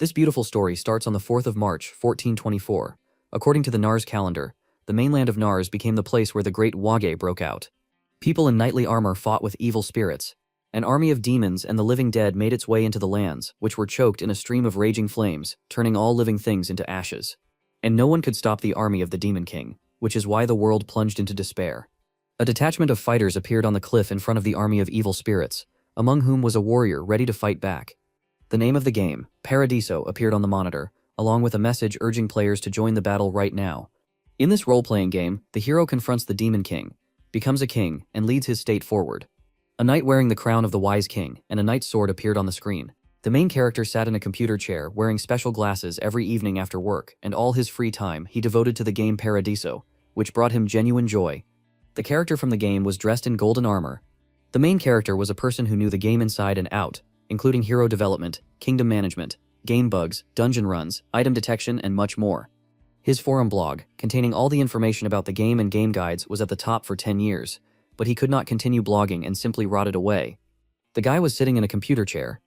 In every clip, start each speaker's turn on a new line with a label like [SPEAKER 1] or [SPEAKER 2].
[SPEAKER 1] This beautiful story starts on the 4th of March, 1424. According to the Nars calendar, the mainland of Nars became the place where the Great Wage broke out. People in knightly armor fought with evil spirits. An army of demons and the living dead made its way into the lands, which were choked in a stream of raging flames, turning all living things into ashes. And no one could stop the army of the Demon King, which is why the world plunged into despair. A detachment of fighters appeared on the cliff in front of the army of evil spirits, among whom was a warrior ready to fight back. The name of the game, Paradiso, appeared on the monitor, along with a message urging players to join the battle right now. In this role-playing game, the hero confronts the Demon King, becomes a king, and leads his state forward. A knight wearing the crown of the Wise King and a knight's sword appeared on the screen. The main character sat in a computer chair wearing special glasses every evening after work, and all his free time he devoted to the game Paradiso, which brought him genuine joy. The character from the game was dressed in golden armor. The main character was a person who knew the game inside and out, including hero development, kingdom management, game bugs, dungeon runs, item detection, and much more. His forum blog, containing all the information about the game and game guides, was at the top for 10 years, but he could not continue blogging and simply rotted away. The guy was sitting in a computer chair,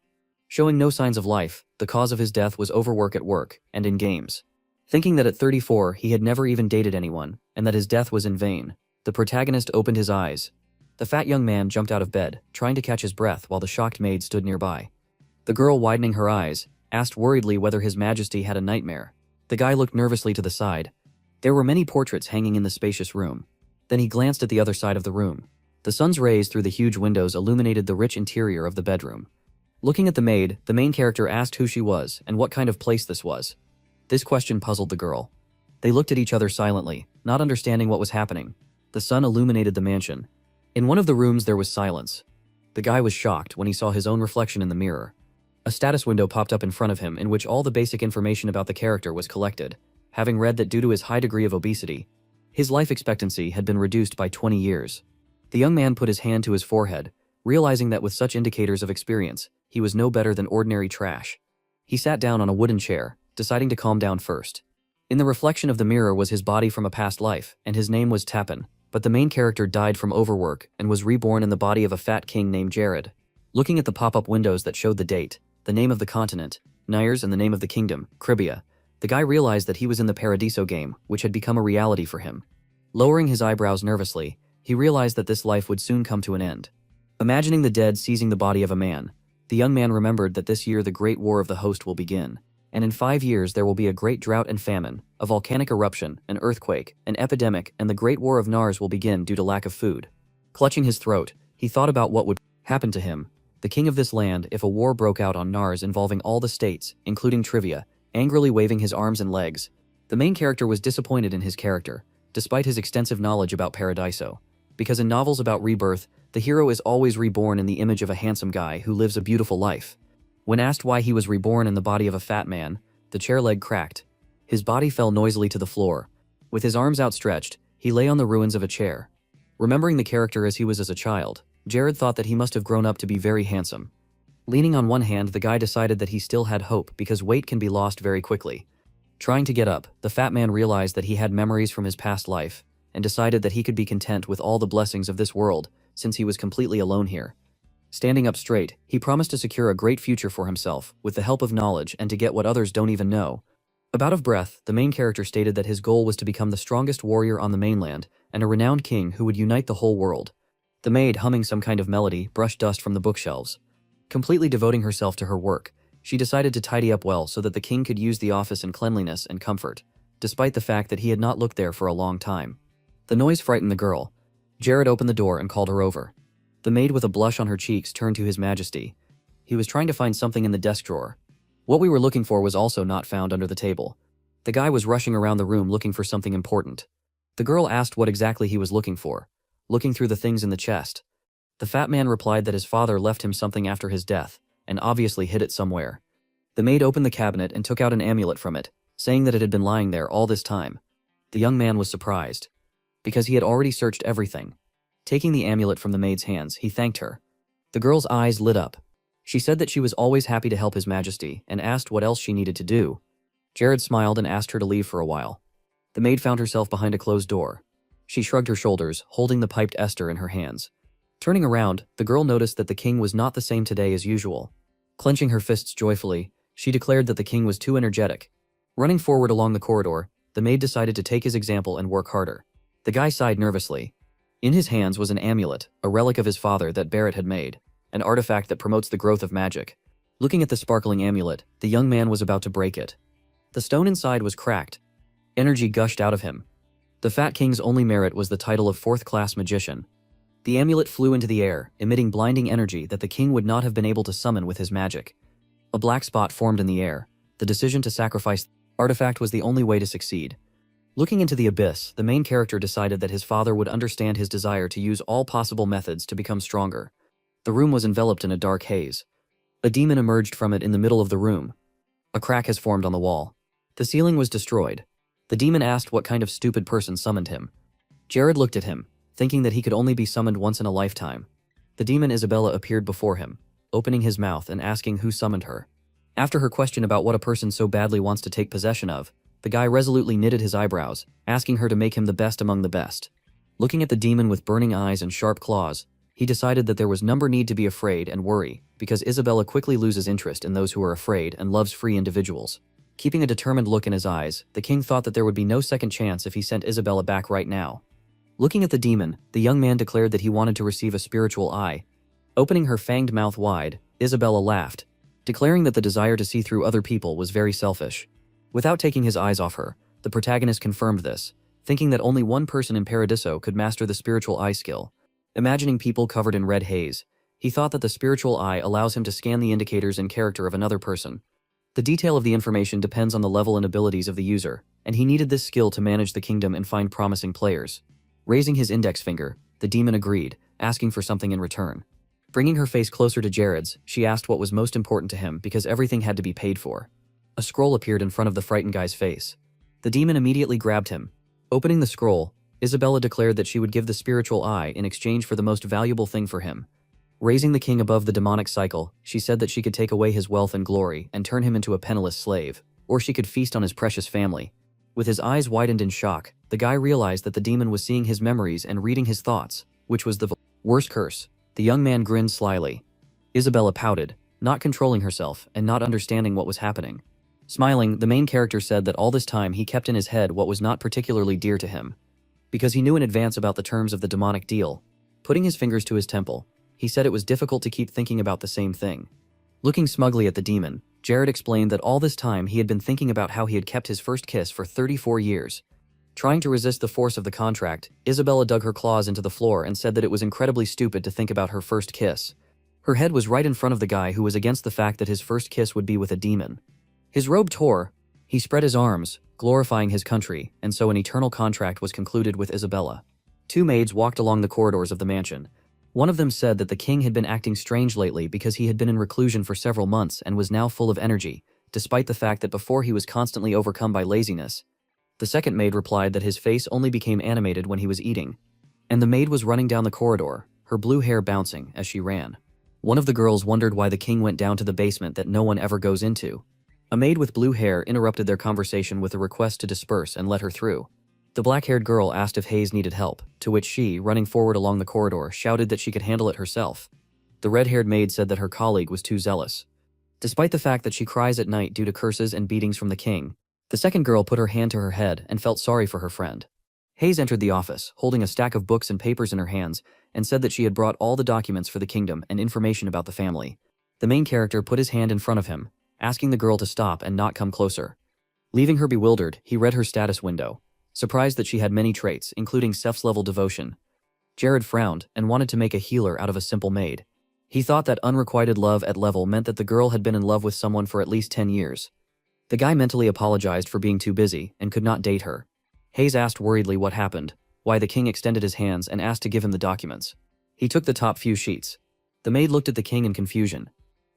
[SPEAKER 1] showing no signs of life. The cause of his death was overwork at work and in games. Thinking that at 34 he had never even dated anyone, and that his death was in vain, the protagonist opened his eyes. The fat young man jumped out of bed, trying to catch his breath while the shocked maid stood nearby. The girl, widening her eyes, asked worriedly whether His Majesty had a nightmare. The guy looked nervously to the side. There were many portraits hanging in the spacious room. Then he glanced at the other side of the room. The sun's rays through the huge windows illuminated the rich interior of the bedroom. Looking at the maid, the main character asked who she was and what kind of place this was. This question puzzled the girl. They looked at each other silently, not understanding what was happening. The sun illuminated the mansion. In one of the rooms there was silence. The guy was shocked when he saw his own reflection in the mirror. A status window popped up in front of him in which all the basic information about the character was collected, having read that due to his high degree of obesity, his life expectancy had been reduced by 20 years. The young man put his hand to his forehead, realizing that with such indicators of experience, he was no better than ordinary trash. He sat down on a wooden chair, deciding to calm down first. In the reflection of the mirror was his body from a past life, and his name was Tappan, but the main character died from overwork and was reborn in the body of a fat king named Jared. Looking at the pop-up windows that showed the date, the name of the continent, Nyers, and the name of the kingdom, Cribia, the guy realized that he was in the Paradiso game, which had become a reality for him. Lowering his eyebrows nervously, he realized that this life would soon come to an end. Imagining the dead seizing the body of a man, the young man remembered that this year the Great War of the Host will begin, and in 5 years there will be a great drought and famine, a volcanic eruption, an earthquake, an epidemic, and the Great War of Nars will begin due to lack of food. Clutching his throat, he thought about what would happen to him, the king of this land, if a war broke out on Nars involving all the states, including Trivia, angrily waving his arms and legs. The main character was disappointed in his character, despite his extensive knowledge about Paradiso, because in novels about rebirth, the hero is always reborn in the image of a handsome guy who lives a beautiful life. When asked why he was reborn in the body of a fat man, the chair leg cracked. His body fell noisily to the floor. With his arms outstretched, he lay on the ruins of a chair. Remembering the character as he was as a child, Jared thought that he must have grown up to be very handsome. Leaning on one hand, the guy decided that he still had hope because weight can be lost very quickly. Trying to get up, the fat man realized that he had memories from his past life, and decided that he could be content with all the blessings of this world, since he was completely alone here. Standing up straight, he promised to secure a great future for himself, with the help of knowledge and to get what others don't even know. About of breath, the main character stated that his goal was to become the strongest warrior on the mainland, and a renowned king who would unite the whole world. The maid, humming some kind of melody, brushed dust from the bookshelves. Completely devoting herself to her work, she decided to tidy up well so that the king could use the office in cleanliness and comfort, despite the fact that he had not looked there for a long time. The noise frightened the girl. Jared opened the door and called her over. The maid, with a blush on her cheeks, turned to His Majesty. He was trying to find something in the desk drawer. What we were looking for was also not found under the table. The guy was rushing around the room looking for something important. The girl asked what exactly he was looking for, looking through the things in the chest. The fat man replied that his father left him something after his death, and obviously hid it somewhere. The maid opened the cabinet and took out an amulet from it, saying that it had been lying there all this time. The young man was surprised, because he had already searched everything. Taking the amulet from the maid's hands, he thanked her. The girl's eyes lit up. She said that she was always happy to help His Majesty and asked what else she needed to do. Jared smiled and asked her to leave for a while. The maid found herself behind a closed door. She shrugged her shoulders, holding the piped ester in her hands. Turning around, the girl noticed that the king was not the same today as usual. Clenching her fists joyfully, She declared that the king was too energetic. Running forward along the corridor, the maid decided to take his example and work harder. The guy sighed nervously. In his hands was an amulet, a relic of his father that Barrett had made, an artifact that promotes the growth of magic. Looking at the sparkling amulet, the young man was about to break it. The stone inside was cracked. Energy gushed out of him. The Fat King's only merit was the title of fourth-class magician. The amulet flew into the air, emitting blinding energy that the king would not have been able to summon with his magic. A black spot formed in the air. The decision to sacrifice the artifact was the only way to succeed. Looking into the abyss, the main character decided that his father would understand his desire to use all possible methods to become stronger. The room was enveloped in a dark haze. A demon emerged from it in the middle of the room. A crack has formed on the wall. The ceiling was destroyed. The demon asked what kind of stupid person summoned him. Jared looked at him, thinking that he could only be summoned once in a lifetime. The demon Isabella appeared before him, opening his mouth and asking who summoned her. After her question about what a person so badly wants to take possession of, the guy resolutely knitted his eyebrows, asking her to make him the best among the best. Looking at the demon with burning eyes and sharp claws, he decided that there was no need to be afraid and worry, because Isabella quickly loses interest in those who are afraid and loves free individuals. Keeping a determined look in his eyes, the king thought that there would be no second chance if he sent Isabella back right now. Looking at the demon, the young man declared that he wanted to receive a spiritual eye. Opening her fanged mouth wide, Isabella laughed, declaring that the desire to see through other people was very selfish. Without taking his eyes off her, the protagonist confirmed this, thinking that only one person in Paradiso could master the spiritual eye skill. Imagining people covered in red haze, he thought that the spiritual eye allows him to scan the indicators and character of another person. The detail of the information depends on the level and abilities of the user, and he needed this skill to manage the kingdom and find promising players. Raising his index finger, the demon agreed, asking for something in return. Bringing her face closer to Jared's, she asked what was most important to him because everything had to be paid for. A scroll appeared in front of the frightened guy's face. The demon immediately grabbed him. Opening the scroll, Isabella declared that she would give the spiritual eye in exchange for the most valuable thing for him. Raising the king above the demonic cycle, she said that she could take away his wealth and glory and turn him into a penniless slave, or she could feast on his precious family. With his eyes widened in shock, the guy realized that the demon was seeing his memories and reading his thoughts, which was the worst curse. The young man grinned slyly. Isabella pouted, not controlling herself and not understanding what was happening. Smiling, the main character said that all this time he kept in his head what was not particularly dear to him, because he knew in advance about the terms of the demonic deal. Putting his fingers to his temple, he said it was difficult to keep thinking about the same thing. Looking smugly at the demon, Jared explained that all this time he had been thinking about how he had kept his first kiss for 34 years. Trying to resist the force of the contract, Isabella dug her claws into the floor and said that it was incredibly stupid to think about her first kiss. Her head was right in front of the guy who was against the fact that his first kiss would be with a demon. His robe tore. He spread his arms, glorifying his country, and so an eternal contract was concluded with Isabella. Two maids walked along the corridors of the mansion. One of them said that the king had been acting strange lately because he had been in reclusion for several months and was now full of energy, despite the fact that before he was constantly overcome by laziness. The second maid replied that his face only became animated when he was eating. And the maid was running down the corridor, her blue hair bouncing as she ran. One of the girls wondered why the king went down to the basement that no one ever goes into. A maid with blue hair interrupted their conversation with a request to disperse and let her through. The black-haired girl asked if Hayes needed help, to which she, running forward along the corridor, shouted that she could handle it herself. The red-haired maid said that her colleague was too zealous. Despite the fact that she cries at night due to curses and beatings from the king, the second girl put her hand to her head and felt sorry for her friend. Hayes entered the office, holding a stack of books and papers in her hands, and said that she had brought all the documents for the kingdom and information about the family. The main character put his hand in front of him, asking the girl to stop and not come closer. Leaving her bewildered, he read her status window, surprised that she had many traits, including Ceph's-level devotion. Jared frowned and wanted to make a healer out of a simple maid. He thought that unrequited love at level meant that the girl had been in love with someone for at least 10 years. The guy mentally apologized for being too busy and could not date her. Hayes asked worriedly what happened, why the king extended his hands and asked to give him the documents. He took the top few sheets. The maid looked at the king in confusion.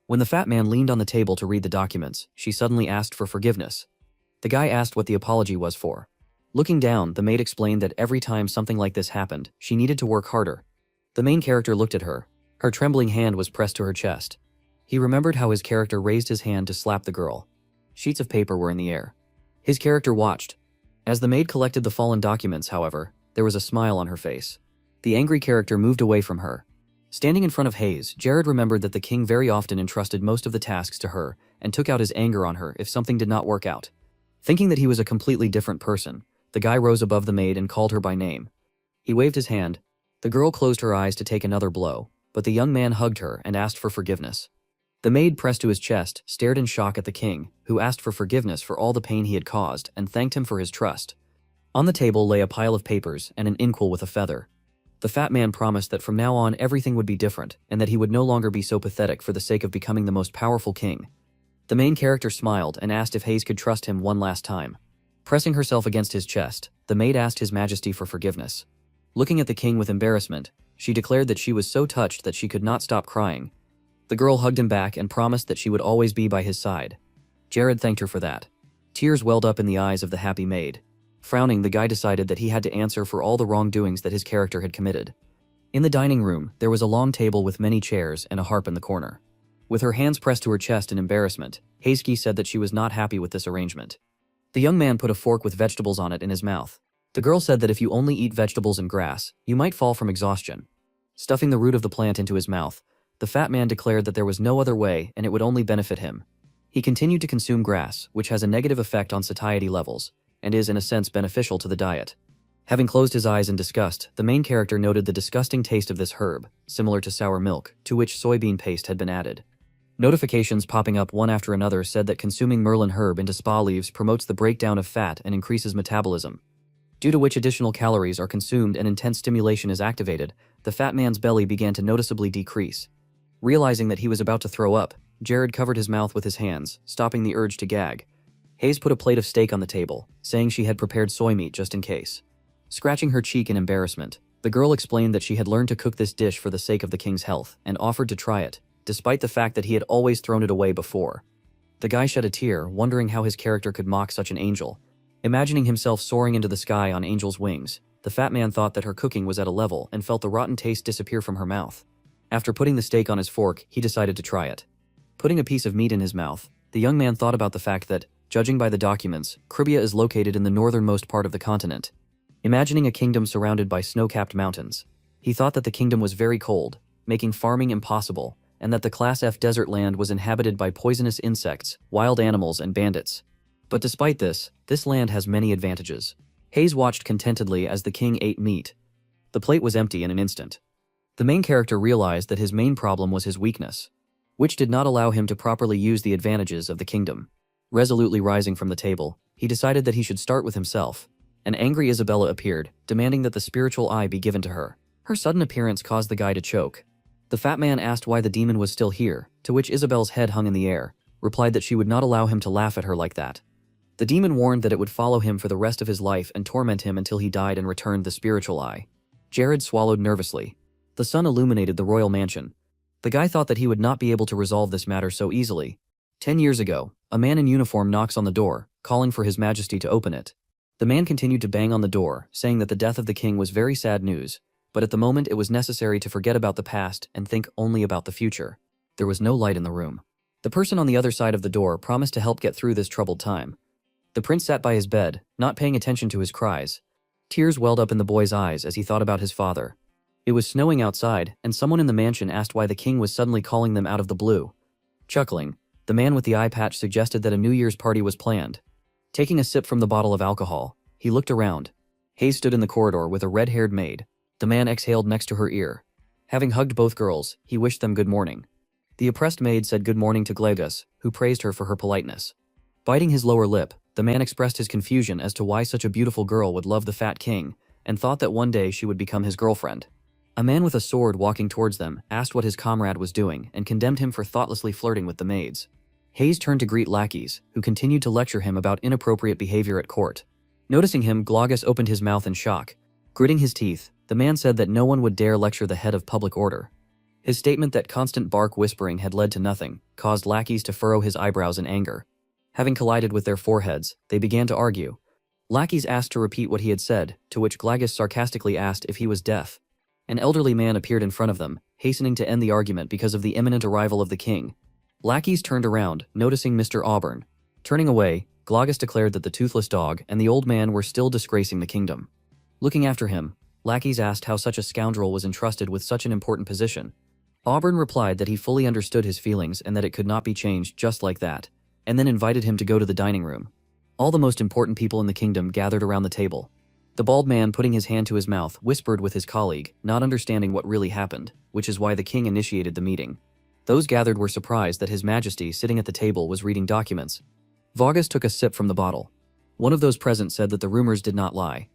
[SPEAKER 1] When the fat man leaned on the table to read the documents, she suddenly asked for forgiveness. The guy asked what the apology was for. Looking down, the maid explained that every time something like this happened, she needed to work harder. The main character looked at her. Her trembling hand was pressed to her chest. He remembered how his character raised his hand to slap the girl. Sheets of paper were in the air. His character watched. As the maid collected the fallen documents, however, there was a smile on her face. The angry character moved away from her. Standing in front of Hayes, Jared remembered that the king very often entrusted most of the tasks to her and took out his anger on her if something did not work out. Thinking that he was a completely different person, the guy rose above the maid and called her by name. He waved his hand. The girl closed her eyes to take another blow, but the young man hugged her and asked for forgiveness. The maid pressed to his chest, stared in shock at the king, who asked for forgiveness for all the pain he had caused and thanked him for his trust. On the table lay a pile of papers and an inkwell with a feather. The fat man promised that from now on everything would be different and that he would no longer be so pathetic for the sake of becoming the most powerful king. The main character smiled and asked if Hayes could trust him one last time. Pressing herself against his chest, the maid asked His Majesty for forgiveness. Looking at the king with embarrassment, she declared that she was so touched that she could not stop crying. The girl hugged him back and promised that she would always be by his side. Jared thanked her for that. Tears welled up in the eyes of the happy maid. Frowning, the guy decided that he had to answer for all the wrongdoings that his character had committed. In the dining room, there was a long table with many chairs and a harp in the corner. With her hands pressed to her chest in embarrassment, Hayes said that she was not happy with this arrangement. The young man put a fork with vegetables on it in his mouth. The girl said that if you only eat vegetables and grass, you might fall from exhaustion. Stuffing the root of the plant into his mouth, the fat man declared that there was no other way and it would only benefit him. He continued to consume grass, which has a negative effect on satiety levels, and is in a sense beneficial to the diet. Having closed his eyes in disgust, the main character noted the disgusting taste of this herb, similar to sour milk, to which soybean paste had been added. Notifications popping up one after another said that consuming Merlin herb into spa leaves promotes the breakdown of fat and increases metabolism, due to which additional calories are consumed and intense stimulation is activated. The fat man's belly began to noticeably decrease. Realizing that he was about to throw up, Jared covered his mouth with his hands, stopping the urge to gag. Hayes put a plate of steak on the table, saying she had prepared soy meat just in case. Scratching her cheek in embarrassment, the girl explained that she had learned to cook this dish for the sake of the king's health and offered to try it, despite the fact that he had always thrown it away before. The guy shed a tear, wondering how his character could mock such an angel. Imagining himself soaring into the sky on angel's wings, the fat man thought that her cooking was at a level and felt the rotten taste disappear from her mouth. After putting the steak on his fork, he decided to try it. Putting a piece of meat in his mouth, the young man thought about the fact that, judging by the documents, Kribia is located in the northernmost part of the continent. Imagining a kingdom surrounded by snow-capped mountains, he thought that the kingdom was very cold, making farming impossible, and that the Class F desert land was inhabited by poisonous insects, wild animals, and bandits. But despite this land has many advantages. Hayes watched contentedly as the king ate meat. The plate was empty in an instant. The main character realized that his main problem was his weakness, which did not allow him to properly use the advantages of the kingdom. Resolutely rising from the table, he decided that he should start with himself. An angry Isabella appeared, demanding that the spiritual eye be given to her. Her sudden appearance caused the guy to choke. The fat man asked why the demon was still here, to which Isabel's head hung in the air, replied that she would not allow him to laugh at her like that. The demon warned that it would follow him for the rest of his life and torment him until he died and returned the spiritual eye. Jared swallowed nervously. The sun illuminated the royal mansion. The guy thought that he would not be able to resolve this matter so easily. 10 years ago, a man in uniform knocks on the door, calling for His Majesty to open it. The man continued to bang on the door, saying that the death of the king was very sad news, but at the moment it was necessary to forget about the past and think only about the future. There was no light in the room. The person on the other side of the door promised to help get through this troubled time. The prince sat by his bed, not paying attention to his cries. Tears welled up in the boy's eyes as he thought about his father. It was snowing outside, and someone in the mansion asked why the king was suddenly calling them out of the blue. Chuckling, the man with the eye patch suggested that a New Year's party was planned. Taking a sip from the bottle of alcohol, he looked around. Hayes stood in the corridor with a red-haired maid. The man exhaled next to her ear. Having hugged both girls, he wished them good morning. The oppressed maid said good morning to Glegus, who praised her for her politeness. Biting his lower lip, the man expressed his confusion as to why such a beautiful girl would love the fat king, and thought that one day she would become his girlfriend. A man with a sword walking towards them asked what his comrade was doing and condemned him for thoughtlessly flirting with the maids. Hayes turned to greet lackeys, who continued to lecture him about inappropriate behavior at court. Noticing him, Glegus opened his mouth in shock. Gritting his teeth, the man said that no one would dare lecture the head of public order. His statement that constant bark whispering had led to nothing caused lackeys to furrow his eyebrows in anger. Having collided with their foreheads, they began to argue. Lackeys asked to repeat what he had said, to which Glegus sarcastically asked if he was deaf. An elderly man appeared in front of them, hastening to end the argument because of the imminent arrival of the king. Lackeys turned around, noticing Mr. Auburn. Turning away, Glegus declared that the toothless dog and the old man were still disgracing the kingdom. Looking after him, lackeys asked how such a scoundrel was entrusted with such an important position. Auburn replied that he fully understood his feelings and that it could not be changed just like that, and then invited him to go to the dining room. All the most important people in the kingdom gathered around the table. The bald man, putting his hand to his mouth, whispered with his colleague, not understanding what really happened, which is why the king initiated the meeting. Those gathered were surprised that His Majesty, sitting at the table, was reading documents. Vargas took a sip from the bottle. One of those present said that the rumors did not lie.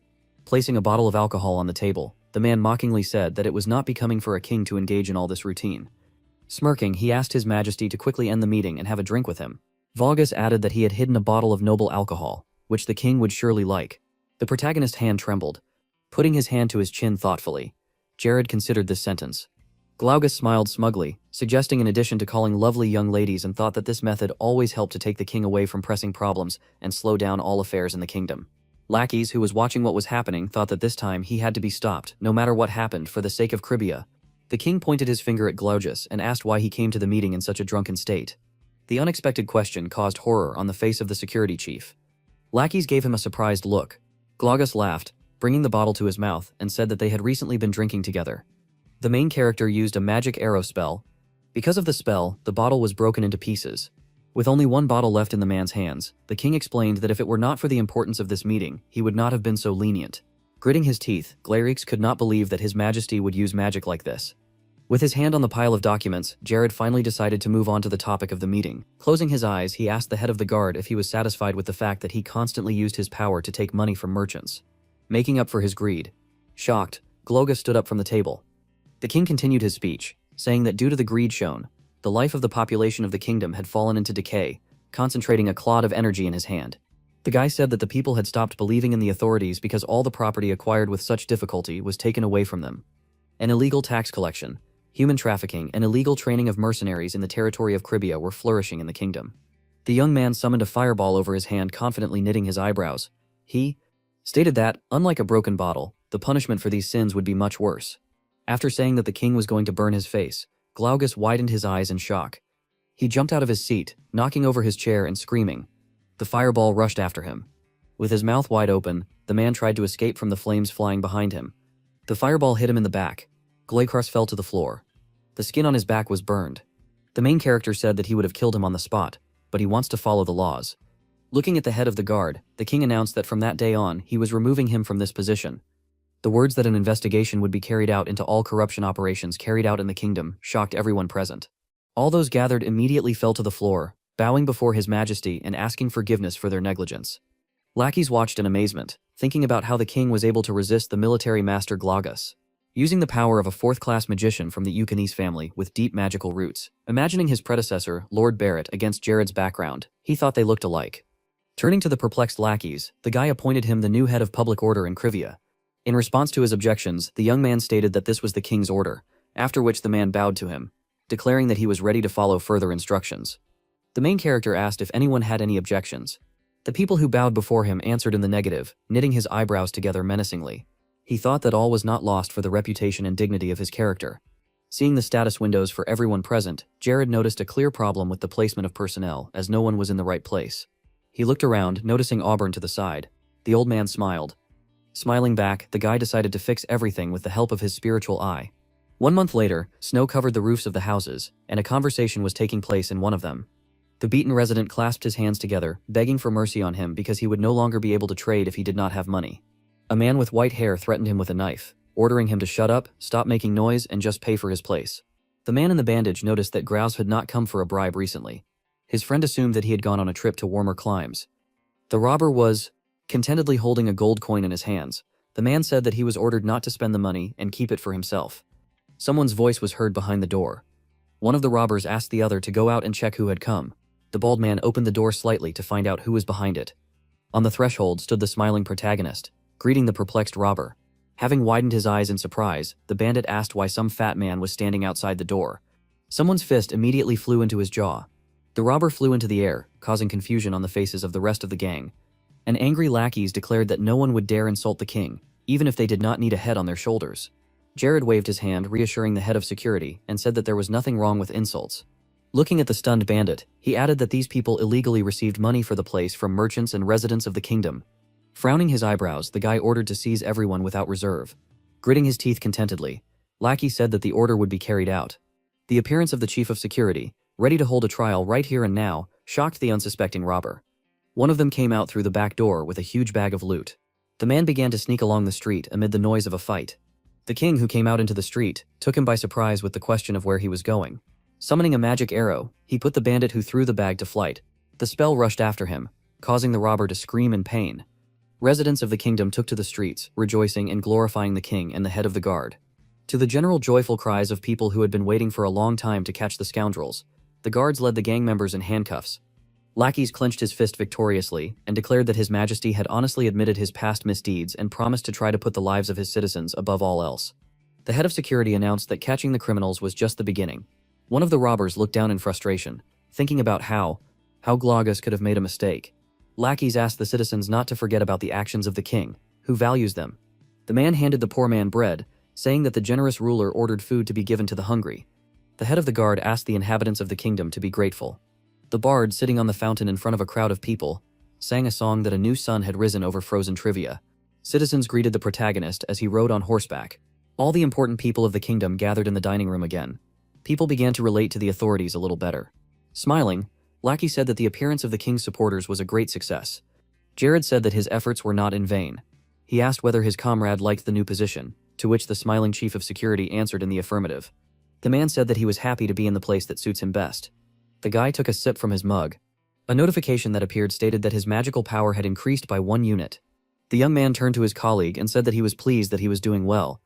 [SPEAKER 1] Placing a bottle of alcohol on the table, the man mockingly said that it was not becoming for a king to engage in all this routine. Smirking, he asked His Majesty to quickly end the meeting and have a drink with him. Vargas added that he had hidden a bottle of noble alcohol, which the king would surely like. The protagonist's hand trembled. Putting his hand to his chin thoughtfully, Jared considered this sentence. Glaucus smiled smugly, suggesting in addition to calling lovely young ladies, and thought that this method always helped to take the king away from pressing problems and slow down all affairs in the kingdom. Lackeys, who was watching what was happening, thought that this time he had to be stopped, no matter what happened, for the sake of Cribia. The king pointed his finger at Glaucus and asked why he came to the meeting in such a drunken state. The unexpected question caused horror on the face of the security chief. Lackeys gave him a surprised look. Glaucus laughed, bringing the bottle to his mouth, and said that they had recently been drinking together. The main character used a magic arrow spell. Because of the spell, the bottle was broken into pieces. With only one bottle left in the man's hands, the king explained that if it were not for the importance of this meeting, he would not have been so lenient. Gritting his teeth, Glairix could not believe that His Majesty would use magic like this. With his hand on the pile of documents, Jared finally decided to move on to the topic of the meeting. Closing his eyes, he asked the head of the guard if he was satisfied with the fact that he constantly used his power to take money from merchants, making up for his greed. Shocked, Glaucus stood up from the table. The king continued his speech, saying that due to the greed shown, the life of the population of the kingdom had fallen into decay, concentrating a clod of energy in his hand. The guy said that the people had stopped believing in the authorities because all the property acquired with such difficulty was taken away from them. An illegal tax collection, human trafficking, and illegal training of mercenaries in the territory of Cribia were flourishing in the kingdom. The young man summoned a fireball over his hand, confidently knitting his eyebrows. He stated that, unlike a broken bottle, the punishment for these sins would be much worse. After saying that the king was going to burn his face, Glaucus widened his eyes in shock. He jumped out of his seat, knocking over his chair and screaming. The fireball rushed after him. With his mouth wide open, the man tried to escape from the flames flying behind him. The fireball hit him in the back. Glaucus fell to the floor. The skin on his back was burned. The main character said that he would have killed him on the spot, but he wants to follow the laws. Looking at the head of the guard, the king announced that from that day on, he was removing him from this position. The words that an investigation would be carried out into all corruption operations carried out in the kingdom shocked everyone present. All those gathered immediately fell to the floor, bowing before His Majesty and asking forgiveness for their negligence. Lackeys watched in amazement, thinking about how the king was able to resist the military master Glaucus, using the power of a fourth-class magician from the Eucanis family with deep magical roots. Imagining his predecessor, Lord Barrett, against Jared's background, he thought they looked alike. Turning to the perplexed lackeys, the guy appointed him the new head of public order in Crivia. In response to his objections, the young man stated that this was the king's order, after which the man bowed to him, declaring that he was ready to follow further instructions. The main character asked if anyone had any objections. The people who bowed before him answered in the negative, knitting his eyebrows together menacingly. He thought that all was not lost for the reputation and dignity of his character. Seeing the status windows for everyone present, Jared noticed a clear problem with the placement of personnel, as no one was in the right place. He looked around, noticing Auburn to the side. The old man smiled. Smiling back, the guy decided to fix everything with the help of his spiritual eye. 1 month later, snow covered the roofs of the houses, and a conversation was taking place in one of them. The beaten resident clasped his hands together, begging for mercy on him because he would no longer be able to trade if he did not have money. A man with white hair threatened him with a knife, ordering him to shut up, stop making noise, and just pay for his place. The man in the bandage noticed that Grouse had not come for a bribe recently. His friend assumed that he had gone on a trip to warmer climes. The robber was contentedly holding a gold coin in his hands. The man said that he was ordered not to spend the money and keep it for himself. Someone's voice was heard behind the door. One of the robbers asked the other to go out and check who had come. The bald man opened the door slightly to find out who was behind it. On the threshold stood the smiling protagonist, greeting the perplexed robber. Having widened his eyes in surprise, the bandit asked why some fat man was standing outside the door. Someone's fist immediately flew into his jaw. The robber flew into the air, causing confusion on the faces of the rest of the gang. And angry lackeys declared that no one would dare insult the king, even if they did not need a head on their shoulders. Jared waved his hand, reassuring the head of security, and said that there was nothing wrong with insults. Looking at the stunned bandit, he added that these people illegally received money for the place from merchants and residents of the kingdom. Frowning his eyebrows, the guy ordered to seize everyone without reserve. Gritting his teeth contentedly, Lackey said that the order would be carried out. The appearance of the chief of security, ready to hold a trial right here and now, shocked the unsuspecting robber. One of them came out through the back door with a huge bag of loot. The man began to sneak along the street amid the noise of a fight. The king, who came out into the street, took him by surprise with the question of where he was going. Summoning a magic arrow, he put the bandit who threw the bag to flight. The spell rushed after him, causing the robber to scream in pain. Residents of the kingdom took to the streets, rejoicing and glorifying the king and the head of the guard. To the general joyful cries of people who had been waiting for a long time to catch the scoundrels, the guards led the gang members in handcuffs. Lackeys clenched his fist victoriously and declared that His Majesty had honestly admitted his past misdeeds and promised to try to put the lives of his citizens above all else. The head of security announced that catching the criminals was just the beginning. One of the robbers looked down in frustration, thinking about how Glagus could have made a mistake. Lackeys asked the citizens not to forget about the actions of the king, who values them. The man handed the poor man bread, saying that the generous ruler ordered food to be given to the hungry. The head of the guard asked the inhabitants of the kingdom to be grateful. The bard, sitting on the fountain in front of a crowd of people, sang a song that a new sun had risen over frozen trivia. Citizens greeted the protagonist as he rode on horseback. All the important people of the kingdom gathered in the dining room again. People began to relate to the authorities a little better. Smiling, Lackey said that the appearance of the king's supporters was a great success. Jared said that his efforts were not in vain. He asked whether his comrade liked the new position, to which the smiling chief of security answered in the affirmative. The man said that he was happy to be in the place that suits him best. The guy took a sip from his mug. A notification that appeared stated that his magical power had increased by 1 unit. The young man turned to his colleague and said that he was pleased that he was doing well.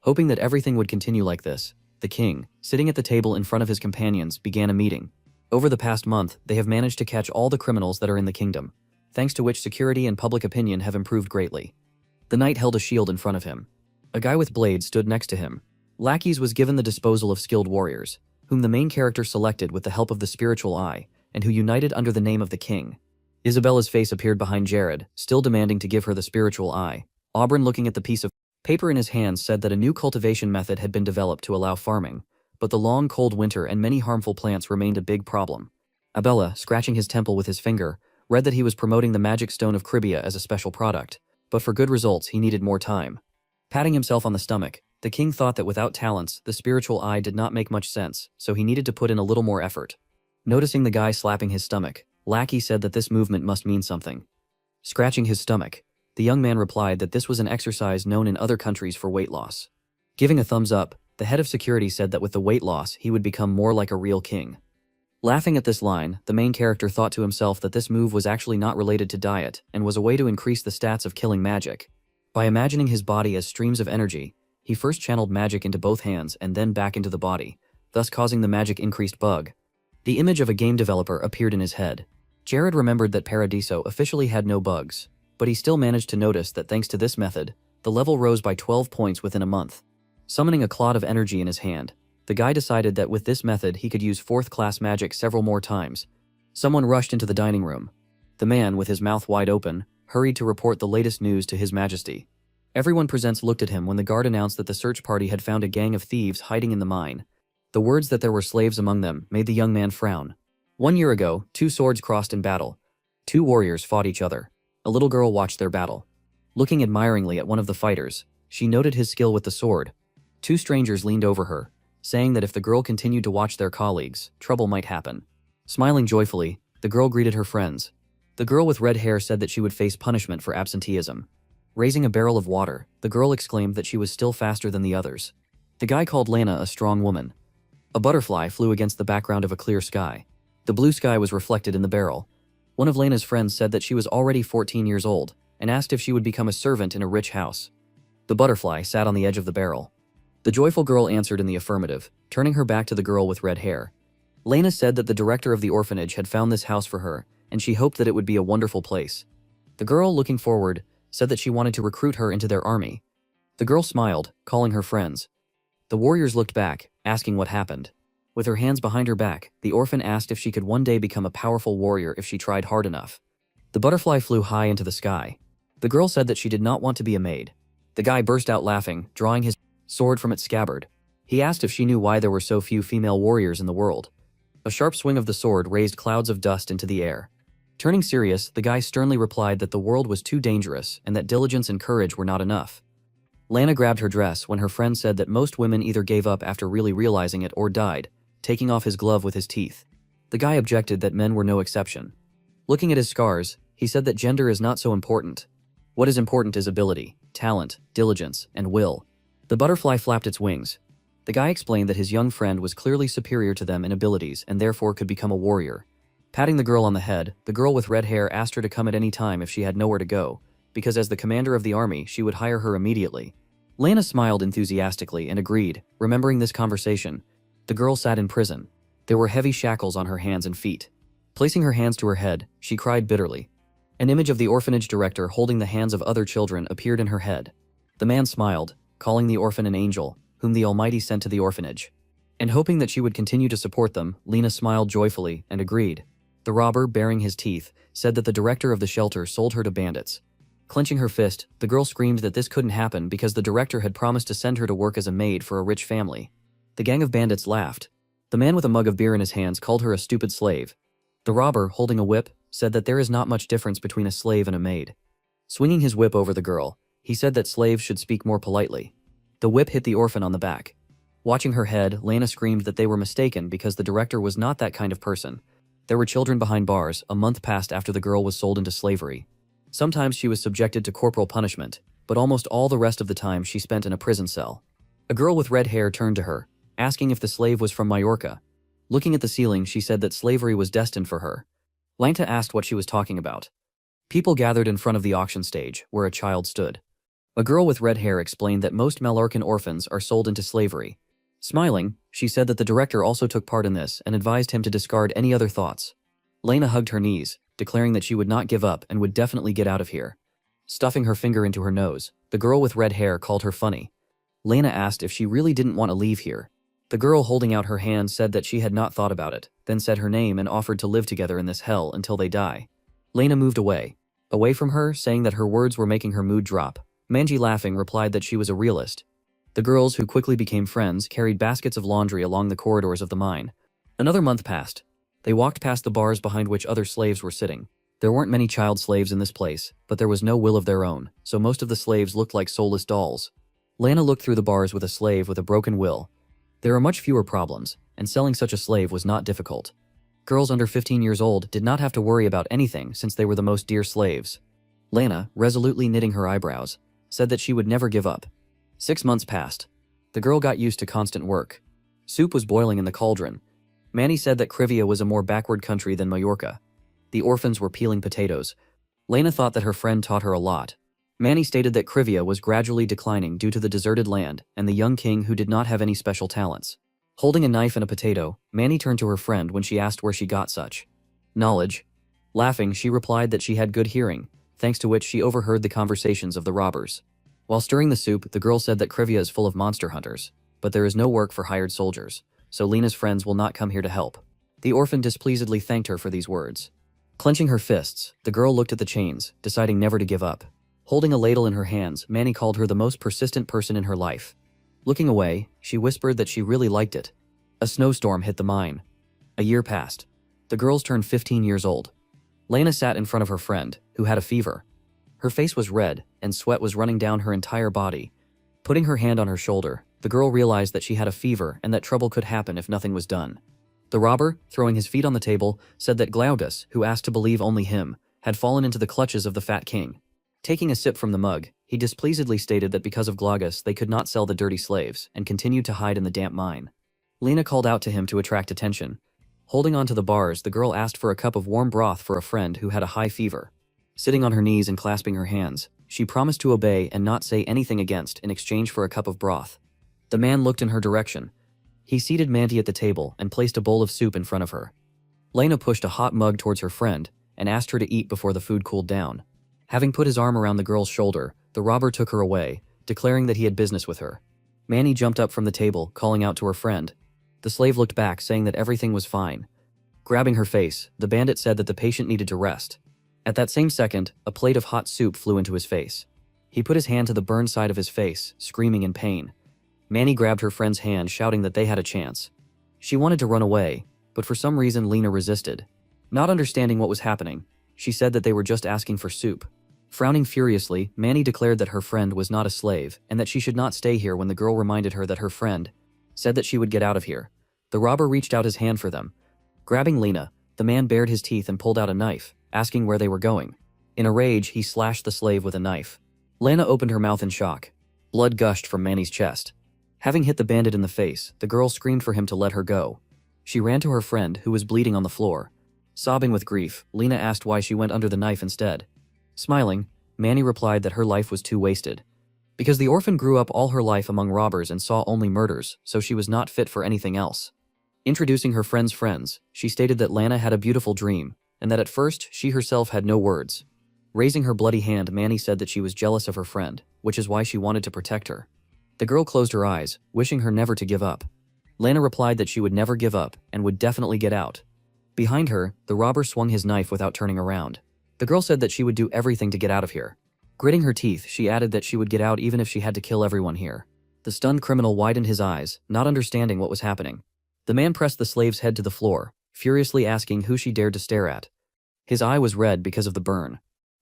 [SPEAKER 1] Hoping that everything would continue like this, the king, sitting at the table in front of his companions, began a meeting. Over the past month, they have managed to catch all the criminals that are in the kingdom, thanks to which security and public opinion have improved greatly. The knight held a shield in front of him. A guy with blades stood next to him. Lackeys was given the disposal of skilled warriors, whom the main character selected with the help of the spiritual eye, and who united under the name of the king. Isabella's face appeared behind Jared, still demanding to give her the spiritual eye. Auburn, looking at the piece of paper in his hands, said that a new cultivation method had been developed to allow farming, but the long cold winter and many harmful plants remained a big problem. Abella, scratching his temple with his finger, read that he was promoting the magic stone of Cribia as a special product, but for good results he needed more time. Patting himself on the stomach, the king thought that without talents, the spiritual eye did not make much sense, so he needed to put in a little more effort. Noticing the guy slapping his stomach, Lackey said that this movement must mean something. Scratching his stomach, the young man replied that this was an exercise known in other countries for weight loss. Giving a thumbs up, the head of security said that with the weight loss, he would become more like a real king. Laughing at this line, the main character thought to himself that this move was actually not related to diet and was a way to increase the stats of killing magic. By imagining his body as streams of energy, he first channeled magic into both hands and then back into the body, thus causing the magic increased bug. The image of a game developer appeared in his head. Jared remembered that Paradiso officially had no bugs, but he still managed to notice that thanks to this method, the level rose by 12 points within a month. Summoning a clod of energy in his hand, the guy decided that with this method he could use 4th-class magic several more times. Someone rushed into the dining room. The man, with his mouth wide open, hurried to report the latest news to His Majesty. Everyone present looked at him when the guard announced that the search party had found a gang of thieves hiding in the mine. The words that there were slaves among them made the young man frown. 1 year ago, 2 swords crossed in battle. 2 warriors fought each other. A little girl watched their battle. Looking admiringly at one of the fighters, she noted his skill with the sword. 2 strangers leaned over her, saying that if the girl continued to watch their colleagues, trouble might happen. Smiling joyfully, the girl greeted her friends. The girl with red hair said that she would face punishment for absenteeism. Raising a barrel of water, the girl exclaimed that she was still faster than the others. The guy called Lena a strong woman. A butterfly flew against the background of a clear sky. The blue sky was reflected in the barrel. One of Lena's friends said that she was already 14 years old and asked if she would become a servant in a rich house. The butterfly sat on the edge of the barrel. The joyful girl answered in the affirmative, turning her back to the girl with red hair. Lena said that the director of the orphanage had found this house for her, and she hoped that it would be a wonderful place. The girl, looking forward, said that she wanted to recruit her into their army. The girl smiled, calling her friends. The warriors looked back, asking what happened. With her hands behind her back, the orphan asked if she could one day become a powerful warrior if she tried hard enough. The butterfly flew high into the sky. The girl said that she did not want to be a maid. The guy burst out laughing, drawing his sword from its scabbard. He asked if she knew why there were so few female warriors in the world. A sharp swing of the sword raised clouds of dust into the air. Turning serious, the guy sternly replied that the world was too dangerous and that diligence and courage were not enough. Lana grabbed her dress when her friend said that most women either gave up after really realizing it or died, taking off his glove with his teeth. The guy objected that men were no exception. Looking at his scars, he said that gender is not so important. What is important is ability, talent, diligence, and will. The butterfly flapped its wings. The guy explained that his young friend was clearly superior to them in abilities and therefore could become a warrior. Patting the girl on the head, the girl with red hair asked her to come at any time if she had nowhere to go, because as the commander of the army, she would hire her immediately. Lena smiled enthusiastically and agreed, remembering this conversation. The girl sat in prison. There were heavy shackles on her hands and feet. Placing her hands to her head, she cried bitterly. An image of the orphanage director holding the hands of other children appeared in her head. The man smiled, calling the orphan an angel, whom the Almighty sent to the orphanage. And hoping that she would continue to support them, Lena smiled joyfully and agreed. The robber, baring his teeth, said that the director of the shelter sold her to bandits. Clenching her fist, the girl screamed that this couldn't happen because the director had promised to send her to work as a maid for a rich family. The gang of bandits laughed. The man with a mug of beer in his hands called her a stupid slave. The robber, holding a whip, said that there is not much difference between a slave and a maid. Swinging his whip over the girl, he said that slaves should speak more politely. The whip hit the orphan on the back. Watching her head, Lena screamed that they were mistaken because the director was not that kind of person. There were children behind bars. A month passed after the girl was sold into slavery. Sometimes she was subjected to corporal punishment, but almost all the rest of the time she spent in a prison cell. A girl with red hair turned to her, asking if the slave was from Majorca. Looking at the ceiling, she said that slavery was destined for her. Lenta asked what she was talking about. People gathered in front of the auction stage, where a child stood. A girl with red hair explained that most Mallorcan orphans are sold into slavery. Smiling, she said that the director also took part in this and advised him to discard any other thoughts. Lena hugged her knees, declaring that she would not give up and would definitely get out of here. Stuffing her finger into her nose, the girl with red hair called her funny. Lena asked if she really didn't want to leave here. The girl holding out her hand said that she had not thought about it, then said her name and offered to live together in this hell until they die. Lena moved away from her, saying that her words were making her mood drop. Manji, laughing, replied that she was a realist. The girls, who quickly became friends, carried baskets of laundry along the corridors of the mine. Another month passed. They walked past the bars behind which other slaves were sitting. There weren't many child slaves in this place, but there was no will of their own, so most of the slaves looked like soulless dolls. Lena looked through the bars with a slave with a broken will. There are much fewer problems, and selling such a slave was not difficult. Girls under 15 years old did not have to worry about anything since they were the most dear slaves. Lena, resolutely knitting her eyebrows, said that she would never give up. 6 months passed. The girl got used to constant work. Soup was boiling in the cauldron. Manny said that Krivia was a more backward country than Majorca. The orphans were peeling potatoes. Lena thought that her friend taught her a lot. Manny stated that Krivia was gradually declining due to the deserted land and the young king who did not have any special talents. Holding a knife and a potato, Manny turned to her friend when she asked where she got such knowledge. Laughing, she replied that she had good hearing, thanks to which she overheard the conversations of the robbers. While stirring the soup, the girl said that Krivia is full of monster hunters, but there is no work for hired soldiers, so Lena's friends will not come here to help. The orphan displeasedly thanked her for these words. Clenching her fists, the girl looked at the chains, deciding never to give up. Holding a ladle in her hands, Manny called her the most persistent person in her life. Looking away, she whispered that she really liked it. A snowstorm hit the mine. A year passed. The girls turned 15 years old. Lena sat in front of her friend, who had a fever. Her face was red, and sweat was running down her entire body. Putting her hand on her shoulder, the girl realized that she had a fever and that trouble could happen if nothing was done. The robber, throwing his feet on the table, said that Glaucus, who asked to believe only him, had fallen into the clutches of the fat king. Taking a sip from the mug, he displeasedly stated that because of Glaucus they could not sell the dirty slaves and continued to hide in the damp mine. Lena called out to him to attract attention. Holding onto the bars, the girl asked for a cup of warm broth for a friend who had a high fever. Sitting on her knees and clasping her hands, she promised to obey and not say anything against in exchange for a cup of broth. The man looked in her direction. He seated Manti at the table and placed a bowl of soup in front of her. Lena pushed a hot mug towards her friend and asked her to eat before the food cooled down. Having put his arm around the girl's shoulder, the robber took her away, declaring that he had business with her. Manny jumped up from the table, calling out to her friend. The slave looked back, saying that everything was fine. Grabbing her face, the bandit said that the patient needed to rest. At that same second, a plate of hot soup flew into his face. He put his hand to the burned side of his face, screaming in pain. Manny grabbed her friend's hand, shouting that they had a chance. She wanted to run away, but for some reason Lena resisted. Not understanding what was happening, she said that they were just asking for soup. Frowning furiously, Manny declared that her friend was not a slave and that she should not stay here when the girl reminded her that her friend said that she would get out of here. The robber reached out his hand for them. Grabbing Lena, the man bared his teeth and pulled out a knife, asking where they were going. In a rage, he slashed the slave with a knife. Lena opened her mouth in shock. Blood gushed from Manny's chest. Having hit the bandit in the face, the girl screamed for him to let her go. She ran to her friend, who was bleeding on the floor. Sobbing with grief, Lena asked why she went under the knife instead. Smiling, Manny replied that her life was too wasted. Because the orphan grew up all her life among robbers and saw only murders, so she was not fit for anything else. Introducing her friend's friends, she stated that Lana had a beautiful dream, and that at first she herself had no words. Raising her bloody hand, Manny said that she was jealous of her friend, which is why she wanted to protect her. The girl closed her eyes, wishing her never to give up. Lana replied that she would never give up and would definitely get out. Behind her, the robber swung his knife without turning around. The girl said that she would do everything to get out of here. Gritting her teeth, she added that she would get out even if she had to kill everyone here. The stunned criminal widened his eyes, not understanding what was happening. The man pressed the slave's head to the floor, furiously asking who she dared to stare at. His eye was red because of the burn.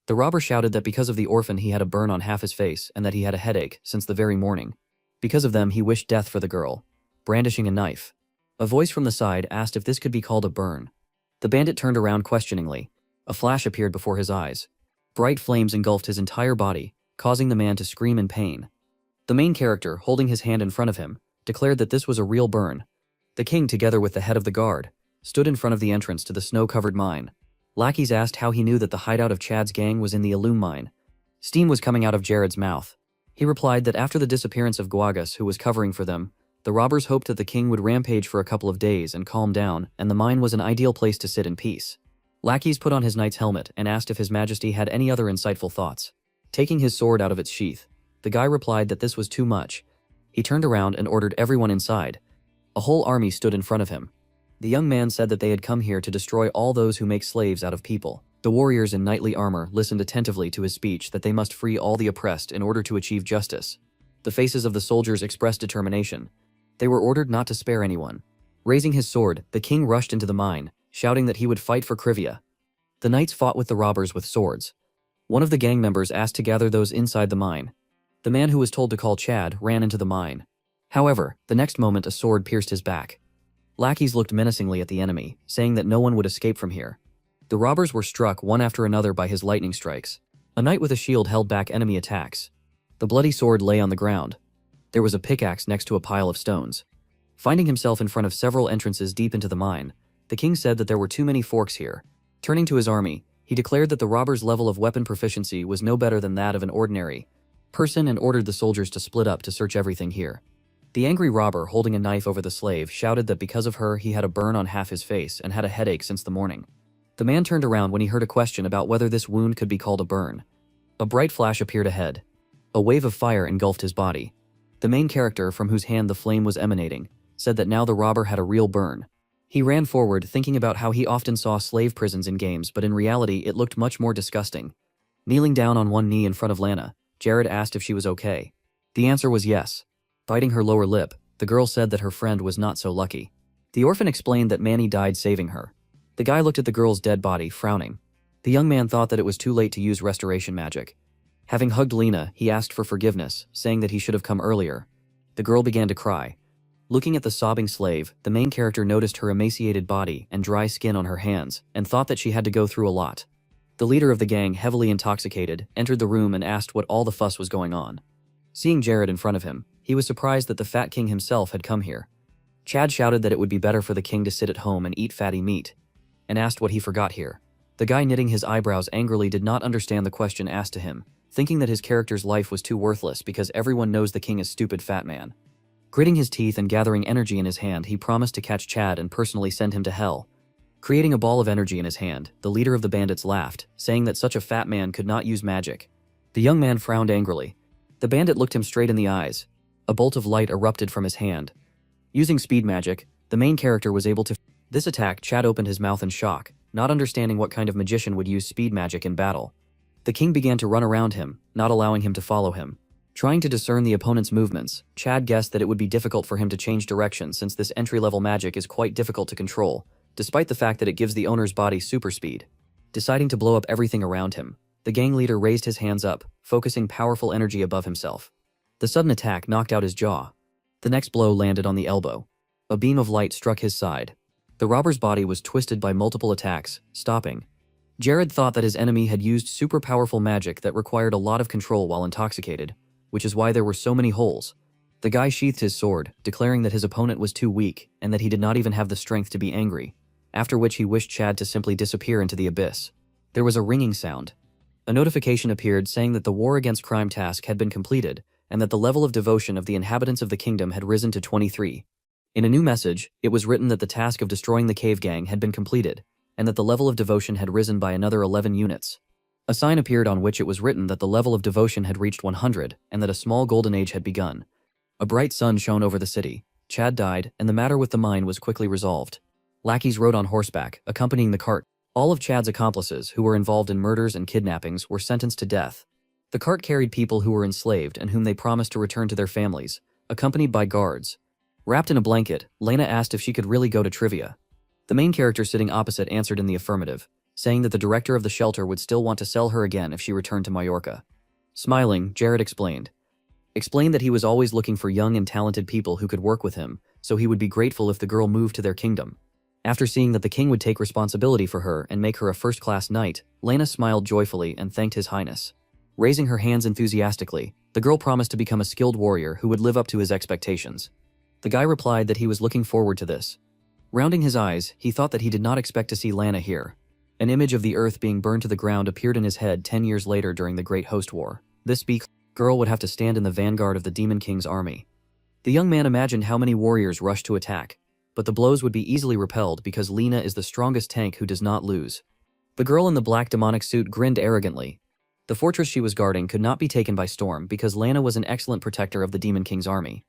[SPEAKER 1] The robber shouted that because of the orphan he had a burn on half his face and that he had a headache since the very morning. Because of them he wished death for the girl, brandishing a knife. A voice from the side asked if this could be called a burn. The bandit turned around questioningly. A flash appeared before his eyes. Bright flames engulfed his entire body, causing the man to scream in pain. The main character, holding his hand in front of him, declared that this was a real burn. The king, together with the head of the guard, stood in front of the entrance to the snow-covered mine. Lackeys asked how he knew that the hideout of Chad's gang was in the Illume mine. Steam was coming out of Jared's mouth. He replied that after the disappearance of Guagas, who was covering for them, the robbers hoped that the king would rampage for a couple of days and calm down, and the mine was an ideal place to sit in peace. Lackeys put on his knight's helmet and asked if His Majesty had any other insightful thoughts. Taking his sword out of its sheath, the guy replied that this was too much. He turned around and ordered everyone inside. A whole army stood in front of him. The young man said that they had come here to destroy all those who make slaves out of people. The warriors in knightly armor listened attentively to his speech that they must free all the oppressed in order to achieve justice. The faces of the soldiers expressed determination. They were ordered not to spare anyone. Raising his sword, the king rushed into the mine, shouting that he would fight for Krivia. The knights fought with the robbers with swords. One of the gang members asked to gather those inside the mine. The man who was told to call Chad ran into the mine. However, the next moment a sword pierced his back. Lackeys looked menacingly at the enemy, saying that no one would escape from here. The robbers were struck one after another by his lightning strikes. A knight with a shield held back enemy attacks. The bloody sword lay on the ground. There was a pickaxe next to a pile of stones. Finding himself in front of several entrances deep into the mine, the king said that there were too many forks here. Turning to his army, he declared that the robbers' level of weapon proficiency was no better than that of an ordinary person and ordered the soldiers to split up to search everything here. The angry robber, holding a knife over the slave, shouted that because of her he had a burn on half his face and had a headache since the morning. The man turned around when he heard a question about whether this wound could be called a burn. A bright flash appeared ahead. A wave of fire engulfed his body. The main character, from whose hand the flame was emanating, said that now the robber had a real burn. He ran forward, thinking about how he often saw slave prisons in games, but in reality it looked much more disgusting. Kneeling down on one knee in front of Lana, Jared asked if she was okay. The answer was yes. Biting her lower lip, the girl said that her friend was not so lucky. The orphan explained that Manny died saving her. The guy looked at the girl's dead body, frowning. The young man thought that it was too late to use restoration magic. Having hugged Lena, he asked for forgiveness, saying that he should have come earlier. The girl began to cry. Looking at the sobbing slave, the main character noticed her emaciated body and dry skin on her hands, and thought that she had to go through a lot. The leader of the gang, heavily intoxicated, entered the room and asked what all the fuss was going on. Seeing Jared in front of him, he was surprised that the fat king himself had come here. Chad shouted that it would be better for the king to sit at home and eat fatty meat, and asked what he forgot here. The guy knitting his eyebrows angrily did not understand the question asked to him, thinking that his character's life was too worthless because everyone knows the king is stupid fat man. Gritting his teeth and gathering energy in his hand, he promised to catch Chad and personally send him to hell. Creating a ball of energy in his hand, the leader of the bandits laughed, saying that such a fat man could not use magic. The young man frowned angrily. The bandit looked him straight in the eyes. A bolt of light erupted from his hand. Using speed magic, the main character was able to... This attack, Chad opened his mouth in shock, not understanding what kind of magician would use speed magic in battle. The king began to run around him, not allowing him to follow him. Trying to discern the opponent's movements, Chad guessed that it would be difficult for him to change direction since this entry-level magic is quite difficult to control, despite the fact that it gives the owner's body super speed. Deciding to blow up everything around him, the gang leader raised his hands up, focusing powerful energy above himself. The sudden attack knocked out his jaw. The next blow landed on the elbow. A beam of light struck his side. The robber's body was twisted by multiple attacks, stopping. Jared thought that his enemy had used super powerful magic that required a lot of control while intoxicated, which is why there were so many holes. The guy sheathed his sword, declaring that his opponent was too weak and that he did not even have the strength to be angry, after which he wished Chad to simply disappear into the abyss. There was a ringing sound. A notification appeared saying that the War Against Crime task had been completed and that the level of devotion of the inhabitants of the kingdom had risen to 23. In a new message, it was written that the task of destroying the cave gang had been completed, and that the level of devotion had risen by another 11 units. A sign appeared on which it was written that the level of devotion had reached 100 and that a small golden age had begun. A bright sun shone over the city. Chad died, and the matter with the mine was quickly resolved. Lackeys rode on horseback, accompanying the cart. All of Chad's accomplices who were involved in murders and kidnappings were sentenced to death. The cart carried people who were enslaved and whom they promised to return to their families, accompanied by guards. Wrapped in a blanket, Lena asked if she could really go to trivia. The main character sitting opposite answered in the affirmative, saying that the director of the shelter would still want to sell her again if she returned to Mallorca. Smiling, Jared explained that he was always looking for young and talented people who could work with him, so he would be grateful if the girl moved to their kingdom. After seeing that the king would take responsibility for her and make her a first-class knight, Lena smiled joyfully and thanked His Highness. Raising her hands enthusiastically, the girl promised to become a skilled warrior who would live up to his expectations. The guy replied that he was looking forward to this. Rounding his eyes, he thought that he did not expect to see Lana here. An image of the earth being burned to the ground appeared in his head 10 years later during the Great Host War. This girl would have to stand in the vanguard of the Demon King's army. The young man imagined how many warriors rushed to attack, but the blows would be easily repelled because Lena is the strongest tank who does not lose. The girl in the black demonic suit grinned arrogantly. The fortress she was guarding could not be taken by storm because Lana was an excellent protector of the Demon King's army.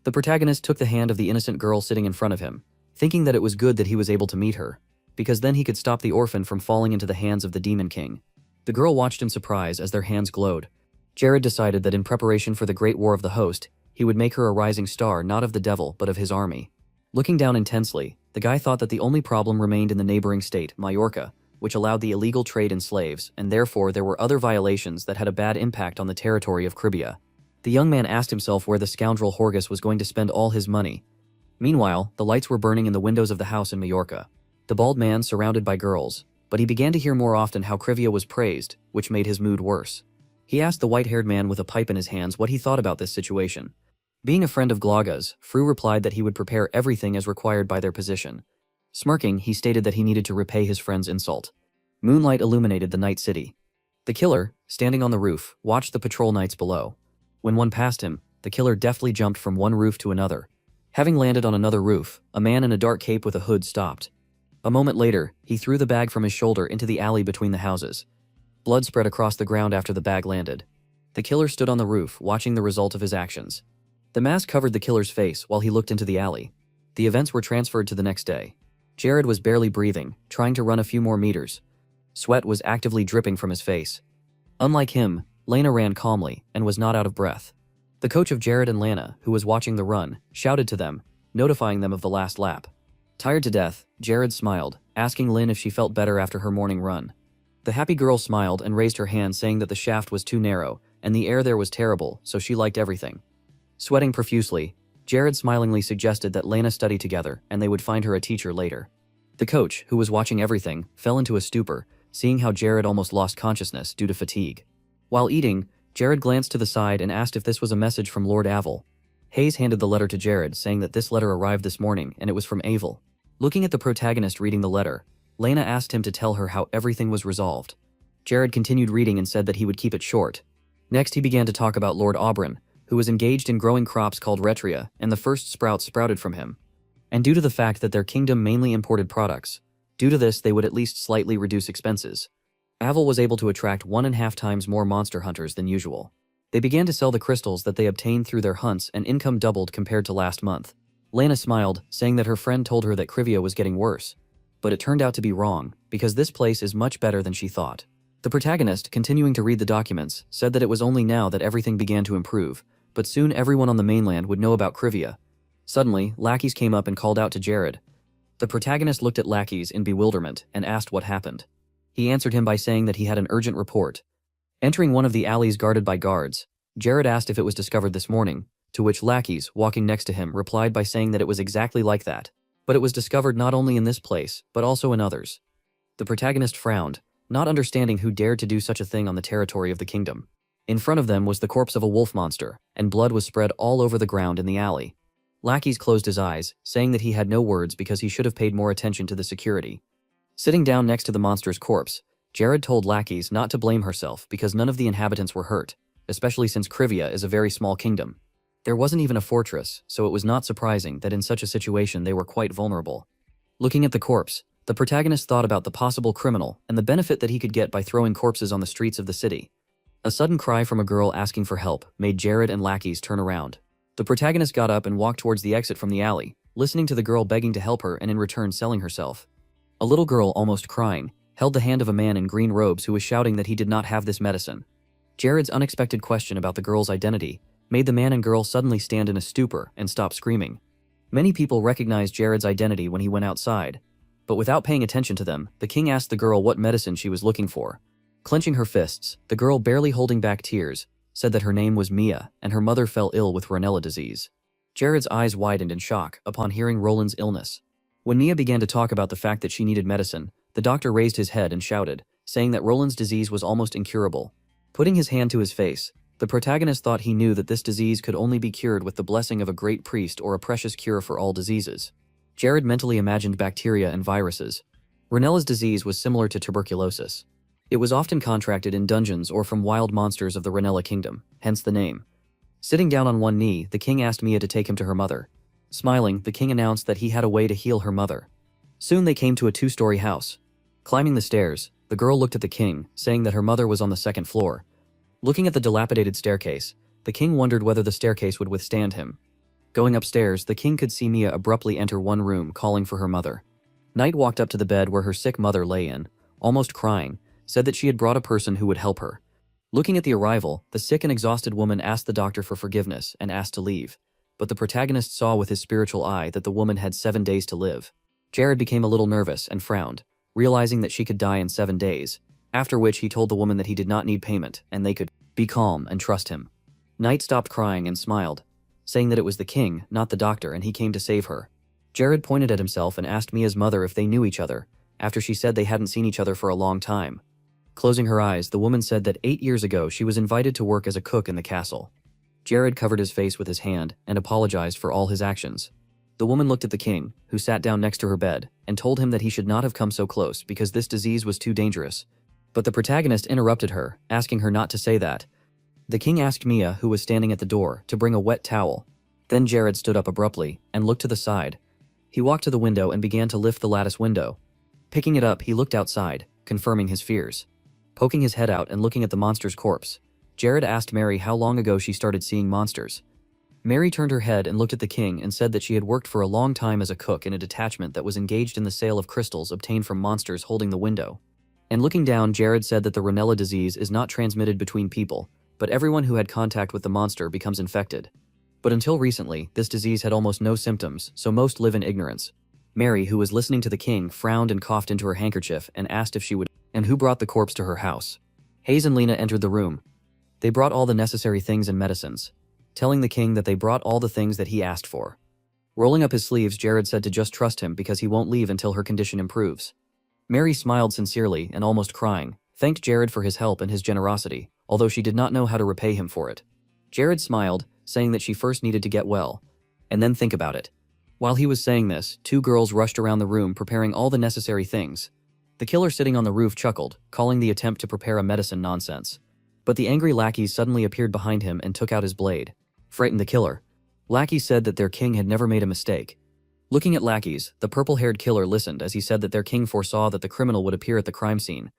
[SPEAKER 1] The protagonist took the hand of the innocent girl sitting in front of him, thinking that it was good that he was able to meet her, because then he could stop the orphan from falling into the hands of the Demon King. The girl watched in surprise as their hands glowed. Jared decided that in preparation for the Great War of the Host, he would make her a rising star not of the devil but of his army. Looking down intensely, the guy thought that the only problem remained in the neighboring state, Mallorca, which allowed the illegal trade in slaves, and therefore there were other violations that had a bad impact on the territory of Cribia. The young man asked himself where the scoundrel Horgus was going to spend all his money. Meanwhile, the lights were burning in the windows of the house in Mallorca. The bald man surrounded by girls, but he began to hear more often how Crivia was praised, which made his mood worse. He asked the white-haired man with a pipe in his hands what he thought about this situation. Being a friend of Glaga's, Fru replied that he would prepare everything as required by their position. Smirking, he stated that he needed to repay his friend's insult. Moonlight illuminated the night city. The killer, standing on the roof, watched the patrol knights below. When one passed him, the killer deftly jumped from one roof to another. Having landed on another roof, a man in a dark cape with a hood stopped. A moment later, he threw the bag from his shoulder into the alley between the houses. Blood spread across the ground after the bag landed. The killer stood on the roof, watching the result of his actions. The mask covered the killer's face while he looked into the alley. The events were transferred to the next day. Jared was barely breathing, trying to run a few more meters. Sweat was actively dripping from his face. Unlike him, Lena ran calmly and was not out of breath. The coach of Jared and Lana, who was watching the run, shouted to them, notifying them of the last lap. Tired to death, Jared smiled, asking Lynn if she felt better after her morning run. The happy girl smiled and raised her hand, saying that the shaft was too narrow, and the air there was terrible, so she liked everything. Sweating profusely, Jared smilingly suggested that Lena study together and they would find her a teacher later. The coach, who was watching everything, fell into a stupor, seeing how Jared almost lost consciousness due to fatigue. While eating, Jared glanced to the side and asked if this was a message from Lord Avil. Hayes handed the letter to Jared, saying that this letter arrived this morning and it was from Avil. Looking at the protagonist reading the letter, Lena asked him to tell her how everything was resolved. Jared continued reading and said that he would keep it short. Next he began to talk about Lord Aubryn, who was engaged in growing crops called retria, and the first sprouts sprouted from him. And due to the fact that their kingdom mainly imported products, due to this they would at least slightly reduce expenses. Avil was able to attract 1.5 times more monster hunters than usual. They began to sell the crystals that they obtained through their hunts and income doubled compared to last month. Lena smiled, saying that her friend told her that Crivia was getting worse. But it turned out to be wrong, because this place is much better than she thought. The protagonist, continuing to read the documents, said that it was only now that everything began to improve, but soon everyone on the mainland would know about Crivia. Suddenly, lackeys came up and called out to Jared. The protagonist looked at lackeys in bewilderment and asked what happened. He answered him by saying that he had an urgent report. Entering one of the alleys guarded by guards, Jared asked if it was discovered this morning, to which lackeys, walking next to him, replied by saying that it was exactly like that. But it was discovered not only in this place, but also in others. The protagonist frowned, not understanding who dared to do such a thing on the territory of the kingdom. In front of them was the corpse of a wolf monster, and blood was spread all over the ground in the alley. Lackeys closed his eyes, saying that he had no words because he should have paid more attention to the security. Sitting down next to the monster's corpse, Jared told lackeys not to blame herself because none of the inhabitants were hurt, especially since Krivia is a very small kingdom. There wasn't even a fortress, so it was not surprising that in such a situation they were quite vulnerable. Looking at the corpse, the protagonist thought about the possible criminal and the benefit that he could get by throwing corpses on the streets of the city. A sudden cry from a girl asking for help made Jared and lackeys turn around. The protagonist got up and walked towards the exit from the alley, listening to the girl begging to help her and in return selling herself. A little girl, almost crying, held the hand of a man in green robes who was shouting that he did not have this medicine. Jared's unexpected question about the girl's identity made the man and girl suddenly stand in a stupor and stop screaming. Many people recognized Jared's identity when he went outside, but without paying attention to them, the king asked the girl what medicine she was looking for. Clenching her fists, the girl, barely holding back tears, said that her name was Mia and her mother fell ill with Rhinella disease. Jared's eyes widened in shock upon hearing Roland's illness. When Mia began to talk about the fact that she needed medicine, the doctor raised his head and shouted, saying that Roland's disease was almost incurable. Putting his hand to his face, the protagonist thought he knew that this disease could only be cured with the blessing of a great priest or a precious cure for all diseases. Jared mentally imagined bacteria and viruses. Rhinella's disease was similar to tuberculosis. It was often contracted in dungeons or from wild monsters of the Rhinella kingdom, hence the name. Sitting down on one knee, the king asked Mia to take him to her mother. Smiling, the king announced that he had a way to heal her mother. Soon they came to a two-story house. Climbing the stairs, the girl looked at the king, saying that her mother was on the second floor. Looking at the dilapidated staircase, the king wondered whether the staircase would withstand him. Going upstairs, the king could see Mia abruptly enter one room, calling for her mother. Knight walked up to the bed where her sick mother lay in, almost crying, said that she had brought a person who would help her. Looking at the arrival, the sick and exhausted woman asked the doctor for forgiveness and asked to leave, but the protagonist saw with his spiritual eye that the woman had 7 days to live. Jared became a little nervous and frowned, realizing that she could die in 7 days, after which he told the woman that he did not need payment and they could be calm and trust him. Knight stopped crying and smiled, saying that it was the king, not the doctor, and he came to save her. Jared pointed at himself and asked Mia's mother if they knew each other, after she said they hadn't seen each other for a long time. Closing her eyes, the woman said that 8 years ago she was invited to work as a cook in the castle. Jared covered his face with his hand and apologized for all his actions. The woman looked at the king, who sat down next to her bed, and told him that he should not have come so close because this disease was too dangerous. But the protagonist interrupted her, asking her not to say that. The king asked Mia, who was standing at the door, to bring a wet towel. Then Jared stood up abruptly and looked to the side. He walked to the window and began to lift the lattice window. Picking it up, he looked outside, confirming his fears. Poking his head out and looking at the monster's corpse, Jared asked Mary how long ago she started seeing monsters. Mary turned her head and looked at the king and said that she had worked for a long time as a cook in a detachment that was engaged in the sale of crystals obtained from monsters holding the window. And looking down, Jared said that the Rhinella disease is not transmitted between people, but everyone who had contact with the monster becomes infected. But until recently, this disease had almost no symptoms, so most live in ignorance. Mary, who was listening to the king, frowned and coughed into her handkerchief and asked if she would, and who brought the corpse to her house. Hayes and Lena entered the room. They brought all the necessary things and medicines, telling the king that they brought all the things that he asked for. Rolling up his sleeves, Jared said to just trust him because he won't leave until her condition improves. Mary smiled sincerely and almost crying, thanked Jared for his help and his generosity, although she did not know how to repay him for it. Jared smiled, saying that she first needed to get well, and then think about it. While he was saying this, 2 girls rushed around the room preparing all the necessary things. The killer sitting on the roof chuckled, calling the attempt to prepare a medicine nonsense. But the angry lackeys suddenly appeared behind him and took out his blade. Frightened the killer. Lackeys said that their king had never made a mistake. Looking at lackeys, the purple-haired killer listened as he said that their king foresaw that the criminal would appear at the crime scene.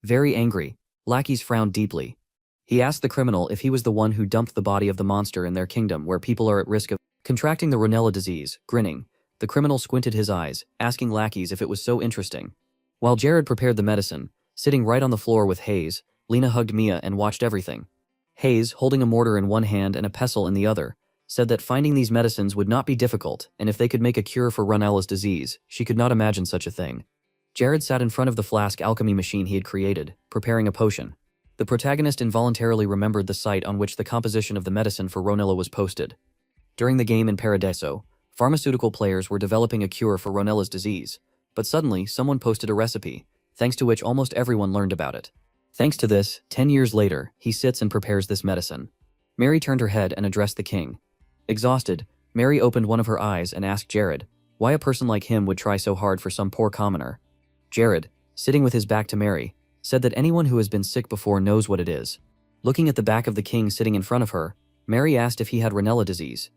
[SPEAKER 1] Very angry, lackeys frowned deeply. He asked the criminal if he was the one who dumped the body of the monster in their kingdom where people are at risk of contracting the Rhinella disease. Grinning, the criminal squinted his eyes, asking lackeys if it was so interesting. While Jared prepared the medicine, sitting right on the floor with Hayes, Lena hugged Mia and watched everything. Hayes, holding a mortar in one hand and a pestle in the other, said that finding these medicines would not be difficult, and if they could make a cure for Rhinella's disease, she could not imagine such a thing. Jared sat in front of the flask alchemy machine he had created, preparing a potion. The protagonist involuntarily remembered the site on which the composition of the medicine for Ronella was posted. During the game in Paradiso, pharmaceutical players were developing a cure for Ronella's disease, but suddenly someone posted a recipe, thanks to which almost everyone learned about it. Thanks to this, 10 years later, he sits and prepares this medicine. Mary turned her head and addressed the king. Exhausted, Mary opened one of her eyes and asked Jared why a person like him would try so hard for some poor commoner. Jared, sitting with his back to Mary, said that anyone who has been sick before knows what it is. Looking at the back of the king sitting in front of her, Mary asked if he had Ronella disease.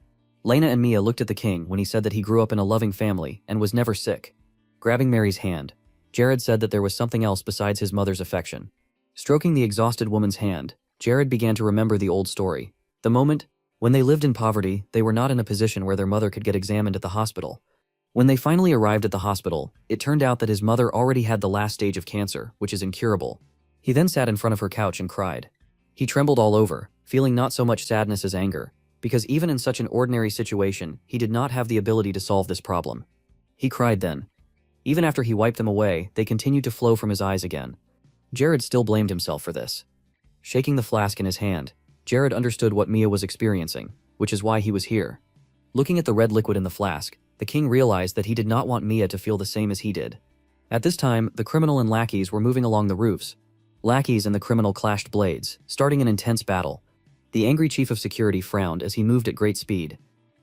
[SPEAKER 1] Lena and Mia looked at the king when he said that he grew up in a loving family and was never sick. Grabbing Mary's hand, Jared said that there was something else besides his mother's affection. Stroking the exhausted woman's hand, Jared began to remember the old story. The moment when they lived in poverty, they were not in a position where their mother could get examined at the hospital. When they finally arrived at the hospital, it turned out that his mother already had the last stage of cancer, which is incurable. He then sat in front of her couch and cried. He trembled all over, feeling not so much sadness as anger, because even in such an ordinary situation, he did not have the ability to solve this problem. He cried then. Even after he wiped them away, they continued to flow from his eyes again. Jared still blamed himself for this. Shaking the flask in his hand, Jared understood what Mia was experiencing, which is why he was here. Looking at the red liquid in the flask, the king realized that he did not want Mia to feel the same as he did. At this time, the criminal and lackeys were moving along the roofs. Lackeys and the criminal clashed blades, starting an intense battle. The angry chief of security frowned as he moved at great speed.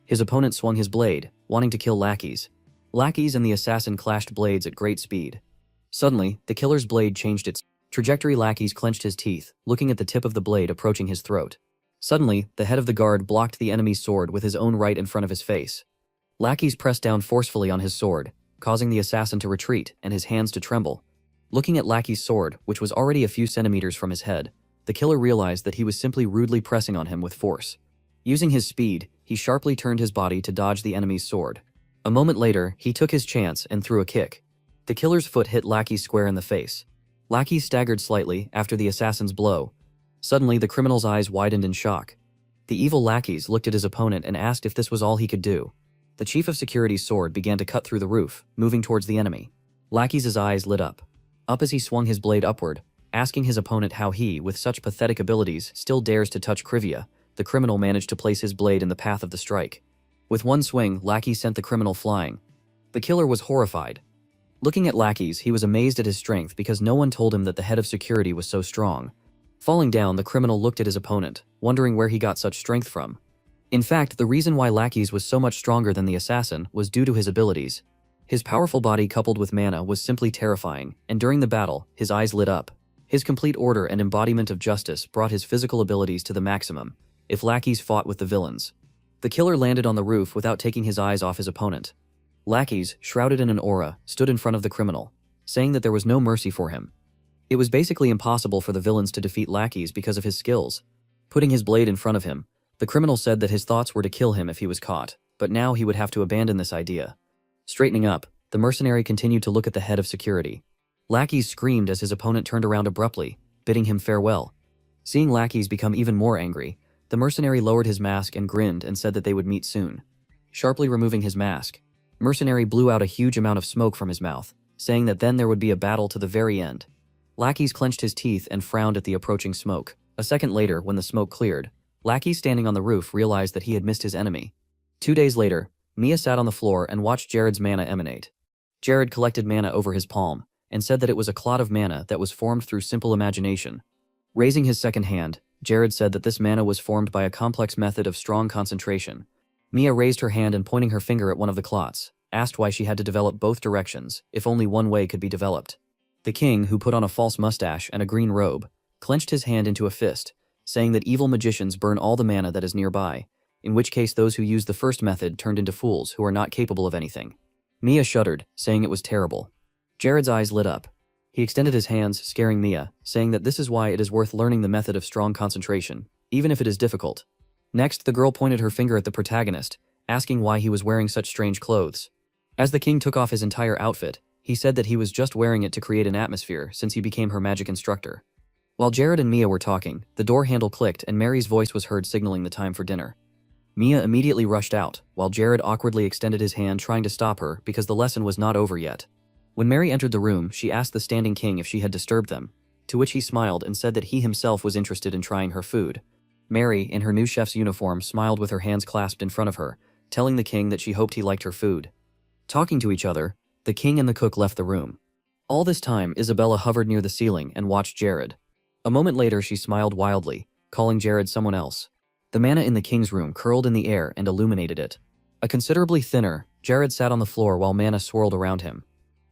[SPEAKER 1] His opponent swung his blade, wanting to kill lackeys. Lackeys and the assassin clashed blades at great speed. Suddenly, the killer's blade changed its trajectory. Lackeys clenched his teeth, looking at the tip of the blade approaching his throat. Suddenly, the head of the guard blocked the enemy's sword with his own right in front of his face. Lackeys pressed down forcefully on his sword, causing the assassin to retreat and his hands to tremble. Looking at Lackey's sword, which was already a few centimeters from his head, the killer realized that he was simply rudely pressing on him with force. Using his speed, he sharply turned his body to dodge the enemy's sword. A moment later, he took his chance and threw a kick. The killer's foot hit Lackey square in the face. Lackey staggered slightly after the assassin's blow. Suddenly, the criminal's eyes widened in shock. The evil lackeys looked at his opponent and asked if this was all he could do. The chief of security's sword began to cut through the roof, moving towards the enemy. Lackey's eyes lit up as he swung his blade upward, asking his opponent how he, with such pathetic abilities, still dares to touch Krivia. The criminal managed to place his blade in the path of the strike. With one swing, Lackey sent the criminal flying. The killer was horrified. Looking at Lackey's, he was amazed at his strength because no one told him that the head of security was so strong. Falling down, the criminal looked at his opponent, wondering where he got such strength from. In fact, the reason why Lackey's was so much stronger than the assassin was due to his abilities. His powerful body coupled with mana was simply terrifying, and during the battle, his eyes lit up. His complete order and embodiment of justice brought his physical abilities to the maximum, if Lackey's fought with the villains. The killer landed on the roof without taking his eyes off his opponent. Lackey's, shrouded in an aura, stood in front of the criminal, saying that there was no mercy for him. It was basically impossible for the villains to defeat Lackey's because of his skills. Putting his blade in front of him, the criminal said that his thoughts were to kill him if he was caught, but now he would have to abandon this idea. Straightening up, the mercenary continued to look at the head of security. Lackey's screamed as his opponent turned around abruptly, bidding him farewell. Seeing Lackey's become even more angry, the mercenary lowered his mask and grinned and said that they would meet soon. Sharply removing his mask, Mercenary blew out a huge amount of smoke from his mouth, saying that then there would be a battle to the very end. Lackey's clenched his teeth and frowned at the approaching smoke. A second later, when the smoke cleared, Lackey standing on the roof realized that he had missed his enemy. 2 days later, Mia sat on the floor and watched Jared's mana emanate. Jared collected mana over his palm, and said that it was a clot of mana that was formed through simple imagination. Raising his second hand, Jared said that this mana was formed by a complex method of strong concentration. Mia raised her hand and pointing her finger at one of the clots, asked why she had to develop both directions, if only one way could be developed. The king, who put on a false mustache and a green robe, clenched his hand into a fist, saying that evil magicians burn all the mana that is nearby, in which case those who used the first method turned into fools who are not capable of anything. Mia shuddered, saying it was terrible. Jared's eyes lit up. He extended his hands, scaring Mia, saying that this is why it is worth learning the method of strong concentration, even if it is difficult. Next, the girl pointed her finger at the protagonist, asking why he was wearing such strange clothes. As the king took off his entire outfit, he said that he was just wearing it to create an atmosphere since he became her magic instructor. While Jared and Mia were talking, the door handle clicked and Mary's voice was heard signaling the time for dinner. Mia immediately rushed out, while Jared awkwardly extended his hand trying to stop her because the lesson was not over yet. When Mary entered the room, she asked the standing king if she had disturbed them. to which he smiled and said that he himself was interested in trying her food. Mary, in her new chef's uniform, smiled with her hands clasped in front of her, telling the king that she hoped he liked her food. Talking to each other, the king and the cook left the room. All this time, Isabella hovered near the ceiling and watched Jared. A moment later, she smiled wildly, calling Jared someone else. The manna in the king's room curled in the air and illuminated it. A considerably thinner, Jared sat on the floor while manna swirled around him.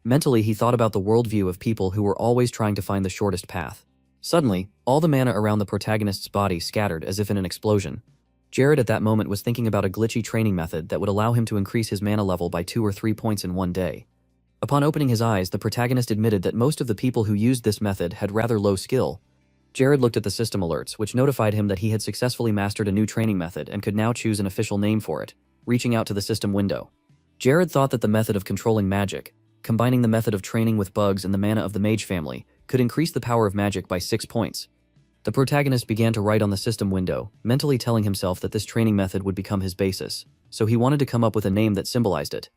[SPEAKER 1] Mentally, he thought about the worldview of people who were always trying to find the shortest path. Suddenly, all the manna around the protagonist's body scattered as if in an explosion. Jared at that moment was thinking about a glitchy training method that would allow him to increase his mana level by 2 or 3 points in one day. Upon opening his eyes, the protagonist admitted that most of the people who used this method had rather low skill. Jared looked at the system alerts, which notified him that he had successfully mastered a new training method and could now choose an official name for it, reaching out to the system window. Jared thought that the method of controlling magic, combining the method of training with bugs and the mana of the mage family, could increase the power of magic by 6 points. The protagonist began to write on the system window, mentally telling himself that this training method would become his basis, so he wanted to come up with a name that symbolized it.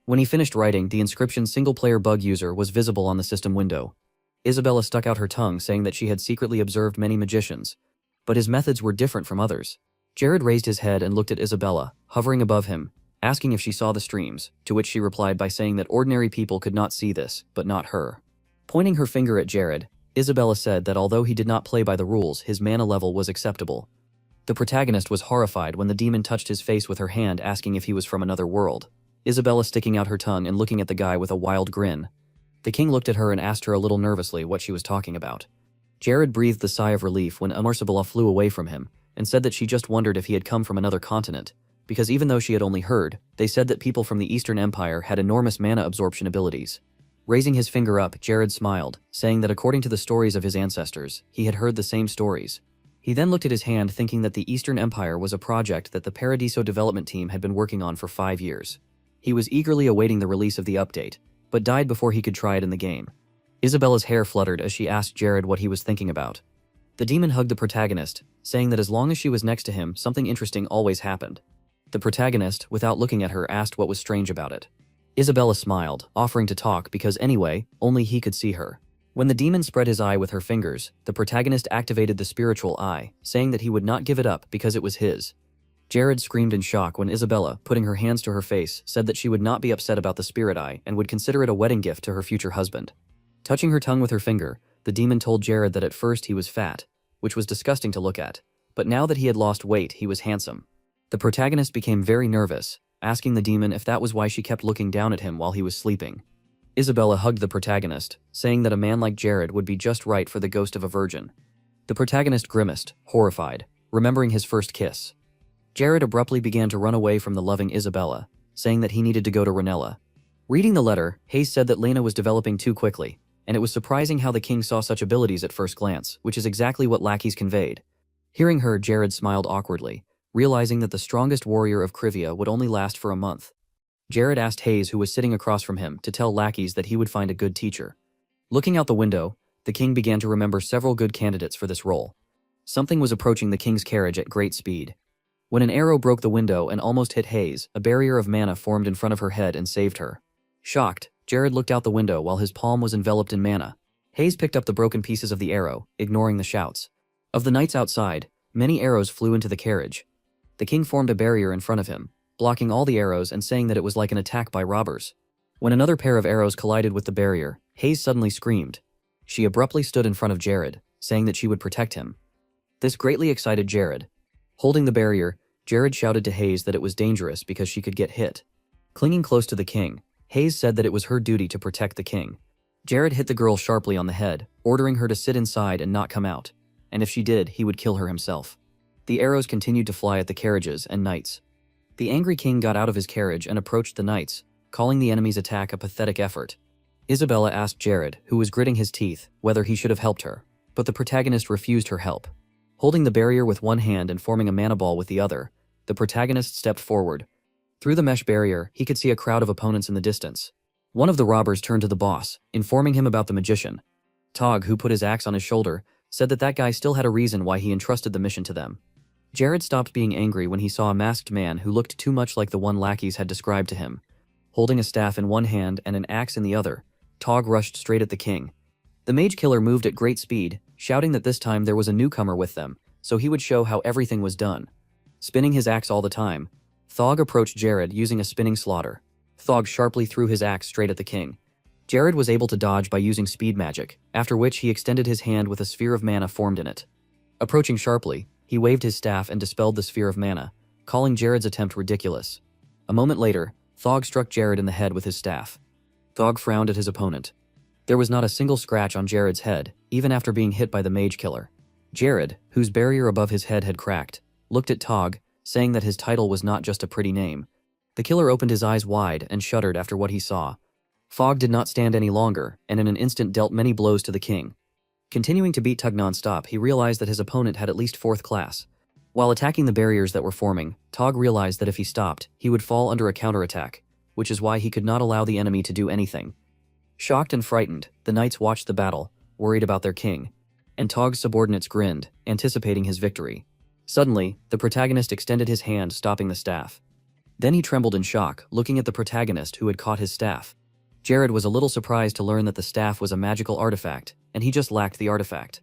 [SPEAKER 1] When he finished writing, the inscription "single-player bug user" was visible on the system window. Isabella stuck out her tongue, saying that she had secretly observed many magicians, but his methods were different from others. Jared raised his head and looked at Isabella, hovering above him, asking if she saw the streams, to which she replied by saying that ordinary people could not see this, but not her. Pointing her finger at Jared, Isabella said that although he did not play by the rules, his mana level was acceptable. The protagonist was horrified when the demon touched his face with her hand, asking if he was from another world. Isabella sticking out her tongue and looking at the guy with a wild grin. The king looked at her and asked her a little nervously what she was talking about. Jared breathed a sigh of relief when Isabella flew away from him, and said that she just wondered if he had come from another continent, because even though she had only heard, they said that people from the Eastern Empire had enormous mana absorption abilities. Raising his finger up, Jared smiled, saying that according to the stories of his ancestors, he had heard the same stories. He then looked at his hand, thinking that the Eastern Empire was a project that the Paradiso development team had been working on for 5 years. He was eagerly awaiting the release of the update, but died before he could try it in the game. Isabella's hair fluttered as she asked Jared what he was thinking about. The demon hugged the protagonist, saying that as long as she was next to him, something interesting always happened. The protagonist, without looking at her, asked what was strange about it. Isabella smiled, offering to talk because anyway, only he could see her. When the demon spread his eye with her fingers, the protagonist activated the spiritual eye, saying that he would not give it up because it was his. Jared screamed in shock when Isabella, putting her hands to her face, said that she would not be upset about the spirit eye and would consider it a wedding gift to her future husband. Touching her tongue with her finger, the demon told Jared that at first he was fat, which was disgusting to look at, but now that he had lost weight, he was handsome. The protagonist became very nervous, asking the demon if that was why she kept looking down at him while he was sleeping. Isabella hugged the protagonist, saying that a man like Jared would be just right for the ghost of a virgin. The protagonist grimaced, horrified, remembering his first kiss. Jared abruptly began to run away from the loving Isabella, saying that he needed to go to Ranella. Reading the letter, Hayes said that Lena was developing too quickly, and it was surprising how the king saw such abilities at first glance, which is exactly what lackeys conveyed. Hearing her, Jared smiled awkwardly, realizing that the strongest warrior of Krivia would only last for a month. Jared asked Hayes, who was sitting across from him, to tell lackeys that he would find a good teacher. Looking out the window, the king began to remember several good candidates for this role. Something was approaching the king's carriage at great speed. When an arrow broke the window and almost hit Hayes, a barrier of mana formed in front of her head and saved her. Shocked, Jared looked out the window while his palm was enveloped in mana. Hayes picked up the broken pieces of the arrow, ignoring the shouts of the knights outside. Many arrows flew into the carriage. The king formed a barrier in front of him, blocking all the arrows and saying that it was like an attack by robbers. When another pair of arrows collided with the barrier, Hayes suddenly screamed. She abruptly stood in front of Jared, saying that she would protect him. This greatly excited Jared. Holding the barrier, Jared shouted to Hayes that it was dangerous because she could get hit. Clinging close to the king, Hayes said that it was her duty to protect the king. Jared hit the girl sharply on the head, ordering her to sit inside and not come out, and if she did, he would kill her himself. The arrows continued to fly at the carriages and knights. The angry king got out of his carriage and approached the knights, calling the enemy's attack a pathetic effort. Isabella asked Jared, who was gritting his teeth, whether he should have helped her, but the protagonist refused her help. Holding the barrier with one hand and forming a mana ball with the other, the protagonist stepped forward. Through the mesh barrier, he could see a crowd of opponents in the distance. One of the robbers turned to the boss, informing him about the magician. Tog, who put his axe on his shoulder, said that that guy still had a reason why he entrusted the mission to them. Jared stopped being angry when he saw a masked man who looked too much like the one lackeys had described to him. Holding a staff in one hand and an axe in the other, Tog rushed straight at the king. The mage killer moved at great speed, shouting that this time there was a newcomer with them, so he would show how everything was done. Spinning his axe all the time, Thog approached Jared using a spinning slaughter. Thog sharply threw his axe straight at the king. Jared was able to dodge by using speed magic, after which he extended his hand with a sphere of mana formed in it. Approaching sharply, he waved his staff and dispelled the sphere of mana, calling Jared's attempt ridiculous. A moment later, Thog struck Jared in the head with his staff. Thog frowned at his opponent. There was not a single scratch on Jared's head, even after being hit by the mage killer. Jared, whose barrier above his head had cracked, looked at Thog, saying that his title was not just a pretty name. The killer opened his eyes wide and shuddered after what he saw. Thog did not stand any longer, and in an instant dealt many blows to the king. Continuing to beat Tug non-stop, he realized that his opponent had at least 4th class. While attacking the barriers that were forming, Thog realized that if he stopped, he would fall under a counterattack, which is why he could not allow the enemy to do anything. Shocked and frightened, the knights watched the battle, worried about their king, and Thog's subordinates grinned, anticipating his victory. Suddenly, the protagonist extended his hand, stopping the staff. Then he trembled in shock, looking at the protagonist who had caught his staff. Jared was a little surprised to learn that the staff was a magical artifact, and he just lacked the artifact.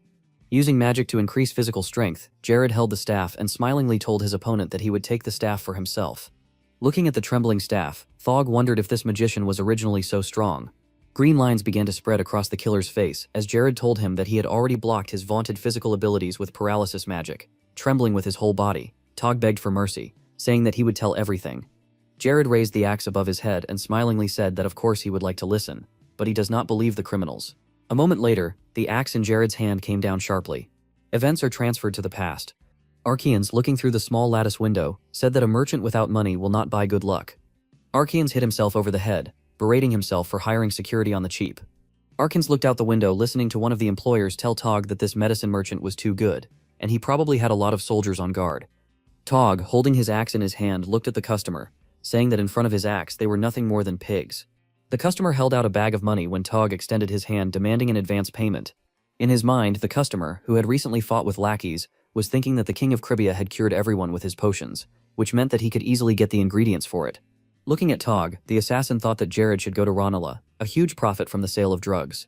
[SPEAKER 1] Using magic to increase physical strength, Jared held the staff and smilingly told his opponent that he would take the staff for himself. Looking at the trembling staff, Thog wondered if this magician was originally so strong. Green lines began to spread across the killer's face as Jared told him that he had already blocked his vaunted physical abilities with paralysis magic. Trembling with his whole body, Thog begged for mercy, saying that he would tell everything. Jared raised the axe above his head and smilingly said that of course he would like to listen, but he does not believe the criminals. A moment later, the axe in Jared's hand came down sharply. Events are transferred to the past. Archeans, looking through the small lattice window, said that a merchant without money will not buy good luck. Archeans hit himself over the head, berating himself for hiring security on the cheap. Archeans looked out the window listening to one of the employers tell Thog that this medicine merchant was too good, and he probably had a lot of soldiers on guard. Thog, holding his axe in his hand, looked at the customer, saying that in front of his axe they were nothing more than pigs. The customer held out a bag of money when Thog extended his hand demanding an advance payment. In his mind, the customer, who had recently fought with lackeys, was thinking that the king of Cribia had cured everyone with his potions, which meant that he could easily get the ingredients for it. Looking at Thog, the assassin thought that Jared should go to Ranala, a huge profit from the sale of drugs.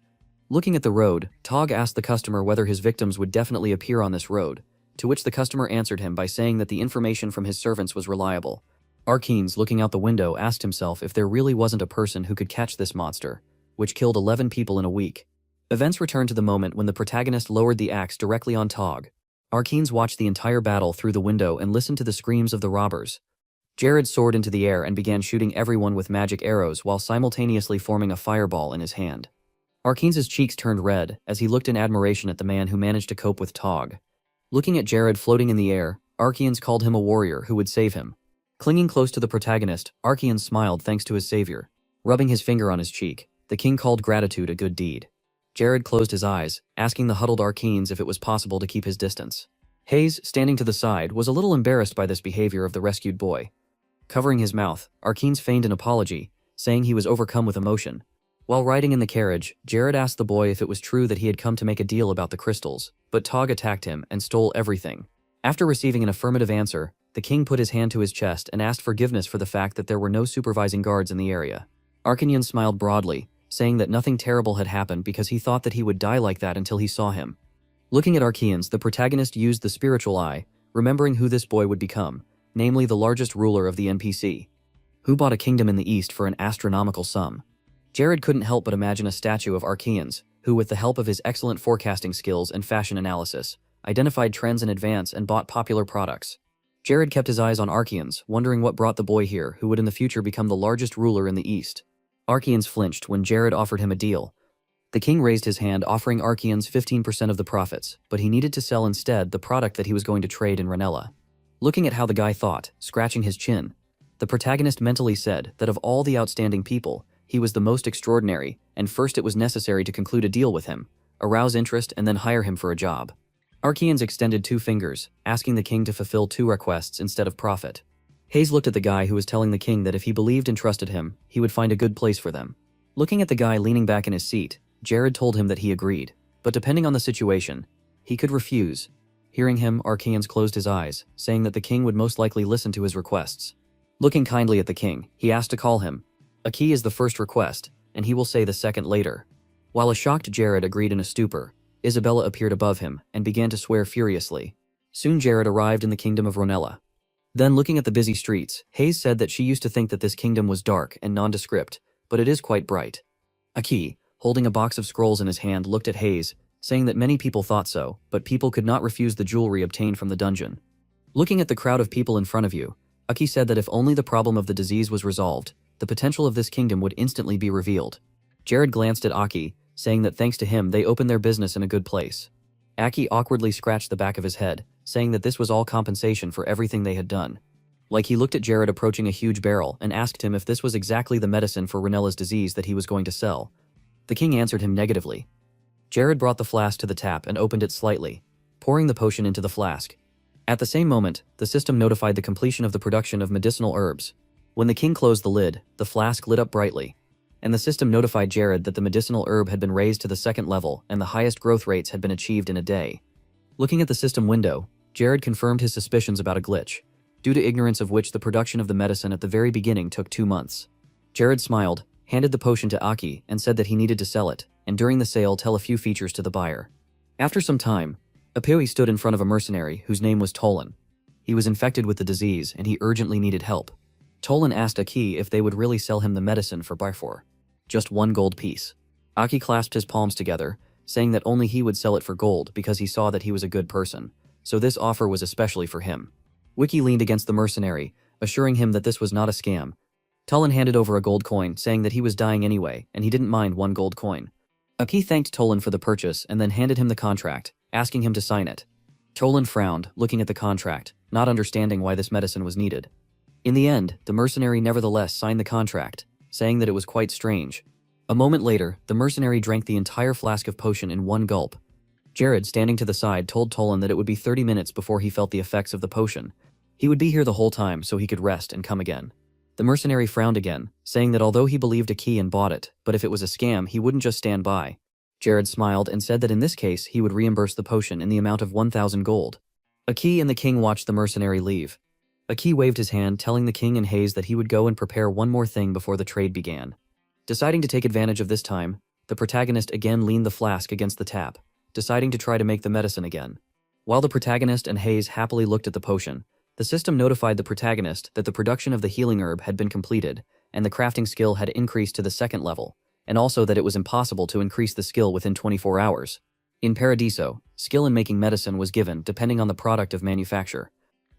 [SPEAKER 1] Looking at the road, Thog asked the customer whether his victims would definitely appear on this road, to which the customer answered him by saying that the information from his servants was reliable. Archeans, looking out the window, asked himself if there really wasn't a person who could catch this monster, which killed 11 people in a week. Events returned to the moment when the protagonist lowered the axe directly on Thog. Archeans watched the entire battle through the window and listened to the screams of the robbers. Jared soared into the air and began shooting everyone with magic arrows while simultaneously forming a fireball in his hand. Archeans' cheeks turned red as he looked in admiration at the man who managed to cope with Thog. Looking at Jared floating in the air, Archeans called him a warrior who would save him. Clinging close to the protagonist, Archeans smiled thanks to his savior. Rubbing his finger on his cheek, the king called gratitude a good deed. Jared closed his eyes, asking the huddled Archeans if it was possible to keep his distance. Hayes, standing to the side, was a little embarrassed by this behavior of the rescued boy. Covering his mouth, Archeans feigned an apology, saying he was overcome with emotion. While riding in the carriage, Jared asked the boy if it was true that he had come to make a deal about the crystals, but Thog attacked him and stole everything. After receiving an affirmative answer, the king put his hand to his chest and asked forgiveness for the fact that there were no supervising guards in the area. Archean smiled broadly, saying that nothing terrible had happened because he thought that he would die like that until he saw him. Looking at Archeans, the protagonist used the spiritual eye, remembering who this boy would become, namely the largest ruler of the NPC, who bought a kingdom in the east for an astronomical sum. Jared couldn't help but imagine a statue of Archeans, who with the help of his excellent forecasting skills and fashion analysis, identified trends in advance and bought popular products. Jared kept his eyes on Archeans, wondering what brought the boy here who would in the future become the largest ruler in the east. Archeans flinched when Jared offered him a deal. The king raised his hand, offering Archeans 15% of the profits, but he needed to sell instead the product that he was going to trade in Ranella. Looking at how the guy thought, scratching his chin, the protagonist mentally said that of all the outstanding people, he was the most extraordinary, and first it was necessary to conclude a deal with him, arouse interest, and then hire him for a job. Archeans extended 2 fingers, asking the king to fulfill 2 requests instead of profit. Hayes looked at the guy who was telling the king that if he believed and trusted him, he would find a good place for them. Looking at the guy leaning back in his seat, Jared told him that he agreed, but depending on the situation, he could refuse. Hearing him, Archeans closed his eyes, saying that the king would most likely listen to his requests. Looking kindly at the king, he asked to call him. A key is the first request, and he will say the second later. While a shocked Jared agreed in a stupor, Isabella appeared above him and began to swear furiously. Soon Jared arrived in the kingdom of Ronella. Then, looking at the busy streets, Hayes said that she used to think that this kingdom was dark and nondescript, but it is quite bright. Aki, holding a box of scrolls in his hand, looked at Hayes, saying that many people thought so, but people could not refuse the jewelry obtained from the dungeon. Looking at the crowd of people in front of you, Aki said that if only the problem of the disease was resolved, the potential of this kingdom would instantly be revealed. Jared glanced at Aki, saying that thanks to him they opened their business in a good place. Aki awkwardly scratched the back of his head, saying that this was all compensation for everything they had done. Like he looked at Jared approaching a huge barrel and asked him if this was exactly the medicine for Ronella's disease that he was going to sell. The king answered him negatively. Jared brought the flask to the tap and opened it slightly, pouring the potion into the flask. At the same moment, the system notified the completion of the production of medicinal herbs. When the king closed the lid, the flask lit up brightly, and the system notified Jared that the medicinal herb had been raised to the second level and the highest growth rates had been achieved in a day. Looking at the system window, Jared confirmed his suspicions about a glitch, due to ignorance of which the production of the medicine at the very beginning took 2 months. Jared smiled, handed the potion to Aki, and said that he needed to sell it, and during the sale tell a few features to the buyer. After some time, Apeoi stood in front of a mercenary whose name was Tolan. He was infected with the disease and he urgently needed help. Tolan asked Aki if they would really sell him the medicine for just 1 gold piece. Aki clasped his palms together, saying that only he would sell it for gold because he saw that he was a good person, so this offer was especially for him. Wiki leaned against the mercenary, assuring him that this was not a scam. Tolan handed over a gold coin, saying that he was dying anyway, and he didn't mind 1 gold coin. Aki thanked Tolan for the purchase and then handed him the contract, asking him to sign it. Tolan frowned, looking at the contract, not understanding why this medicine was needed. In the end, the mercenary nevertheless signed the contract, saying that it was quite strange. A moment later, the mercenary drank the entire flask of potion in 1 gulp. Jared, standing to the side, told Tolan that it would be 30 minutes before he felt the effects of the potion. He would be here the whole time so he could rest and come again. The mercenary frowned again, saying that although he believed Aki and bought it, but if it was a scam he wouldn't just stand by. Jared smiled and said that in this case he would reimburse the potion in the amount of 1,000 gold. Aki and the king watched the mercenary leave. Aki waved his hand, telling the king and Hayes that he would go and prepare one more thing before the trade began. Deciding to take advantage of this time, the protagonist again leaned the flask against the tap, deciding to try to make the medicine again. While the protagonist and Hayes happily looked at the potion, the system notified the protagonist that the production of the healing herb had been completed, and the crafting skill had increased to the 2nd level, and also that it was impossible to increase the skill within 24 hours. In Paradiso, skill in making medicine was given depending on the product of manufacture.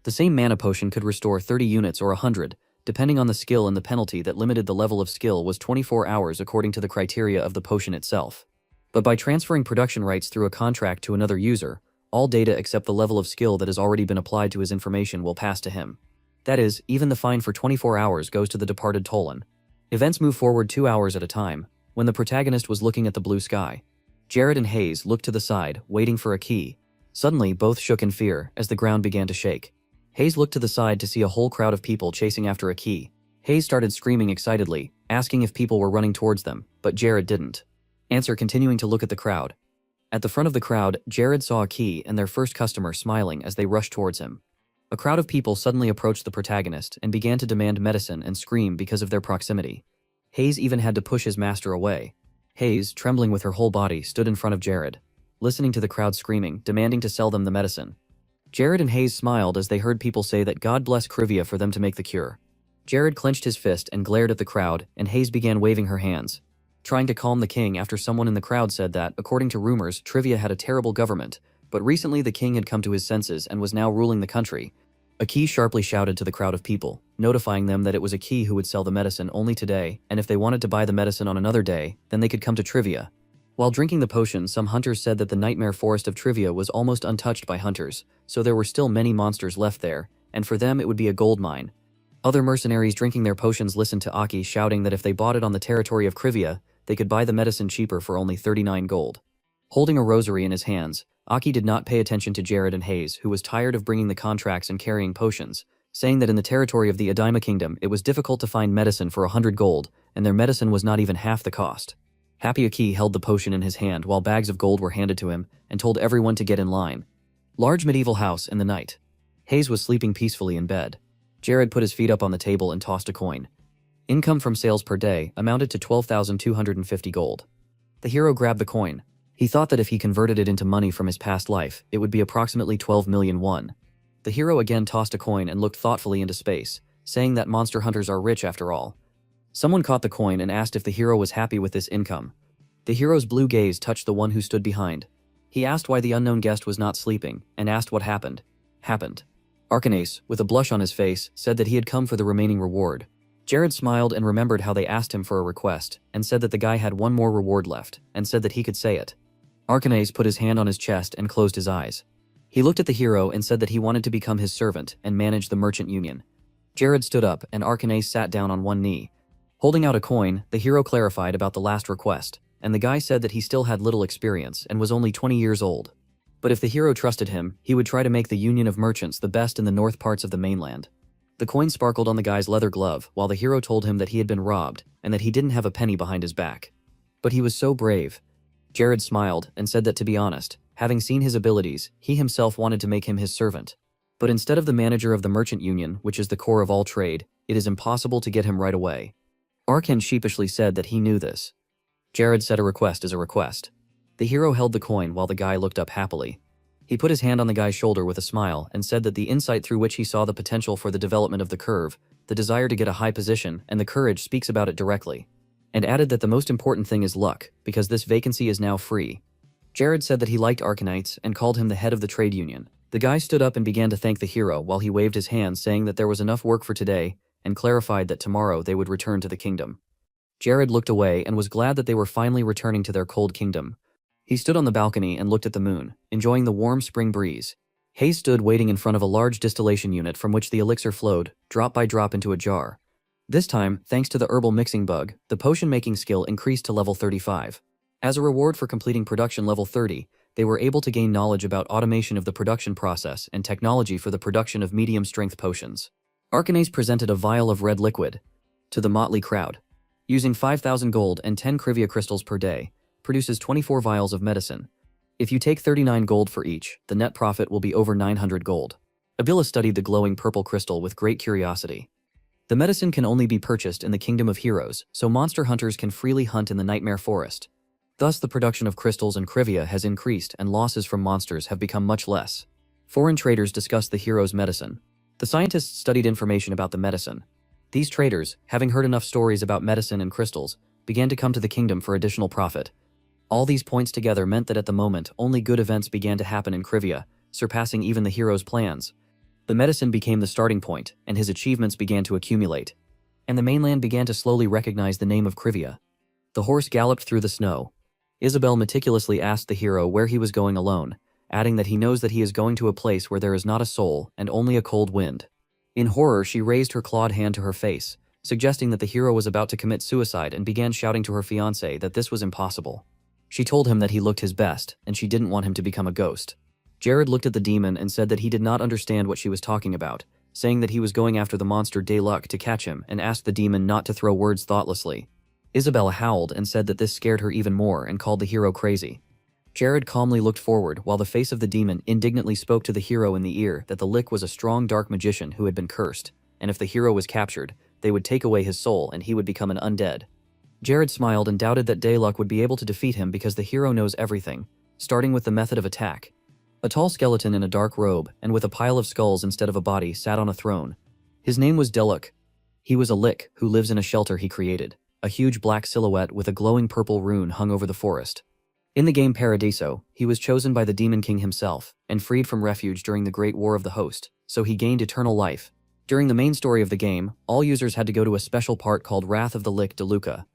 [SPEAKER 1] The same mana potion could restore 30 units or 100, depending on the skill, and the penalty that limited the level of skill was 24 hours according to the criteria of the potion itself. But by transferring production rights through a contract to another user, all data except the level of skill that has already been applied to his information will pass to him. That is, even the fine for 24 hours goes to the departed Tolan. Events move forward 2 hours at a time. When the protagonist was looking at the blue sky, Jared and Hayes looked to the side, waiting for a key. Suddenly, both shook in fear as the ground began to shake. Hayes looked to the side to see a whole crowd of people chasing after a key. Hayes started screaming excitedly, asking if people were running towards them, but Jared didn't answer, continuing to look at the crowd. At the front of the crowd, Jared saw a key and their first customer smiling as they rushed towards him. A crowd of people suddenly approached the protagonist and began to demand medicine and scream because of their proximity. Hayes even had to push his master away. Hayes, trembling with her whole body, stood in front of Jared, listening to the crowd screaming, demanding to sell them the medicine. Jared and Hayes smiled as they heard people say that God bless Krivia for them to make the cure. Jared clenched his fist and glared at the crowd, and Hayes began waving her hands, trying to calm the king after someone in the crowd said that, according to rumors, Trivia had a terrible government, but recently the king had come to his senses and was now ruling the country. Aki sharply shouted to the crowd of people, notifying them that it was Aki who would sell the medicine only today, and if they wanted to buy the medicine on another day, then they could come to Trivia. While drinking the potion, some hunters said that the nightmare forest of Trivia was almost untouched by hunters, so there were still many monsters left there, and for them it would be a gold mine. Other mercenaries drinking their potions listened to Aki shouting that if they bought it on the territory of Krivia, they could buy the medicine cheaper for only 39 gold. Holding a rosary in his hands, Aki did not pay attention to Jared and Hayes, who was tired of bringing the contracts and carrying potions, saying that in the territory of the Adaima Kingdom it was difficult to find medicine for 100 gold, and their medicine was not even half the cost. Happy Aki held the potion in his hand while bags of gold were handed to him and told everyone to get in line. Large medieval house in the night. Hayes was sleeping peacefully in bed. Jared put his feet up on the table and tossed a coin. Income from sales per day amounted to 12,250 gold. The hero grabbed the coin. He thought that if he converted it into money from his past life, it would be approximately 12 million won. The hero again tossed a coin and looked thoughtfully into space, saying that monster hunters are rich after all. Someone caught the coin and asked if the hero was happy with this income. The hero's blue gaze touched the one who stood behind. He asked why the unknown guest was not sleeping, and asked what happened. Arcanace, with a blush on his face, said that he had come for the remaining reward. Jared smiled and remembered how they asked him for a request, and said that the guy had one more reward left, and said that he could say it. Arcanace put his hand on his chest and closed his eyes. He looked at the hero and said that he wanted to become his servant and manage the merchant union. Jared stood up and Arcanace sat down on one knee. Holding out a coin, the hero clarified about the last request, and the guy said that he still had little experience and was only 20 years old. But if the hero trusted him, he would try to make the union of merchants the best in the north parts of the mainland. The coin sparkled on the guy's leather glove while the hero told him that he had been robbed and that he didn't have a penny behind his back. But he was so brave. Jared smiled and said that, to be honest, having seen his abilities, he himself wanted to make him his servant. But instead of the manager of the merchant union, which is the core of all trade, it is impossible to get him right away. Arkan sheepishly said that he knew this. Jared said a request is a request. The hero held the coin while the guy looked up happily. He put his hand on the guy's shoulder with a smile and said that the insight through which he saw the potential for the development of the curve, the desire to get a high position, and the courage speaks about it directly. And added that the most important thing is luck, because this vacancy is now free. Jared said that he liked Arkanites and called him the head of the trade union. The guy stood up and began to thank the hero while he waved his hand, saying that there was enough work for today, and clarified that tomorrow they would return to the kingdom. Jared looked away and was glad that they were finally returning to their cold kingdom. He stood on the balcony and looked at the moon, enjoying the warm spring breeze. Hayes stood waiting in front of a large distillation unit from which the elixir flowed, drop by drop, into a jar. This time, thanks to the herbal mixing bug, the potion-making skill increased to level 35. As a reward for completing production level 30, they were able to gain knowledge about automation of the production process and technology for the production of medium-strength potions. Arcanace presented a vial of red liquid to the motley crowd. Using 5,000 gold and 10 Krivia crystals per day, produces 24 vials of medicine. If you take 39 gold for each, the net profit will be over 900 gold. Abila studied the glowing purple crystal with great curiosity. The medicine can only be purchased in the Kingdom of Heroes, so monster hunters can freely hunt in the Nightmare Forest. Thus, the production of crystals and Krivia has increased and losses from monsters have become much less. Foreign traders discussed the hero's medicine. The scientists studied information about the medicine. These traders, having heard enough stories about medicine and crystals, began to come to the kingdom for additional profit. All these points together meant that at the moment, only good events began to happen in Krivia, surpassing even the hero's plans. The medicine became the starting point, and his achievements began to accumulate. And the mainland began to slowly recognize the name of Krivia. The horse galloped through the snow. Isabel meticulously asked the hero where he was going alone, adding that he knows that he is going to a place where there is not a soul and only a cold wind. In horror, she raised her clawed hand to her face, suggesting that the hero was about to commit suicide, and began shouting to her fiancé that this was impossible. She told him that he looked his best, and she didn't want him to become a ghost. Jared looked at the demon and said that he did not understand what she was talking about, saying that he was going after the monster Dayluck to catch him, and asked the demon not to throw words thoughtlessly. Isabella howled and said that this scared her even more and called the hero crazy. Jared calmly looked forward while the face of the demon indignantly spoke to the hero in the ear that the Lick was a strong dark magician who had been cursed, and if the hero was captured, they would take away his soul and he would become an undead. Jared smiled and doubted that Dayluck would be able to defeat him because the hero knows everything, starting with the method of attack. A tall skeleton in a dark robe and with a pile of skulls instead of a body sat on a throne. His name was Dayluck. He was a Lick who lives in a shelter he created. A huge black silhouette with a glowing purple rune hung over the forest. In the game Paradiso, he was chosen by the Demon King himself and freed from refuge during the Great War of the Host, so he gained eternal life. During the main story of the game, all users had to go to a special part called Wrath of the Lick Deluca.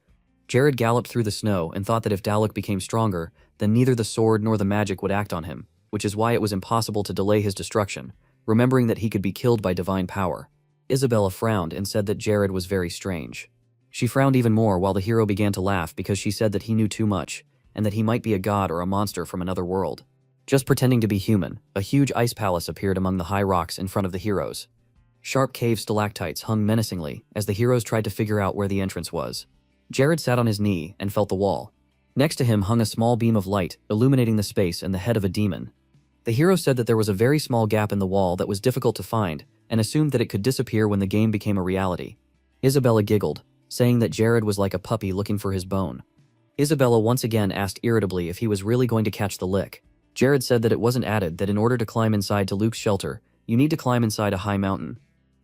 [SPEAKER 1] Jared galloped through the snow and thought that if Dayluck became stronger, then neither the sword nor the magic would act on him, which is why it was impossible to delay his destruction, remembering that he could be killed by divine power. Isabella frowned and said that Jared was very strange. She frowned even more while the hero began to laugh because she said that he knew too much, and that he might be a god or a monster from another world. Just pretending to be human, a huge ice palace appeared among the high rocks in front of the heroes. Sharp cave stalactites hung menacingly as the heroes tried to figure out where the entrance was. Jared sat on his knee and felt the wall. Next to him hung a small beam of light, illuminating the space and the head of a demon. The hero said that there was a very small gap in the wall that was difficult to find, and assumed that it could disappear when the game became a reality. Isabella giggled, saying that Jared was like a puppy looking for his bone. Isabella once again asked irritably if he was really going to catch the lick. Jared said that it wasn't, added that in order to climb inside to Luke's shelter, you need to climb inside a high mountain.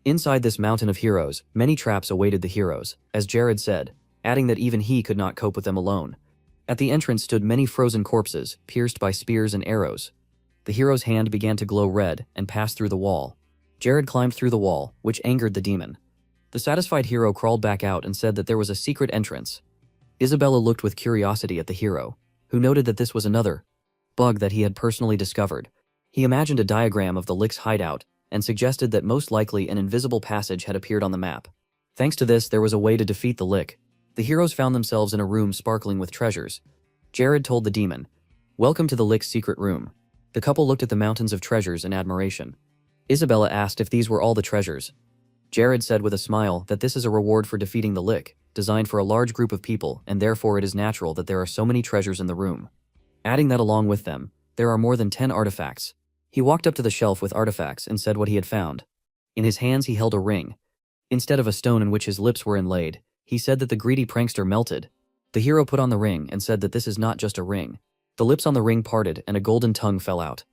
[SPEAKER 1] Inside this mountain of heroes, many traps awaited the heroes, as Jared said, adding that even he could not cope with them alone. At the entrance stood many frozen corpses, pierced by spears and arrows. The hero's hand began to glow red and passed through the wall. Jared climbed through the wall, which angered the demon. The satisfied hero crawled back out and said that there was a secret entrance. Isabella looked with curiosity at the hero, who noted that this was another bug that he had personally discovered. He imagined a diagram of the Lick's hideout and suggested that most likely an invisible passage had appeared on the map. Thanks to this, there was a way to defeat the Lick. The heroes found themselves in a room sparkling with treasures. Jared told the demon, "Welcome to the Lick's secret room." The couple looked at the mountains of treasures in admiration. Isabella asked if these were all the treasures. Jared said with a smile that this is a reward for defeating the Lick, designed for a large group of people, and therefore it is natural that there are so many treasures in the room. Adding that along with them, there are more than 10 artifacts. He walked up to the shelf with artifacts and said what he had found. In his hands he held a ring. Instead of a stone in which his lips were inlaid, he said that the greedy prankster melted. The hero put on the ring and said that this is not just a ring. The lips on the ring parted and a golden tongue fell out.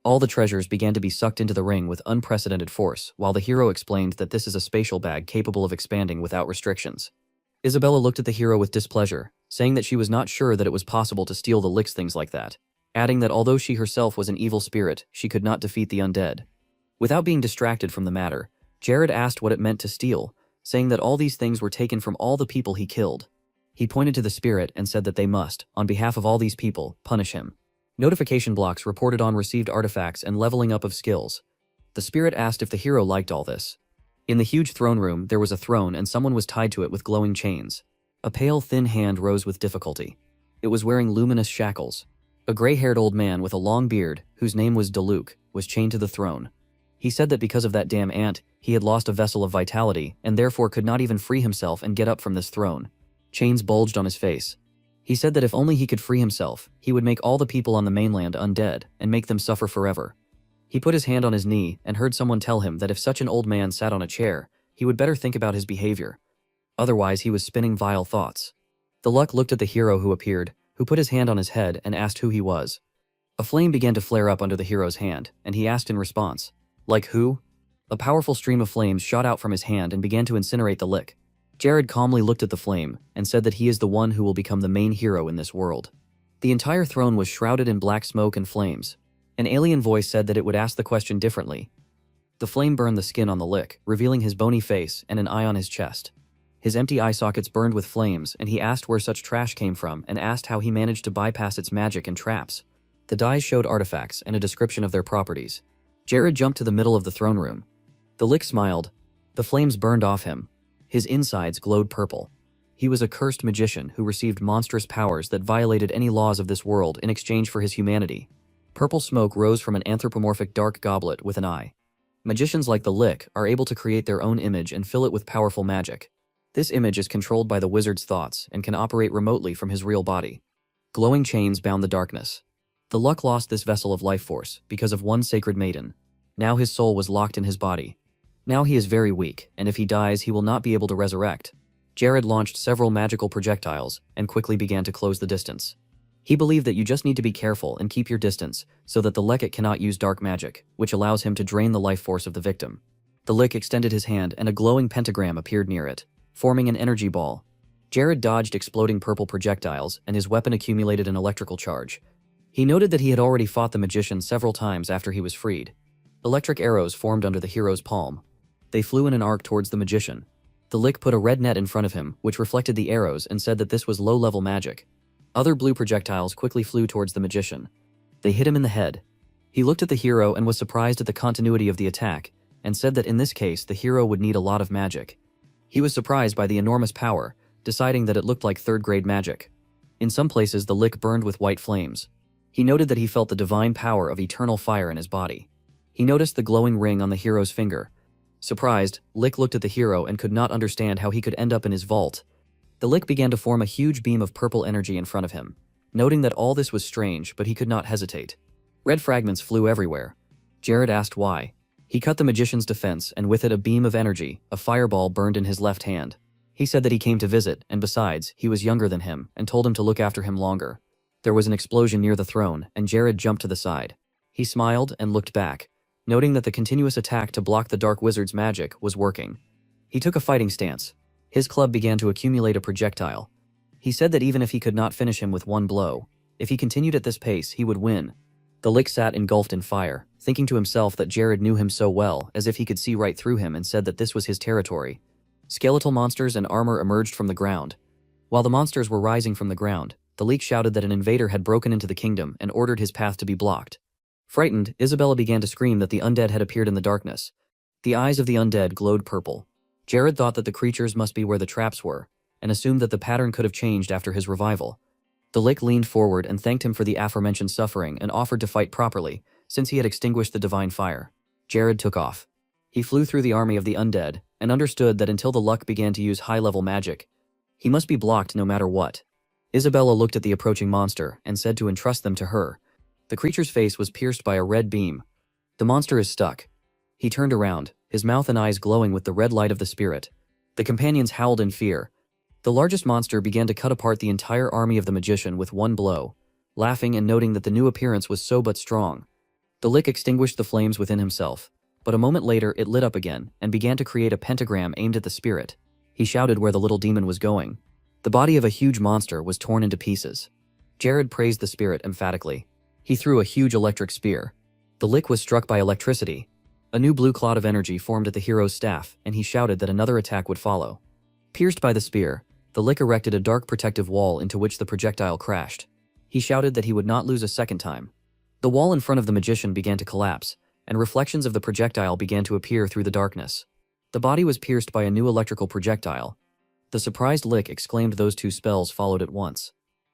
[SPEAKER 1] All the treasures began to be sucked into the ring with unprecedented force, while the hero explained that this is a spatial bag capable of expanding without restrictions. Isabella looked at the hero with displeasure, saying that she was not sure that it was possible to steal the Lick's things like that, adding that although she herself was an evil spirit, she could not defeat the undead. Without being distracted from the matter, Jared asked what it meant to steal, saying that all these things were taken from all the people he killed. He pointed to the spirit and said that they must, on behalf of all these people, punish him. Notification blocks reported on received artifacts and leveling up of skills. The spirit asked if the hero liked all this. In the huge throne room, there was a throne and someone was tied to it with glowing chains. A pale, thin hand rose with difficulty. It was wearing luminous shackles. A gray-haired old man with a long beard, whose name was Deluc, was chained to the throne. He said that because of that damn ant, he had lost a vessel of vitality and therefore could not even free himself and get up from this throne. Chains bulged on his face. He said that if only he could free himself, he would make all the people on the mainland undead and make them suffer forever. He put his hand on his knee and heard someone tell him that if such an old man sat on a chair, he would better think about his behavior. Otherwise, he was spinning vile thoughts. The Luck looked at the hero who appeared, who put his hand on his head and asked who he was. A flame began to flare up under the hero's hand, and he asked in response, "Like who?" A powerful stream of flames shot out from his hand and began to incinerate the Lick. Jared calmly looked at the flame and said that he is the one who will become the main hero in this world. The entire throne was shrouded in black smoke and flames. An alien voice said that it would ask the question differently. The flame burned the skin on the Lick, revealing his bony face and an eye on his chest. His empty eye sockets burned with flames, and he asked where such trash came from and asked how he managed to bypass its magic and traps. The dies showed artifacts and a description of their properties. Jared jumped to the middle of the throne room. The Lick smiled. The flames burned off him. His insides glowed purple. He was a cursed magician who received monstrous powers that violated any laws of this world in exchange for his humanity. Purple smoke rose from an anthropomorphic dark goblet with an eye. Magicians like the Lick are able to create their own image and fill it with powerful magic. This image is controlled by the wizard's thoughts and can operate remotely from his real body. Glowing chains bound the darkness. The Luck lost this vessel of life force because of one sacred maiden. Now his soul was locked in his body. Now he is very weak, and if he dies, he will not be able to resurrect. Jared launched several magical projectiles and quickly began to close the distance. He believed that you just need to be careful and keep your distance so that the Lick cannot use dark magic, which allows him to drain the life force of the victim. The Lick extended his hand and a glowing pentagram appeared near it, forming an energy ball. Jared dodged exploding purple projectiles and his weapon accumulated an electrical charge. He noted that he had already fought the magician several times after he was freed. Electric arrows formed under the hero's palm. They flew in an arc towards the magician. The Lick put a red net in front of him, which reflected the arrows and said that this was low-level magic. Other blue projectiles quickly flew towards the magician. They hit him in the head. He looked at the hero and was surprised at the continuity of the attack, and said that in this case the hero would need a lot of magic. He was surprised by the enormous power, deciding that it looked like third-grade magic. In some places the Lick burned with white flames. He noted that he felt the divine power of eternal fire in his body. He noticed the glowing ring on the hero's finger. Surprised, Lick looked at the hero and could not understand how he could end up in his vault. The Lick began to form a huge beam of purple energy in front of him, noting that all this was strange, but he could not hesitate. Red fragments flew everywhere. Jared asked why. He cut the magician's defense, and with it a beam of energy, a fireball burned in his left hand. He said that he came to visit, and besides, he was younger than him, and told him to look after him longer. There was an explosion near the throne, and Jared jumped to the side. He smiled and looked back, noting that the continuous attack to block the Dark Wizard's magic was working. He took a fighting stance. His club began to accumulate a projectile. He said that even if he could not finish him with one blow, if he continued at this pace, he would win. The Lick sat engulfed in fire, thinking to himself that Jared knew him so well, as if he could see right through him, and said that this was his territory. Skeletal monsters and armor emerged from the ground. While the monsters were rising from the ground, the Leek shouted that an invader had broken into the kingdom and ordered his path to be blocked. Frightened, Isabella began to scream that the undead had appeared in the darkness. The eyes of the undead glowed purple. Jared thought that the creatures must be where the traps were, and assumed that the pattern could have changed after his revival. The Lick leaned forward and thanked him for the aforementioned suffering and offered to fight properly, since he had extinguished the divine fire. Jared took off. He flew through the army of the undead, and understood that until the Luck began to use high-level magic, he must be blocked no matter what. Isabella looked at the approaching monster and said to entrust them to her. The creature's face was pierced by a red beam. The monster is stuck. He turned around, his mouth and eyes glowing with the red light of the spirit. The companions howled in fear. The largest monster began to cut apart the entire army of the magician with one blow, laughing and noting that the new appearance was so but strong. The Lick extinguished the flames within himself, but a moment later it lit up again and began to create a pentagram aimed at the spirit. He shouted where the little demon was going. The body of a huge monster was torn into pieces. Jared praised the spirit emphatically. He threw a huge electric spear. The Lick was struck by electricity. A new blue cloud of energy formed at the hero's staff, and he shouted that another attack would follow. Pierced by the spear, the Lick erected a dark protective wall into which the projectile crashed. He shouted that he would not lose a second time. The wall in front of the magician began to collapse, and reflections of the projectile began to appear through the darkness. The body was pierced by a new electrical projectile. The surprised Lick exclaimed those two spells followed at once.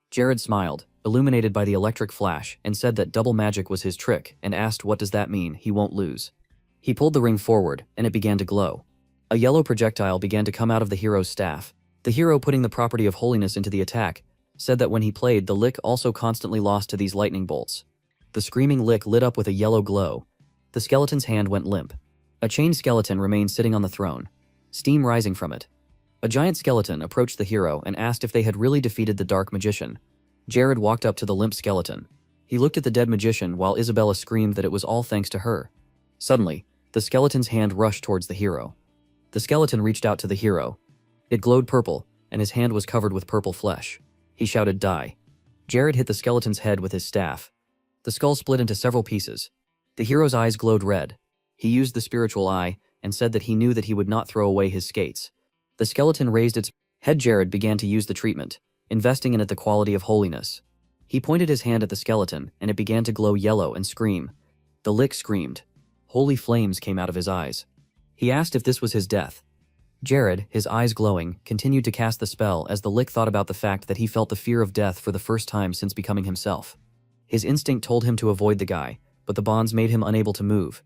[SPEAKER 1] Jared smiled, illuminated by the electric flash, and said that double magic was his trick, and asked what does that mean, he won't lose. He pulled the ring forward, and it began to glow. A yellow projectile began to come out of the hero's staff. The hero, putting the property of holiness into the attack, said that when he played, the Lick also constantly lost to these lightning bolts. The screaming Lick lit up with a yellow glow. The skeleton's hand went limp. A chained skeleton remained sitting on the throne, steam rising from it. A giant skeleton approached the hero and asked if they had really defeated the dark magician. Jared walked up to the limp skeleton. He looked at the dead magician while Isabella screamed that it was all thanks to her. Suddenly, the skeleton's hand rushed towards the hero. The skeleton reached out to the hero. It glowed purple, and his hand was covered with purple flesh. He shouted, "Die." Jared hit the skeleton's head with his staff. The skull split into several pieces. The hero's eyes glowed red. He used the spiritual eye and said that he knew that he would not throw away his skates. The skeleton raised its head. Jared began to use the treatment, investing in it the quality of holiness. He pointed his hand at the skeleton, and it began to glow yellow and scream. The Lick screamed. Holy flames came out of his eyes. He asked if this was his death. Jared, his eyes glowing, continued to cast the spell as the Lick thought about the fact that he felt the fear of death for the first time since becoming himself. His instinct told him to avoid the guy, but the bonds made him unable to move.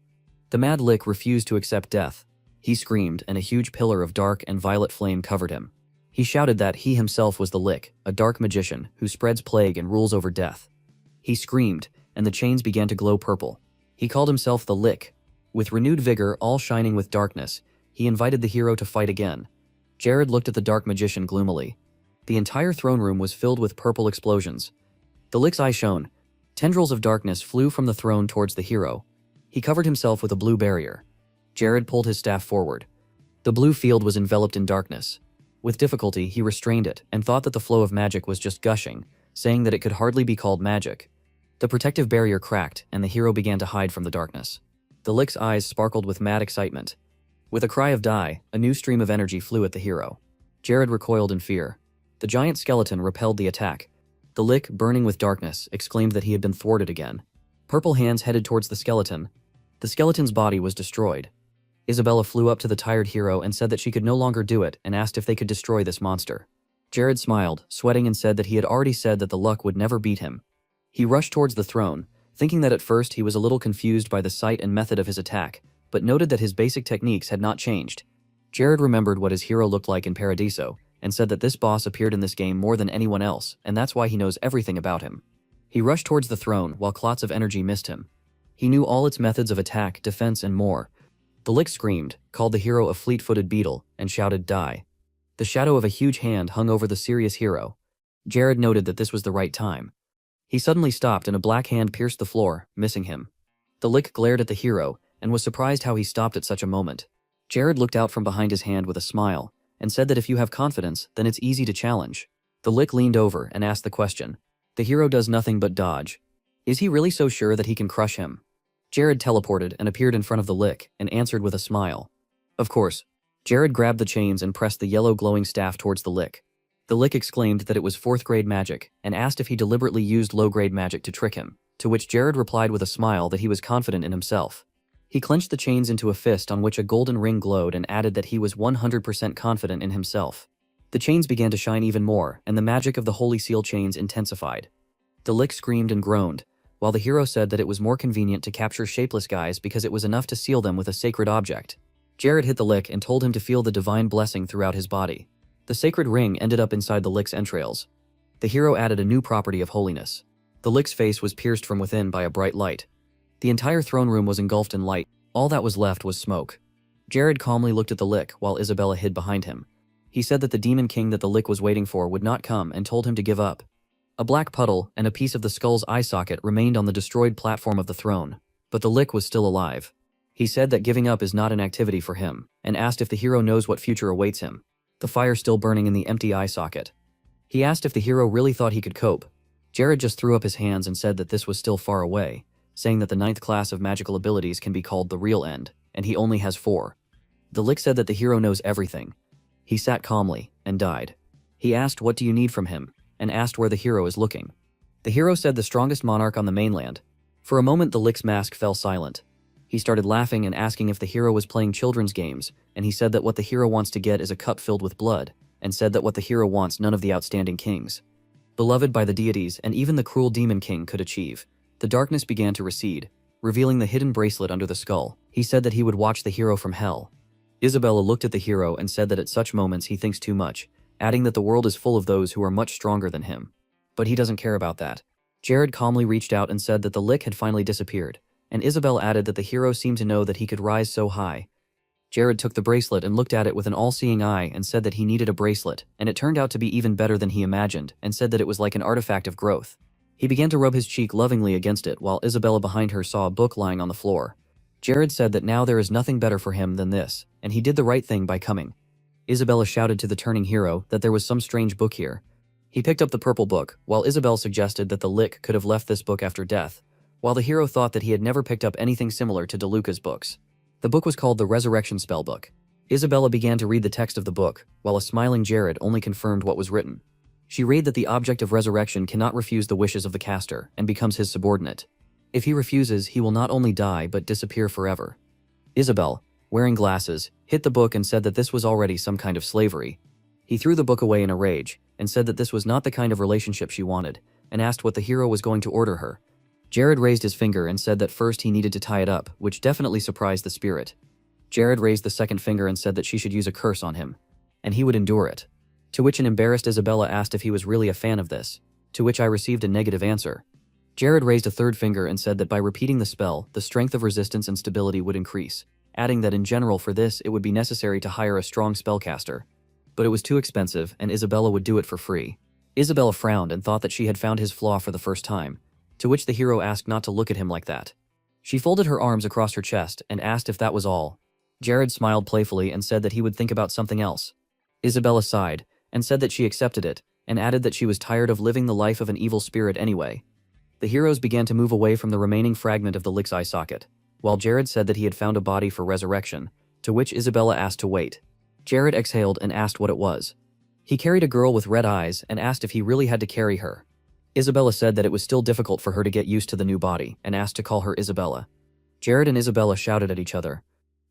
[SPEAKER 1] The mad Lick refused to accept death. He screamed, and a huge pillar of dark and violet flame covered him. He shouted that he himself was the Lick, a dark magician who spreads plague and rules over death. He screamed, and the chains began to glow purple. He called himself the Lick. With renewed vigor, all shining with darkness, he invited the hero to fight again. Jared looked at the dark magician gloomily. The entire throne room was filled with purple explosions. The Lick's eye shone. Tendrils of darkness flew from the throne towards the hero. He covered himself with a blue barrier. Jared pulled his staff forward. The blue field was enveloped in darkness. With difficulty, he restrained it and thought that the flow of magic was just gushing, saying that it could hardly be called magic. The protective barrier cracked, and the hero began to hide from the darkness. The Lick's eyes sparkled with mad excitement. With a cry of "Die," a new stream of energy flew at the hero. Jared recoiled in fear. The giant skeleton repelled the attack. The Lick, burning with darkness, exclaimed that he had been thwarted again. Purple hands headed towards the skeleton. The skeleton's body was destroyed. Isabella flew up to the tired hero and said that she could no longer do it and asked if they could destroy this monster. Jared smiled, sweating, and said that he had already said that the Luck would never beat him. He rushed towards the throne, thinking that at first he was a little confused by the sight and method of his attack, but noted that his basic techniques had not changed. Jared remembered what his hero looked like in Paradiso, and said that this boss appeared in this game more than anyone else, and that's why he knows everything about him. He rushed towards the throne while clots of energy missed him. He knew all its methods of attack, defense, and more. The Lick screamed, called the hero a fleet-footed beetle, and shouted, "Die." The shadow of a huge hand hung over the serious hero. Jared noted that this was the right time. He suddenly stopped and a black hand pierced the floor, missing him. The Lick glared at the hero and was surprised how he stopped at such a moment. Jared looked out from behind his hand with a smile and said that if you have confidence, then it's easy to challenge. The Lick leaned over and asked the question. The hero does nothing but dodge. Is he really so sure that he can crush him? Jared teleported and appeared in front of the Lick and answered with a smile. Of course. Jared grabbed the chains and pressed the yellow glowing staff towards the Lick. The Lick exclaimed that it was 4th grade magic and asked if he deliberately used low-grade magic to trick him, to which Jared replied with a smile that he was confident in himself. He clenched the chains into a fist on which a golden ring glowed and added that he was 100% confident in himself. The chains began to shine even more, and the magic of the Holy Seal chains intensified. The Lick screamed and groaned, while the hero said that it was more convenient to capture shapeless guys because it was enough to seal them with a sacred object. Jared hit the Lick and told him to feel the divine blessing throughout his body. The sacred ring ended up inside the Lick's entrails. The hero added a new property of holiness. The Lick's face was pierced from within by a bright light. The entire throne room was engulfed in light. All that was left was smoke. Jared calmly looked at the Lick while Isabella hid behind him. He said that the demon king that the Lick was waiting for would not come and told him to give up. A black puddle and a piece of the skull's eye socket remained on the destroyed platform of the throne, but the Lick was still alive. He said that giving up is not an activity for him, and asked if the hero knows what future awaits him. The fire still burning in the empty eye socket. He asked if the hero really thought he could cope. Jared just threw up his hands and said that this was still far away, saying that the 9th class of magical abilities can be called the real end, and he only has 4. The Lick said that the hero knows everything. He sat calmly and died. He asked what do you need from him, and asked where the hero is looking. The hero said the strongest monarch on the mainland. For a moment the Lick's mask fell silent. He started laughing and asking if the hero was playing children's games, and he said that what the hero wants to get is a cup filled with blood, and said that what the hero wants none of the outstanding kings, beloved by the deities and even the cruel demon king, could achieve. The darkness began to recede, revealing the hidden bracelet under the skull. He said that he would watch the hero from hell. Isabella looked at the hero and said that at such moments he thinks too much, adding that the world is full of those who are much stronger than him. But he doesn't care about that. Jared calmly reached out and said that the Lick had finally disappeared, and Isabel added that the hero seemed to know that he could rise so high. Jared took the bracelet and looked at it with an all-seeing eye and said that he needed a bracelet, and it turned out to be even better than he imagined, and said that it was like an artifact of growth. He began to rub his cheek lovingly against it while Isabella behind her saw a book lying on the floor. Jared said that now there is nothing better for him than this, and he did the right thing by coming. Isabella shouted to the turning hero that there was some strange book here. He picked up the purple book, while Isabel suggested that the Lick could have left this book after death, while the hero thought that he had never picked up anything similar to DeLuca's books. The book was called the Resurrection Spellbook. Isabella began to read the text of the book, while a smiling Jared only confirmed what was written. She read that the object of resurrection cannot refuse the wishes of the caster and becomes his subordinate. If he refuses, he will not only die but disappear forever. Isabel, wearing glasses, hit the book and said that this was already some kind of slavery. He threw the book away in a rage and said that this was not the kind of relationship she wanted, and asked what the hero was going to order her. Jared raised his finger and said that first he needed to tie it up, which definitely surprised the spirit. Jared raised the second finger and said that she should use a curse on him, and he would endure it. To which an embarrassed Isabella asked if he was really a fan of this, to which I received a negative answer. Jared raised a third finger and said that by repeating the spell, the strength of resistance and stability would increase, adding that in general for this it would be necessary to hire a strong spellcaster. But it was too expensive, and Isabella would do it for free. Isabella frowned and thought that she had found his flaw for the first time, to which the hero asked not to look at him like that. She folded her arms across her chest and asked if that was all. Jared smiled playfully and said that he would think about something else. Isabella sighed and said that she accepted it, and added that she was tired of living the life of an evil spirit anyway. The heroes began to move away from the remaining fragment of the Lick's eye socket, while Jared said that he had found a body for resurrection, to which Isabella asked to wait. Jared exhaled and asked what it was. He carried a girl with red eyes and asked if he really had to carry her. Isabella said that it was still difficult for her to get used to the new body and asked to call her Isabella. Jared and Isabella shouted at each other.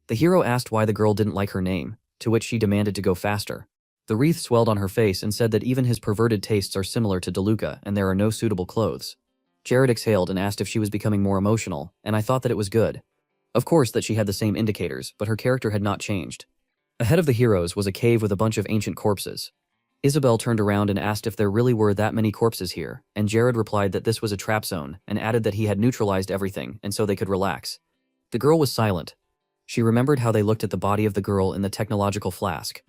[SPEAKER 1] The hero asked why the girl didn't like her name, to which she demanded to go faster. The wreath swelled on her face and said that even his perverted tastes are similar to DeLuca and there are no suitable clothes. Jared exhaled and asked if she was becoming more emotional, and I thought that it was good. Of course that she had the same indicators, but her character had not changed. Ahead of the heroes was a cave with a bunch of ancient corpses. Isabel turned around and asked if there really were that many corpses here, and Jared replied that this was a trap zone and added that he had neutralized everything and so they could relax. The girl was silent. She remembered how they looked at the body of the girl in the technological flask.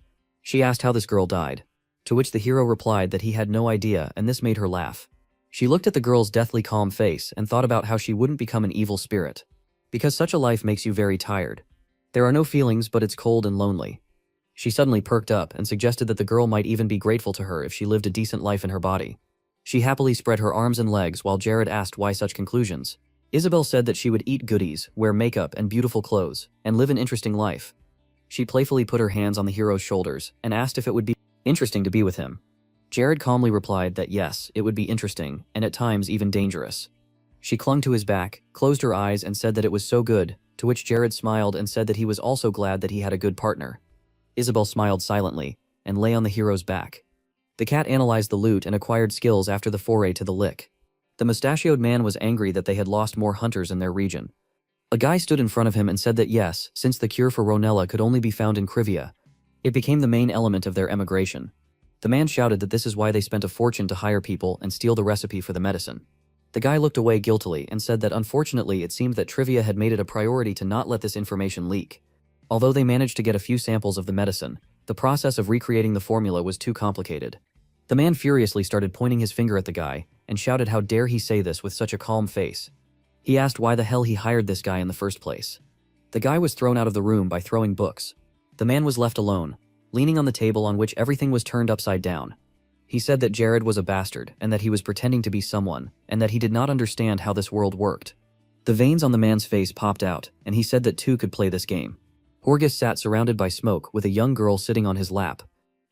[SPEAKER 1] She asked how this girl died, to which the hero replied that he had no idea, and this made her laugh. She looked at the girl's deathly calm face and thought about how she wouldn't become an evil spirit. Because such a life makes you very tired. There are no feelings, but it's cold and lonely. She suddenly perked up and suggested that the girl might even be grateful to her if she lived a decent life in her body. She happily spread her arms and legs while Jared asked why such conclusions. Isabel said that she would eat goodies, wear makeup and beautiful clothes, and live an interesting life. She playfully put her hands on the hero's shoulders and asked if it would be interesting to be with him. Jared calmly replied that yes, it would be interesting, and at times even dangerous. She clung to his back, closed her eyes and said that it was so good, to which Jared smiled and said that he was also glad that he had a good partner. Isabel smiled silently, and lay on the hero's back. The cat analyzed the loot and acquired skills after the foray to the lick. The mustachioed man was angry that they had lost more hunters in their region. A guy stood in front of him and said that yes, since the cure for Ronella could only be found in Krivia, it became the main element of their emigration. The man shouted that this is why they spent a fortune to hire people and steal the recipe for the medicine. The guy looked away guiltily and said that unfortunately it seemed that Trivia had made it a priority to not let this information leak. Although they managed to get a few samples of the medicine, the process of recreating the formula was too complicated. The man furiously started pointing his finger at the guy and shouted how dare he say this with such a calm face. He asked why the hell he hired this guy in the first place. The guy was thrown out of the room by throwing books. The man was left alone, leaning on the table on which everything was turned upside down. He said that Jared was a bastard and that he was pretending to be someone and that he did not understand how this world worked. The veins on the man's face popped out and he said that two could play this game. Horgus sat surrounded by smoke with a young girl sitting on his lap.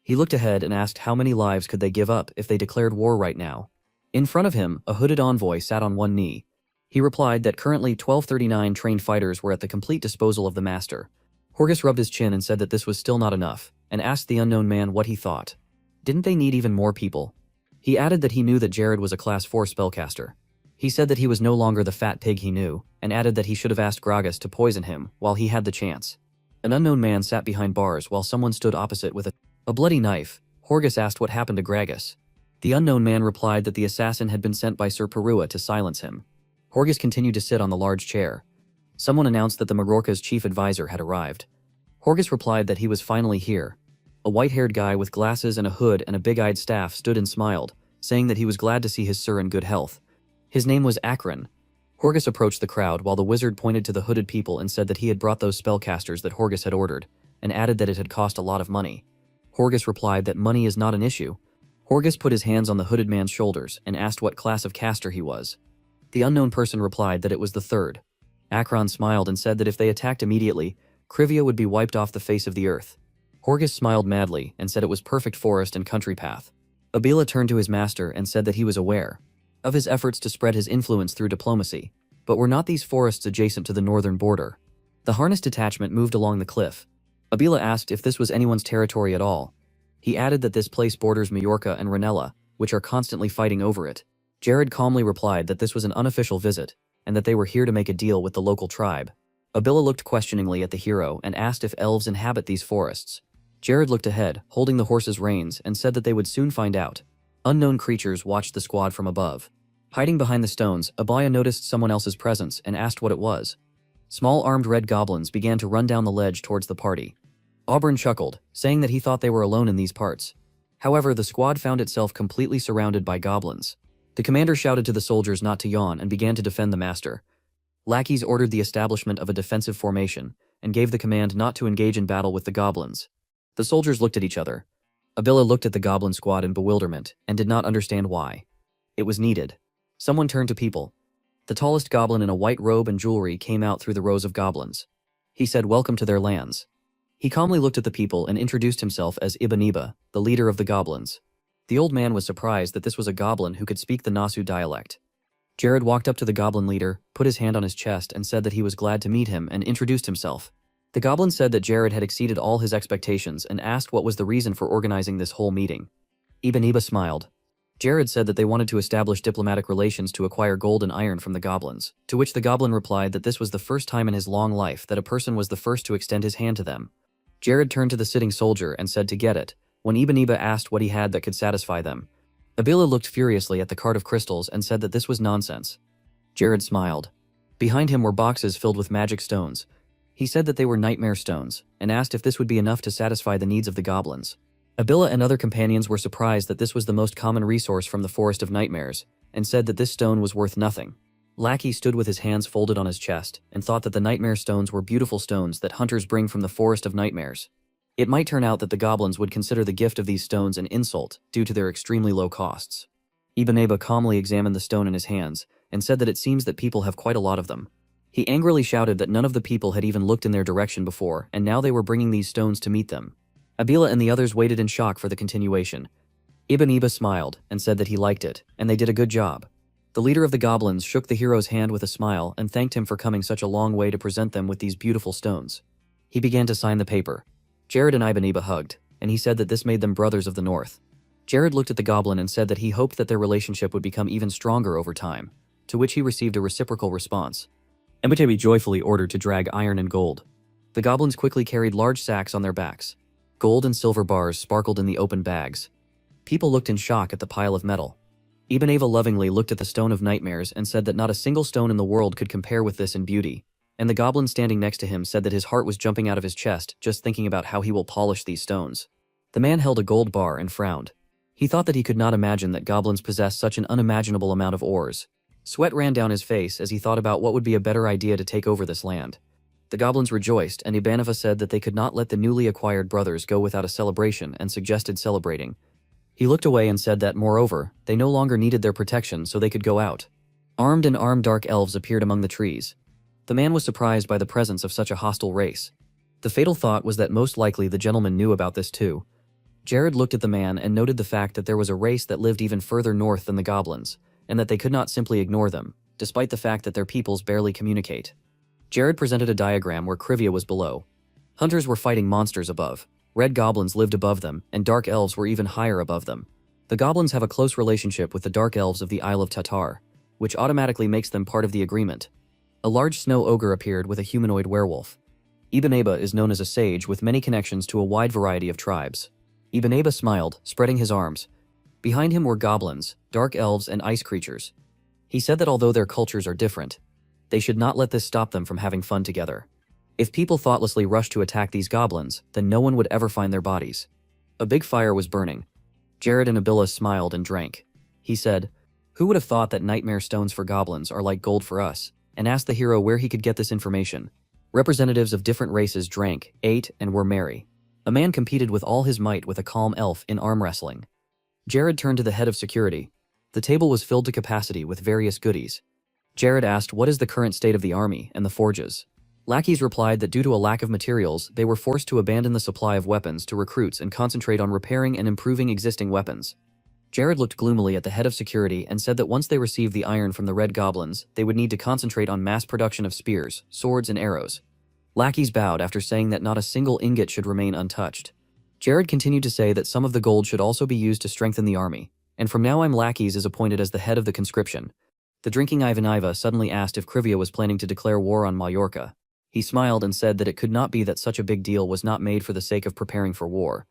[SPEAKER 1] He looked ahead and asked how many lives could they give up if they declared war right now. In front of him, a hooded envoy sat on one knee. He replied that currently 1239 trained fighters were at the complete disposal of the master. Horgus rubbed his chin and said that this was still not enough, and asked the unknown man what he thought. Didn't they need even more people? He added that he knew that Jared was a class 4 spellcaster. He said that he was no longer the fat pig he knew, and added that he should have asked Gragas to poison him while he had the chance. An unknown man sat behind bars while someone stood opposite with a bloody knife. Horgus asked what happened to Gragas. The unknown man replied that the assassin had been sent by Sir Perua to silence him. Horgus continued to sit on the large chair. Someone announced that the Majorca's chief advisor had arrived. Horgus replied that he was finally here. A white-haired guy with glasses and a hood and a big-eyed staff stood and smiled, saying that he was glad to see his sir in good health. His name was Akron. Horgus approached the crowd while the wizard pointed to the hooded people and said that he had brought those spellcasters that Horgus had ordered, and added that it had cost a lot of money. Horgus replied that money is not an issue. Horgus put his hands on the hooded man's shoulders and asked what class of caster he was. The unknown person replied that it was the third. Akron smiled and said that if they attacked immediately, Krivia would be wiped off the face of the earth. Horgus smiled madly and said it was perfect forest and country path. Abila turned to his master and said that he was aware of his efforts to spread his influence through diplomacy, but were not these forests adjacent to the northern border? The harness detachment moved along the cliff. Abila asked if this was anyone's territory at all. He added that this place borders Majorca and Ranella, which are constantly fighting over it. Jared calmly replied that this was an unofficial visit, and that they were here to make a deal with the local tribe. Abila looked questioningly at the hero and asked if elves inhabit these forests. Jared looked ahead, holding the horse's reins, and said that they would soon find out. Unknown creatures watched the squad from above. Hiding behind the stones, Abaya noticed someone else's presence and asked what it was. Small armed red goblins began to run down the ledge towards the party. Auburn chuckled, saying that he thought they were alone in these parts. However, the squad found itself completely surrounded by goblins. The commander shouted to the soldiers not to yawn and began to defend the master. Lackeys ordered the establishment of a defensive formation and gave the command not to engage in battle with the goblins. The soldiers looked at each other. Abila looked at the goblin squad in bewilderment and did not understand why. It was needed. Someone turned to people. The tallest goblin in a white robe and jewelry came out through the rows of goblins. He said welcome to their lands. He calmly looked at the people and introduced himself as Ibaniba, the leader of the goblins. The old man was surprised that this was a goblin who could speak the Nasu dialect. Jared walked up to the goblin leader, put his hand on his chest and said that he was glad to meet him and introduced himself. The goblin said that Jared had exceeded all his expectations and asked what was the reason for organizing this whole meeting. Ibaniba smiled. Jared said that they wanted to establish diplomatic relations to acquire gold and iron from the goblins, to which the goblin replied that this was the first time in his long life that a person was the first to extend his hand to them. Jared turned to the sitting soldier and said to get it, when Ibaniba asked what he had that could satisfy them. Abila looked furiously at the cart of crystals and said that this was nonsense. Jared smiled. Behind him were boxes filled with magic stones. He said that they were nightmare stones, and asked if this would be enough to satisfy the needs of the goblins. Abila and other companions were surprised that this was the most common resource from the Forest of Nightmares, and said that this stone was worth nothing. Lackey stood with his hands folded on his chest, and thought that the nightmare stones were beautiful stones that hunters bring from the Forest of Nightmares. It might turn out that the goblins would consider the gift of these stones an insult due to their extremely low costs. Ibn Aba calmly examined the stone in his hands, and said that it seems that people have quite a lot of them. He angrily shouted that none of the people had even looked in their direction before, and now they were bringing these stones to meet them. Abila and the others waited in shock for the continuation. Ibn Aba smiled, and said that he liked it, and they did a good job. The leader of the goblins shook the hero's hand with a smile and thanked him for coming such a long way to present them with these beautiful stones. He began to sign the paper. Jared and Ibn Aba hugged, and he said that this made them brothers of the North. Jared looked at the goblin and said that he hoped that their relationship would become even stronger over time, to which he received a reciprocal response. Embatabi joyfully ordered to drag iron and gold. The goblins quickly carried large sacks on their backs. Gold and silver bars sparkled in the open bags. People looked in shock at the pile of metal. Ibn Ava lovingly looked at the Stone of Nightmares and said that not a single stone in the world could compare with this in beauty, and the goblin standing next to him said that his heart was jumping out of his chest just thinking about how he will polish these stones. The man held a gold bar and frowned. He thought that he could not imagine that goblins possessed such an unimaginable amount of ores. Sweat ran down his face as he thought about what would be a better idea to take over this land. The goblins rejoiced, and Ibanova said that they could not let the newly acquired brothers go without a celebration and suggested celebrating. He looked away and said that, moreover, they no longer needed their protection so they could go out. Armed and armed dark elves appeared among the trees. The man was surprised by the presence of such a hostile race. The fatal thought was that most likely the gentleman knew about this too. Jared looked at the man and noted the fact that there was a race that lived even further north than the goblins, and that they could not simply ignore them, despite the fact that their peoples barely communicate. Jared presented a diagram where Krivia was below. Hunters were fighting monsters above. Red goblins lived above them, and dark elves were even higher above them. The goblins have a close relationship with the dark elves of the Isle of Tatar, which automatically makes them part of the agreement. A large snow ogre appeared with a humanoid werewolf. Ibn Aba is known as a sage with many connections to a wide variety of tribes. Ibn Aba smiled, spreading his arms. Behind him were goblins, dark elves, and ice creatures. He said that although their cultures are different, they should not let this stop them from having fun together. If people thoughtlessly rushed to attack these goblins, then no one would ever find their bodies. A big fire was burning. Jared and Abila smiled and drank. He said, "Who would have thought that nightmare stones for goblins are like gold for us?" and asked the hero where he could get this information. Representatives of different races drank, ate, and were merry. A man competed with all his might with a calm elf in arm wrestling. Jared turned to the head of security. The table was filled to capacity with various goodies. Jared asked what is the current state of the army and the forges. Lackeys replied that due to a lack of materials, they were forced to abandon the supply of weapons to recruits and concentrate on repairing and improving existing weapons. Jared looked gloomily at the head of security and said that once they received the iron from the red goblins, they would need to concentrate on mass production of spears, swords, and arrows. Lackeys bowed after saying that not a single ingot should remain untouched. Jared continued to say that some of the gold should also be used to strengthen the army, and from now on Lackeys is appointed as the head of the conscription. The drinking Ivanova suddenly asked if Krivia was planning to declare war on Mallorca. He smiled and said that it could not be that such a big deal was not made for the sake of preparing for war.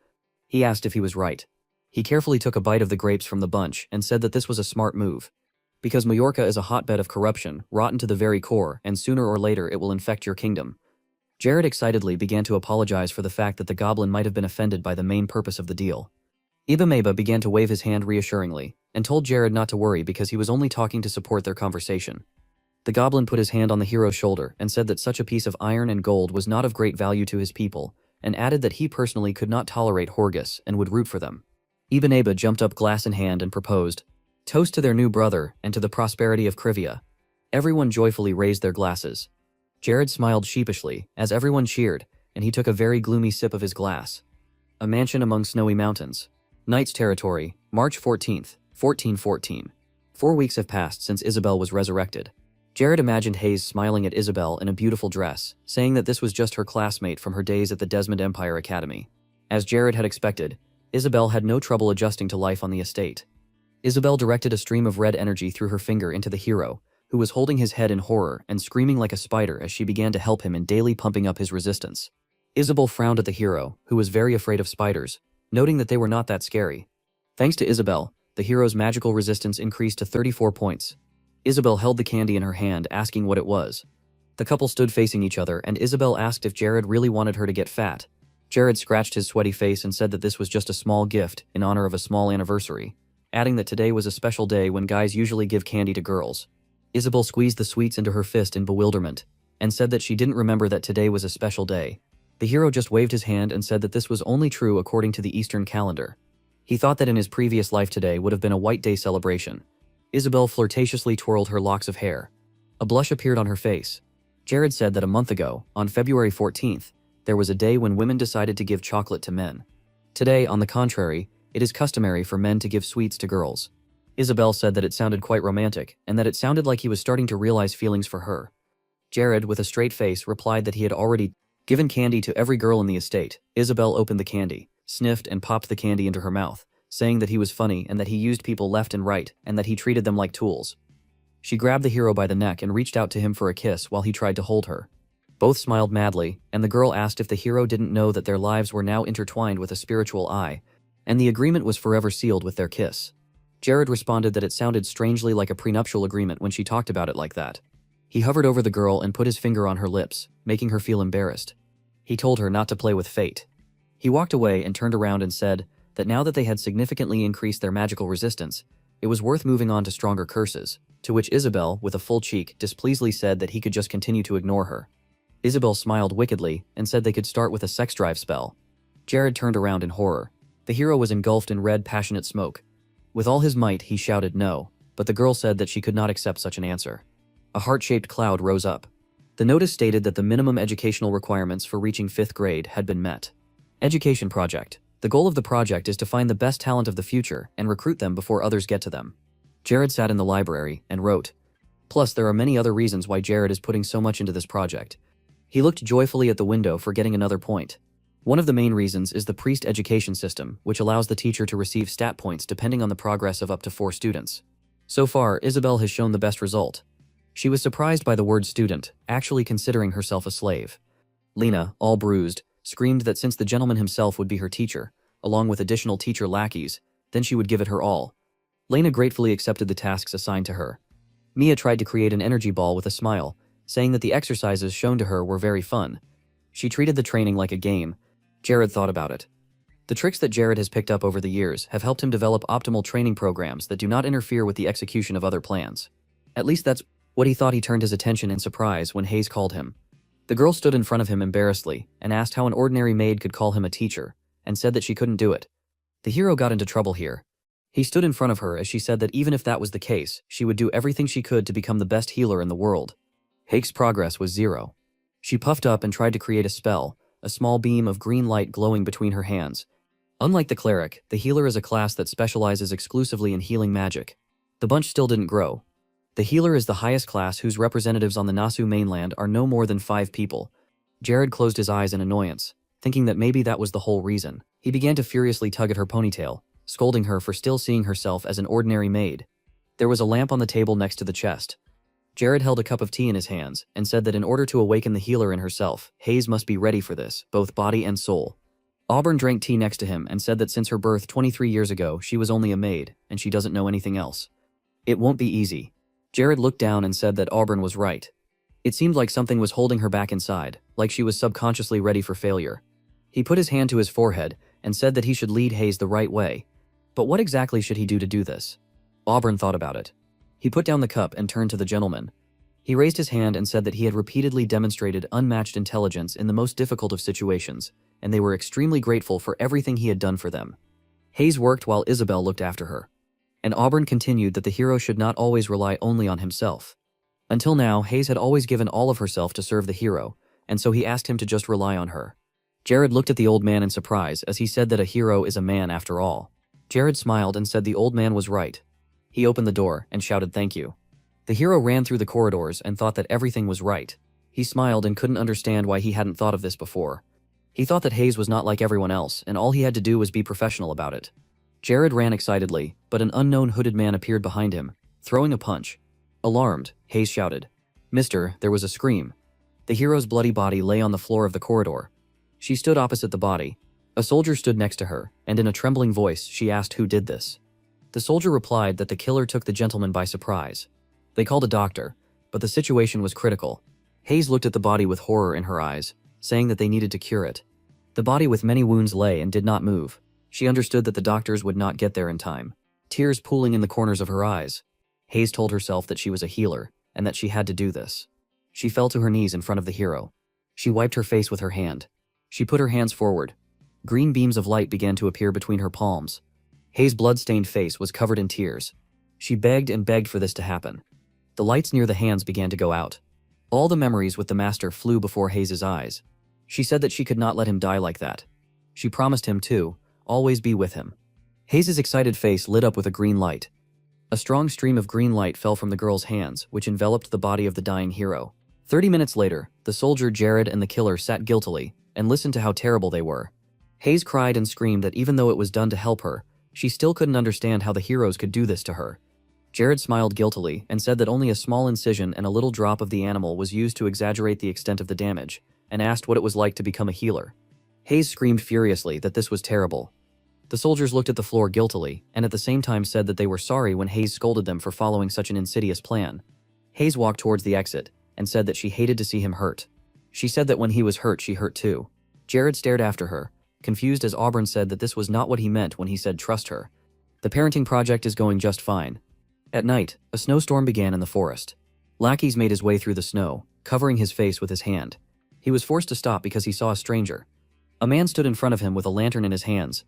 [SPEAKER 1] He asked if he was right. He carefully took a bite of the grapes from the bunch and said that this was a smart move. Because Mallorca is a hotbed of corruption, rotten to the very core, and sooner or later it will infect your kingdom. Jared excitedly began to apologize for the fact that the goblin might have been offended by the main purpose of the deal. Ibameba began to wave his hand reassuringly, and told Jared not to worry because he was only talking to support their conversation. The goblin put his hand on the hero's shoulder and said that such a piece of iron and gold was not of great value to his people, and added that he personally could not tolerate Horgus and would root for them. Ibn Aba jumped up glass in hand and proposed, "Toast to their new brother and to the prosperity of Krivia." Everyone joyfully raised their glasses. Jared smiled sheepishly as everyone cheered, and he took a very gloomy sip of his glass. A mansion among snowy mountains. Knight's territory, March 14th, 1414. 4 weeks have passed since Isabel was resurrected. Jared imagined Hayes smiling at Isabel in a beautiful dress, saying that this was just her classmate from her days at the Desmond Empire Academy. As Jared had expected, Isabel had no trouble adjusting to life on the estate. Isabel directed a stream of red energy through her finger into the hero, who was holding his head in horror and screaming like a spider as she began to help him in daily pumping up his resistance. Isabel frowned at the hero, who was very afraid of spiders, noting that they were not that scary. Thanks to Isabel, the hero's magical resistance increased to 34 points. Isabel held the candy in her hand, asking what it was. The couple stood facing each other and Isabel asked if Jared really wanted her to get fat. Jared scratched his sweaty face and said that this was just a small gift in honor of a small anniversary, adding that today was a special day when guys usually give candy to girls. Isabel squeezed the sweets into her fist in bewilderment and said that she didn't remember that today was a special day. The hero just waved his hand and said that this was only true according to the Eastern calendar. He thought that in his previous life today would have been a white day celebration. Isabel flirtatiously twirled her locks of hair. A blush appeared on her face. Jared said that a month ago, on February 14th, there was a day when women decided to give chocolate to men. Today, on the contrary, it is customary for men to give sweets to girls. Isabel said that it sounded quite romantic, and that it sounded like he was starting to realize feelings for her. Jared, with a straight face, replied that he had already given candy to every girl in the estate. Isabel opened the candy, sniffed and popped the candy into her mouth, saying that he was funny and that he used people left and right and that he treated them like tools. She grabbed the hero by the neck and reached out to him for a kiss while he tried to hold her. Both smiled madly, and the girl asked if the hero didn't know that their lives were now intertwined with a spiritual eye, and the agreement was forever sealed with their kiss. Jared responded that it sounded strangely like a prenuptial agreement when she talked about it like that. He hovered over the girl and put his finger on her lips, making her feel embarrassed. He told her not to play with fate. He walked away and turned around and said that now that they had significantly increased their magical resistance, it was worth moving on to stronger curses, to which Isabel, with a full cheek, displeasedly said that he could just continue to ignore her. Isabel smiled wickedly and said they could start with a sex drive spell. Jared turned around in horror. The hero was engulfed in red, passionate smoke. With all his might, he shouted no, but the girl said that she could not accept such an answer. A heart-shaped cloud rose up. The notice stated that the minimum educational requirements for reaching 5th grade had been met. Education project. The goal of the project is to find the best talent of the future and recruit them before others get to them. Jared sat in the library and wrote. Plus, there are many other reasons why Jared is putting so much into this project. He looked joyfully at the window, forgetting another point. One of the main reasons is the priest education system, which allows the teacher to receive stat points depending on the progress of up to 4 students. So far, Isabel has shown the best result. She was surprised by the word student, actually considering herself a slave. Lena, all bruised, screamed that since the gentleman himself would be her teacher, along with additional teacher lackeys, then she would give it her all. Lena gratefully accepted the tasks assigned to her. Mia tried to create an energy ball with a smile, saying that the exercises shown to her were very fun. She treated the training like a game. Jared thought about it. The tricks that Jared has picked up over the years have helped him develop optimal training programs that do not interfere with the execution of other plans. At least that's what he thought. He turned his attention in surprise when Hayes called him. The girl stood in front of him embarrassedly and asked how an ordinary maid could call him a teacher, and said that she couldn't do it. The hero got into trouble here. He stood in front of her as she said that even if that was the case, she would do everything she could to become the best healer in the world. Hake's progress was 0. She puffed up and tried to create a spell, a small beam of green light glowing between her hands. Unlike the cleric, the healer is a class that specializes exclusively in healing magic. The bunch still didn't grow. The healer is the highest class whose representatives on the Nasu mainland are no more than 5 people. Jared closed his eyes in annoyance, thinking that maybe that was the whole reason. He began to furiously tug at her ponytail, scolding her for still seeing herself as an ordinary maid. There was a lamp on the table next to the chest. Jared held a cup of tea in his hands and said that in order to awaken the healer in herself, Hayes must be ready for this, both body and soul. Auburn drank tea next to him and said that since her birth 23 years ago, she was only a maid, and she doesn't know anything else. It won't be easy. Jared looked down and said that Auburn was right. It seemed like something was holding her back inside, like she was subconsciously ready for failure. He put his hand to his forehead and said that he should lead Hayes the right way. But what exactly should he do to do this? Auburn thought about it. He put down the cup and turned to the gentleman. He raised his hand and said that he had repeatedly demonstrated unmatched intelligence in the most difficult of situations, and they were extremely grateful for everything he had done for them. Hayes worked while Isabel looked after her. And Auburn continued that the hero should not always rely only on himself. Until now, Hayes had always given all of herself to serve the hero, and so he asked him to just rely on her. Jared looked at the old man in surprise as he said that a hero is a man after all. Jared smiled and said the old man was right. He opened the door and shouted thank you. The hero ran through the corridors and thought that everything was right. He smiled and couldn't understand why he hadn't thought of this before. He thought that Hayes was not like everyone else, and all he had to do was be professional about it. Jared ran excitedly, but an unknown hooded man appeared behind him, throwing a punch. Alarmed, Hayes shouted. "Mister," there was a scream. The hero's bloody body lay on the floor of the corridor. She stood opposite the body. A soldier stood next to her, and in a trembling voice, she asked who did this. The soldier replied that the killer took the gentleman by surprise. They called a doctor, but the situation was critical. Hayes looked at the body with horror in her eyes, saying that they needed to cure it. The body with many wounds lay and did not move. She understood that the doctors would not get there in time. Tears pooling in the corners of her eyes. Hayes told herself that she was a healer, and that she had to do this. She fell to her knees in front of the hero. She wiped her face with her hand. She put her hands forward. Green beams of light began to appear between her palms. Hayes' blood-stained face was covered in tears. She begged and begged for this to happen. The lights near the hands began to go out. All the memories with the master flew before Hayes' eyes. She said that she could not let him die like that. She promised him to always be with him. Hayes' excited face lit up with a green light. A strong stream of green light fell from the girl's hands, which enveloped the body of the dying hero. 30 minutes later, the soldier Jared and the killer sat guiltily and listened to how terrible they were. Hayes cried and screamed that even though it was done to help her, she still couldn't understand how the heroes could do this to her. Jared smiled guiltily and said that only a small incision and a little drop of the animal was used to exaggerate the extent of the damage, and asked what it was like to become a healer. Hayes screamed furiously that this was terrible. The soldiers looked at the floor guiltily, and at the same time said that they were sorry when Hayes scolded them for following such an insidious plan. Hayes walked towards the exit, and said that she hated to see him hurt. She said that when he was hurt, she hurt too. Jared stared after her, confused as Auburn said that this was not what he meant when he said trust her. The parenting project is going just fine. At night, a snowstorm began in the forest. Lackeys made his way through the snow, covering his face with his hand. He was forced to stop because he saw a stranger. A man stood in front of him with a lantern in his hands.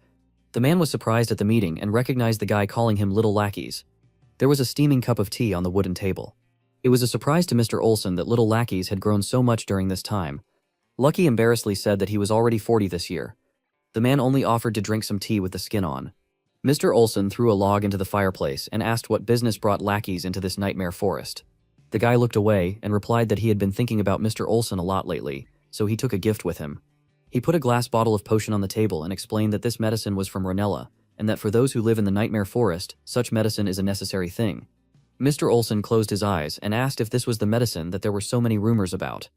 [SPEAKER 1] The man was surprised at the meeting and recognized the guy calling him Little Lackeys. There was a steaming cup of tea on the wooden table. It was a surprise to Mr. Olson that Little Lackeys had grown so much during this time. Lucky embarrassedly said that he was already 40 this year. The man only offered to drink some tea with the skin on. Mr. Olson threw a log into the fireplace and asked what business brought Lackeys into this nightmare forest. The guy looked away and replied that he had been thinking about Mr. Olson a lot lately, so he took a gift with him. He put a glass bottle of potion on the table and explained that this medicine was from Ronella, and that for those who live in the nightmare forest, such medicine is a necessary thing. Mr. Olson closed his eyes and asked if this was the medicine that there were so many rumors about.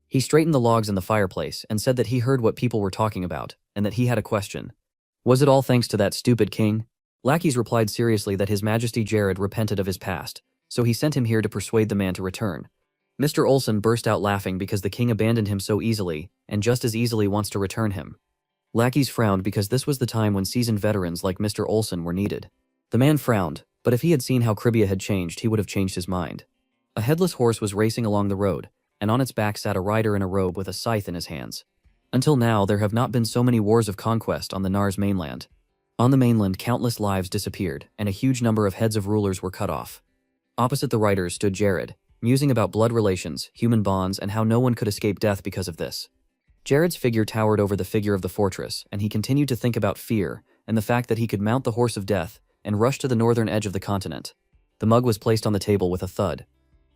[SPEAKER 1] He straightened the logs in the fireplace and said that he heard what people were talking about, and that he had a question. Was it all thanks to that stupid king? Lackeys replied seriously that His Majesty Jared repented of his past, so he sent him here to persuade the man to return. Mr. Olson burst out laughing because the king abandoned him so easily, and just as easily wants to return him. Lackeys frowned because this was the time when seasoned veterans like Mr. Olson were needed. The man frowned, but if he had seen how Cribia had changed, he would have changed his mind. A headless horse was racing along the road, and on its back sat a rider in a robe with a scythe in his hands. Until now, there have not been so many wars of conquest on the Nars mainland. On the mainland, countless lives disappeared, and a huge number of heads of rulers were cut off. Opposite the riders stood Jared, musing about blood relations, human bonds, and how no one could escape death because of this. Jared's figure towered over the figure of the fortress, and he continued to think about fear and the fact that he could mount the horse of death and rush to the northern edge of the continent. The mug was placed on the table with a thud.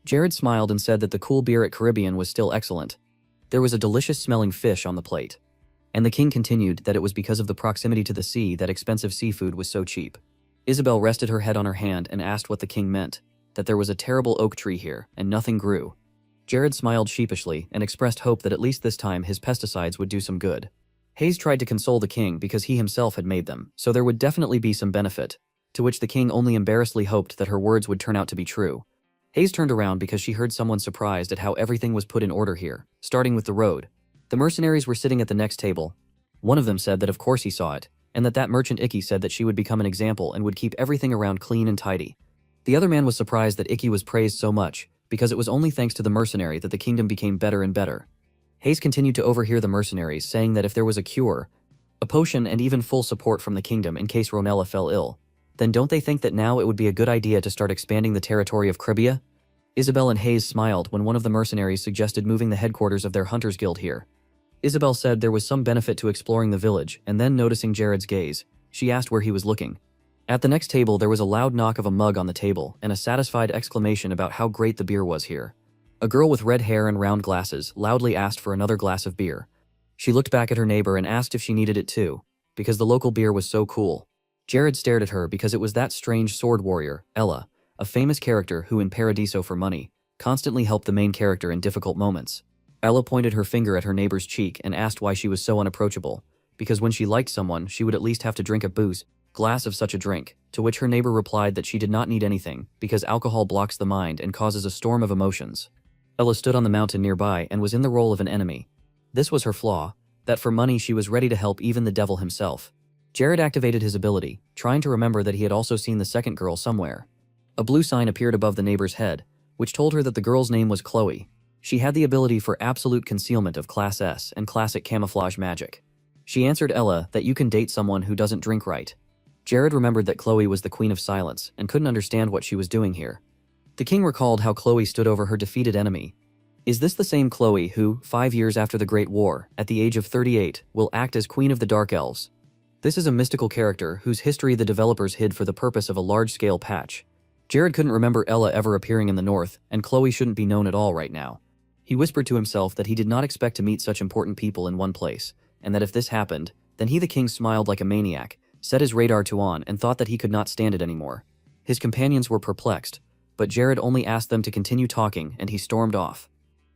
[SPEAKER 1] Jared smiled and said that the cool beer at Caribbean was still excellent. There was a delicious-smelling fish on the plate. And the king continued that it was because of the proximity to the sea that expensive seafood was so cheap. Isabel rested her head on her hand and asked what the king meant, that there was a terrible oak tree here, and nothing grew. Jared smiled sheepishly and expressed hope that at least this time his pesticides would do some good. Hayes tried to console the king because he himself had made them, so there would definitely be some benefit, to which the king only embarrassedly hoped that her words would turn out to be true. Hayes turned around because she heard someone surprised at how everything was put in order here, starting with the road. The mercenaries were sitting at the next table. One of them said that of course he saw it, and that merchant Icky said that she would become an example and would keep everything around clean and tidy. The other man was surprised that Icky was praised so much, because it was only thanks to the mercenary that the kingdom became better and better. Hayes continued to overhear the mercenaries saying that if there was a cure, a potion, and even full support from the kingdom in case Ronella fell ill, then don't they think that now it would be a good idea to start expanding the territory of Cribia? Isabel and Hayes smiled when one of the mercenaries suggested moving the headquarters of their hunters guild here. Isabel said there was some benefit to exploring the village, and then noticing Jared's gaze, she asked where he was looking. At the next table there was a loud knock of a mug on the table and a satisfied exclamation about how great the beer was here. A girl with red hair and round glasses loudly asked for another glass of beer. She looked back at her neighbor and asked if she needed it too, because the local beer was so cool. Jared stared at her because it was that strange sword warrior, Ella, a famous character who in Paradiso for Money constantly helped the main character in difficult moments. Ella pointed her finger at her neighbor's cheek and asked why she was so unapproachable, because when she liked someone, she would at least have to drink a glass of such a drink, to which her neighbor replied that she did not need anything, because alcohol blocks the mind and causes a storm of emotions. Ella stood on the mountain nearby and was in the role of an enemy. This was her flaw, that for money she was ready to help even the devil himself. Jared activated his ability, trying to remember that he had also seen the second girl somewhere. A blue sign appeared above the neighbor's head, which told her that the girl's name was Chloe. She had the ability for absolute concealment of Class S and classic camouflage magic. She answered Ella that you can date someone who doesn't drink right. Jared remembered that Chloe was the Queen of Silence and couldn't understand what she was doing here. The king recalled how Chloe stood over her defeated enemy. Is this the same Chloe who, 5 years after the Great War, at the age of 38, will act as Queen of the Dark Elves? This is a mystical character whose history the developers hid for the purpose of a large-scale patch. Jared couldn't remember Ella ever appearing in the north, and Chloe shouldn't be known at all right now. He whispered to himself that he did not expect to meet such important people in one place, and that if this happened, then he the king smiled like a maniac, set his radar to on and thought that he could not stand it anymore. His companions were perplexed, but Jared only asked them to continue talking and he stormed off.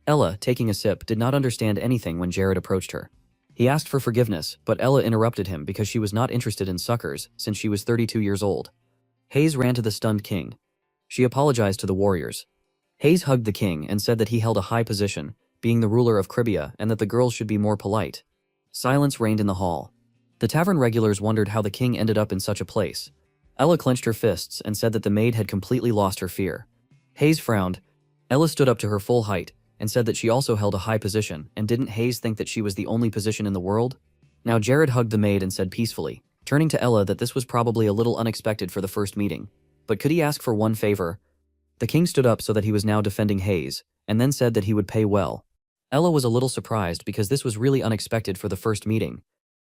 [SPEAKER 1] Ella, taking a sip, did not understand anything when Jared approached her. He asked for forgiveness, but Ella interrupted him because she was not interested in suckers since she was 32 years old. Hayes ran to the stunned king. She apologized to the warriors. Hayes hugged the king and said that he held a high position, being the ruler of Cribia, and that the girls should be more polite. Silence reigned in the hall. The tavern regulars wondered how the king ended up in such a place. Ella clenched her fists and said that the maid had completely lost her fear. Hayes frowned. Ella stood up to her full height and said that she also held a high position, and didn't Hayes think that she was the only position in the world? Now Jared hugged the maid and said peacefully, turning to Ella, that this was probably a little unexpected for the first meeting. But could he ask for one favor? The king stood up so that he was now defending Hayes, and then said that he would pay well. Ella was a little surprised because this was really unexpected for the first meeting,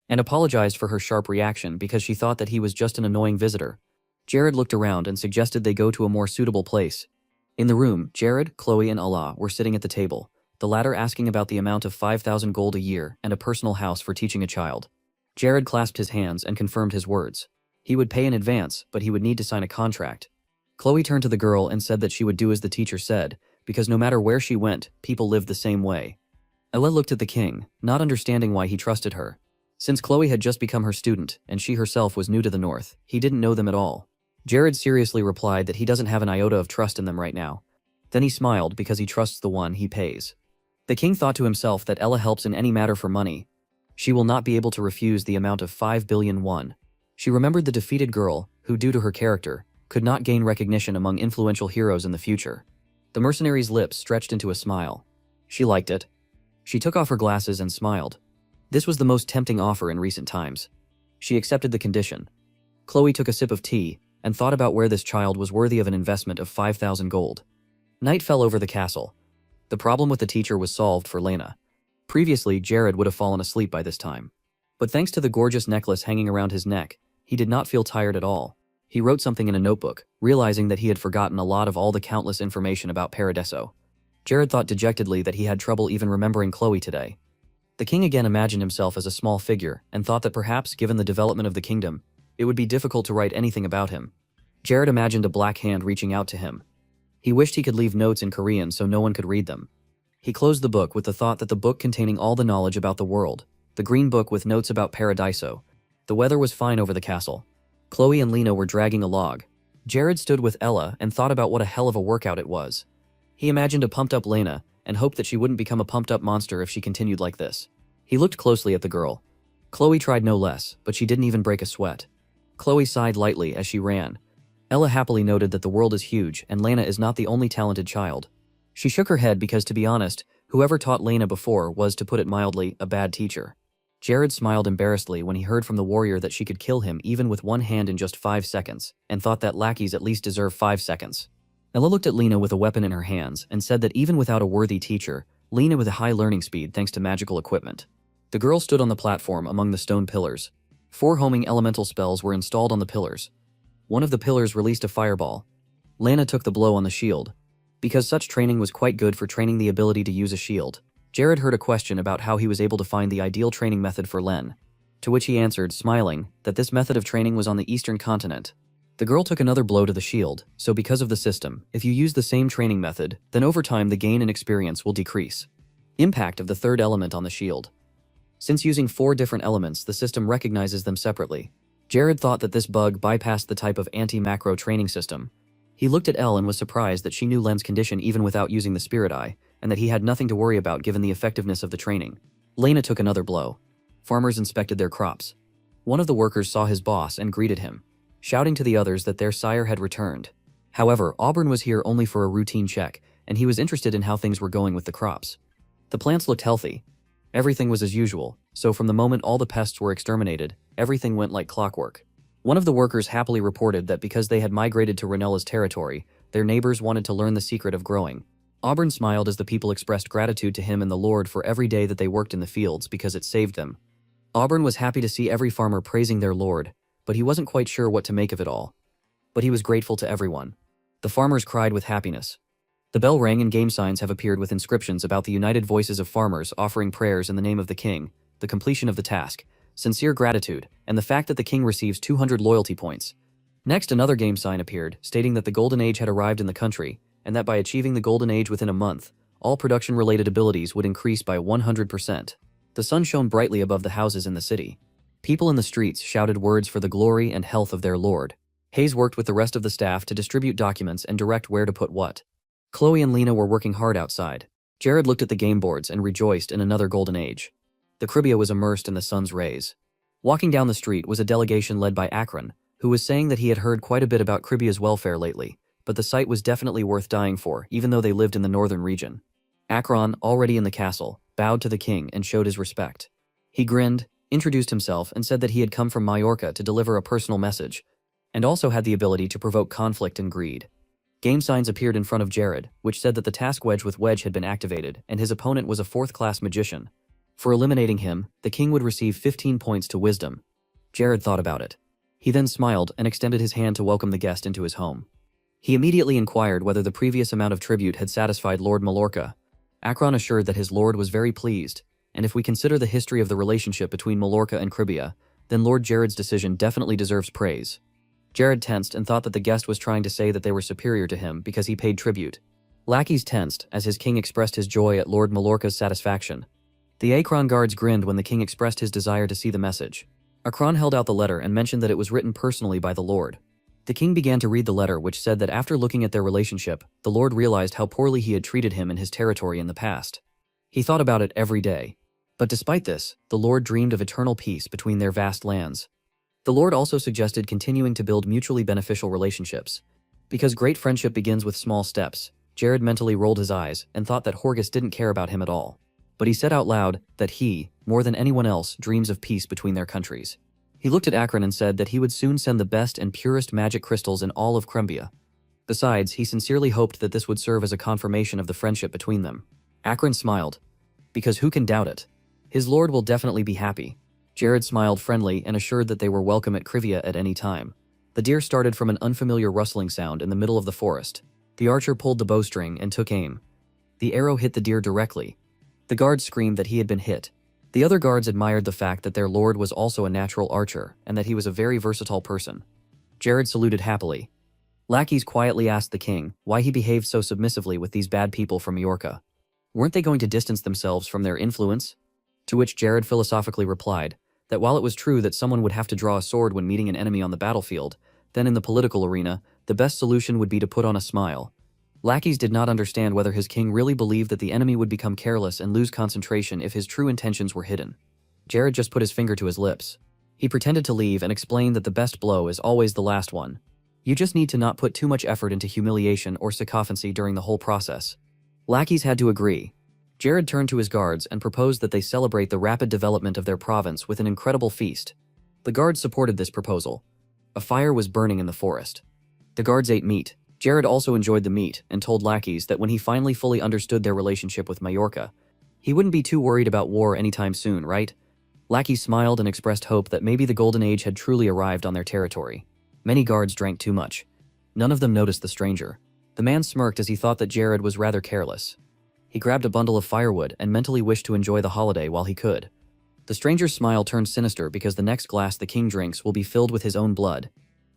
[SPEAKER 1] and apologized for her sharp reaction because she thought that he was just an annoying visitor. Jared looked around and suggested they go to a more suitable place. In the room, Jared, Chloe, and Allah were sitting at the table, the latter asking about the amount of 5,000 gold a year and a personal house for teaching a child. Jared clasped his hands and confirmed his words. He would pay in advance, but he would need to sign a contract. Chloe turned to the girl and said that she would do as the teacher said, because no matter where she went, people lived the same way. Ella looked at the king, not understanding why he trusted her. Since Chloe had just become her student, and she herself was new to the north, he didn't know them at all. Jared seriously replied that he doesn't have an iota of trust in them right now. Then he smiled because he trusts the one he pays. The king thought to himself that Ella helps in any matter for money. She will not be able to refuse the amount of 5 billion won. She remembered the defeated girl, who due to her character, could not gain recognition among influential heroes in the future. The mercenary's lips stretched into a smile. She liked it. She took off her glasses and smiled. This was the most tempting offer in recent times. She accepted the condition. Chloe took a sip of tea and thought about where this child was worthy of an investment of 5,000 gold. Night fell over the castle. The problem with the teacher was solved for Lena. Previously, Jared would have fallen asleep by this time. But thanks to the gorgeous necklace hanging around his neck, he did not feel tired at all. He wrote something in a notebook, realizing that he had forgotten a lot of all the countless information about Paradiso. Jared thought dejectedly that he had trouble even remembering Chloe today. The king again imagined himself as a small figure and thought that perhaps, given the development of the kingdom, it would be difficult to write anything about him. Jared imagined a black hand reaching out to him. He wished he could leave notes in Korean so no one could read them. He closed the book with the thought that the book containing all the knowledge about the world, the green book with notes about Paradiso. The weather was fine over the castle. Chloe and Lena were dragging a log. Jared stood with Ella and thought about what a hell of a workout it was. He imagined a pumped-up Lena and hoped that she wouldn't become a pumped-up monster if she continued like this. He looked closely at the girl. Chloe tried no less, but she didn't even break a sweat. Chloe sighed lightly as she ran. Ella happily noted that the world is huge and Lena is not the only talented child. She shook her head because, to be honest, whoever taught Lena before was, to put it mildly, a bad teacher. Jared smiled embarrassedly when he heard from the warrior that she could kill him even with one hand in just 5 seconds, and thought that lackeys at least deserve 5 seconds. Ella looked at Lena with a weapon in her hands and said that even without a worthy teacher, Lena with a high learning speed thanks to magical equipment. The girl stood on the platform among the stone pillars. 4 homing elemental spells were installed on the pillars. One of the pillars released a fireball. Lena took the blow on the shield. Because such training was quite good for training the ability to use a shield, Jared heard a question about how he was able to find the ideal training method for Len. To which he answered, smiling, that this method of training was on the eastern continent. The girl took another blow to the shield, so because of the system, if you use the same training method, then over time the gain in experience will decrease. Impact of the third element on the shield. Since using 4 different elements, the system recognizes them separately. Jared thought that this bug bypassed the type of anti-macro training system. He looked at Elle and was surprised that she knew Len's condition even without using the spirit eye, and that he had nothing to worry about given the effectiveness of the training. Lena took another blow. Farmers inspected their crops. One of the workers saw his boss and greeted him, shouting to the others that their sire had returned. However, Auburn was here only for a routine check, and he was interested in how things were going with the crops. The plants looked healthy. Everything was as usual, so from the moment all the pests were exterminated, everything went like clockwork. One of the workers happily reported that because they had migrated to Ranella's territory, their neighbors wanted to learn the secret of growing. Auburn smiled as the people expressed gratitude to him and the Lord for every day that they worked in the fields because it saved them. Auburn was happy to see every farmer praising their Lord, but he wasn't quite sure what to make of it all. But he was grateful to everyone. The farmers cried with happiness. The bell rang and game signs have appeared with inscriptions about the united voices of farmers offering prayers in the name of the king, the completion of the task, sincere gratitude, and the fact that the king receives 200 loyalty points. Next, another game sign appeared, stating that the Golden Age had arrived in the country, and that by achieving the Golden Age within a month, all production-related abilities would increase by 100%. The sun shone brightly above the houses in the city. People in the streets shouted words for the glory and health of their lord. Hayes worked with the rest of the staff to distribute documents and direct where to put what. Chloe and Lena were working hard outside. Jared looked at the game boards and rejoiced in another Golden Age. The Cribia was immersed in the sun's rays. Walking down the street was a delegation led by Akron, who was saying that he had heard quite a bit about Cribia's welfare lately, but the site was definitely worth dying for, even though they lived in the northern region. Akron, already in the castle, bowed to the king and showed his respect. He grinned, introduced himself, and said that he had come from Majorca to deliver a personal message, and also had the ability to provoke conflict and greed. Game signs appeared in front of Jared, which said that the task wedge with Wedge had been activated, and his opponent was a 4th-class magician. For eliminating him, the king would receive 15 points to wisdom. Jared thought about it. He then smiled and extended his hand to welcome the guest into his home. He immediately inquired whether the previous amount of tribute had satisfied Lord Mallorca. Akron assured that his lord was very pleased, and if we consider the history of the relationship between Mallorca and Cribia, then Lord Jared's decision definitely deserves praise. Jared tensed and thought that the guest was trying to say that they were superior to him because he paid tribute. Lackeys tensed as his king expressed his joy at Lord Mallorca's satisfaction. The Akron guards grinned when the king expressed his desire to see the message. Akron held out the letter and mentioned that it was written personally by the Lord. The king began to read the letter, which said that after looking at their relationship, the Lord realized how poorly he had treated him in his territory in the past. He thought about it every day. But despite this, the Lord dreamed of eternal peace between their vast lands. The Lord also suggested continuing to build mutually beneficial relationships. Because great friendship begins with small steps, Jared mentally rolled his eyes and thought that Horgus didn't care about him at all. But he said out loud that he, more than anyone else, dreams of peace between their countries. He looked at Akron and said that he would soon send the best and purest magic crystals in all of Crembia. Besides, he sincerely hoped that this would serve as a confirmation of the friendship between them. Akron smiled. Because who can doubt it? His lord will definitely be happy. Jared smiled friendly and assured that they were welcome at Crivia at any time. The deer started from an unfamiliar rustling sound in the middle of the forest. The archer pulled the bowstring and took aim. The arrow hit the deer directly. The guard screamed that he had been hit. The other guards admired the fact that their lord was also a natural archer and that he was a very versatile person. Jared saluted happily. Lackeys quietly asked the king why he behaved so submissively with these bad people from Majorca. Weren't they going to distance themselves from their influence? To which Jared philosophically replied that while it was true that someone would have to draw a sword when meeting an enemy on the battlefield, then in the political arena, the best solution would be to put on a smile. Lackeys did not understand whether his king really believed that the enemy would become careless and lose concentration if his true intentions were hidden. Jared just put his finger to his lips. He pretended to leave and explained that the best blow is always the last one. You just need to not put too much effort into humiliation or sycophancy during the whole process. Lackeys had to agree. Jared turned to his guards and proposed that they celebrate the rapid development of their province with an incredible feast. The guards supported this proposal. A fire was burning in the forest. The guards ate meat. Jared also enjoyed the meat and told Lackeys that when he finally fully understood their relationship with Majorca, he wouldn't be too worried about war anytime soon, right? Lackeys smiled and expressed hope that maybe the Golden Age had truly arrived on their territory. Many guards drank too much. None of them noticed the stranger. The man smirked as he thought that Jared was rather careless. He grabbed a bundle of firewood and mentally wished to enjoy the holiday while he could. The stranger's smile turned sinister because the next glass the king drinks will be filled with his own blood.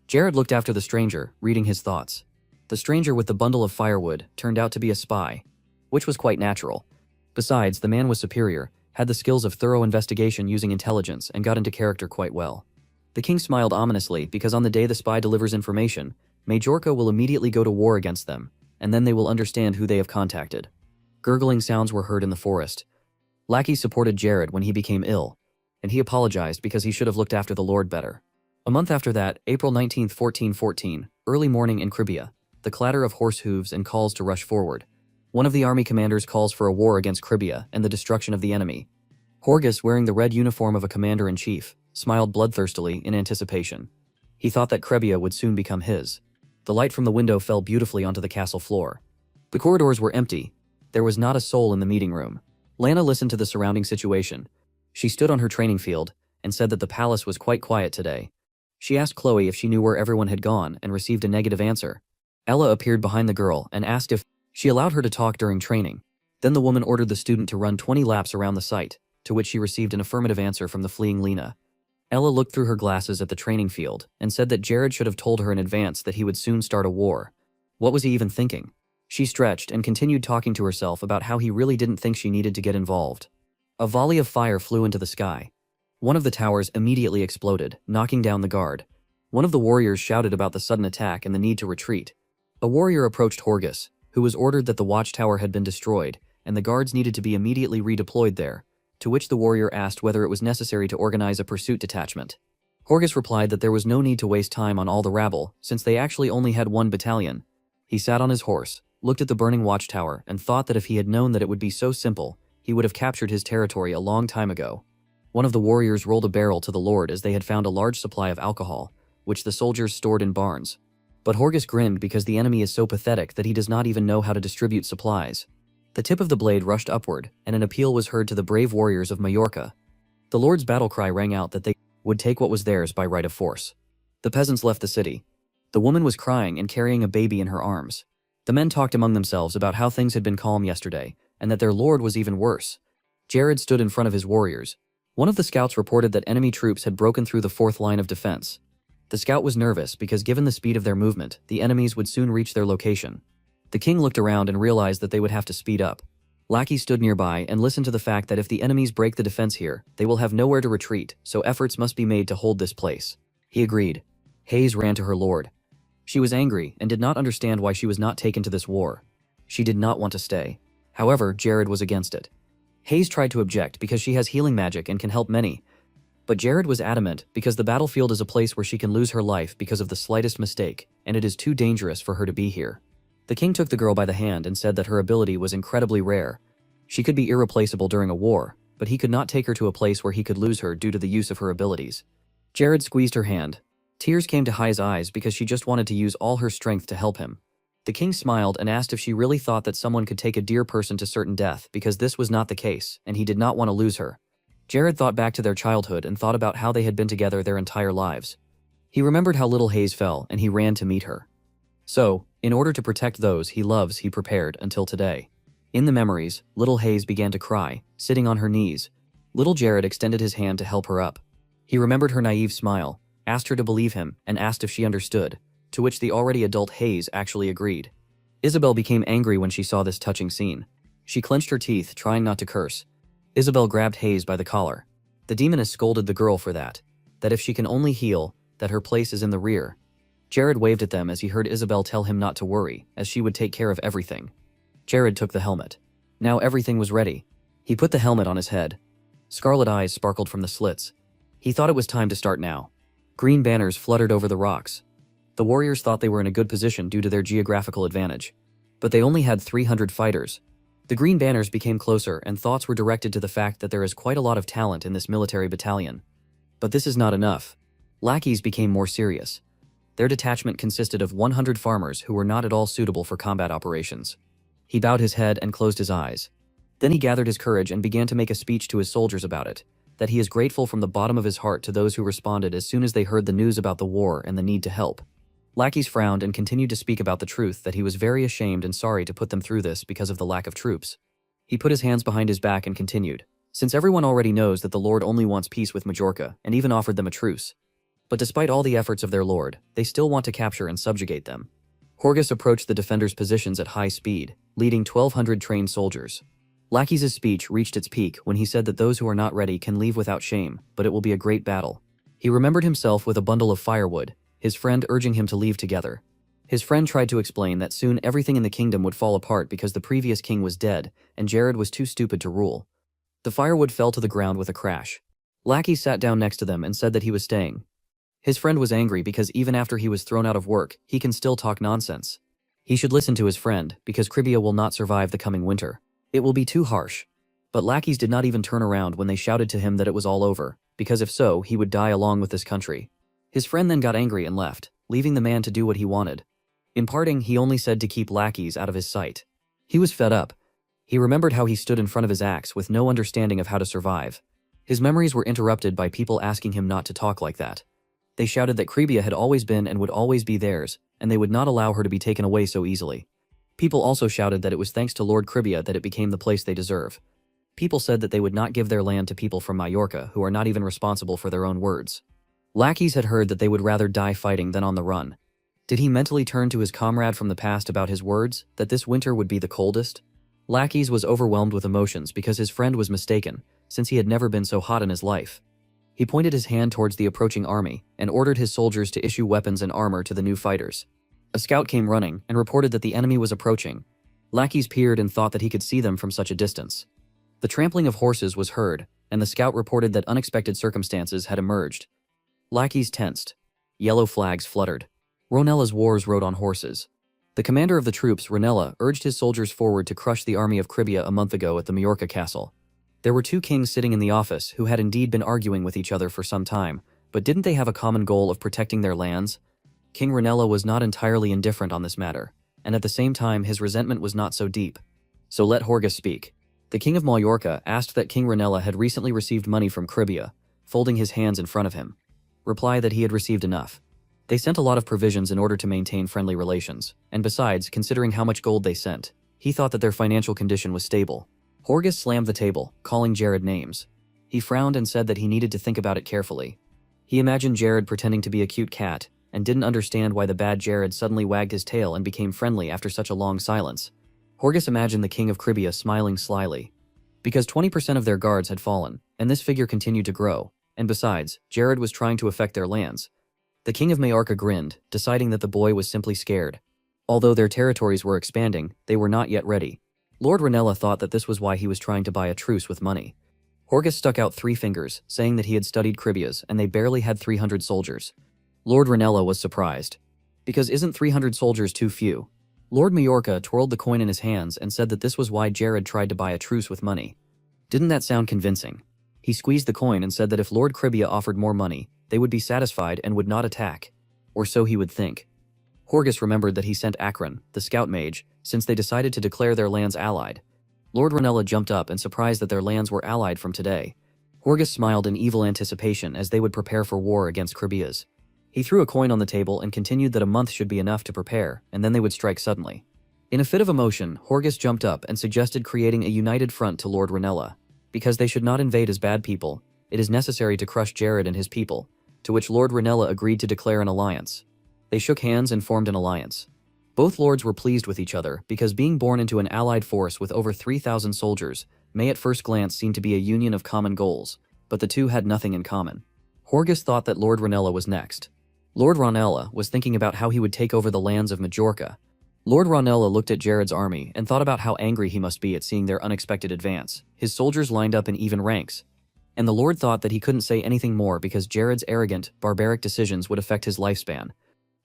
[SPEAKER 1] Jared looked after the stranger, reading his thoughts. The stranger with the bundle of firewood turned out to be a spy, which was quite natural. Besides, the man was superior, had the skills of thorough investigation using intelligence, and got into character quite well. The king smiled ominously because on the day the spy delivers information, Majorca will immediately go to war against them, and then they will understand who they have contacted. Gurgling sounds were heard in the forest. Lackeys supported Jared when he became ill, and he apologized because he should have looked after the Lord better. A month after that, April 19, 1414, early morning in Kribia, the clatter of horse hooves and calls to rush forward. One of the army commanders calls for a war against Kribia and the destruction of the enemy. Horgus, wearing the red uniform of a commander-in-chief, smiled bloodthirstily in anticipation. He thought that Kribia would soon become his. The light from the window fell beautifully onto the castle floor. The corridors were empty. There was not a soul in the meeting room. Lana listened to the surrounding situation. She stood on her training field and said that the palace was quite quiet today. She asked Chloe if she knew where everyone had gone and received a negative answer. Ella appeared behind the girl and asked if she allowed her to talk during training. Then the woman ordered the student to run 20 laps around the site, to which she received an affirmative answer from the fleeing Lena. Ella looked through her glasses at the training field and said that Jared should have told her in advance that he would soon start a war. What was he even thinking? She stretched and continued talking to herself about how he really didn't think she needed to get involved. A volley of fire flew into the sky. One of the towers immediately exploded, knocking down the guard. One of the warriors shouted about the sudden attack and the need to retreat. A warrior approached Horgus, who was ordered that the watchtower had been destroyed and the guards needed to be immediately redeployed there, to which the warrior asked whether it was necessary to organize a pursuit detachment. Horgus replied that there was no need to waste time on all the rabble, since they actually only had one battalion. He sat on his horse, looked at the burning watchtower, and thought that if he had known that it would be so simple, he would have captured his territory a long time ago. One of the warriors rolled a barrel to the Lord as they had found a large supply of alcohol, which the soldiers stored in barns. But Horgus grinned because the enemy is so pathetic that he does not even know how to distribute supplies. The tip of the blade rushed upward, and an appeal was heard to the brave warriors of Majorca. The Lord's battle cry rang out that they would take what was theirs by right of force. The peasants left the city. The woman was crying and carrying a baby in her arms. The men talked among themselves about how things had been calm yesterday, and that their lord was even worse. Jared stood in front of his warriors. One of the scouts reported that enemy troops had broken through the fourth line of defense. The scout was nervous because given the speed of their movement, the enemies would soon reach their location. The king looked around and realized that they would have to speed up. Lackey stood nearby and listened to the fact that if the enemies break the defense here, they will have nowhere to retreat, so efforts must be made to hold this place. He agreed. Hayes ran to her lord. She was angry and did not understand why she was not taken to this war. She did not want to stay. However, Jared was against it. Hayes tried to object because she has healing magic and can help many. But Jared was adamant because the battlefield is a place where she can lose her life because of the slightest mistake, and it is too dangerous for her to be here. The king took the girl by the hand and said that her ability was incredibly rare. She could be irreplaceable during a war, but he could not take her to a place where he could lose her due to the use of her abilities. Jared squeezed her hand. Tears came to Hai's eyes because she just wanted to use all her strength to help him. The king smiled and asked if she really thought that someone could take a dear person to certain death because this was not the case, and he did not want to lose her. Jared thought back to their childhood and thought about how they had been together their entire lives. He remembered how little Hayes fell and he ran to meet her. So, in order to protect those he loves, he prepared until today. In the memories, little Hayes began to cry, sitting on her knees. Little Jared extended his hand to help her up. He remembered her naive smile, asked her to believe him, and asked if she understood, to which the already adult Hayes actually agreed. Isabel became angry when she saw this touching scene. She clenched her teeth, trying not to curse. Isabel grabbed Hayes by the collar. The demoness scolded the girl for that if she can only heal, that her place is in the rear. Jared waved at them as he heard Isabel tell him not to worry, as she would take care of everything. Jared took the helmet. Now everything was ready. He put the helmet on his head. Scarlet eyes sparkled from the slits. He thought it was time to start now. Green banners fluttered over the rocks. The warriors thought they were in a good position due to their geographical advantage. But they only had 300 fighters. The green banners became closer and thoughts were directed to the fact that there is quite a lot of talent in this military battalion. But this is not enough. Lackeys became more serious. Their detachment consisted of 100 farmers who were not at all suitable for combat operations. He bowed his head and closed his eyes. Then he gathered his courage and began to make a speech to his soldiers about it, that he is grateful from the bottom of his heart to those who responded as soon as they heard the news about the war and the need to help. Lackeys frowned and continued to speak about the truth that he was very ashamed and sorry to put them through this because of the lack of troops. He put his hands behind his back and continued, since everyone already knows that the Lord only wants peace with Majorca, and even offered them a truce. But despite all the efforts of their Lord, they still want to capture and subjugate them. Horgus approached the defenders' positions at high speed, leading 1,200 trained soldiers. Lackeys' speech reached its peak when he said that those who are not ready can leave without shame, but it will be a great battle. He remembered himself with a bundle of firewood, his friend urging him to leave together. His friend tried to explain that soon everything in the kingdom would fall apart because the previous king was dead, and Jared was too stupid to rule. The firewood fell to the ground with a crash. Lackey sat down next to them and said that he was staying. His friend was angry because even after he was thrown out of work, he can still talk nonsense. He should listen to his friend, because Kribia will not survive the coming winter. It will be too harsh. But lackeys did not even turn around when they shouted to him that it was all over, because if so, he would die along with this country. His friend then got angry and left, leaving the man to do what he wanted. In parting, he only said to keep lackeys out of his sight. He was fed up. He remembered how he stood in front of his axe with no understanding of how to survive. His memories were interrupted by people asking him not to talk like that. They shouted that Kribia had always been and would always be theirs, and they would not allow her to be taken away so easily. People also shouted that it was thanks to Lord Kribia that it became the place they deserve. People said that they would not give their land to people from Majorca who are not even responsible for their own words. Lackeys had heard that they would rather die fighting than on the run. Did he mentally turn to his comrade from the past about his words, that this winter would be the coldest? Lackeys was overwhelmed with emotions because his friend was mistaken, since he had never been so hot in his life. He pointed his hand towards the approaching army and ordered his soldiers to issue weapons and armor to the new fighters. A scout came running and reported that the enemy was approaching. Lackeys peered and thought that he could see them from such a distance. The trampling of horses was heard, and the scout reported that unexpected circumstances had emerged. Lackeys tensed. Yellow flags fluttered. Ronella's wars rode on horses. The commander of the troops, Ronella, urged his soldiers forward to crush the army of Kribia a month ago at the Majorca castle. There were two kings sitting in the office who had indeed been arguing with each other for some time, but didn't they have a common goal of protecting their lands? King Ronella was not entirely indifferent on this matter, and at the same time his resentment was not so deep. So let Horgus speak. The king of Majorca asked that King Ronella had recently received money from Kribia, folding his hands in front of him. Reply that he had received enough. They sent a lot of provisions in order to maintain friendly relations, and besides, considering how much gold they sent, he thought that their financial condition was stable. Horgus slammed the table, calling Jared names. He frowned and said that he needed to think about it carefully. He imagined Jared pretending to be a cute cat, and didn't understand why the bad Jared suddenly wagged his tail and became friendly after such a long silence. Horgus imagined the king of Kribia smiling slyly. Because 20% of their guards had fallen, and this figure continued to grow, and besides, Jared was trying to affect their lands. The king of Majorca grinned, deciding that the boy was simply scared. Although their territories were expanding, they were not yet ready. Lord Ronella thought that this was why he was trying to buy a truce with money. Horgus stuck out 3 fingers, saying that he had studied Kribias and they barely had 300 soldiers. Lord Ronella was surprised. Because isn't 300 soldiers too few? Lord Majorca twirled the coin in his hands and said that this was why Jared tried to buy a truce with money. Didn't that sound convincing? He squeezed the coin and said that if Lord Kribia offered more money, they would be satisfied and would not attack. Or so he would think. Horgus remembered that he sent Akron, the scout mage, since they decided to declare their lands allied. Lord Ronella jumped up and surprised that their lands were allied from today. Horgus smiled in evil anticipation as they would prepare for war against Kribias. He threw a coin on the table and continued that a month should be enough to prepare, and then they would strike suddenly. In a fit of emotion, Horgus jumped up and suggested creating a united front to Lord Ronella. Because they should not invade as bad people, it is necessary to crush Jared and his people, to which Lord Ronella agreed to declare an alliance. They shook hands and formed an alliance. Both lords were pleased with each other because being born into an allied force with over 3,000 soldiers may at first glance seem to be a union of common goals, but the two had nothing in common. Horgus thought that Lord Ronella was next. Lord Ronella was thinking about how he would take over the lands of Majorca. Lord Ronella looked at Jared's army and thought about how angry he must be at seeing their unexpected advance. His soldiers lined up in even ranks. And the Lord thought that he couldn't say anything more because Jared's arrogant, barbaric decisions would affect his lifespan.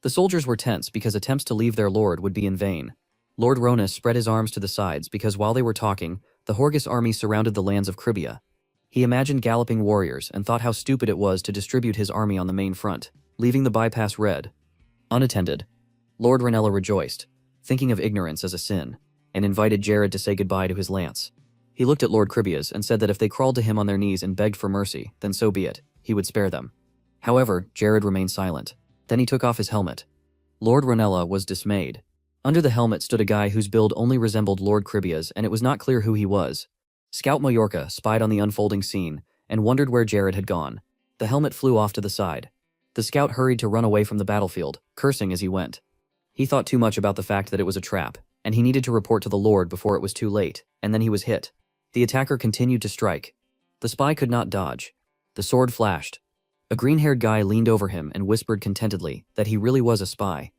[SPEAKER 1] The soldiers were tense because attempts to leave their lord would be in vain. Lord Ronus spread his arms to the sides because while they were talking, the Horgus army surrounded the lands of Kribia. He imagined galloping warriors and thought how stupid it was to distribute his army on the main front, leaving the bypass red. Unattended. Lord Ronella rejoiced, thinking of ignorance as a sin, and invited Jared to say goodbye to his lance. He looked at Lord Kribias and said that if they crawled to him on their knees and begged for mercy, then so be it, he would spare them. However, Jared remained silent. Then he took off his helmet. Lord Ronella was dismayed. Under the helmet stood a guy whose build only resembled Lord Kribias, and it was not clear who he was. Scout Majorca spied on the unfolding scene and wondered where Jared had gone. The helmet flew off to the side. The scout hurried to run away from the battlefield, cursing as he went. He thought too much about the fact that it was a trap, and he needed to report to the Lord before it was too late, and then he was hit. The attacker continued to strike. The spy could not dodge. The sword flashed. A green-haired guy leaned over him and whispered contentedly that he really was a spy.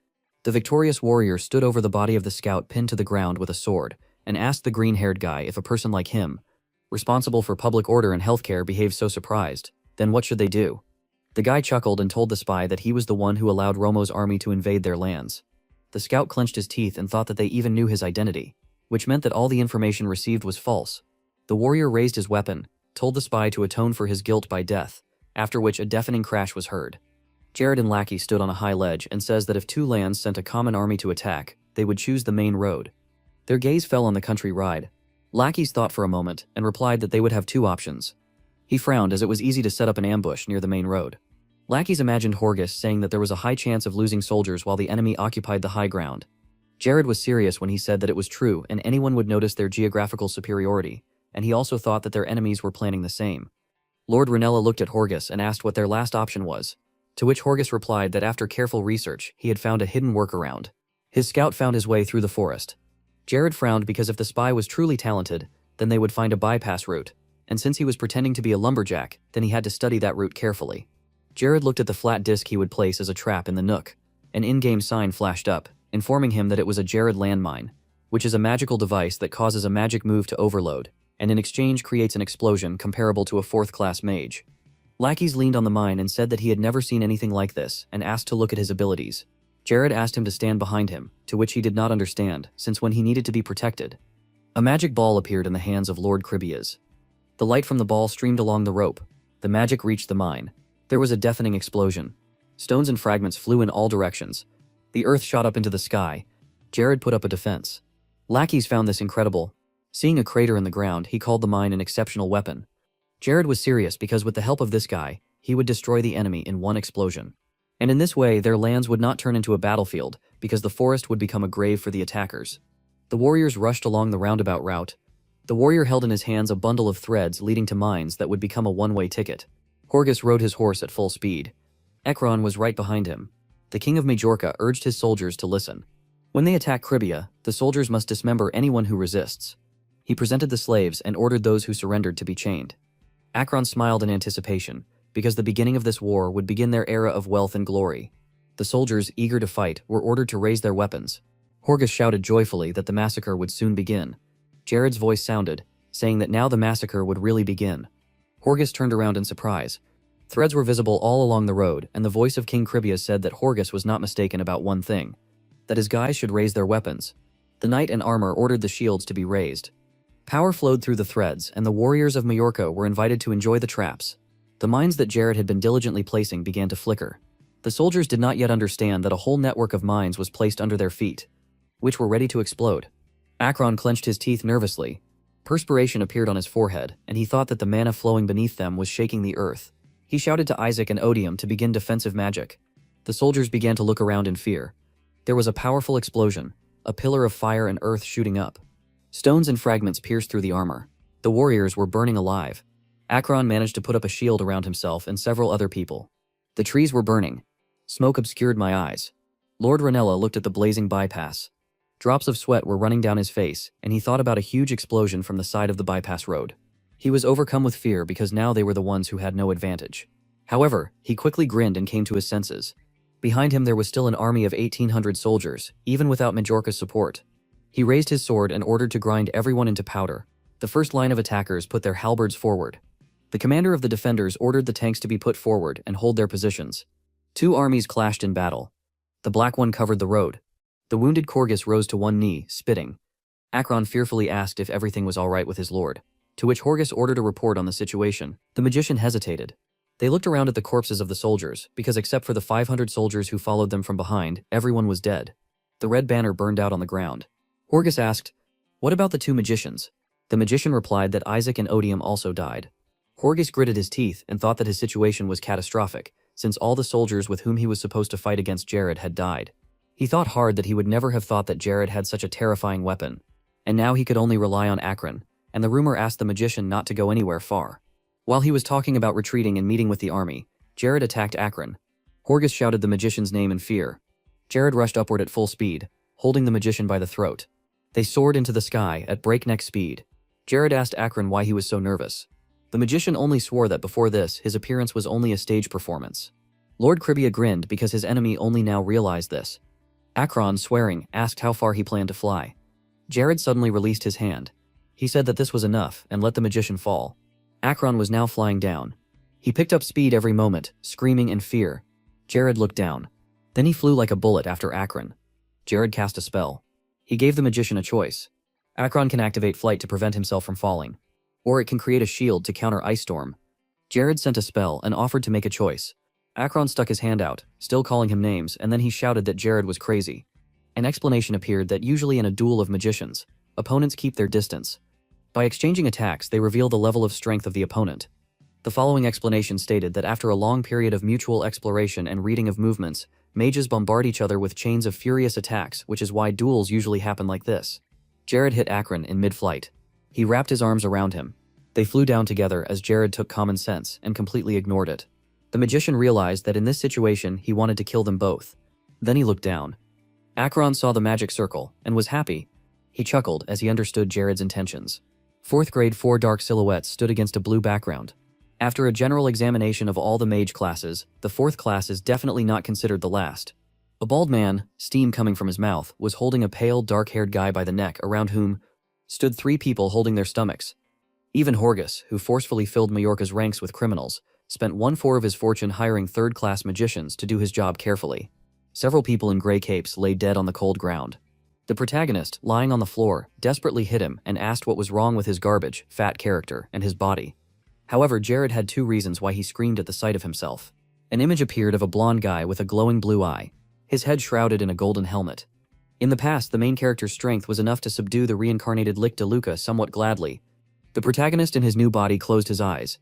[SPEAKER 1] The victorious warrior stood over the body of the scout pinned to the ground with a sword, and asked the green-haired guy if a person like him, responsible for public order and healthcare, behaved so surprised, then what should they do? The guy chuckled and told the spy that he was the one who allowed Romo's army to invade their lands. The scout clenched his teeth and thought that they even knew his identity, which meant that all the information received was false. The warrior raised his weapon, told the spy to atone for his guilt by death, after which a deafening crash was heard. Jared and Lackey stood on a high ledge and says that if two lands sent a common army to attack, they would choose the main road. Their gaze fell on the country ride. Lackey's thought for a moment and replied that they would have two options. He frowned as it was easy to set up an ambush near the main road. Lackey's imagined Horgus saying that there was a high chance of losing soldiers while the enemy occupied the high ground. Jared was serious when he said that it was true and anyone would notice their geographical superiority, and he also thought that their enemies were planning the same. Lord Ranella looked at Horgus and asked what their last option was, to which Horgus replied that after careful research, he had found a hidden workaround. His scout found his way through the forest. Jared frowned because if the spy was truly talented, then they would find a bypass route, and since he was pretending to be a lumberjack, then he had to study that route carefully. Jared looked at the flat disc he would place as a trap in the nook. An in-game sign flashed up, informing him that it was a Jared landmine, which is a magical device that causes a magic move to overload, and in exchange creates an explosion comparable to a fourth-class mage. Lackeys leaned on the mine and said that he had never seen anything like this and asked to look at his abilities. Jared asked him to stand behind him, to which he did not understand, since when he needed to be protected. A magic ball appeared in the hands of Lord Cribias. The light from the ball streamed along the rope. The magic reached the mine. There was a deafening explosion. Stones and fragments flew in all directions. The earth shot up into the sky. Jared put up a defense. Lackeys found this incredible. Seeing a crater in the ground, he called the mine an exceptional weapon. Jared was serious because with the help of this guy, he would destroy the enemy in one explosion. And in this way, their lands would not turn into a battlefield, because the forest would become a grave for the attackers. The warriors rushed along the roundabout route. The warrior held in his hands a bundle of threads leading to mines that would become a one-way ticket. Horgus rode his horse at full speed. Ekron was right behind him. The king of Majorca urged his soldiers to listen. When they attack Cribia, the soldiers must dismember anyone who resists. He presented the slaves and ordered those who surrendered to be chained. Akron smiled in anticipation, because the beginning of this war would begin their era of wealth and glory. The soldiers, eager to fight, were ordered to raise their weapons. Horgus shouted joyfully that the massacre would soon begin. Jared's voice sounded, saying that now the massacre would really begin. Horgus turned around in surprise. Threads were visible all along the road, and the voice of King Cribias said that Horgus was not mistaken about one thing, that his guys should raise their weapons. The knight in armor ordered the shields to be raised. Power flowed through the threads, and the warriors of Majorca were invited to enjoy the traps. The mines that Jared had been diligently placing began to flicker. The soldiers did not yet understand that a whole network of mines was placed under their feet, which were ready to explode. Akron clenched his teeth nervously. Perspiration appeared on his forehead, and he thought that the mana flowing beneath them was shaking the earth. He shouted to Isaac and Odium to begin defensive magic. The soldiers began to look around in fear. There was a powerful explosion, a pillar of fire and earth shooting up. Stones and fragments pierced through the armor. The warriors were burning alive. Akron managed to put up a shield around himself and several other people. The trees were burning. Smoke obscured my eyes. Lord Ranella looked at the blazing bypass. Drops of sweat were running down his face, and he thought about a huge explosion from the side of the bypass road. He was overcome with fear because now they were the ones who had no advantage. However, he quickly grinned and came to his senses. Behind him there was still an army of 1,800 soldiers, even without Majorca's support. He raised his sword and ordered to grind everyone into powder. The first line of attackers put their halberds forward. The commander of the defenders ordered the tanks to be put forward and hold their positions. Two armies clashed in battle. The black one covered the road. The wounded Corgus rose to one knee, spitting. Akron fearfully asked if everything was all right with his lord, to which Horgus ordered a report on the situation. The magician hesitated. They looked around at the corpses of the soldiers, because except for the 500 soldiers who followed them from behind, everyone was dead. The red banner burned out on the ground. Horgus asked, "What about the two magicians?" The magician replied that Isaac and Odium also died. Horgus gritted his teeth and thought that his situation was catastrophic, since all the soldiers with whom he was supposed to fight against Jared had died. He thought hard that he would never have thought that Jared had such a terrifying weapon, and now he could only rely on Akron, and the rumor asked the magician not to go anywhere far. While he was talking about retreating and meeting with the army, Jared attacked Akron. Horgus shouted the magician's name in fear. Jared rushed upward at full speed, holding the magician by the throat. They soared into the sky at breakneck speed. Jared asked Akron why he was so nervous. The magician only swore that before this, his appearance was only a stage performance. Lord Cribia grinned because his enemy only now realized this. Akron, swearing, asked how far he planned to fly. Jared suddenly released his hand. He said that this was enough and let the magician fall. Akron was now flying down. He picked up speed every moment, screaming in fear. Jared looked down. Then he flew like a bullet after Akron. Jared cast a spell. He gave the magician a choice. Akron can activate flight to prevent himself from falling, or it can create a shield to counter Ice Storm. Jared sent a spell and offered to make a choice. Akron stuck his hand out, still calling him names, and then he shouted that Jared was crazy. An explanation appeared that usually in a duel of magicians, opponents keep their distance. By exchanging attacks, they reveal the level of strength of the opponent. The following explanation stated that after a long period of mutual exploration and reading of movements, mages bombard each other with chains of furious attacks, which is why duels usually happen like this. Jared hit Akron in mid-flight. He wrapped his arms around him. They flew down together as Jared took common sense and completely ignored it. The magician realized that in this situation he wanted to kill them both. Then he looked down. Akron saw the magic circle and was happy. He chuckled as he understood Jared's intentions. 4th grade 4 dark silhouettes stood against a blue background. After a general examination of all the mage classes, the 4th class is definitely not considered the last. A bald man, steam coming from his mouth, was holding a pale, dark-haired guy by the neck around whom stood 3 people holding their stomachs. Even Horgus, who forcefully filled Majorca's ranks with criminals, spent 1/4 of his fortune hiring 3rd-class magicians to do his job carefully. Several people in gray capes lay dead on the cold ground. The protagonist, lying on the floor, desperately hit him and asked what was wrong with his garbage, fat character, and his body. However, Jared had 2 reasons why he screamed at the sight of himself. An image appeared of a blonde guy with a glowing blue eye, his head shrouded in a golden helmet. In the past, the main character's strength was enough to subdue the reincarnated Lick DeLuca somewhat gladly. The protagonist in his new body closed his eyes.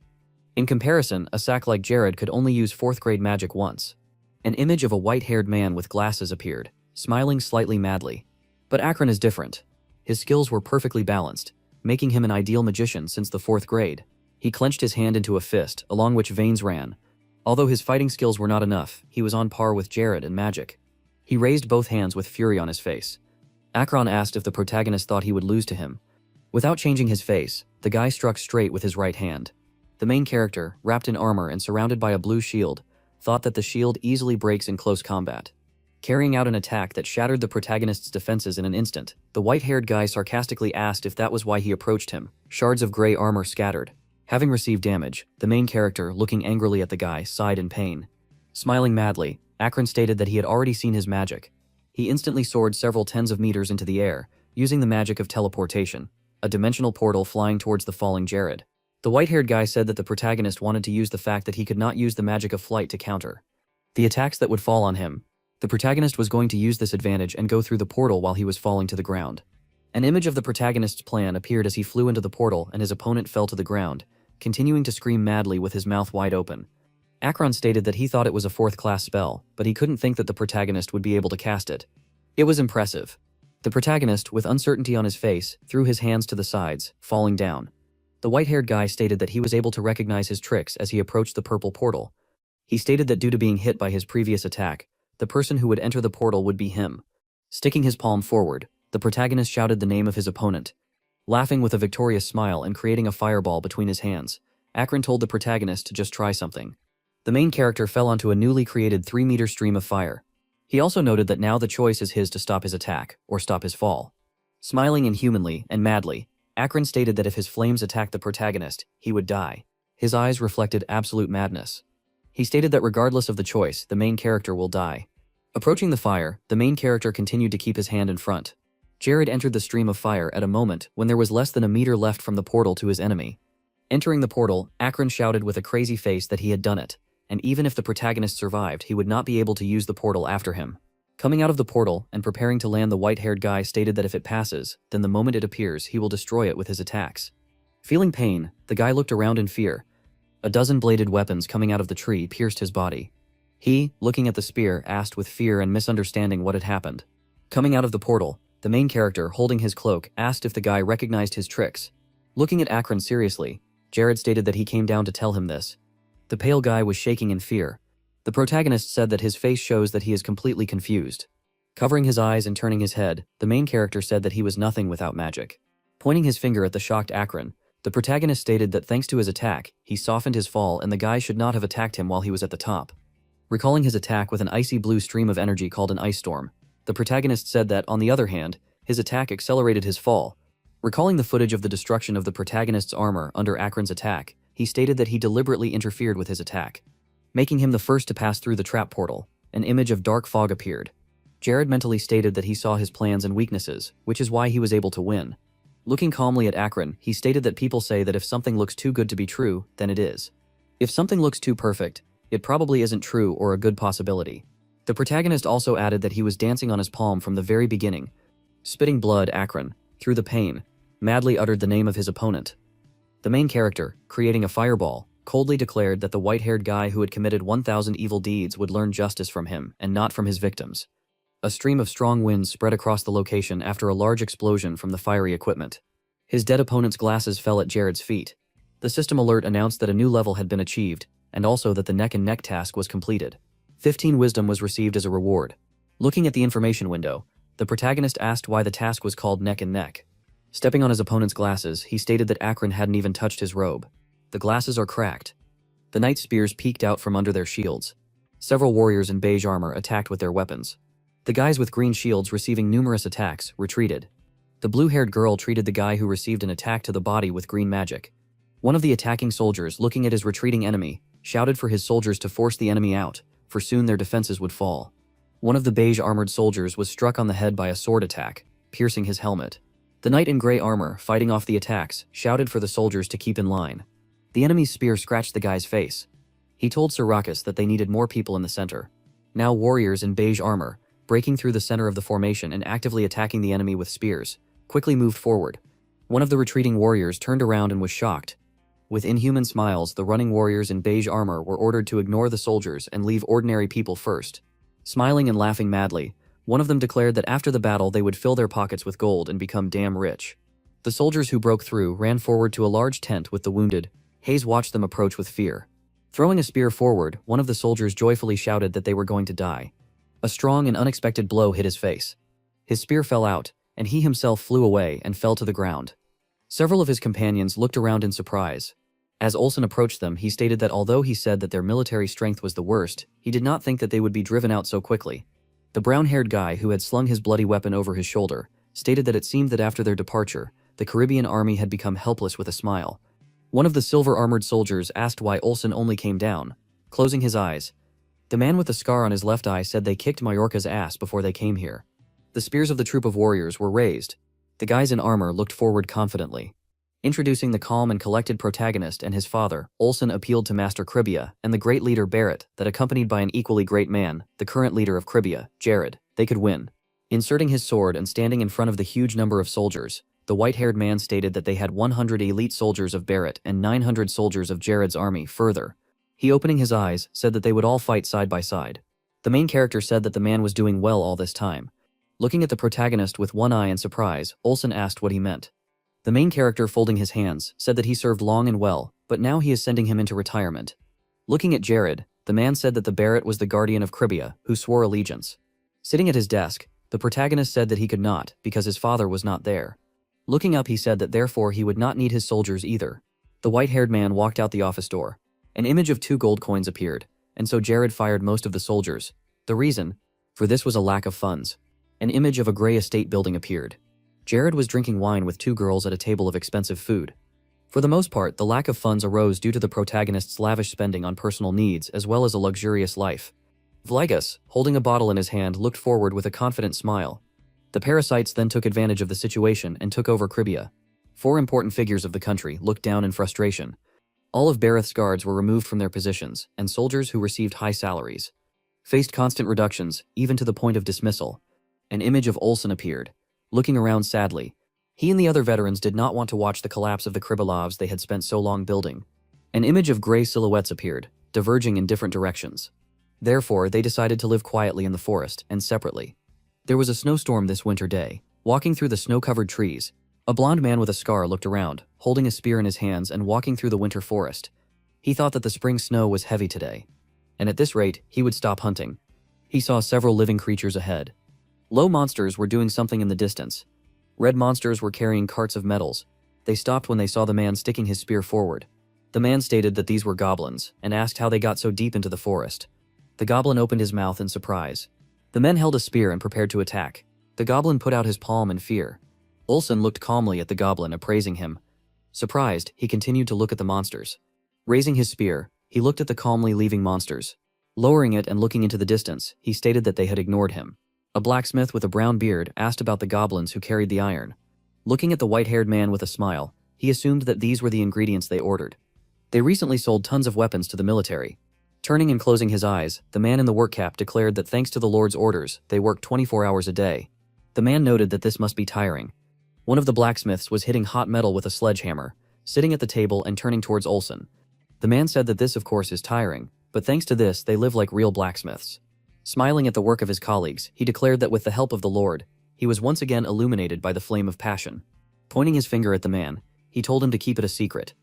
[SPEAKER 1] In comparison, a sack like Jared could only use 4th grade magic once. An image of a white-haired man with glasses appeared, smiling slightly madly. But Akron is different. His skills were perfectly balanced, making him an ideal magician since the 4th grade. He clenched his hand into a fist, along which veins ran. Although his fighting skills were not enough, he was on par with Jared in magic. He raised both hands with fury on his face. Akron asked if the protagonist thought he would lose to him. Without changing his face, the guy struck straight with his right hand. The main character, wrapped in armor and surrounded by a blue shield, thought that the shield easily breaks in close combat. Carrying out an attack that shattered the protagonist's defenses in an instant, the white-haired guy sarcastically asked if that was why he approached him. Shards of gray armor scattered. Having received damage, the main character, looking angrily at the guy, sighed in pain. Smiling madly, Akron stated that he had already seen his magic. He instantly soared several tens of meters into the air, using the magic of teleportation, a dimensional portal flying towards the falling Jared. The white-haired guy said that the protagonist wanted to use the fact that he could not use the magic of flight to counter the attacks that would fall on him. The protagonist was going to use this advantage and go through the portal while he was falling to the ground. An image of the protagonist's plan appeared as he flew into the portal and his opponent fell to the ground, continuing to scream madly with his mouth wide open. Akron stated that he thought it was a 4th-class spell, but he couldn't think that the protagonist would be able to cast it. It was impressive. The protagonist, with uncertainty on his face, threw his hands to the sides, falling down. The white-haired guy stated that he was able to recognize his tricks as he approached the purple portal. He stated that due to being hit by his previous attack, the person who would enter the portal would be him. Sticking his palm forward, the protagonist shouted the name of his opponent. Laughing with a victorious smile and creating a fireball between his hands, Akron told the protagonist to just try something. The main character fell onto a newly created 3-meter stream of fire. He also noted that now the choice is his to stop his attack, or stop his fall. Smiling inhumanly and madly, Akron stated that if his flames attacked the protagonist, he would die. His eyes reflected absolute madness. He stated that regardless of the choice, the main character will die. Approaching the fire, the main character continued to keep his hand in front. Jared entered the stream of fire at a moment when there was less than a meter left from the portal to his enemy. Entering the portal, Akron shouted with a crazy face that he had done it, and even if the protagonist survived, he would not be able to use the portal after him. Coming out of the portal and preparing to land, the white-haired guy stated that if it passes, then the moment it appears, he will destroy it with his attacks. Feeling pain, the guy looked around in fear. A dozen bladed weapons coming out of the tree pierced his body. He, looking at the spear, asked with fear and misunderstanding what had happened. Coming out of the portal, the main character, holding his cloak, asked if the guy recognized his tricks. Looking at Akron seriously, Jared stated that he came down to tell him this. The pale guy was shaking in fear. The protagonist said that his face shows that he is completely confused. Covering his eyes and turning his head, the main character said that he was nothing without magic. Pointing his finger at the shocked Akron, the protagonist stated that thanks to his attack, he softened his fall and the guy should not have attacked him while he was at the top. Recalling his attack with an icy blue stream of energy called an ice storm, The protagonist said that, on the other hand, his attack accelerated his fall. Recalling the footage of the destruction of the protagonist's armor under Akron's attack, he stated that he deliberately interfered with his attack, making him the first to pass through the trap portal. An image of dark fog appeared. Jared mentally stated that he saw his plans and weaknesses, which is why he was able to win. Looking calmly at Akron, he stated that people say that if something looks too good to be true, then it is. If something looks too perfect, it probably isn't true or a good possibility. The protagonist also added that he was dancing on his palm from the very beginning. Spitting blood, Akron, through the pain, madly uttered the name of his opponent. The main character, creating a fireball, coldly declared that the white-haired guy who had committed 1,000 evil deeds would learn justice from him and not from his victims. A stream of strong winds spread across the location after a large explosion from the fiery equipment. His dead opponent's glasses fell at Jared's feet. The system alert announced that a new level had been achieved, and also that the neck-and-neck task was completed. 15 wisdom was received as a reward. Looking at the information window, the protagonist asked why the task was called neck-and-neck. Stepping on his opponent's glasses, he stated that Akron hadn't even touched his robe. The glasses are cracked. The knight spears peeked out from under their shields. Several warriors in beige armor attacked with their weapons. The guys with green shields receiving numerous attacks retreated. The blue-haired girl treated the guy who received an attack to the body with green magic. One of the attacking soldiers, looking at his retreating enemy, shouted for his soldiers to force the enemy out, for soon their defenses would fall. One of the beige-armored soldiers was struck on the head by a sword attack, piercing his helmet. The knight in gray armor, fighting off the attacks, shouted for the soldiers to keep in line. The enemy's spear scratched the guy's face. He told Sir Ruckus that they needed more people in the center. Now warriors in beige armor, breaking through the center of the formation and actively attacking the enemy with spears, quickly moved forward. One of the retreating warriors turned around and was shocked. With inhuman smiles, the running warriors in beige armor were ordered to ignore the soldiers and leave ordinary people first. Smiling and laughing madly, one of them declared that after the battle they would fill their pockets with gold and become damn rich. The soldiers who broke through ran forward to a large tent with the wounded. Hayes watched them approach with fear. Throwing a spear forward, one of the soldiers joyfully shouted that they were going to die. A strong and unexpected blow hit his face. His spear fell out, and he himself flew away and fell to the ground. Several of his companions looked around in surprise. As Olsen approached them, he stated that although he said that their military strength was the worst, he did not think that they would be driven out so quickly. The brown-haired guy who had slung his bloody weapon over his shoulder stated that it seemed that after their departure, the Caribbean army had become helpless with a smile. One of the silver-armored soldiers asked why Olsen only came down. Closing his eyes, the man with the scar on his left eye said they kicked Majorca's ass before they came here. The spears of the troop of warriors were raised. The guys in armor looked forward confidently. Introducing the calm and collected protagonist and his father, Olsen appealed to Master Cribia and the great leader Barrett that accompanied by an equally great man, the current leader of Cribia, Jared, they could win. Inserting his sword and standing in front of the huge number of soldiers, the white-haired man stated that they had 100 elite soldiers of Barrett and 900 soldiers of Jared's army. Further, he, opening his eyes, said that they would all fight side by side. The main character said that the man was doing well all this time. Looking at the protagonist with one eye in surprise, Olsen asked what he meant. The main character, folding his hands, said that he served long and well, but now he is sending him into retirement. Looking at Jared, the man said that the Barrett was the guardian of Cribia, who swore allegiance. Sitting at his desk, the protagonist said that he could not, because his father was not there. Looking up, he said that therefore he would not need his soldiers either. The white-haired man walked out the office door. An image of 2 gold coins appeared, and so Jared fired most of the soldiers. The reason for this was a lack of funds. An image of a gray estate building appeared. Jared was drinking wine with 2 girls at a table of expensive food. For the most part, the lack of funds arose due to the protagonist's lavish spending on personal needs as well as a luxurious life. Vligas, holding a bottle in his hand, looked forward with a confident smile. The parasites then took advantage of the situation and took over Cribia. 4 important figures of the country looked down in frustration. All of Bareth's guards were removed from their positions, and soldiers who received high salaries faced constant reductions, even to the point of dismissal. An image of Olsen appeared. Looking around sadly, he and the other veterans did not want to watch the collapse of the Kribolovs they had spent so long building. An image of gray silhouettes appeared, diverging in different directions. Therefore, they decided to live quietly in the forest, and separately. There was a snowstorm this winter day. Walking through the snow-covered trees, a blond man with a scar looked around, holding a spear in his hands and walking through the winter forest. He thought that the spring snow was heavy today, and at this rate, he would stop hunting. He saw several living creatures ahead. Low monsters were doing something in the distance. Red monsters were carrying carts of metals. They stopped when they saw the man sticking his spear forward. The man stated that these were goblins, and asked how they got so deep into the forest. The goblin opened his mouth in surprise. The men held a spear and prepared to attack. The goblin put out his palm in fear. Olsen looked calmly at the goblin, appraising him. Surprised, he continued to look at the monsters. Raising his spear, he looked at the calmly leaving monsters. Lowering it and looking into the distance, he stated that they had ignored him. A blacksmith with a brown beard asked about the goblins who carried the iron. Looking at the white-haired man with a smile, he assumed that these were the ingredients they ordered. They recently sold tons of weapons to the military. Turning and closing his eyes, the man in the work cap declared that thanks to the Lord's orders, they worked 24 hours a day. The man noted that this must be tiring. One of the blacksmiths was hitting hot metal with a sledgehammer, sitting at the table and turning towards Olsen. The man said that this of course is tiring, but thanks to this they live like real blacksmiths. Smiling at the work of his colleagues, he declared that with the help of the Lord, he was once again illuminated by the flame of passion. Pointing his finger at the man, he told him to keep it a secret.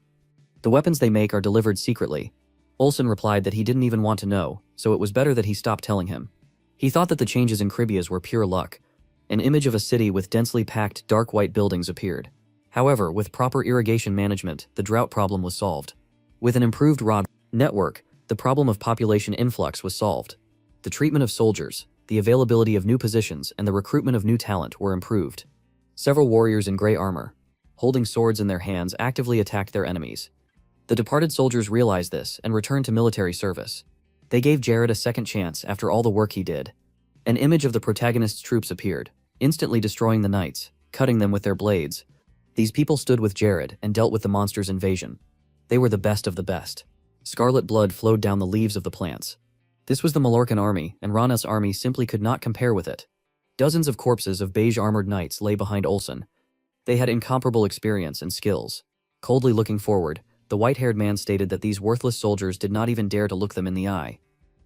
[SPEAKER 1] The weapons they make are delivered secretly. Olsen replied that he didn't even want to know, so it was better that he stopped telling him. He thought that the changes in Kribias were pure luck. An image of a city with densely packed, dark white buildings appeared. However, with proper irrigation management, the drought problem was solved. With an improved road network, the problem of population influx was solved. The treatment of soldiers, the availability of new positions, and the recruitment of new talent were improved. Several warriors in gray armor, holding swords in their hands, actively attacked their enemies. The departed soldiers realized this and returned to military service. They gave Jared a second chance after all the work he did. An image of the protagonist's troops appeared, instantly destroying the knights, cutting them with their blades. These people stood with Jared and dealt with the monster's invasion. They were the best of the best. Scarlet blood flowed down the leaves of the plants. This was the Mallorcan army, and Rana's army simply could not compare with it. Dozens of corpses of beige-armored knights lay behind Olsen. They had incomparable experience and skills. Coldly looking forward, the white-haired man stated that these worthless soldiers did not even dare to look them in the eye.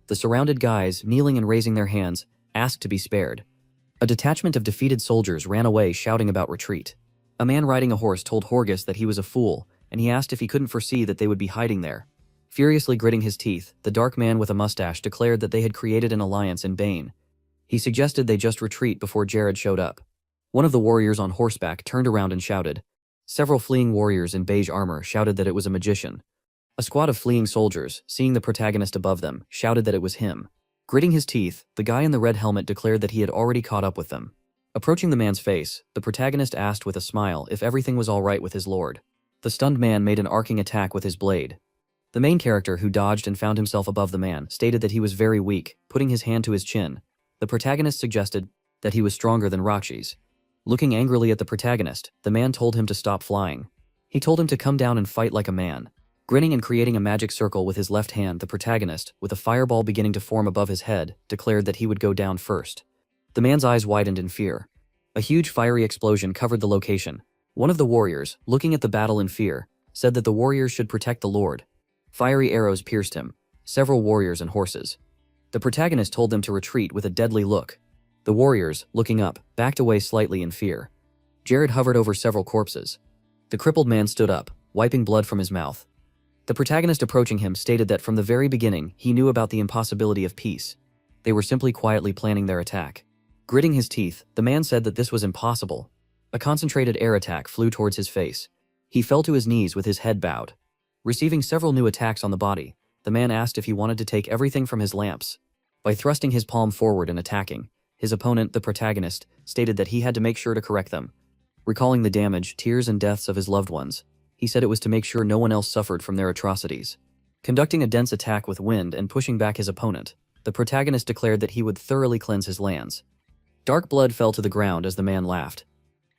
[SPEAKER 1] The surrounded guys, kneeling and raising their hands, asked to be spared. A detachment of defeated soldiers ran away shouting about retreat. A man riding a horse told Horgus that he was a fool, and he asked if he couldn't foresee that they would be hiding there. Furiously gritting his teeth, the dark man with a mustache declared that they had created an alliance in Bane. He suggested they just retreat before Jared showed up. One of the warriors on horseback turned around and shouted. Several fleeing warriors in beige armor shouted that it was a magician. A squad of fleeing soldiers, seeing the protagonist above them, shouted that it was him. Gritting his teeth, the guy in the red helmet declared that he had already caught up with them. Approaching the man's face, the protagonist asked with a smile if everything was all right with his lord. The stunned man made an arcing attack with his blade. The main character, who dodged and found himself above the man, stated that he was very weak, putting his hand to his chin. The protagonist suggested that he was stronger than Rakshi's. Looking angrily at the protagonist, the man told him to stop flying. He told him to come down and fight like a man. Grinning and creating a magic circle with his left hand, the protagonist, with a fireball beginning to form above his head, declared that he would go down first. The man's eyes widened in fear. A huge fiery explosion covered the location. One of the warriors, looking at the battle in fear, said that the warriors should protect the Lord. Fiery arrows pierced him, several warriors and horses. The protagonist told them to retreat with a deadly look. The warriors, looking up, backed away slightly in fear. Jared hovered over several corpses. The crippled man stood up, wiping blood from his mouth. The protagonist approaching him stated that from the very beginning he knew about the impossibility of peace. They were simply quietly planning their attack. Gritting his teeth, the man said that this was impossible. A concentrated air attack flew towards his face. He fell to his knees with his head bowed. Receiving several new attacks on the body, the man asked if he wanted to take everything from his lamps. By thrusting his palm forward and attacking, his opponent, the protagonist, stated that he had to make sure to correct them. Recalling the damage, tears and deaths of his loved ones, he said it was to make sure no one else suffered from their atrocities. Conducting a dense attack with wind and pushing back his opponent, the protagonist declared that he would thoroughly cleanse his lands. Dark blood fell to the ground as the man laughed.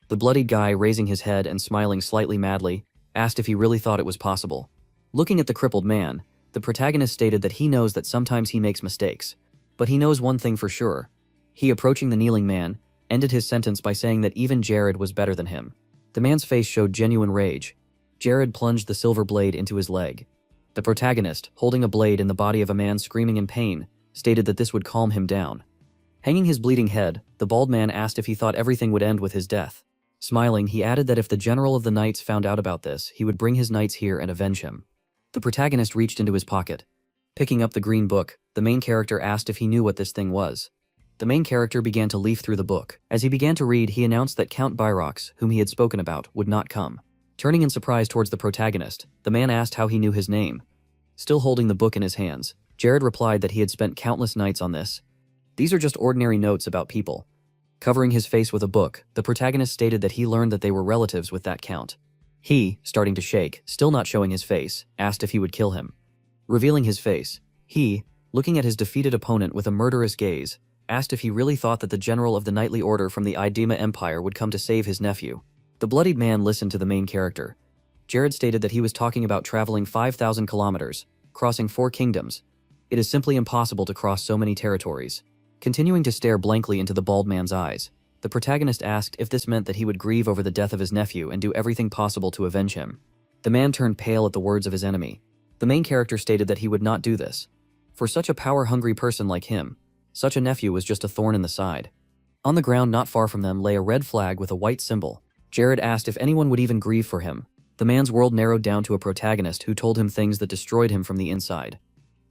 [SPEAKER 1] The bloodied guy, raising his head and smiling slightly madly, asked if he really thought it was possible. Looking at the crippled man, the protagonist stated that he knows that sometimes he makes mistakes, but he knows one thing for sure. He, approaching the kneeling man, ended his sentence by saying that even Jared was better than him. The man's face showed genuine rage. Jared plunged the silver blade into his leg. The protagonist, holding a blade in the body of a man screaming in pain, stated that this would calm him down. Hanging his bleeding head, the bald man asked if he thought everything would end with his death. Smiling, he added that if the general of the knights found out about this, he would bring his knights here and avenge him. The protagonist reached into his pocket. Picking up the green book, the main character asked if he knew what this thing was. The main character began to leaf through the book. As he began to read, he announced that Count Byrox, whom he had spoken about, would not come. Turning in surprise towards the protagonist, the man asked how he knew his name. Still holding the book in his hands, Jared replied that he had spent countless nights on this. These are just ordinary notes about people. Covering his face with a book, the protagonist stated that he learned that they were relatives with that count. He, starting to shake, still not showing his face, asked if he would kill him. Revealing his face, he, looking at his defeated opponent with a murderous gaze, asked if he really thought that the general of the knightly order from the Idema Empire would come to save his nephew. The bloodied man listened to the main character. Jared stated that he was talking about traveling 5,000 kilometers, crossing 4 kingdoms. It is simply impossible to cross so many territories. Continuing to stare blankly into the bald man's eyes, the protagonist asked if this meant that he would grieve over the death of his nephew and do everything possible to avenge him. The man turned pale at the words of his enemy. The main character stated that he would not do this. For such a power-hungry person like him, such a nephew was just a thorn in the side. On the ground not far from them lay a red flag with a white symbol. Jared asked if anyone would even grieve for him. The man's world narrowed down to a protagonist who told him things that destroyed him from the inside.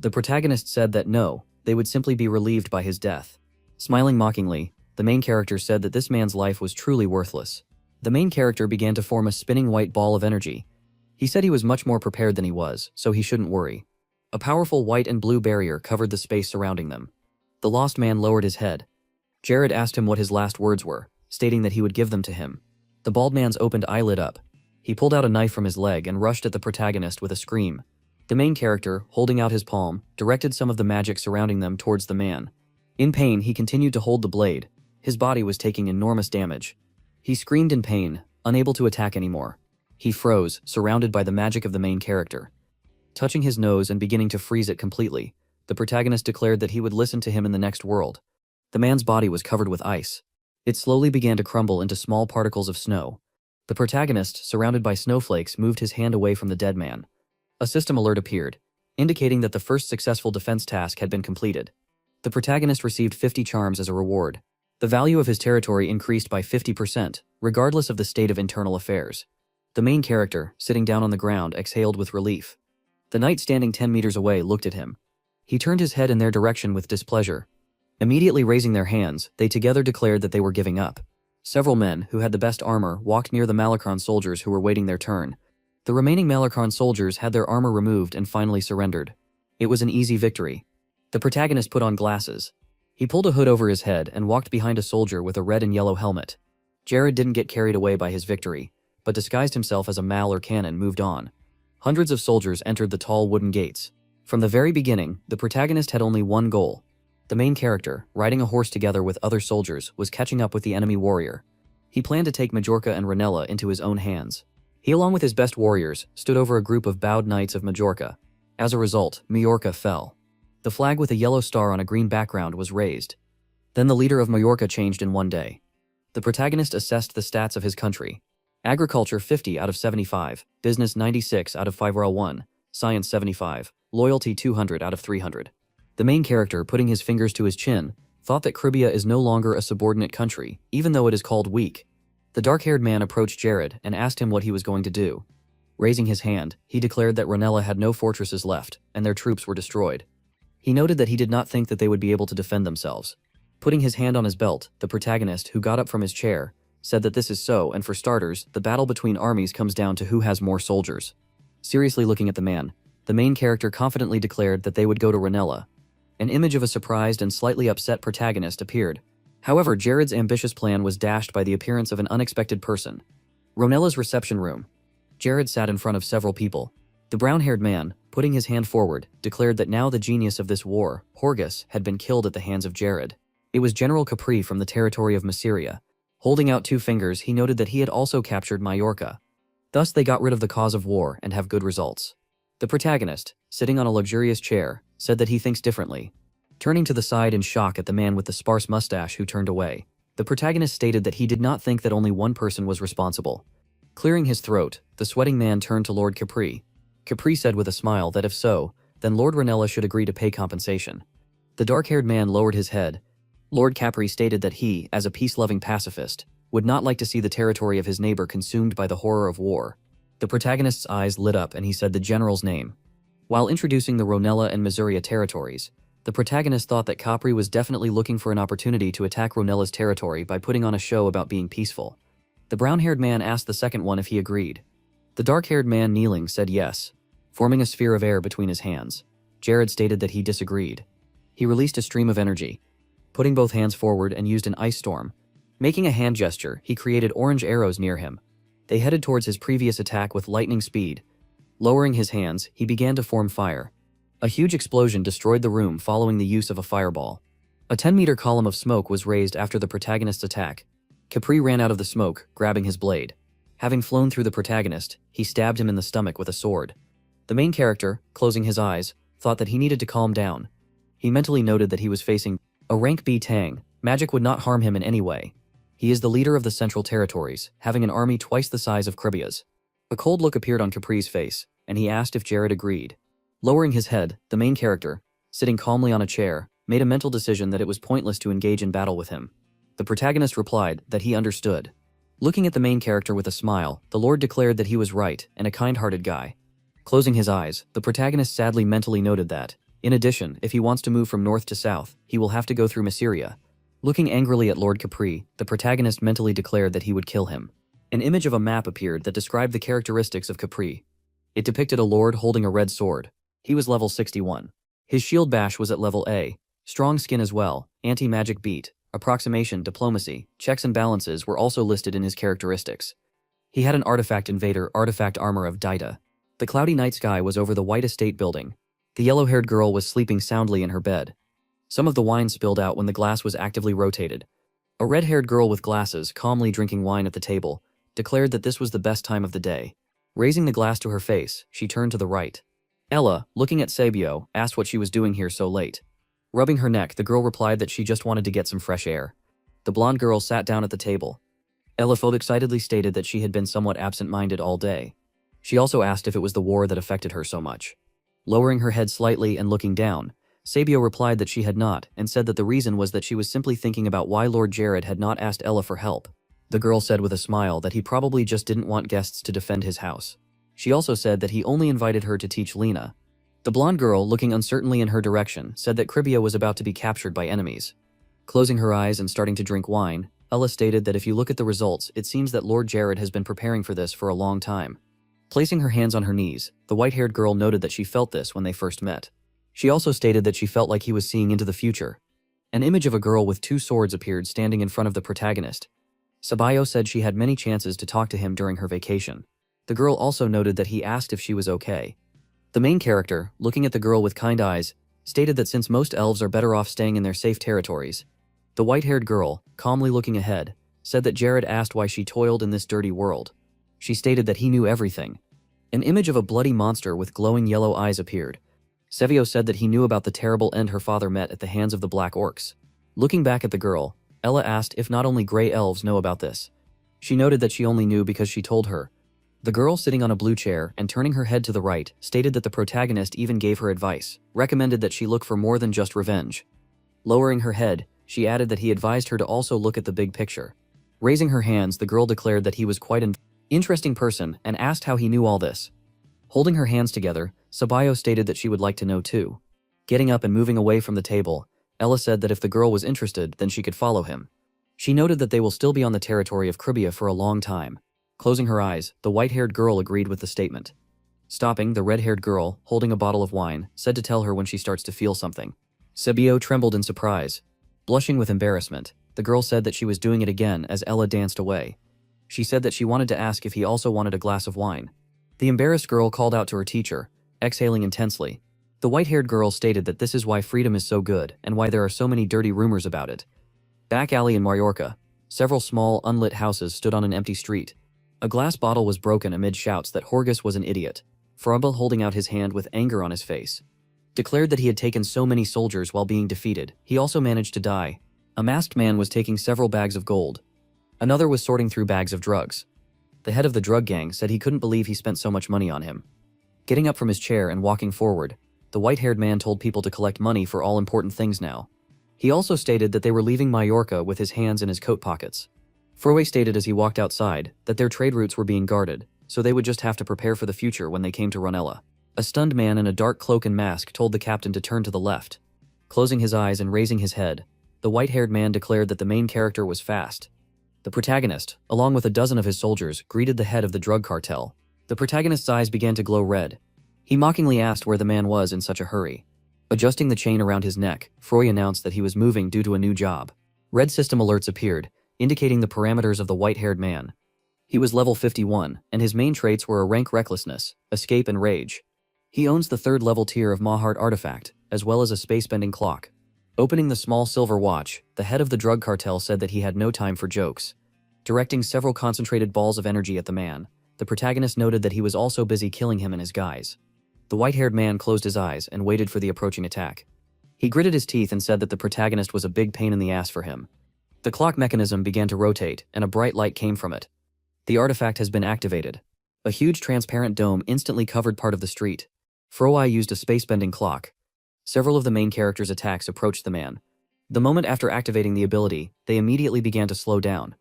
[SPEAKER 1] The protagonist said that no, they would simply be relieved by his death. Smiling mockingly, the main character said that this man's life was truly worthless. The main character began to form a spinning white ball of energy. He said he was much more prepared than he was, so he shouldn't worry. A powerful white and blue barrier covered the space surrounding them. The lost man lowered his head. Jared asked him what his last words were, stating that he would give them to him. The bald man's opened eye lit up. He pulled out a knife from his leg and rushed at the protagonist with a scream. The main character, holding out his palm, directed some of the magic surrounding them towards the man. In pain, he continued to hold the blade. His body was taking enormous damage. He screamed in pain, unable to attack anymore. He froze, surrounded by the magic of the main character. Touching his nose and beginning to freeze it completely, the protagonist declared that he would listen to him in the next world. The man's body was covered with ice. It slowly began to crumble into small particles of snow. The protagonist, surrounded by snowflakes, moved his hand away from the dead man. A system alert appeared, indicating that the first successful defense task had been completed. The protagonist received 50 charms as a reward. The value of his territory increased by 50%, regardless of the state of internal affairs. The main character, sitting down on the ground, exhaled with relief. The knight standing 10 meters away looked at him. He turned his head in their direction with displeasure. Immediately raising their hands, they together declared that they were giving up. Several men, who had the best armor, walked near the Malakron soldiers who were waiting their turn. The remaining Malakron soldiers had their armor removed and finally surrendered. It was an easy victory. The protagonist put on glasses. He pulled a hood over his head and walked behind a soldier with a red and yellow helmet. Jared didn't get carried away by his victory, but disguised himself as a mal or cannon moved on. Hundreds of soldiers entered the tall wooden gates. From the very beginning, the protagonist had only one goal. The main character, riding a horse together with other soldiers, was catching up with the enemy warrior. He planned to take Majorca and Ranella into his own hands. He, along with his best warriors, stood over a group of bowed knights of Majorca. As a result, Majorca fell. The flag with a yellow star on a green background was raised. Then the leader of Majorca changed in one day. The protagonist assessed the stats of his country. Agriculture 50 out of 75, business 96 out of 501, science 75, loyalty 200 out of 300. The main character, putting his fingers to his chin, thought that Caribia is no longer a subordinate country, even though it is called weak. The dark-haired man approached Jared and asked him what he was going to do. Raising his hand, he declared that Ranella had no fortresses left, and their troops were destroyed. He noted that he did not think that they would be able to defend themselves. Putting his hand on his belt, the protagonist, who got up from his chair, said that this is so, and for starters, the battle between armies comes down to who has more soldiers. Seriously looking at the man, the main character confidently declared that they would go to Ranella. An image of a surprised and slightly upset protagonist appeared. However, Jared's ambitious plan was dashed by the appearance of an unexpected person. Ranella's reception room. Jared sat in front of several people. The brown-haired man, putting his hand forward, declared that now the genius of this war, Horgus, had been killed at the hands of Jared. It was General Capri from the territory of Massyria. Holding out 2 fingers, he noted that he had also captured Majorca. Thus they got rid of the cause of war and have good results. The protagonist, sitting on a luxurious chair, said that he thinks differently. Turning to the side in shock at the man with the sparse mustache who turned away, the protagonist stated that he did not think that only one person was responsible. Clearing his throat, the sweating man turned to Lord Capri. Capri said with a smile that if so, then Lord Ranella should agree to pay compensation. The dark-haired man lowered his head. Lord Capri stated that he, as a peace-loving pacifist, would not like to see the territory of his neighbor consumed by the horror of war. The protagonist's eyes lit up and he said the general's name. While introducing the Ronella and Massyria territories, the protagonist thought that Capri was definitely looking for an opportunity to attack Ronella's territory by putting on a show about being peaceful. The brown-haired man asked the second one if he agreed. The dark-haired man kneeling said yes, forming a sphere of air between his hands. Jared stated that he disagreed. He released a stream of energy. putting both hands forward and used an ice storm. Making a hand gesture, he created orange arrows near him. They headed towards his previous attack with lightning speed. Lowering his hands, he began to form fire. A huge explosion destroyed the room following the use of a fireball. A 10-meter column of smoke was raised after the protagonist's attack. Capri ran out of the smoke, grabbing his blade. Having flown through the protagonist, he stabbed him in the stomach with a sword. The main character, closing his eyes, thought that he needed to calm down. He mentally noted that he was facing a rank B Tang. Magic would not harm him in any way. He is the leader of the Central Territories, having an army twice the size of Cribia's. A cold look appeared on Capri's face, and he asked if Jared agreed. Lowering his head, the main character, sitting calmly on a chair, made a mental decision that it was pointless to engage in battle with him. The protagonist replied that he understood. Looking at the main character with a smile, the Lord declared that he was right and a kind-hearted guy. Closing his eyes, the protagonist sadly mentally noted that, in addition, if he wants to move from north to south, he will have to go through Mysteria. Looking angrily at Lord Capri, the protagonist mentally declared that he would kill him. An image of a map appeared that described the characteristics of Capri. It depicted a lord holding a red sword. He was level 61. His shield bash was at level A. Strong skin as well, anti-magic beat, approximation, diplomacy, checks and balances were also listed in his characteristics. He had an artifact invader artifact armor of Daita. The cloudy night sky was over the white estate building. The yellow-haired girl was sleeping soundly in her bed. Some of the wine spilled out when the glass was actively rotated. A red-haired girl with glasses, calmly drinking wine at the table, declared that this was the best time of the day. Raising the glass to her face, she turned to the right. Ella, looking at Sabio, asked what she was doing here so late. Rubbing her neck, the girl replied that she just wanted to get some fresh air. The blonde girl sat down at the table. Ella excitedly stated that she had been somewhat absent-minded all day. She also asked if it was the war that affected her so much. Lowering her head slightly and looking down, Sabio replied that she had not, and said that the reason was that she was simply thinking about why Lord Jared had not asked Ella for help. The girl said with a smile that he probably just didn't want guests to defend his house. She also said that he only invited her to teach Lena. The blonde girl, looking uncertainly in her direction, said that Cribia was about to be captured by enemies. Closing her eyes and starting to drink wine, Ella stated that if you look at the results, it seems that Lord Jared has been preparing for this for a long time. Placing her hands on her knees, the white-haired girl noted that she felt this when they first met. She also stated that she felt like he was seeing into the future. An image of a girl with two swords appeared standing in front of the protagonist. Sabio said she had many chances to talk to him during her vacation. The girl also noted that he asked if she was okay. The main character, looking at the girl with kind eyes, stated that since most elves are better off staying in their safe territories. The white-haired girl, calmly looking ahead, said that Jared asked why she toiled in this dirty world. She stated that he knew everything. An image of a bloody monster with glowing yellow eyes appeared. Sevio said that he knew about the terrible end her father met at the hands of the Black Orcs. Looking back at the girl, Ella asked if not only Grey Elves know about this. She noted that she only knew because she told her. The girl sitting on a blue chair and turning her head to the right stated that the protagonist even gave her advice, recommended that she look for more than just revenge. Lowering her head, she added that he advised her to also look at the big picture. Raising her hands, the girl declared that he was quite an interesting person and asked how he knew all this. Holding her hands together, Sabio stated that she would like to know too. Getting up and moving away from the table, Ella said that if the girl was interested, then she could follow him. She noted that they will still be on the territory of Cribia for a long time. Closing her eyes, the white-haired girl agreed with the statement. Stopping, the red-haired girl, holding a bottle of wine, said to tell her when she starts to feel something. Sabio trembled in surprise. Blushing with embarrassment, the girl said that she was doing it again as Ella danced away. She said that she wanted to ask if he also wanted a glass of wine. The embarrassed girl called out to her teacher, exhaling intensely. The white-haired girl stated that this is why freedom is so good and why there are so many dirty rumors about it. Back alley in Mallorca, several small, unlit houses stood on an empty street. A glass bottle was broken amid shouts that Horgus was an idiot. Frobel, holding out his hand with anger on his face, declared that he had taken so many soldiers while being defeated. He also managed to die. A masked man was taking several bags of gold. Another was sorting through bags of drugs. The head of the drug gang said he couldn't believe he spent so much money on him. Getting up from his chair and walking forward, the white-haired man told people to collect money for all important things now. He also stated that they were leaving Mallorca with his hands in his coat pockets. Froe stated as he walked outside that their trade routes were being guarded, so they would just have to prepare for the future when they came to Ronella. A stunned man in a dark cloak and mask told the captain to turn to the left. Closing his eyes and raising his head, the white-haired man declared that the main character was fast. The protagonist, along with a dozen of his soldiers, greeted the head of the drug cartel. The protagonist's eyes began to glow red. He mockingly asked where the man was in such a hurry. Adjusting the chain around his neck, Froy announced that he was moving due to a new job. Red system alerts appeared, indicating the parameters of the white-haired man. He was level 51, and his main traits were a rank recklessness, escape and rage. He owns the 3rd level tier of Mahart artifact, as well as a space-bending clock. Opening the small silver watch, the head of the drug cartel said that he had no time for jokes. Directing several concentrated balls of energy at the man, the protagonist noted that he was also busy killing him and his guys. The white-haired man closed his eyes and waited for the approaching attack. He gritted his teeth and said that the protagonist was a big pain in the ass for him. The clock mechanism began to rotate, and a bright light came from it. The artifact has been activated. A huge transparent dome instantly covered part of the street. Froy used a space-bending clock. Several of the main characters' attacks approached the man. The moment after activating the ability, they immediately began to slow down.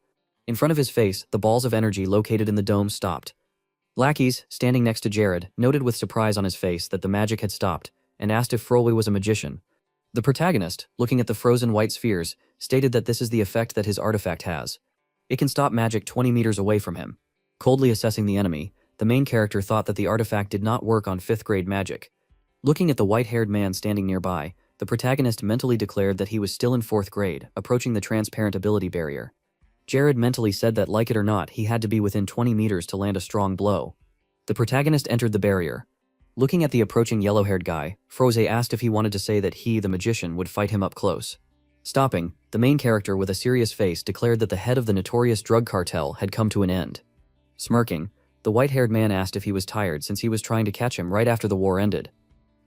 [SPEAKER 1] In front of his face, the balls of energy located in the dome stopped. Lackeys, standing next to Jared, noted with surprise on his face that the magic had stopped, and asked if Froy was a magician. The protagonist, looking at the frozen white spheres, stated that this is the effect that his artifact has. It can stop magic 20 meters away from him. Coldly assessing the enemy, the main character thought that the artifact did not work on 5th grade magic. Looking at the white-haired man standing nearby, the protagonist mentally declared that he was still in 4th grade, approaching the transparent ability barrier. Jared mentally said that, like it or not, he had to be within 20 meters to land a strong blow. The protagonist entered the barrier. Looking at the approaching yellow-haired guy, Froze asked if he wanted to say that he, the magician, would fight him up close. Stopping, the main character with a serious face declared that the head of the notorious drug cartel had come to an end. Smirking, the white-haired man asked if he was tired since he was trying to catch him right after the war ended.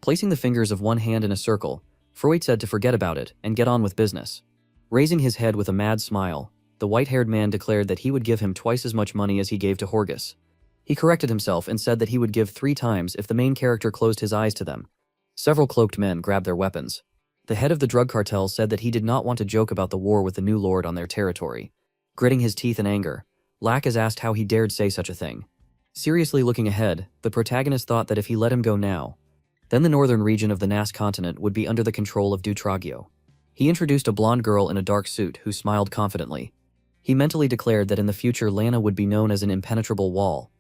[SPEAKER 1] Placing the fingers of one hand in a circle, Freud said to forget about it and get on with business. Raising his head with a mad smile, the white-haired man declared that he would give him twice as much money as he gave to Horgus. He corrected himself and said that he would give 3 times if the main character closed his eyes to them. Several cloaked men grabbed their weapons. The head of the drug cartel said that he did not want to joke about the war with the new lord on their territory. Gritting his teeth in anger, Lack is asked how he dared say such a thing. Seriously looking ahead, the protagonist thought that if he let him go now, then the northern region of the Nas continent would be under the control of Dutragio. He introduced a blonde girl in a dark suit who smiled confidently. He mentally declared that in the future Lana would be known as an impenetrable wall.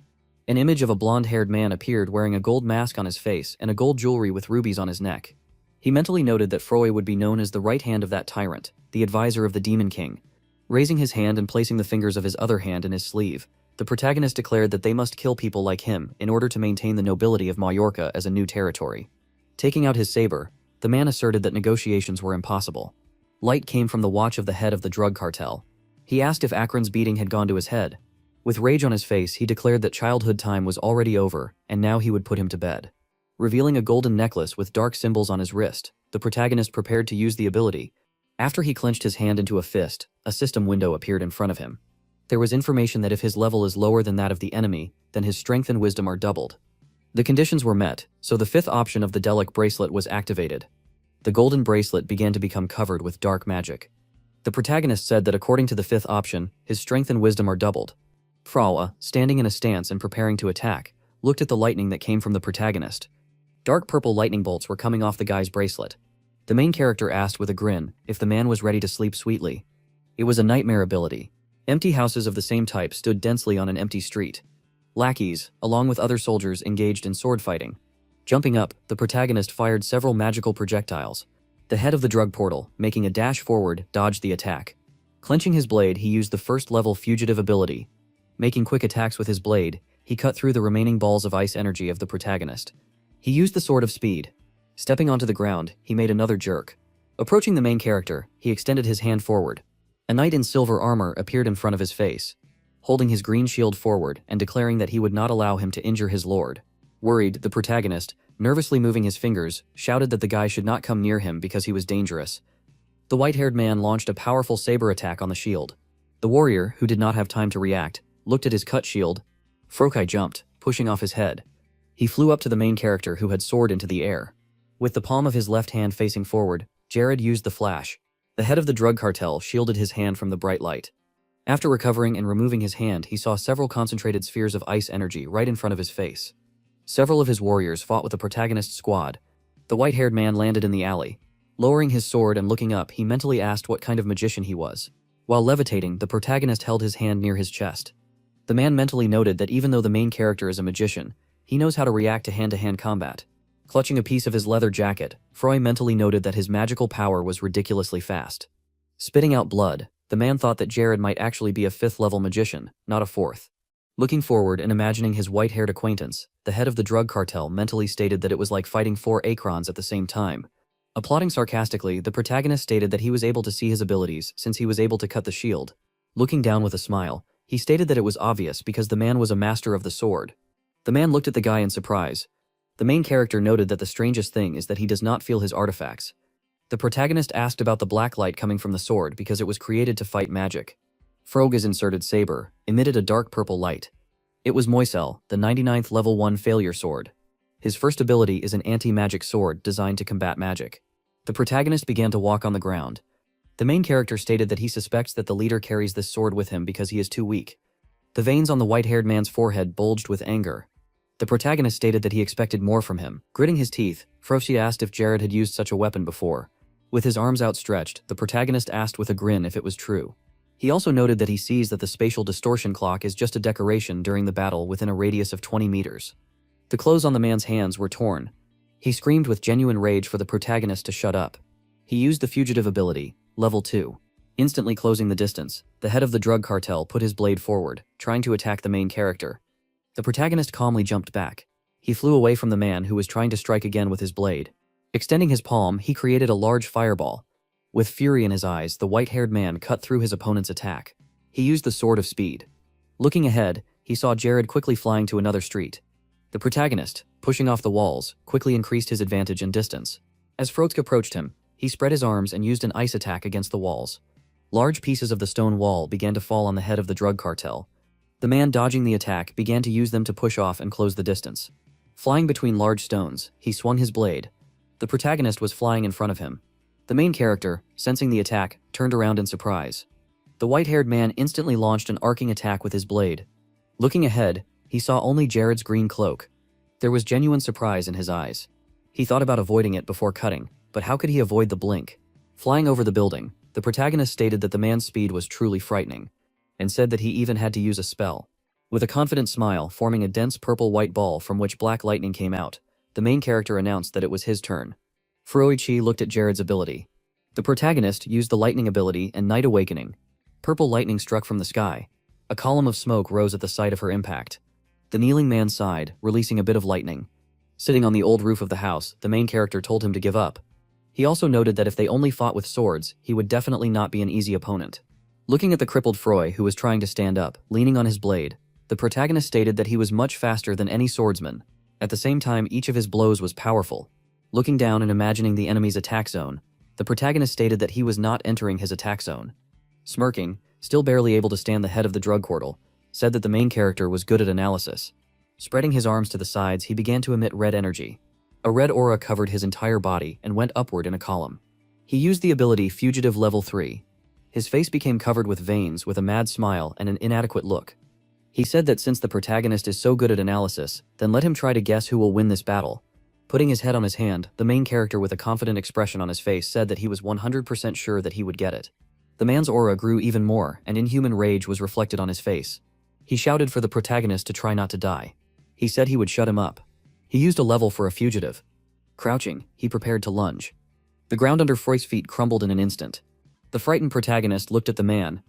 [SPEAKER 1] An image of a blonde-haired man appeared wearing a gold mask on his face and a gold jewelry with rubies on his neck. He mentally noted that Froy would be known as the right hand of that tyrant, the advisor of the Demon King. Raising his hand and placing the fingers of his other hand in his sleeve, the protagonist declared that they must kill people like him in order to maintain the nobility of Mallorca as a new territory. Taking out his saber, the man asserted that negotiations were impossible. Light came from the watch of the head of the drug cartel. He asked if Akron's beating had gone to his head. With rage on his face, he declared that childhood time was already over, and now he would put him to bed. Revealing a golden necklace with dark symbols on his wrist, the protagonist prepared to use the ability. After he clenched his hand into a fist, a system window appeared in front of him. There was information that if his level is lower than that of the enemy, then his strength and wisdom are doubled. The conditions were met, so the 5th option of the Delic bracelet was activated. The golden bracelet began to become covered with dark magic. The protagonist said that according to the 5th option, his strength and wisdom are doubled. Frawa, standing in a stance and preparing to attack, looked at the lightning that came from the protagonist. Dark purple lightning bolts were coming off the guy's bracelet. The main character asked with a grin if the man was ready to sleep sweetly. It was a nightmare ability. Empty houses of the same type stood densely on an empty street. Lackeys, along with other soldiers, engaged in sword fighting. Jumping up, the protagonist fired several magical projectiles. The head of the drug portal, making a dash forward, dodged the attack. Clenching his blade, he used the 1st level fugitive ability. Making quick attacks with his blade, he cut through the remaining balls of ice energy of the protagonist. He used the Sword of Speed. Stepping onto the ground, he made another jerk. Approaching the main character, he extended his hand forward. A knight in silver armor appeared in front of his face, holding his green shield forward and declaring that he would not allow him to injure his lord. Worried, the protagonist, nervously moving his fingers, shouted that the guy should not come near him because he was dangerous. The white-haired man launched a powerful saber attack on the shield. The warrior, who did not have time to react, looked at his cut shield. Frokai jumped, pushing off his head. He flew up to the main character who had soared into the air. With the palm of his left hand facing forward, Jared used the flash. The head of the drug cartel shielded his hand from the bright light. After recovering and removing his hand, he saw several concentrated spheres of ice energy right in front of his face. Several of his warriors fought with the protagonist's squad. The white-haired man landed in the alley. Lowering his sword and looking up, he mentally asked what kind of magician he was. While levitating, the protagonist held his hand near his chest. The man mentally noted that even though the main character is a magician, he knows how to react to hand-to-hand combat. Clutching a piece of his leather jacket, Froy mentally noted that his magical power was ridiculously fast. Spitting out blood, the man thought that Jared might actually be a 5th-level magician, not a 4th. Looking forward and imagining his white-haired acquaintance, the head of the drug cartel mentally stated that it was like fighting 4 Akrons at the same time. Applauding sarcastically, the protagonist stated that he was able to see his abilities since he was able to cut the shield. Looking down with a smile, he stated that it was obvious because the man was a master of the sword. The man looked at the guy in surprise. The main character noted that the strangest thing is that he does not feel his artifacts. The protagonist asked about the black light coming from the sword because it was created to fight magic. Frog's inserted saber emitted a dark purple light. It was Moisel, the 99th level 1 failure sword. His first ability is an anti-magic sword designed to combat magic. The protagonist began to walk on the ground. The main character stated that he suspects that the leader carries this sword with him because he is too weak. The veins on the white-haired man's forehead bulged with anger. The protagonist stated that he expected more from him. Gritting his teeth, Froshi asked if Jared had used such a weapon before. With his arms outstretched, the protagonist asked with a grin if it was true. He also noted that he sees that the spatial distortion clock is just a decoration during the battle within a radius of 20 meters. The clothes on the man's hands were torn. He screamed with genuine rage for the protagonist to shut up. He used the fugitive ability, level 2. Instantly closing the distance, the head of the drug cartel put his blade forward, trying to attack the main character. The protagonist calmly jumped back. He flew away from the man who was trying to strike again with his blade. Extending his palm, he created a large fireball. With fury in his eyes, the white-haired man cut through his opponent's attack. He used the sword of speed. Looking ahead, he saw Jared quickly flying to another street. The protagonist, pushing off the walls, quickly increased his advantage in distance. As Frotsk approached him, he spread his arms and used an ice attack against the walls. Large pieces of the stone wall began to fall on the head of the drug cartel. The man dodging the attack began to use them to push off and close the distance. Flying between large stones, he swung his blade. The protagonist was flying in front of him. The main character, sensing the attack, turned around in surprise. The white-haired man instantly launched an arcing attack with his blade. Looking ahead, he saw only Jared's green cloak. There was genuine surprise in his eyes. He thought about avoiding it before cutting, but how could he avoid the blink? Flying over the building, the protagonist stated that the man's speed was truly frightening, and said that he even had to use a spell. With a confident smile forming a dense purple-white ball from which black lightning came out, the main character announced that it was his turn. Furoichi looked at Jared's ability. The protagonist used the lightning ability and Night Awakening. Purple lightning struck from the sky. A column of smoke rose at the sight of her impact. The kneeling man sighed, releasing a bit of lightning. Sitting on the old roof of the house, the main character told him to give up. He also noted that if they only fought with swords, he would definitely not be an easy opponent. Looking at the crippled Froy, who was trying to stand up, leaning on his blade, the protagonist stated that he was much faster than any swordsman. At the same time, each of his blows was powerful. Looking down and imagining the enemy's attack zone, the protagonist stated that he was not entering his attack zone. Smirking, still barely able to stand the head of the drug cartel, said that the main character was good at analysis. Spreading his arms to the sides, he began to emit red energy. A red aura covered his entire body and went upward in a column. He used the ability Fugitive Level 3. His face became covered with veins with a mad smile and an inadequate look. He said that since the protagonist is so good at analysis, then let him try to guess who will win this battle. Putting his head on his hand, the main character with a confident expression on his face said that he was 100% sure that he would get it. The man's aura grew even more, and inhuman rage was reflected on his face. He shouted for the protagonist to try not to die. He said he would shut him up. He used a level for a fugitive. Crouching, he prepared to lunge. The ground under Froy's feet crumbled in an instant. The frightened protagonist looked at the man.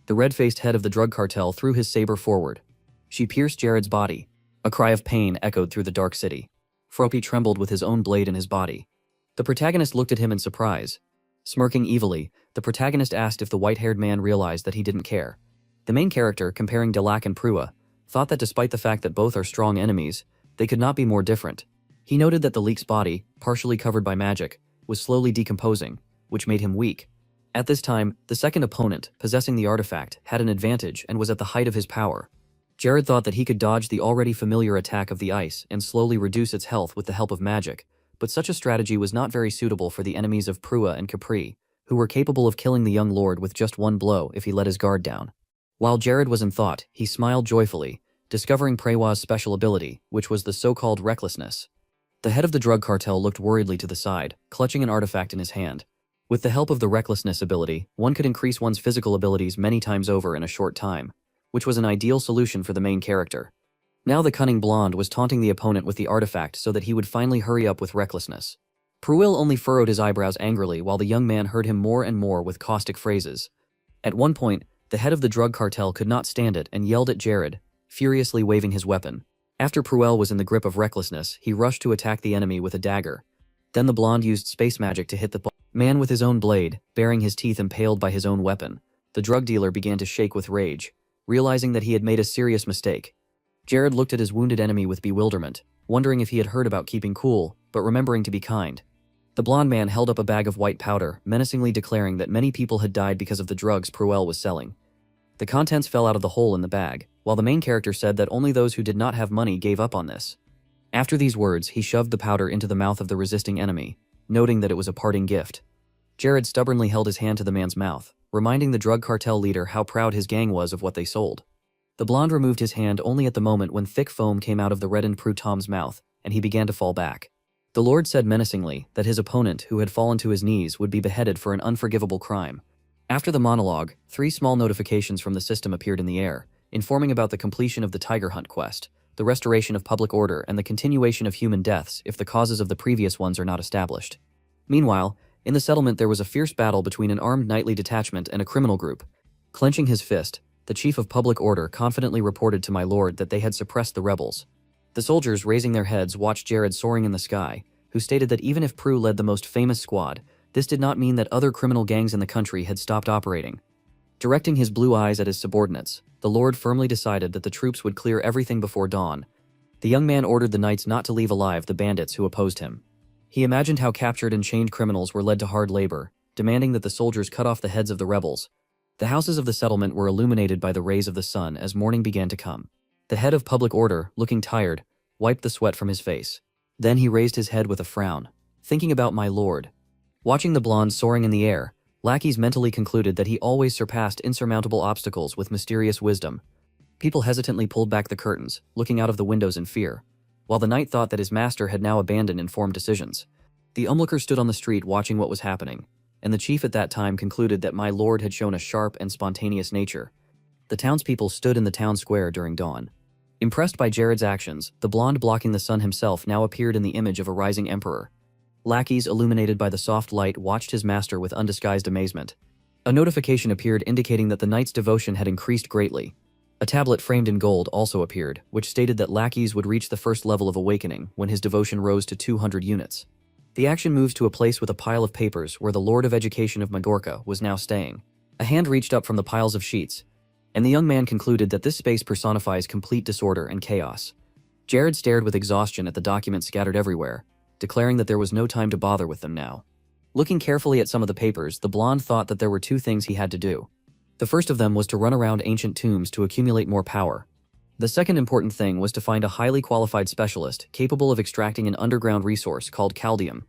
[SPEAKER 1] The red-faced head of the drug cartel threw his saber forward. She pierced Jared's body. A cry of pain echoed through the dark city. Froppy trembled with his own blade in his body. The protagonist looked at him in surprise. Smirking evilly, the protagonist asked if the white-haired man realized that he didn't care. The main character, comparing Delac and Prua, thought that despite the fact that both are strong enemies, they could not be more different. He noted that the leek's body, partially covered by magic, was slowly decomposing, which made him weak. At this time, the second opponent, possessing the artifact, had an advantage and was at the height of his power. Jared thought that he could dodge the already familiar attack of the ice and slowly reduce its health with the help of magic, but such a strategy was not very suitable for the enemies of Prua and Capri, who were capable of killing the young lord with just one blow if he let his guard down. While Jared was in thought, he smiled joyfully, discovering Prewa's special ability, which was the so-called recklessness. The head of the drug cartel looked worriedly to the side, clutching an artifact in his hand. With the help of the recklessness ability, one could increase one's physical abilities many times over in a short time, which was an ideal solution for the main character. Now the cunning blonde was taunting the opponent with the artifact so that he would finally hurry up with recklessness. Pruill only furrowed his eyebrows angrily while the young man heard him more and more with caustic phrases. At one point, the head of the drug cartel could not stand it and yelled at Jared, furiously waving his weapon. After Pruill was in the grip of recklessness, he rushed to attack the enemy with a dagger. Then the blonde used space magic to hit the man with his own blade, baring his teeth impaled by his own weapon. The drug dealer began to shake with rage, realizing that he had made a serious mistake. Jared looked at his wounded enemy with bewilderment, wondering if he had heard about keeping cool, but remembering to be kind. The blonde man held up a bag of white powder, menacingly declaring that many people had died because of the drugs Pruill was selling. The contents fell out of the hole in the bag, while the main character said that only those who did not have money gave up on this. After these words, he shoved the powder into the mouth of the resisting enemy, noting that it was a parting gift. Jared stubbornly held his hand to the man's mouth, reminding the drug cartel leader how proud his gang was of what they sold. The blonde removed his hand only at the moment when thick foam came out of the reddened Prutom's mouth, and he began to fall back. The Lord said menacingly that his opponent, who had fallen to his knees, would be beheaded for an unforgivable crime. After the monologue, 3 small notifications from the system appeared in the air, informing about the completion of the Tiger Hunt quest, the restoration of public order, and the continuation of human deaths if the causes of the previous ones are not established. Meanwhile, in the settlement there was a fierce battle between an armed knightly detachment and a criminal group. Clenching his fist, the chief of public order confidently reported to my lord that they had suppressed the rebels. The soldiers, raising their heads, watched Jared soaring in the sky, who stated that even if Prue led the most famous squad, this did not mean that other criminal gangs in the country had stopped operating. Directing his blue eyes at his subordinates, the Lord firmly decided that the troops would clear everything before dawn. The young man ordered the knights not to leave alive the bandits who opposed him. He imagined how captured and chained criminals were led to hard labor, demanding that the soldiers cut off the heads of the rebels. The houses of the settlement were illuminated by the rays of the sun as morning began to come. The head of public order, looking tired, wiped the sweat from his face. Then he raised his head with a frown, thinking about my lord. Watching the blonde soaring in the air, lackeys mentally concluded that he always surpassed insurmountable obstacles with mysterious wisdom. People hesitantly pulled back the curtains, looking out of the windows in fear, while the knight thought that his master had now abandoned informed decisions. The onlooker stood on the street watching what was happening, and the chief at that time concluded that my lord had shown a sharp and spontaneous nature. The townspeople stood in the town square during dawn. Impressed by Jared's actions, the blonde blocking the sun himself now appeared in the image of a rising emperor. Lackeys, illuminated by the soft light, watched his master with undisguised amazement. A notification appeared indicating that the knight's devotion had increased greatly. A tablet framed in gold also appeared, which stated that lackeys would reach the first level of awakening when his devotion rose to 200 units. The action moves to a place with a pile of papers where the Lord of Education of Majorca was now staying. A hand reached up from the piles of sheets, and the young man concluded that this space personifies complete disorder and chaos. Jared stared with exhaustion at the documents scattered everywhere, declaring that there was no time to bother with them now. Looking carefully at some of the papers, the blonde thought that there were 2 things he had to do. The first of them was to run around ancient tombs to accumulate more power. The second important thing was to find a highly qualified specialist capable of extracting an underground resource called caldium.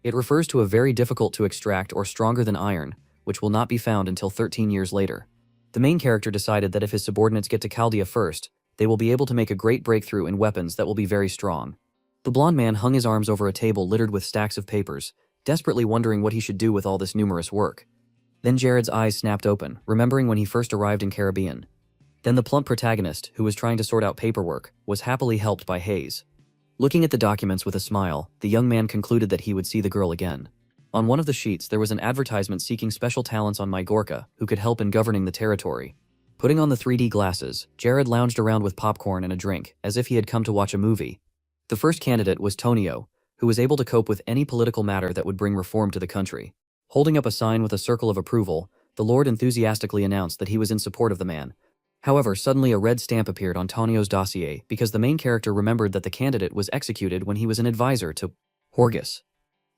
[SPEAKER 1] It refers to a very difficult to extract or stronger than iron, which will not be found until 13 years later. The main character decided that if his subordinates get to Chaldea first, they will be able to make a great breakthrough in weapons that will be very strong. The blonde man hung his arms over a table littered with stacks of papers, desperately wondering what he should do with all this numerous work. Then Jared's eyes snapped open, remembering when he first arrived in Caribbean. Then the plump protagonist, who was trying to sort out paperwork, was happily helped by Hayes. Looking at the documents with a smile, the young man concluded that he would see the girl again. On one of the sheets there was an advertisement seeking special talents on Majorca who could help in governing the territory. Putting on the 3D glasses, Jared lounged around with popcorn and a drink, as if he had come to watch a movie. The first candidate was Tonio, who was able to cope with any political matter that would bring reform to the country. Holding up a sign with a circle of approval, the Lord enthusiastically announced that he was in support of the man. However, suddenly a red stamp appeared on Tonio's dossier because the main character remembered that the candidate was executed when he was an advisor to Horgus.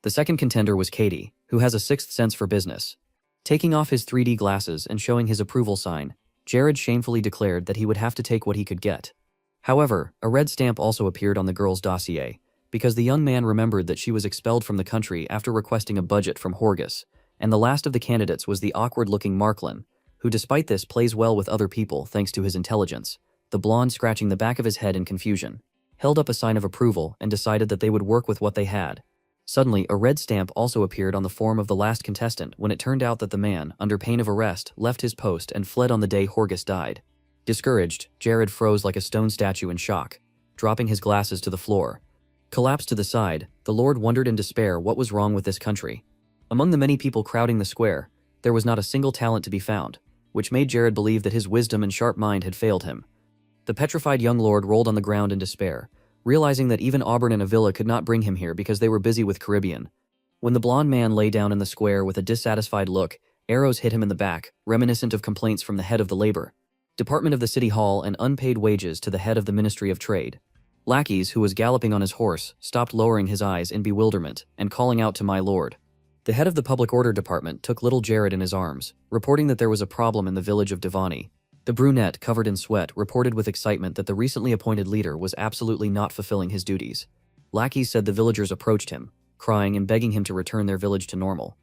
[SPEAKER 1] The second contender was Katie, who has a 6th sense for business. Taking off his 3D glasses and showing his approval sign, Jared shamefully declared that he would have to take what he could get. However, a red stamp also appeared on the girl's dossier, because the young man remembered that she was expelled from the country after requesting a budget from Horgus, and the last of the candidates was the awkward-looking Marklin, who despite this plays well with other people thanks to his intelligence. The blonde, scratching the back of his head in confusion, held up a sign of approval and decided that they would work with what they had. Suddenly, a red stamp also appeared on the form of the last contestant when it turned out that the man, under pain of arrest, left his post and fled on the day Horgus died. Discouraged, Jared froze like a stone statue in shock, dropping his glasses to the floor. Collapsed to the side, the Lord wondered in despair what was wrong with this country. Among the many people crowding the square, there was not a single talent to be found, which made Jared believe that his wisdom and sharp mind had failed him. The petrified young lord rolled on the ground in despair, realizing that even Auburn and Avila could not bring him here because they were busy with Caribbean. When the blond man lay down in the square with a dissatisfied look, arrows hit him in the back, reminiscent of complaints from the head of the Labor Department of the City Hall and unpaid wages to the head of the Ministry of Trade. Lackeys, who was galloping on his horse, stopped lowering his eyes in bewilderment and calling out to my lord. The head of the Public Order Department took little Jared in his arms, reporting that there was a problem in the village of Devani. The brunette, covered in sweat, reported with excitement that the recently appointed leader was absolutely not fulfilling his duties. Lackeys said the villagers approached him, crying and begging him to return their village to normal.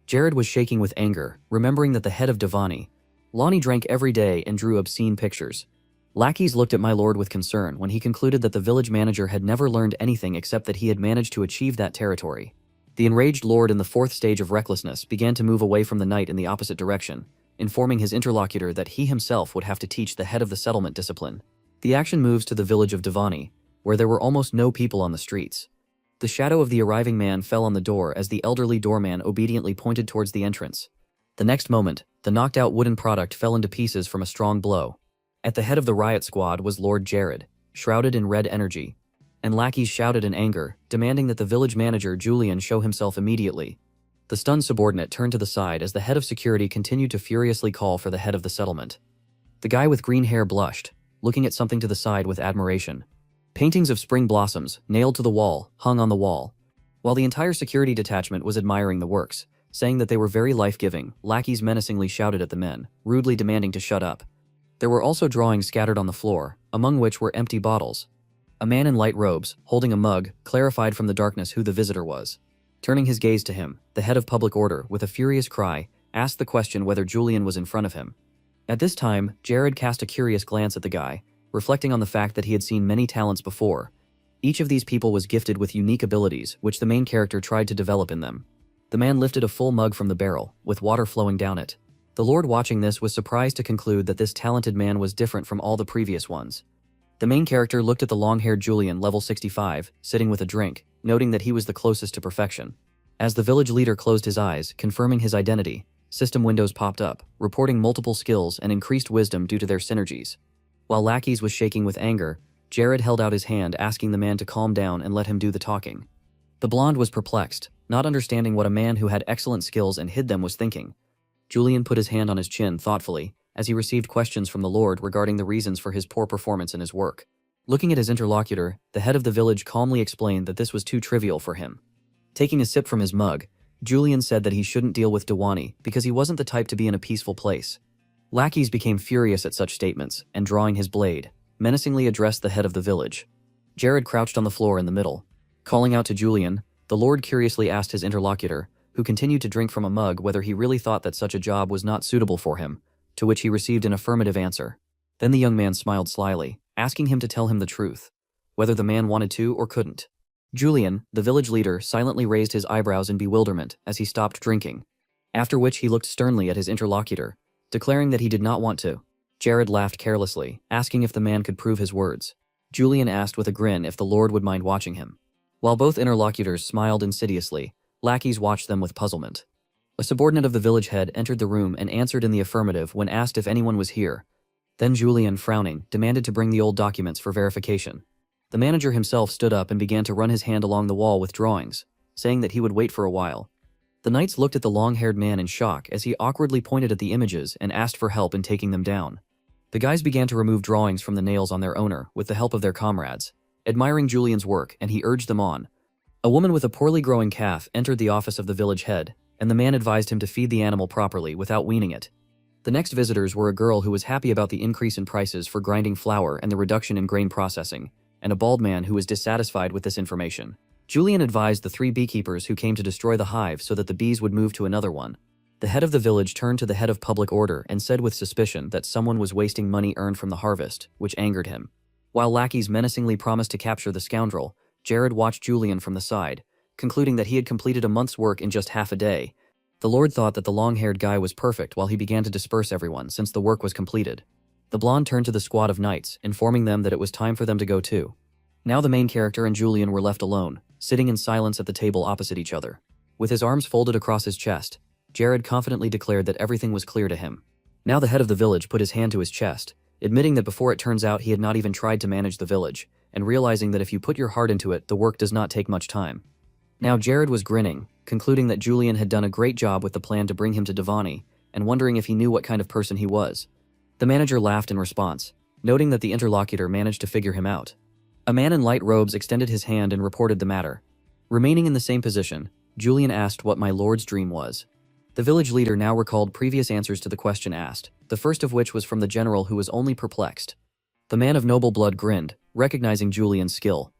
[SPEAKER 1] Jared was shaking with anger, remembering that the head of Devani, Lonnie, drank every day and drew obscene pictures. Lackeys looked at my lord with concern when he concluded that the village manager had never learned anything except that he had managed to achieve that territory. The enraged lord in the fourth stage of recklessness began to move away from the knight in the opposite direction, informing his interlocutor that he himself would have to teach the head of the settlement discipline. The action moves to the village of Devani, where there were almost no people on the streets. The shadow of the arriving man fell on the door as the elderly doorman obediently pointed towards the entrance. The next moment, the knocked-out wooden product fell into pieces from a strong blow. At the head of the riot squad was Lord Jared, shrouded in red energy, and lackeys shouted in anger, demanding that the village manager Julian show himself immediately. The stunned subordinate turned to the side as the head of security continued to furiously call for the head of the settlement. The guy with green hair blushed, looking at something to the side with admiration. Paintings of spring blossoms, nailed to the wall, hung on the wall. While the entire security detachment was admiring the works, saying that they were very life-giving, lackeys menacingly shouted at the men, rudely demanding to shut up. There were also drawings scattered on the floor, among which were empty bottles. A man in light robes, holding a mug, clarified from the darkness who the visitor was. Turning his gaze to him, the head of public order, with a furious cry, asked the question whether Julian was in front of him. At this time, Jared cast a curious glance at the guy, reflecting on the fact that he had seen many talents before. Each of these people was gifted with unique abilities, which the main character tried to develop in them. The man lifted a full mug from the barrel, with water flowing down it. The Lord watching this was surprised to conclude that this talented man was different from all the previous ones. The main character looked at the long-haired Julian, level 65, sitting with a drink, noting that he was the closest to perfection. As the village leader closed his eyes, confirming his identity, system windows popped up, reporting multiple skills and increased wisdom due to their synergies. While Lackeys was shaking with anger, Jared held out his hand, asking the man to calm down and let him do the talking. The blonde was perplexed, not understanding what a man who had excellent skills and hid them was thinking. Julian put his hand on his chin thoughtfully, as he received questions from the Lord regarding the reasons for his poor performance in his work. Looking at his interlocutor, the head of the village calmly explained that this was too trivial for him. Taking a sip from his mug, Julian said that he shouldn't deal with Dewani because he wasn't the type to be in a peaceful place. Lackeys became furious at such statements, and drawing his blade, menacingly addressed the head of the village. Jared crouched on the floor in the middle. Calling out to Julian, the Lord curiously asked his interlocutor, who continued to drink from a mug, whether he really thought that such a job was not suitable for him, to which he received an affirmative answer. Then the young man smiled slyly, asking him to tell him the truth, whether the man wanted to or couldn't. Julian, the village leader, silently raised his eyebrows in bewilderment as he stopped drinking, after which he looked sternly at his interlocutor, declaring that he did not want to. Jared laughed carelessly, asking if the man could prove his words. Julian asked with a grin if the Lord would mind watching him. While both interlocutors smiled insidiously, lackeys watched them with puzzlement. A subordinate of the village head entered the room and answered in the affirmative when asked if anyone was here. Then Julian, frowning, demanded to bring the old documents for verification. The manager himself stood up and began to run his hand along the wall with drawings, saying that he would wait for a while. The knights looked at the long-haired man in shock as he awkwardly pointed at the images and asked for help in taking them down. The guys began to remove drawings from the nails on their owner with the help of their comrades, admiring Julian's work, and he urged them on. A woman with a poorly growing calf entered the office of the village head, and the man advised him to feed the animal properly without weaning it. The next visitors were a girl who was happy about the increase in prices for grinding flour and the reduction in grain processing, and a bald man who was dissatisfied with this information. Julian advised the 3 beekeepers who came to destroy the hive so that the bees would move to another one. The head of the village turned to the head of public order and said with suspicion that someone was wasting money earned from the harvest, which angered him. While lackeys menacingly promised to capture the scoundrel, Jared watched Julian from the side, concluding that he had completed a month's work in just half a day. The Lord thought that the long-haired guy was perfect while he began to disperse everyone since the work was completed. The blonde turned to the squad of knights, informing them that it was time for them to go too. Now the main character and Julian were left alone, sitting in silence at the table opposite each other. With his arms folded across his chest, Jared confidently declared that everything was clear to him. Now the head of the village put his hand to his chest, admitting that before it turns out he had not even tried to manage the village, and realizing that if you put your heart into it, the work does not take much time. Now Jared was grinning, concluding that Julian had done a great job with the plan to bring him to Devani, and wondering if he knew what kind of person he was. The manager laughed in response, noting that the interlocutor managed to figure him out. A man in light robes extended his hand and reported the matter. Remaining in the same position, Julian asked what my lord's dream was. The village leader now recalled previous answers to the question asked, the first of which was from the general, who was only perplexed. The man of noble blood grinned, recognizing Julian's skill.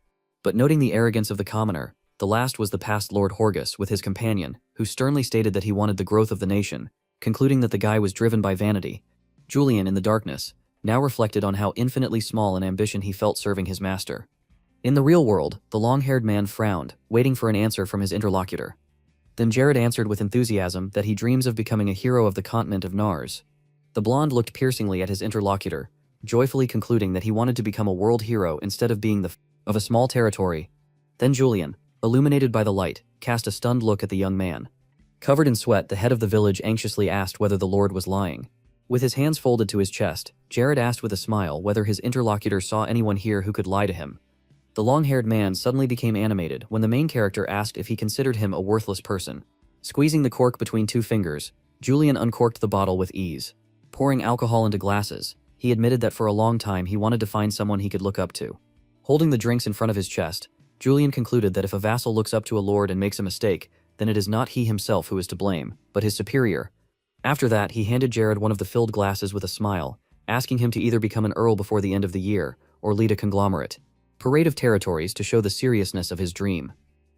[SPEAKER 1] But noting the arrogance of the commoner, the last was the past Lord Horgus with his companion, who sternly stated that he wanted the growth of the nation, concluding that the guy was driven by vanity. Julian, in the darkness, now reflected on how infinitely small an ambition he felt serving his master. In the real world, the long-haired man frowned, waiting for an answer from his interlocutor. Then Jared answered with enthusiasm that he dreams of becoming a hero of the continent of Nars. The blonde looked piercingly at his interlocutor, joyfully concluding that he wanted to become a world hero instead of being of a small territory. Then Julian, illuminated by the light, cast a stunned look at the young man. Covered in sweat, the head of the village anxiously asked whether the lord was lying. With his hands folded to his chest, Jared asked with a smile whether his interlocutor saw anyone here who could lie to him. The long-haired man suddenly became animated when the main character asked if he considered him a worthless person. Squeezing the cork between two fingers, Julian uncorked the bottle with ease. Pouring alcohol into glasses, he admitted that for a long time he wanted to find someone he could look up to. Holding the drinks in front of his chest, Julian concluded that if a vassal looks up to a lord and makes a mistake, then it is not he himself who is to blame, but his superior. After that, he handed Jared one of the filled glasses with a smile, asking him to either become an earl before the end of the year, or lead a conglomerate parade of territories to show the seriousness of his dream.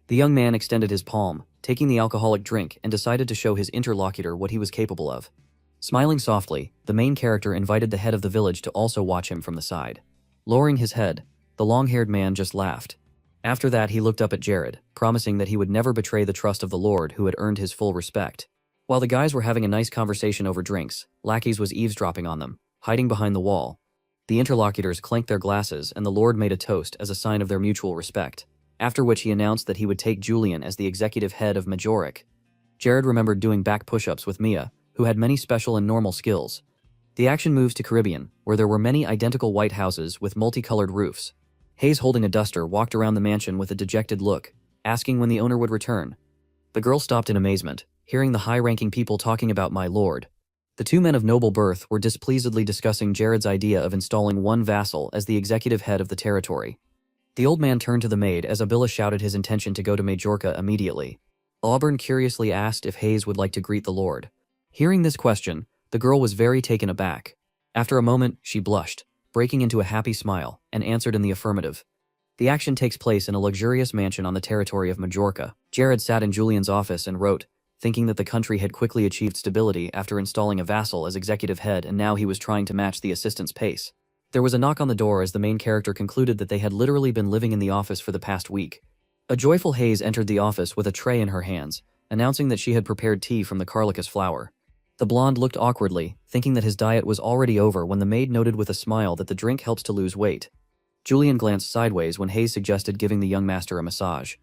[SPEAKER 1] The young man extended his palm, taking the alcoholic drink, and decided to show his interlocutor what he was capable of. Smiling softly, the main character invited the head of the village to also watch him from the side. Lowering his head, the long-haired man just laughed. After that, he looked up at Jared, promising that he would never betray the trust of the lord who had earned his full respect. While the guys were having a nice conversation over drinks, lackeys was eavesdropping on them, hiding behind the wall. The interlocutors clanked their glasses and the lord made a toast as a sign of their mutual respect, after which he announced that he would take Julian as the executive head of Majoric. Jared remembered doing back push-ups with Mia, who had many special and normal skills. The action moves to Caribbean, where there were many identical white houses with multicolored roofs. Hayes, holding a duster, walked around the mansion with a dejected look, asking when the owner would return. The girl stopped in amazement, hearing the high-ranking people talking about my lord. The two men of noble birth were displeasedly discussing Jared's idea of installing one vassal as the executive head of the territory. The old man turned to the maid as Abila shouted his intention to go to Majorca immediately. Auburn curiously asked if Hayes would like to greet the lord. Hearing this question, the girl was very taken aback. After a moment, she blushed, breaking into a happy smile, and answered in the affirmative. The action takes place in a luxurious mansion on the territory of Majorca. Jared sat in Julian's office and wrote, thinking that the country had quickly achieved stability after installing a vassal as executive head, and now he was trying to match the assistant's pace. There was a knock on the door as the main character concluded that they had literally been living in the office for the past week. A joyful Hayes entered the office with a tray in her hands, announcing that she had prepared tea from the Carlicus flower. The blonde looked awkwardly, thinking that his diet was already over when the maid noted with a smile that the drink helps to lose weight. Julian glanced sideways when Hayes suggested giving the young master a massage.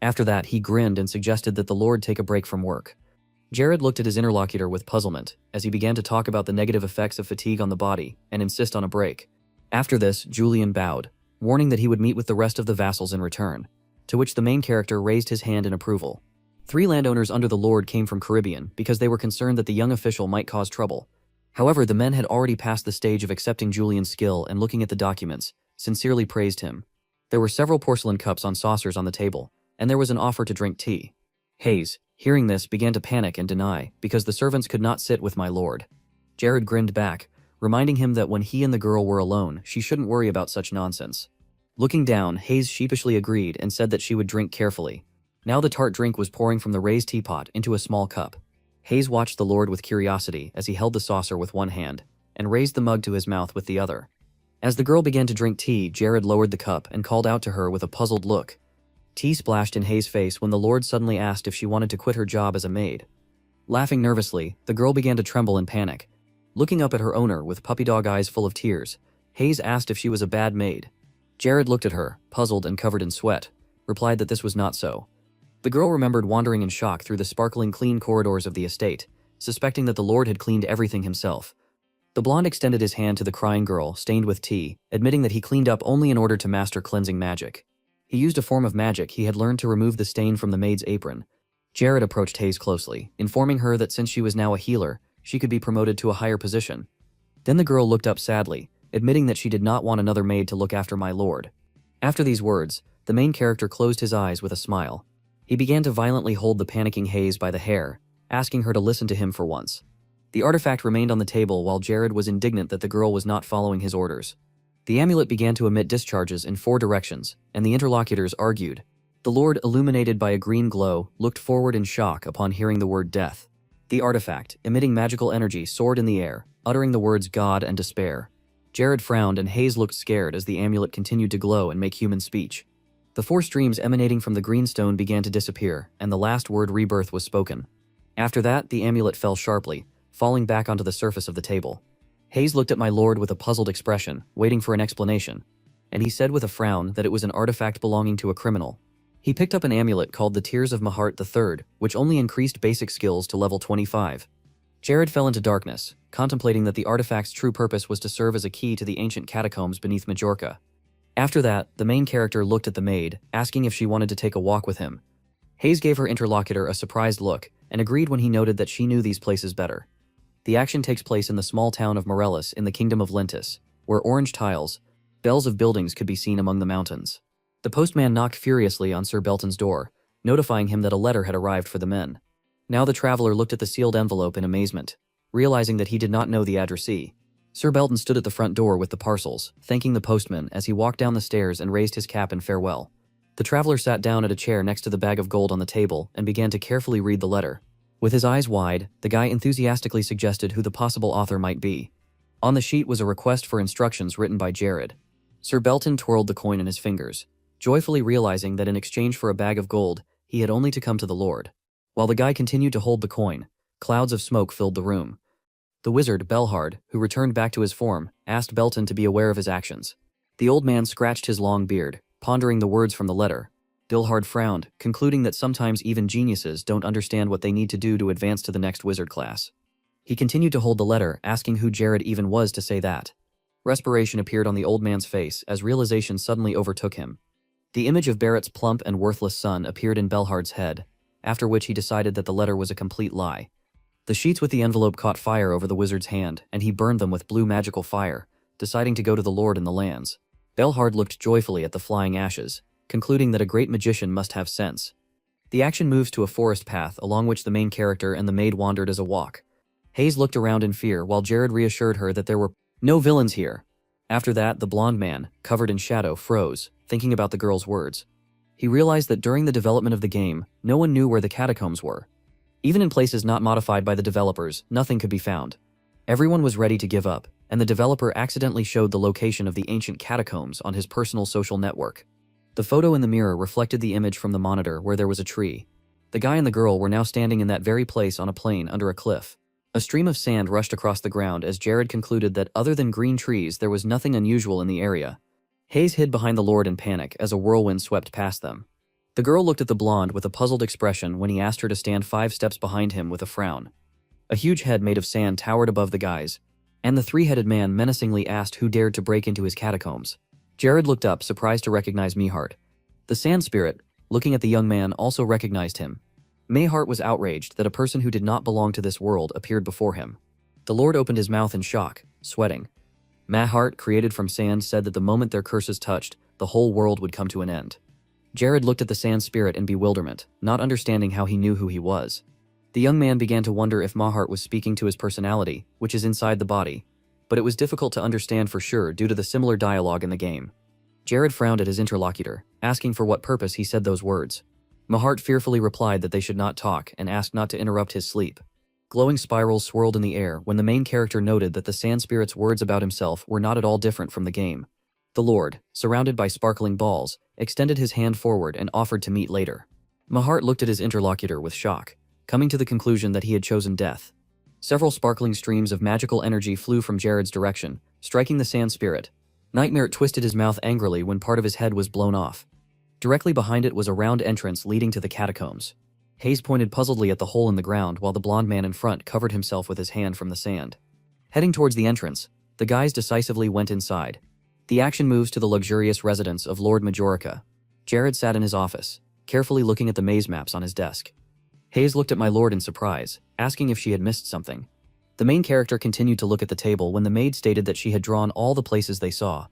[SPEAKER 1] After that, he grinned and suggested that the lord take a break from work. Jared looked at his interlocutor with puzzlement as he began to talk about the negative effects of fatigue on the body and insist on a break. After this, Julian bowed, warning that he would meet with the rest of the vassals in return, to which the main character raised his hand in approval. 3 landowners under the lord came from Caribbean because they were concerned that the young official might cause trouble. However, the men had already passed the stage of accepting Julian's skill and looking at the documents, sincerely praised him. There were several porcelain cups on saucers on the table, and there was an offer to drink tea. Hayes, hearing this, began to panic and deny, because the servants could not sit with my lord. Jared grinned back, reminding him that when he and the girl were alone, she shouldn't worry about such nonsense. Looking down, Hayes sheepishly agreed and said that she would drink carefully. Now the tart drink was pouring from the raised teapot into a small cup. Hayes watched the lord with curiosity as he held the saucer with one hand and raised the mug to his mouth with the other. As the girl began to drink tea, Jared lowered the cup and called out to her with a puzzled look. Tea splashed in Hayes' face when the lord suddenly asked if she wanted to quit her job as a maid. Laughing nervously, the girl began to tremble in panic. Looking up at her owner with puppy dog eyes full of tears, Hayes asked if she was a bad maid. Jared looked at her, puzzled and covered in sweat, replied that this was not so. The girl remembered wandering in shock through the sparkling clean corridors of the estate, suspecting that the Lord had cleaned everything himself. The blonde extended his hand to the crying girl, stained with tea, admitting that he cleaned up only in order to master cleansing magic. He used a form of magic he had learned to remove the stain from the maid's apron. Jared approached Hayes closely, informing her that since she was now a healer, she could be promoted to a higher position. Then the girl looked up sadly, admitting that she did not want another maid to look after my lord. After these words, the main character closed his eyes with a smile. He began to violently hold the panicking Hayes by the hair, asking her to listen to him for once. The artifact remained on the table while Jared was indignant that the girl was not following his orders. The amulet began to emit discharges in 4 directions, and the interlocutors argued. The Lord, illuminated by a green glow, looked forward in shock upon hearing the word death. The artifact, emitting magical energy, soared in the air, uttering the words God and despair. Jared frowned and Hayes looked scared as the amulet continued to glow and make human speech. The 4 streams emanating from the green stone began to disappear, and the last word rebirth was spoken. After that, the amulet fell sharply, falling back onto the surface of the table. Hayes looked at my lord with a puzzled expression, waiting for an explanation, and he said with a frown that it was an artifact belonging to a criminal. He picked up an amulet called the Tears of Mahart III, which only increased basic skills to level 25. Jared fell into darkness, contemplating that the artifact's true purpose was to serve as a key to the ancient catacombs beneath Majorca. After that, the main character looked at the maid, asking if she wanted to take a walk with him. Hayes gave her interlocutor a surprised look, and agreed when he noted that she knew these places better. The action takes place in the small town of Morelis in the Kingdom of Lintus, where orange tiles, bells of buildings could be seen among the mountains. The postman knocked furiously on Sir Belton's door, notifying him that a letter had arrived for the men. Now the traveler looked at the sealed envelope in amazement, realizing that he did not know the addressee. Sir Belton stood at the front door with the parcels, thanking the postman as he walked down the stairs and raised his cap in farewell. The traveler sat down at a chair next to the bag of gold on the table and began to carefully read the letter. With his eyes wide, the guy enthusiastically suggested who the possible author might be. On the sheet was a request for instructions written by Jared. Sir Belton twirled the coin in his fingers, joyfully realizing that in exchange for a bag of gold, he had only to come to the Lord. While the guy continued to hold the coin, clouds of smoke filled the room. The wizard, Belhard, who returned back to his form, asked Belton to be aware of his actions. The old man scratched his long beard, pondering the words from the letter. Belhard frowned, concluding that sometimes even geniuses don't understand what they need to do to advance to the next wizard class. He continued to hold the letter, asking who Jared even was to say that. Respiration appeared on the old man's face as realization suddenly overtook him. The image of Barrett's plump and worthless son appeared in Belhard's head, after which he decided that the letter was a complete lie. The sheets with the envelope caught fire over the wizard's hand, and he burned them with blue magical fire, deciding to go to the Lord in the lands. Belhard looked joyfully at the flying ashes, concluding that a great magician must have sense. The action moves to a forest path along which the main character and the maid wandered as a walk. Hayes looked around in fear while Jared reassured her that there were no villains here. After that, the blonde man, covered in shadow, froze, thinking about the girl's words. He realized that during the development of the game, no one knew where the catacombs were. Even in places not modified by the developers, nothing could be found. Everyone was ready to give up, and the developer accidentally showed the location of the ancient catacombs on his personal social network. The photo in the mirror reflected the image from the monitor where there was a tree. The guy and the girl were now standing in that very place on a plain under a cliff. A stream of sand rushed across the ground as Jared concluded that other than green trees there was nothing unusual in the area. Hayes hid behind the Lord in panic as a whirlwind swept past them. The girl looked at the blonde with a puzzled expression when he asked her to stand 5 steps behind him with a frown. A huge head made of sand towered above the guys, and the 3-headed man menacingly asked who dared to break into his catacombs. Jared looked up, surprised to recognize Mihart. The sand spirit, looking at the young man, also recognized him. Mayhart was outraged that a person who did not belong to this world appeared before him. The Lord opened his mouth in shock, sweating. Mahart, created from sand, said that the moment their curses touched, the whole world would come to an end. Jared looked at the sand spirit in bewilderment, not understanding how he knew who he was. The young man began to wonder if Mahart was speaking to his personality, which is inside the body, but it was difficult to understand for sure due to the similar dialogue in the game. Jared frowned at his interlocutor, asking for what purpose he said those words. Mahart fearfully replied that they should not talk and asked not to interrupt his sleep. Glowing spirals swirled in the air when the main character noted that the sand spirit's words about himself were not at all different from the game. The Lord, surrounded by sparkling balls, extended his hand forward and offered to meet later. Mahart looked at his interlocutor with shock, coming to the conclusion that he had chosen death. Several sparkling streams of magical energy flew from Jared's direction, striking the sand spirit. Nightmare twisted his mouth angrily when part of his head was blown off. Directly behind it was a round entrance leading to the catacombs. Hayes pointed puzzledly at the hole in the ground while the blond man in front covered himself with his hand from the sand. Heading towards the entrance, the guys decisively went inside. The action moves to the luxurious residence of Lord Majorica. Jared sat in his office, carefully looking at the maze maps on his desk. Hayes looked at my lord in surprise, asking if she had missed something. The main character continued to look at the table when the maid stated that she had drawn all the places they saw.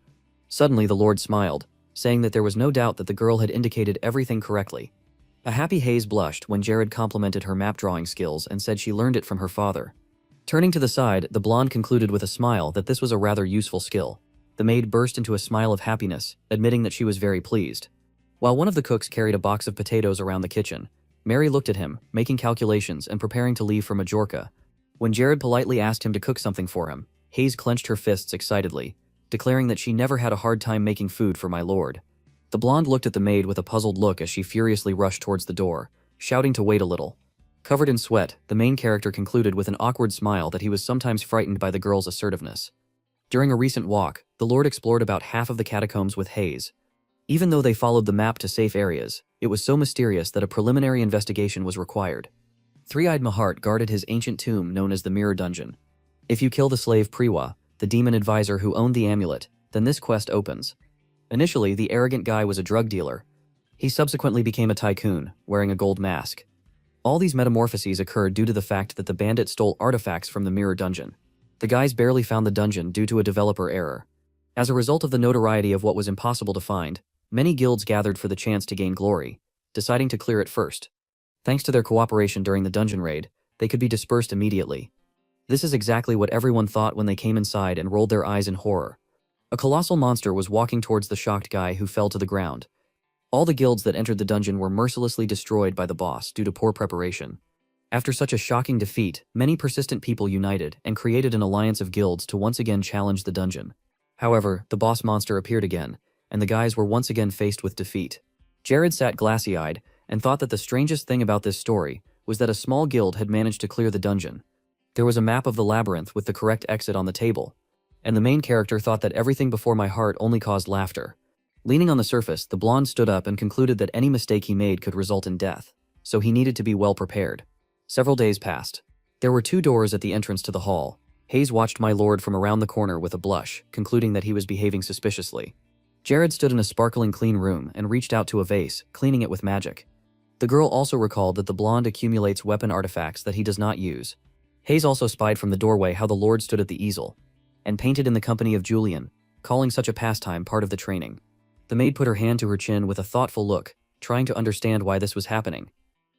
[SPEAKER 1] Suddenly the lord smiled, saying that there was no doubt that the girl had indicated everything correctly. A happy Hayes blushed when Jared complimented her map drawing skills and said she learned it from her father. Turning to the side, the blonde concluded with a smile that this was a rather useful skill. The maid burst into a smile of happiness, admitting that she was very pleased. While one of the cooks carried a box of potatoes around the kitchen, Mary looked at him, making calculations and preparing to leave for Majorca. When Jared politely asked him to cook something for him, Hayes clenched her fists excitedly, declaring that she never had a hard time making food for my lord. The blonde looked at the maid with a puzzled look as she furiously rushed towards the door, shouting to wait a little. Covered in sweat, the main character concluded with an awkward smile that he was sometimes frightened by the girl's assertiveness. During a recent walk, the lord explored about half of the catacombs with Hayes. Even though they followed the map to safe areas, it was so mysterious that a preliminary investigation was required. Three-eyed Mahart guarded his ancient tomb known as the Mirror Dungeon. If you kill the slave Priwa, the demon advisor who owned the amulet, then this quest opens. Initially, the arrogant guy was a drug dealer. He subsequently became a tycoon, wearing a gold mask. All these metamorphoses occurred due to the fact that the bandit stole artifacts from the Mirror Dungeon. The guys barely found the dungeon due to a developer error. As a result of the notoriety of what was impossible to find, many guilds gathered for the chance to gain glory, deciding to clear it first. Thanks to their cooperation during the dungeon raid, they could be dispersed immediately. This is exactly what everyone thought when they came inside and rolled their eyes in horror. A colossal monster was walking towards the shocked guy who fell to the ground. All the guilds that entered the dungeon were mercilessly destroyed by the boss due to poor preparation. After such a shocking defeat, many persistent people united and created an alliance of guilds to once again challenge the dungeon. However, the boss monster appeared again, and the guys were once again faced with defeat. Jared sat glassy-eyed and thought that the strangest thing about this story was that a small guild had managed to clear the dungeon. There was a map of the labyrinth with the correct exit on the table, and the main character thought that everything before my heart only caused laughter. Leaning on the surface, the blonde stood up and concluded that any mistake he made could result in death, so he needed to be well prepared. Several days passed. There were 2 doors at the entrance to the hall. Hayes watched my lord from around the corner with a blush, concluding that he was behaving suspiciously. Jared stood in a sparkling clean room and reached out to a vase, cleaning it with magic. The girl also recalled that the blonde accumulates weapon artifacts that he does not use. Hayes also spied from the doorway how the lord stood at the easel, and painted in the company of Julian, calling such a pastime part of the training. The maid put her hand to her chin with a thoughtful look, trying to understand why this was happening.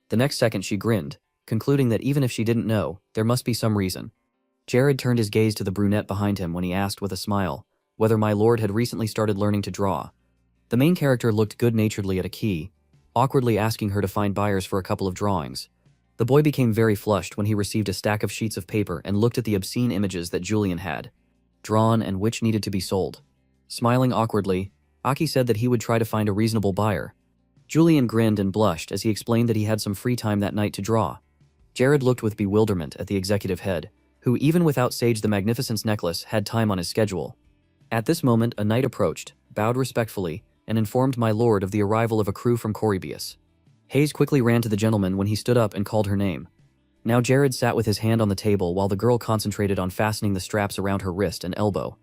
[SPEAKER 1] The next second she grinned, concluding that even if she didn't know, there must be some reason. Jared turned his gaze to the brunette behind him when he asked with a smile whether my lord had recently started learning to draw. The main character looked good-naturedly at a key, awkwardly asking her to find buyers for a couple of drawings. The boy became very flushed when he received a stack of sheets of paper and looked at the obscene images that Julian had drawn and which needed to be sold. Smiling awkwardly, Aki said that he would try to find a reasonable buyer. Julian grinned and blushed as he explained that he had some free time that night to draw. Jared looked with bewilderment at the executive head, who even without Sage the Magnificent's necklace had time on his schedule. At this moment, a knight approached, bowed respectfully, and informed my lord of the arrival of a crew from Coriobius. Hayes quickly ran to the gentleman when he stood up and called her name. Now Jared sat with his hand on the table while the girl concentrated on fastening the straps around her wrist and elbow.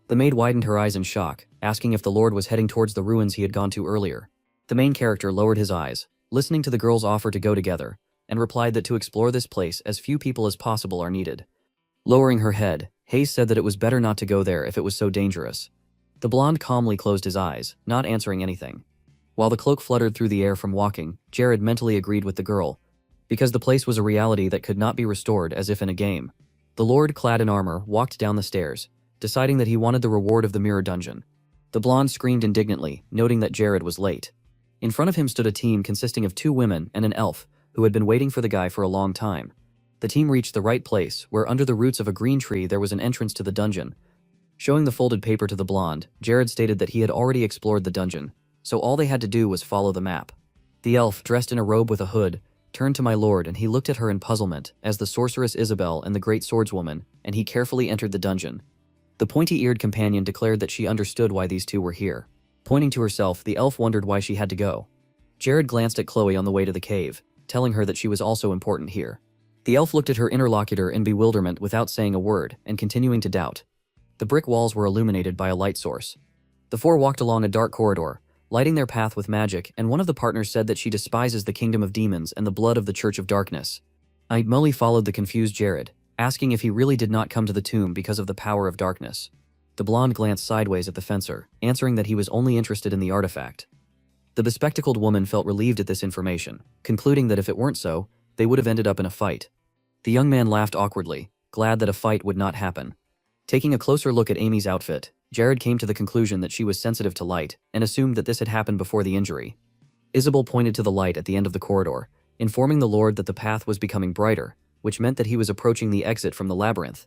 [SPEAKER 1] The maid widened her eyes in shock, asking if the lord was heading towards the ruins he had gone to earlier. The main character lowered his eyes, listening to the girl's offer to go together, and replied that to explore this place as few people as possible are needed. Lowering her head, Hayes said that it was better not to go there if it was so dangerous. The blonde calmly closed his eyes, not answering anything. While the cloak fluttered through the air from walking, Jared mentally agreed with the girl, because the place was a reality that could not be restored as if in a game. The lord, clad in armor, walked down the stairs, deciding that he wanted the reward of the Mirror Dungeon. The blonde screamed indignantly, noting that Jared was late. In front of him stood a team consisting of 2 women and an elf, who had been waiting for the guy for a long time. The team reached the right place, where under the roots of a green tree there was an entrance to the dungeon. Showing the folded paper to the blonde, Jared stated that he had already explored the dungeon, so all they had to do was follow the map. The elf, dressed in a robe with a hood, turned to my lord and he looked at her in puzzlement as the sorceress Isabel and the great swordswoman, and he carefully entered the dungeon. The pointy-eared companion declared that she understood why these two were here. Pointing to herself, the elf wondered why she had to go. Jared glanced at Chloe on the way to the cave, telling her that she was also important here. The elf looked at her interlocutor in bewilderment without saying a word and continuing to doubt. The brick walls were illuminated by a light source. The four walked along a dark corridor, lighting their path with magic, and one of the partners said that she despises the kingdom of demons and the blood of the Church of Darkness. Molly followed the confused Jared, asking if he really did not come to the tomb because of the power of darkness. The blonde glanced sideways at the fencer, answering that he was only interested in the artifact. The bespectacled woman felt relieved at this information, concluding that if it weren't so, they would have ended up in a fight. The young man laughed awkwardly, glad that a fight would not happen. Taking a closer look at Amy's outfit, Jared came to the conclusion that she was sensitive to light and assumed that this had happened before the injury. Isabel pointed to the light at the end of the corridor, informing the Lord that the path was becoming brighter, which meant that he was approaching the exit from the labyrinth.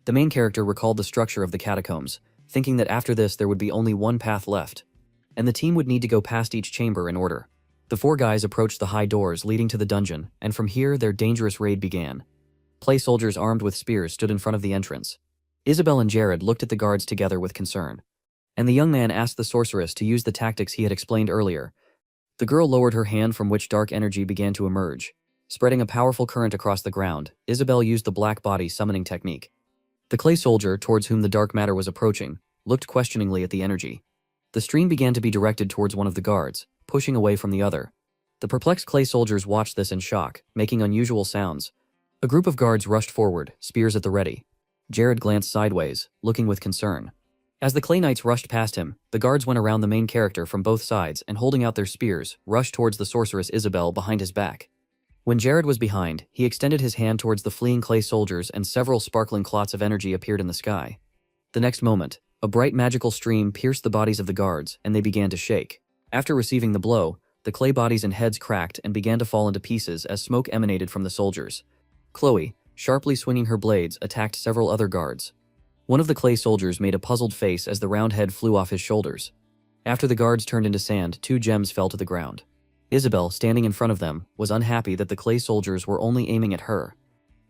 [SPEAKER 1] The main character recalled the structure of the catacombs, thinking that after this there would be only one path left, and the team would need to go past each chamber in order. The four guys approached the high doors leading to the dungeon, and from here their dangerous raid began. Clay soldiers armed with spears stood in front of the entrance. Isabel and Jared looked at the guards together with concern, and the young man asked the sorceress to use the tactics he had explained earlier. The girl lowered her hand from which dark energy began to emerge. Spreading a powerful current across the ground, Isabel used the black body summoning technique. The clay soldier, towards whom the dark matter was approaching, looked questioningly at the energy. The stream began to be directed towards one of the guards, pushing away from the other. The perplexed clay soldiers watched this in shock, making unusual sounds. A group of guards rushed forward, spears at the ready. Jared glanced sideways, looking with concern. As the clay knights rushed past him, the guards went around the main character from both sides and holding out their spears, rushed towards the sorceress Isabel behind his back. When Jared was behind, he extended his hand towards the fleeing clay soldiers and several sparkling clots of energy appeared in the sky. The next moment, a bright magical stream pierced the bodies of the guards and they began to shake. After receiving the blow, the clay bodies and heads cracked and began to fall into pieces as smoke emanated from the soldiers. Chloe, sharply swinging her blades, attacked several other guards. One of the clay soldiers made a puzzled face as the round head flew off his shoulders. After the guards turned into sand, 2 gems fell to the ground. Isabel, standing in front of them, was unhappy that the clay soldiers were only aiming at her.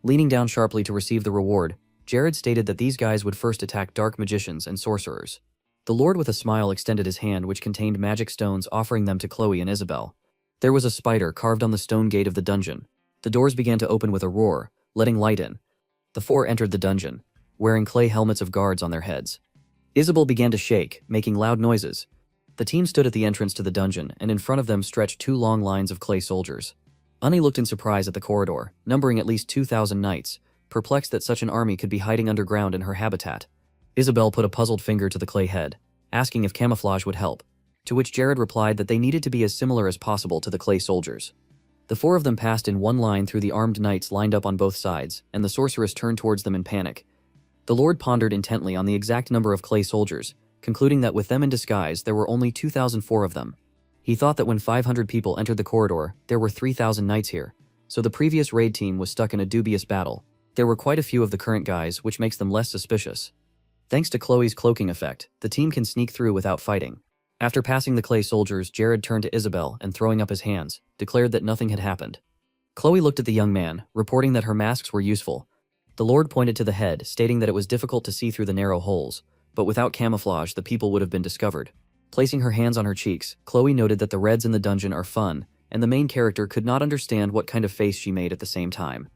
[SPEAKER 1] Leaning down sharply to receive the reward, Jared stated that these guys would first attack dark magicians and sorcerers. The Lord with a smile extended his hand which contained magic stones, offering them to Chloe and Isabel. There was a spider carved on the stone gate of the dungeon. The doors began to open with a roar, letting light in. The four entered the dungeon, wearing clay helmets of guards on their heads. Isabel began to shake, making loud noises. The team stood at the entrance to the dungeon, and in front of them stretched 2 long lines of clay soldiers. Annie looked in surprise at the corridor, numbering at least 2,000 knights, perplexed that such an army could be hiding underground in her habitat. Isabel put a puzzled finger to the clay head, asking if camouflage would help, to which Jared replied that they needed to be as similar as possible to the clay soldiers. The 4 of them passed in one line through the armed knights lined up on both sides, and the sorceress turned towards them in panic. The Lord pondered intently on the exact number of clay soldiers, concluding that with them in disguise there were only 2,004 of them. He thought that when 500 people entered the corridor, there were 3,000 knights here, so the previous raid team was stuck in a dubious battle. There were quite a few of the current guys, which makes them less suspicious. Thanks to Chloe's cloaking effect, the team can sneak through without fighting. After passing the clay soldiers, Jared turned to Isabel and, throwing up his hands, declared that nothing had happened. Chloe looked at the young man, reporting that her masks were useful. The Lord pointed to the head, stating that it was difficult to see through the narrow holes, but without camouflage the people would have been discovered. Placing her hands on her cheeks, Chloe noted that the reds in the dungeon are fun, and the main character could not understand what kind of face she made at the same time.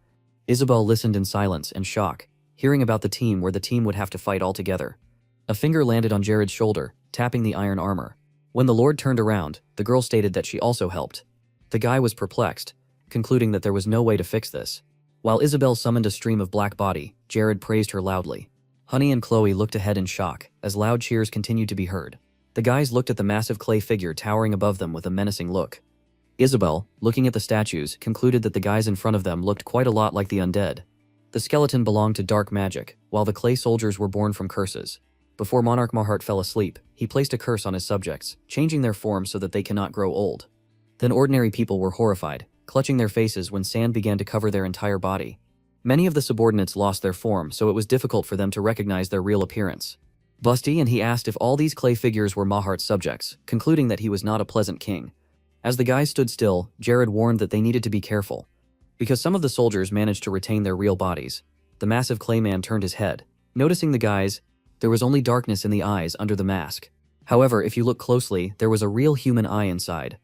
[SPEAKER 1] Isabel listened in silence and shock, hearing about the team where the team would have to fight all together. A finger landed on Jared's shoulder, tapping the iron armor. When the Lord turned around, the girl stated that she also helped. The guy was perplexed, concluding that there was no way to fix this. While Isabel summoned a stream of black body, Jared praised her loudly. Honey and Chloe looked ahead in shock, as loud cheers continued to be heard. The guys looked at the massive clay figure towering above them with a menacing look. Isabel, looking at the statues, concluded that the guys in front of them looked quite a lot like the undead. The skeleton belonged to dark magic, while the clay soldiers were born from curses. Before Monarch Mahart fell asleep, he placed a curse on his subjects, changing their form so that they cannot grow old. Then ordinary people were horrified, clutching their faces when sand began to cover their entire body. Many of the subordinates lost their form, so it was difficult for them to recognize their real appearance. Busty and he asked if all these clay figures were Mahart's subjects, concluding that he was not a pleasant king. As the guys stood still, Jared warned that they needed to be careful. Because some of the soldiers managed to retain their real bodies, the massive clay man turned his head. Noticing the guys, there was only darkness in the eyes under the mask. However, if you look closely, there was a real human eye inside.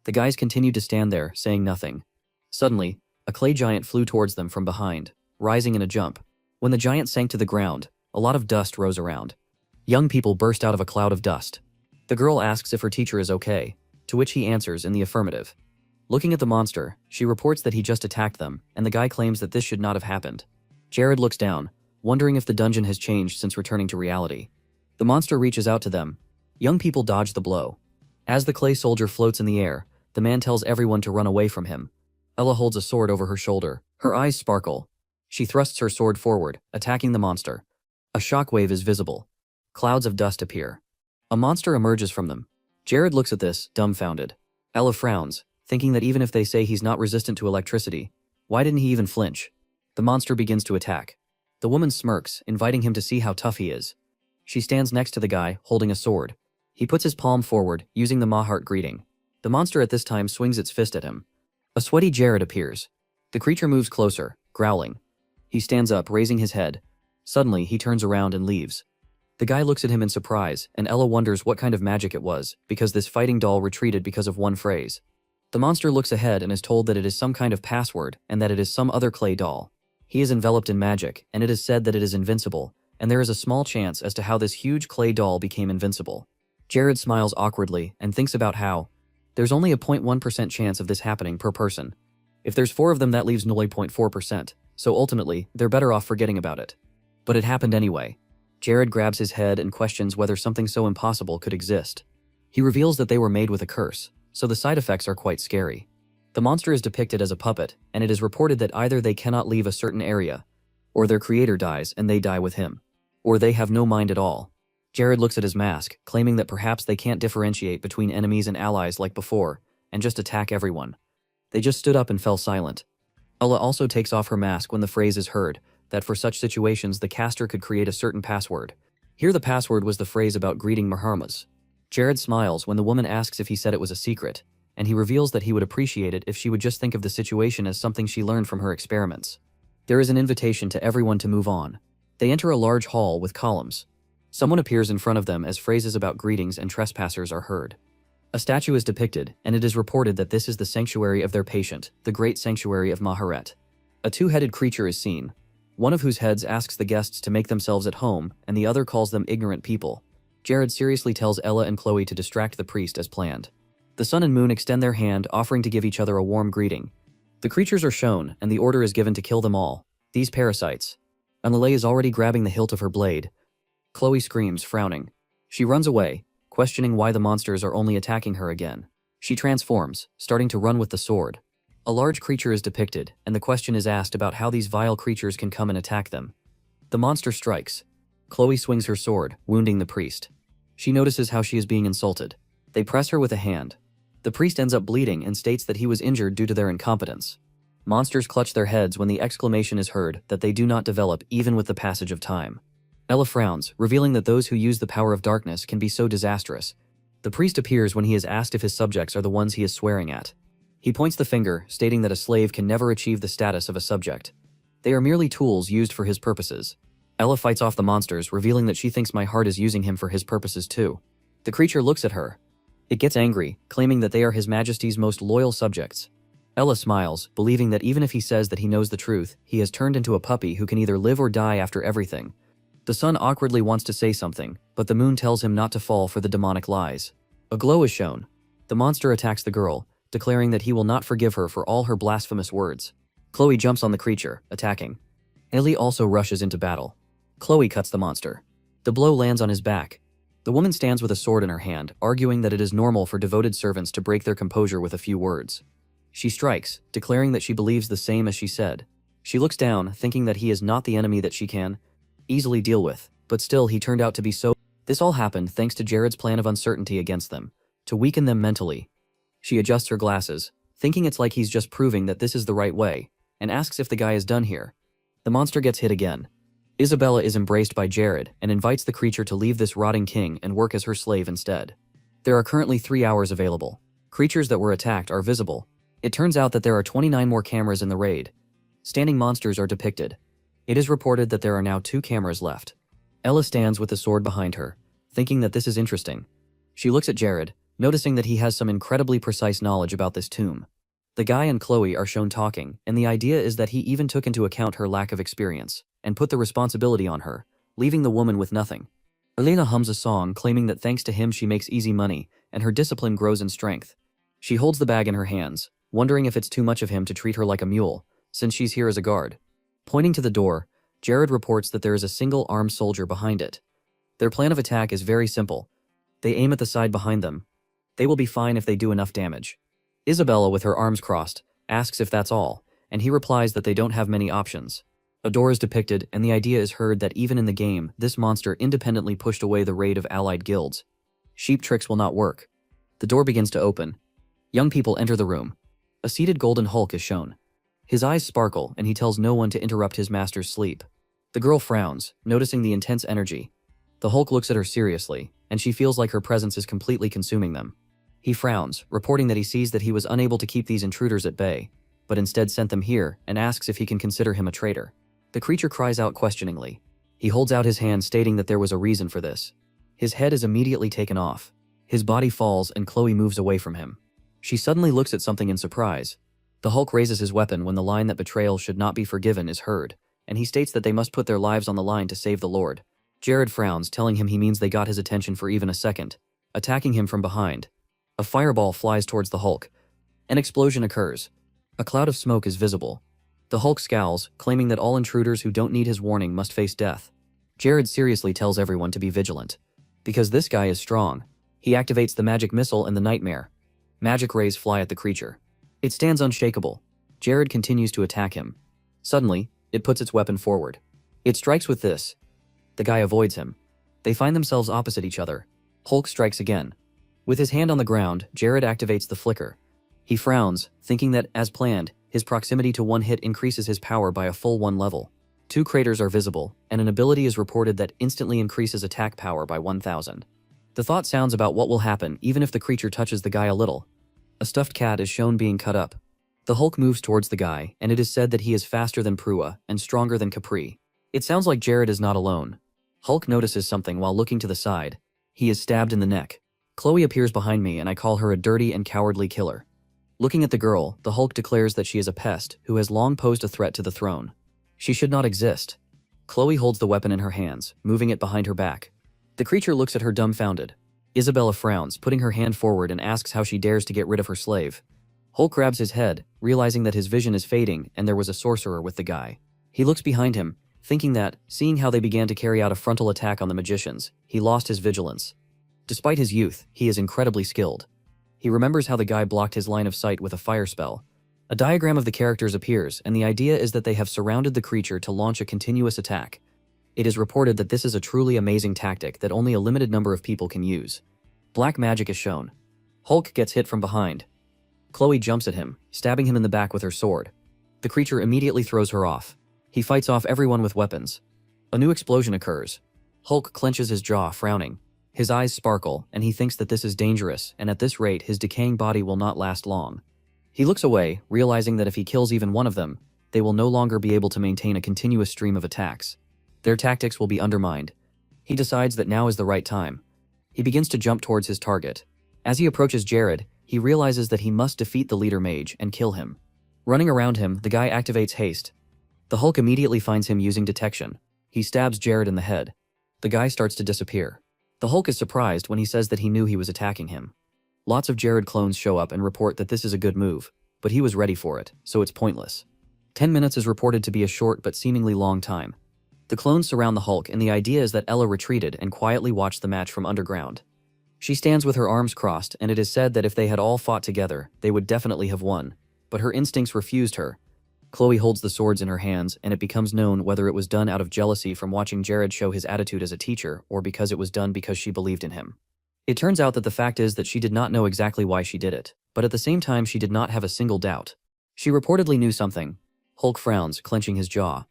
[SPEAKER 1] The guys continued to stand there, saying nothing. Suddenly, a clay giant flew towards them from behind, rising in a jump. When the giant sank to the ground, a lot of dust rose around. Young people burst out of a cloud of dust. The girl asks if her teacher is okay, to which he answers in the affirmative. Looking at the monster, she reports that he just attacked them, and the guy claims that this should not have happened. Jared looks down, wondering if the dungeon has changed since returning to reality. The monster reaches out to them. Young people dodge the blow. As the clay soldier floats in the air, the man tells everyone to run away from him. Ella holds a sword over her shoulder. Her eyes sparkle. She thrusts her sword forward, attacking the monster. A shockwave is visible. Clouds of dust appear. A monster emerges from them. Jared looks at this, dumbfounded. Ella frowns, thinking that even if they say he's not resistant to electricity, why didn't he even flinch? The monster begins to attack. The woman smirks, inviting him to see how tough he is. She stands next to the guy, holding a sword. He puts his palm forward, using the Mahart greeting. The monster at this time swings its fist at him. A sweaty Jared appears. The creature moves closer, growling. He stands up, raising his head. Suddenly, he turns around and leaves. The guy looks at him in surprise, and Ella wonders what kind of magic it was, because this fighting doll retreated because of one phrase. The monster looks ahead and is told that it is some kind of password, and that it is some other clay doll. He is enveloped in magic, and it is said that it is invincible, and there is a small chance as to how this huge clay doll became invincible. Jared smiles awkwardly and thinks about how there's only a 0.1% chance of this happening per person. If there's 4 of them, that leaves 0.4%, so ultimately, they're better off forgetting about it. But it happened anyway. Jared grabs his head and questions whether something so impossible could exist. He reveals that they were made with a curse, so the side effects are quite scary. The monster is depicted as a puppet, and it is reported that either they cannot leave a certain area, or their creator dies and they die with him, or they have no mind at all. Jared looks at his mask, claiming that perhaps they can't differentiate between enemies and allies like before, and just attack everyone. They just stood up and fell silent. Ella also takes off her mask when the phrase is heard, that for such situations the caster could create a certain password. Here the password was the phrase about greeting Maharmas. Jared smiles when the woman asks if he said it was a secret, and he reveals that he would appreciate it if she would just think of the situation as something she learned from her experiments. There is an invitation to everyone to move on. They enter a large hall with columns. Someone appears in front of them as phrases about greetings and trespassers are heard. A statue is depicted, and it is reported that this is the sanctuary of their patient, the great sanctuary of Maharet. A two-headed creature is seen, one of whose heads asks the guests to make themselves at home, and the other calls them ignorant people. Jared seriously tells Ella and Chloe to distract the priest as planned. The sun and moon extend their hand, offering to give each other a warm greeting. The creatures are shown, and the order is given to kill them all. These parasites. Anlele is already grabbing the hilt of her blade. Chloe screams, frowning. She runs away, questioning why the monsters are only attacking her again. She transforms, starting to run with the sword. A large creature is depicted, and the question is asked about how these vile creatures can come and attack them. The monster strikes. Chloe swings her sword, wounding the priest. She notices how she is being insulted. They press her with a hand. The priest ends up bleeding and states that he was injured due to their incompetence. Monsters clutch their heads when the exclamation is heard that they do not develop even with the passage of time. Ella frowns, revealing that those who use the power of darkness can be so disastrous. The priest appears when he is asked if his subjects are the ones he is swearing at. He points the finger, stating that a slave can never achieve the status of a subject. They are merely tools used for his purposes. Ella fights off the monsters, revealing that she thinks my heart is using him for his purposes too. The creature looks at her. It gets angry, claiming that they are His Majesty's most loyal subjects. Ella smiles, believing that even if he says that he knows the truth, he has turned into a puppy who can either live or die after everything. The sun awkwardly wants to say something, but the moon tells him not to fall for the demonic lies. A glow is shown. The monster attacks the girl, declaring that he will not forgive her for all her blasphemous words. Chloe jumps on the creature, attacking. Ellie also rushes into battle. Chloe cuts the monster. The blow lands on his back. The woman stands with a sword in her hand, arguing that it is normal for devoted servants to break their composure with a few words. She strikes, declaring that she believes the same as she said. She looks down, thinking that he is not the enemy that she can easily deal with, but still he turned out to be so. This all happened thanks to Jared's plan of uncertainty against them, to weaken them mentally. She adjusts her glasses, thinking it's like he's just proving that this is the right way, and asks if the guy is done here. The monster gets hit again. Isabella is embraced by Jared and invites the creature to leave this rotting king and work as her slave instead. There are currently 3 hours available. Creatures that were attacked are visible. It turns out that there are 29 more cameras in the raid. Standing monsters are depicted. It is reported that there are now 2 cameras left. Ella stands with the sword behind her, thinking that this is interesting. She looks at Jared, noticing that he has some incredibly precise knowledge about this tomb. The guy and Chloe are shown talking, and the idea is that he even took into account her lack of experience, and put the responsibility on her, leaving the woman with nothing. Elena hums a song claiming that thanks to him she makes easy money, and her discipline grows in strength. She holds the bag in her hands, wondering if it's too much of him to treat her like a mule, since she's here as a guard. Pointing to the door, Jared reports that there is a single armed soldier behind it. Their plan of attack is very simple. They aim at the side behind them. They will be fine if they do enough damage. Isabella, with her arms crossed, asks if that's all, and he replies that they don't have many options. A door is depicted, and the idea is heard that even in the game, this monster independently pushed away the raid of allied guilds. Sheep tricks will not work. The door begins to open. Young people enter the room. A seated golden Hulk is shown. His eyes sparkle, and he tells no one to interrupt his master's sleep. The girl frowns, noticing the intense energy. The Hulk looks at her seriously, and she feels like her presence is completely consuming them. He frowns, reporting that he sees that he was unable to keep these intruders at bay, but instead sent them here and asks if he can consider him a traitor. The creature cries out questioningly. He holds out his hand, stating that there was a reason for this. His head is immediately taken off. His body falls and Chloe moves away from him. She suddenly looks at something in surprise. The Hulk raises his weapon when the line that betrayal should not be forgiven is heard, and he states that they must put their lives on the line to save the Lord. Jared frowns, telling him he means they got his attention for even a second, attacking him from behind. A fireball flies towards the Hulk. An explosion occurs. A cloud of smoke is visible. The Hulk scowls, claiming that all intruders who don't need his warning must face death. Jared seriously tells everyone to be vigilant. Because this guy is strong. He activates the magic missile and the nightmare. Magic rays fly at the creature. It stands unshakable. Jared continues to attack him. Suddenly, it puts its weapon forward. It strikes with this. The guy avoids him. They find themselves opposite each other. Hulk strikes again. With his hand on the ground, Jared activates the flicker. He frowns, thinking that, as planned, his proximity to one hit increases his power by a full 1 level. 2 craters are visible, and an ability is reported that instantly increases attack power by 1,000. The thought sounds about what will happen even if the creature touches the guy a little. A stuffed cat is shown being cut up. The Hulk moves towards the guy, and it is said that he is faster than Prua and stronger than Capri. It sounds like Jared is not alone. Hulk notices something while looking to the side. He is stabbed in the neck. Chloe appears behind me, and I call her a dirty and cowardly killer. Looking at the girl, the Hulk declares that she is a pest who has long posed a threat to the throne. She should not exist. Chloe holds the weapon in her hands, moving it behind her back. The creature looks at her dumbfounded. Isabella frowns, putting her hand forward and asks how she dares to get rid of her slave. Hulk grabs his head, realizing that his vision is fading and there was a sorcerer with the guy. He looks behind him, thinking that, seeing how they began to carry out a frontal attack on the magicians, he lost his vigilance. Despite his youth, he is incredibly skilled. He remembers how the guy blocked his line of sight with a fire spell. A diagram of the characters appears, and the idea is that they have surrounded the creature to launch a continuous attack. It is reported that this is a truly amazing tactic that only a limited number of people can use. Black magic is shown. Hulk gets hit from behind. Chloe jumps at him, stabbing him in the back with her sword. The creature immediately throws her off. He fights off everyone with weapons. A new explosion occurs. Hulk clenches his jaw, frowning. His eyes sparkle, and he thinks that this is dangerous, and at this rate his decaying body will not last long. He looks away, realizing that if he kills even one of them, they will no longer be able to maintain a continuous stream of attacks. Their tactics will be undermined. He decides that now is the right time. He begins to jump towards his target. As he approaches Jared, he realizes that he must defeat the leader mage and kill him. Running around him, the guy activates haste. The Hulk immediately finds him using detection. He stabs Jared in the head. The guy starts to disappear. The Hulk is surprised when he says that he knew he was attacking him. Lots of Jared clones show up and report that this is a good move, but he was ready for it, so it's pointless. 10 minutes is reported to be a short but seemingly long time. The clones surround the Hulk, and the idea is that Ella retreated and quietly watched the match from underground. She stands with her arms crossed, and it is said that if they had all fought together, they would definitely have won, but her instincts refused her. Chloe holds the swords in her hands, and it becomes known whether it was done out of jealousy from watching Jared show his attitude as a teacher, or because it was done because she believed in him. It turns out that the fact is that she did not know exactly why she did it, but at the same time she did not have a single doubt. She reportedly knew something. Hulk frowns, clenching his jaw.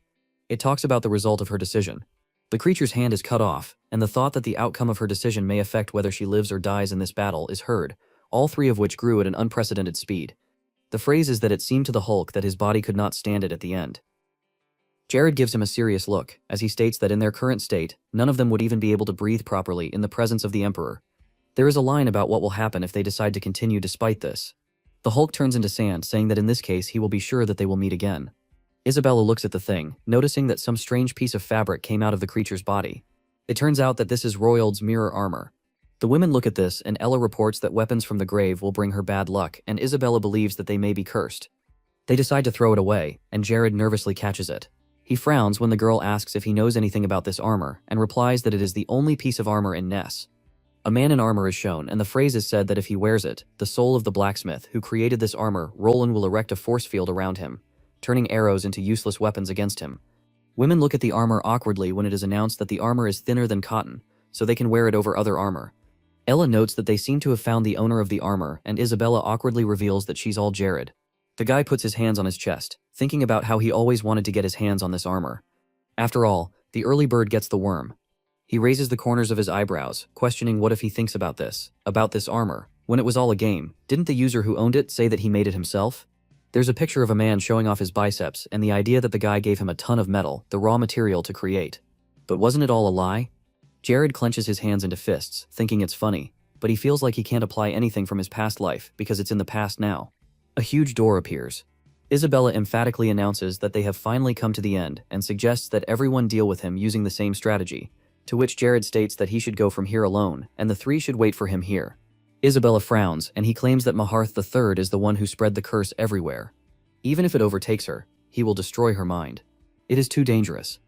[SPEAKER 1] It talks about the result of her decision. The creature's hand is cut off, and the thought that the outcome of her decision may affect whether she lives or dies in this battle is heard, all three of which grew at an unprecedented speed. The phrase is that it seemed to the Hulk that his body could not stand it at the end. Jared gives him a serious look, as he states that in their current state, none of them would even be able to breathe properly in the presence of the Emperor. There is a line about what will happen if they decide to continue despite this. The Hulk turns into sand, saying that in this case he will be sure that they will meet again. Isabella looks at the thing, noticing that some strange piece of fabric came out of the creature's body. It turns out that this is Royald's mirror armor. The women look at this, and Ella reports that weapons from the grave will bring her bad luck, and Isabella believes that they may be cursed. They decide to throw it away, and Jared nervously catches it. He frowns when the girl asks if he knows anything about this armor, and replies that it is the only piece of armor in Ness. A man in armor is shown, and the phrase is said that if he wears it, the soul of the blacksmith who created this armor, Roland, will erect a force field around him, turning arrows into useless weapons against him. Women look at the armor awkwardly when it is announced that the armor is thinner than cotton, so they can wear it over other armor. Ella notes that they seem to have found the owner of the armor, and Isabella awkwardly reveals that she's all Jared. The guy puts his hands on his chest, thinking about how he always wanted to get his hands on this armor. After all, the early bird gets the worm. He raises the corners of his eyebrows, questioning what if he thinks about this armor. When it was all a game, didn't the user who owned it say that he made it himself? There's a picture of a man showing off his biceps and the idea that the guy gave him a ton of metal, the raw material to create. But wasn't it all a lie? Jared clenches his hands into fists, thinking it's funny, but he feels like he can't apply anything from his past life because it's in the past now. A huge door appears. Isabella emphatically announces that they have finally come to the end and suggests that everyone deal with him using the same strategy, to which Jared states that he should go from here alone and the three should wait for him here. Isabella frowns, and he claims that Maharth III is the one who spread the curse everywhere. Even if it overtakes her, he will destroy her mind. It is too dangerous.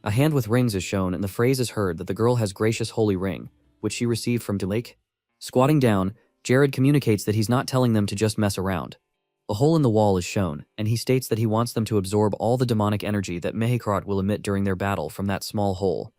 [SPEAKER 1] A hand with rings is shown, and the phrase is heard that the girl has gracious holy ring, which she received from Delake. Squatting down, Jared communicates that he's not telling them to just mess around. A hole in the wall is shown, and he states that he wants them to absorb all the demonic energy that Mehikrat will emit during their battle from that small hole.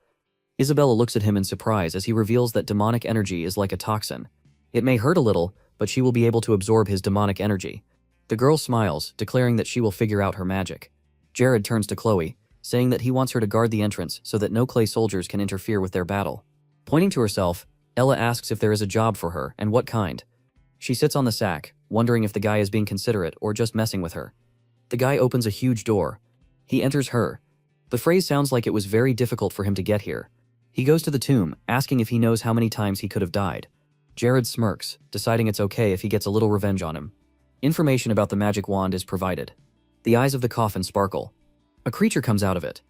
[SPEAKER 1] Isabella looks at him in surprise as he reveals that demonic energy is like a toxin. It may hurt a little, but she will be able to absorb his demonic energy. The girl smiles, declaring that she will figure out her magic. Jared turns to Chloe, saying that he wants her to guard the entrance so that no clay soldiers can interfere with their battle. Pointing to herself, Ella asks if there is a job for her and what kind. She sits on the sack, wondering if the guy is being considerate or just messing with her. The guy opens a huge door. He enters her. The phrase sounds like it was very difficult for him to get here. He goes to the tomb, asking if he knows how many times he could have died. Jared smirks, deciding it's okay if he gets a little revenge on him. Information about the magic wand is provided. The eyes of the coffin sparkle. A creature comes out of it.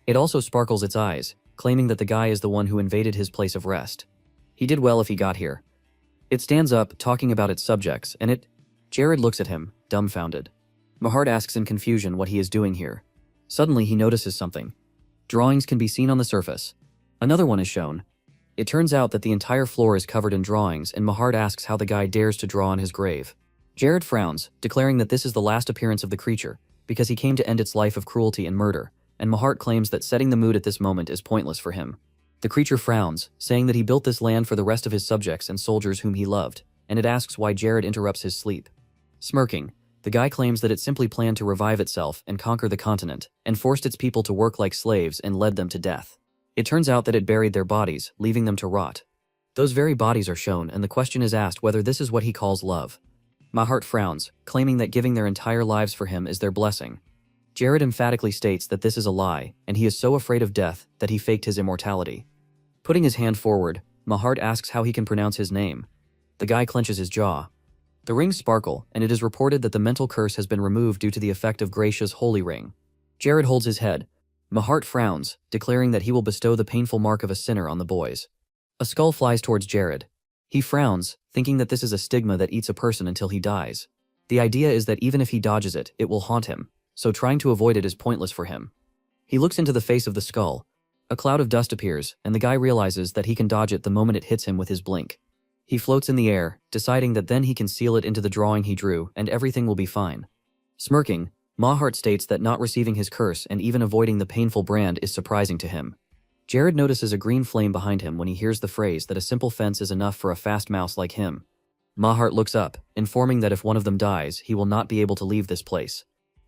[SPEAKER 1] It also sparkles its eyes, claiming that the guy is the one who invaded his place of rest. He did well if he got here. It stands up, talking about its subjects, and Jared looks at him, dumbfounded. Mahart asks in confusion what he is doing here. Suddenly he notices something. Drawings can be seen on the surface. Another one is shown. It turns out that the entire floor is covered in drawings, and Mahart asks how the guy dares to draw on his grave. Jared frowns, declaring that this is the last appearance of the creature, because he came to end its life of cruelty and murder, and Mahart claims that setting the mood at this moment is pointless for him. The creature frowns, saying that he built this land for the rest of his subjects and soldiers whom he loved, and it asks why Jared interrupts his sleep. Smirking, the guy claims that it simply planned to revive itself and conquer the continent, and forced its people to work like slaves and led them to death. It turns out that it buried their bodies, leaving them to rot. Those very bodies are shown, and the question is asked whether this is what he calls love. Mahart frowns, claiming that giving their entire lives for him is their blessing. Jared emphatically states that this is a lie, and he is so afraid of death that he faked his immortality. Putting his hand forward, Mahart asks how he can pronounce his name. The guy clenches his jaw. The rings sparkle, and it is reported that the mental curse has been removed due to the effect of Gracia's holy ring. Jared holds his head. Mahart frowns, declaring that he will bestow the painful mark of a sinner on the boys. A skull flies towards Jared. He frowns, thinking that this is a stigma that eats a person until he dies. The idea is that even if he dodges it, it will haunt him, so trying to avoid it is pointless for him. He looks into the face of the skull. A cloud of dust appears, and the guy realizes that he can dodge it the moment it hits him with his blink. He floats in the air, deciding that then he can seal it into the drawing he drew and everything will be fine. Smirking, Mahart states that not receiving his curse and even avoiding the painful brand is surprising to him. Jared notices a green flame behind him when he hears the phrase that a simple fence is enough for a fast mouse like him. Mahart looks up, informing that if one of them dies, he will not be able to leave this place.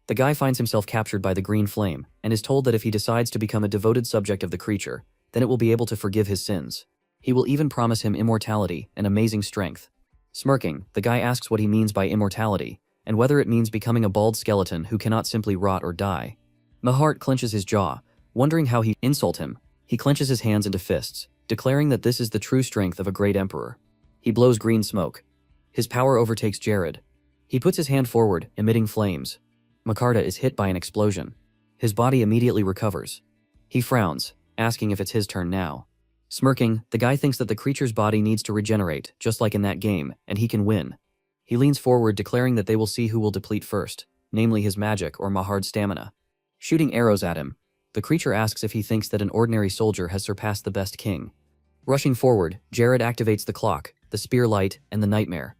[SPEAKER 1] The guy finds himself captured by the green flame, and is told that if he decides to become a devoted subject of the creature, then it will be able to forgive his sins. He will even promise him immortality and amazing strength. Smirking, the guy asks what he means by immortality, and whether it means becoming a bald skeleton who cannot simply rot or die. Mahart clenches his jaw, wondering how he insult him. He clenches his hands into fists, declaring that this is the true strength of a great emperor. He blows green smoke. His power overtakes Jared. He puts his hand forward, emitting flames. Makarta is hit by an explosion. His body immediately recovers. He frowns, asking if it's his turn now. Smirking, the guy thinks that the creature's body needs to regenerate, just like in that game, and he can win. He leans forward, declaring that they will see who will deplete first, namely his magic or Mahar's stamina. Shooting arrows at him, the creature asks if he thinks that an ordinary soldier has surpassed the best king. Rushing forward, Jared activates the clock, the spear light, and the nightmare.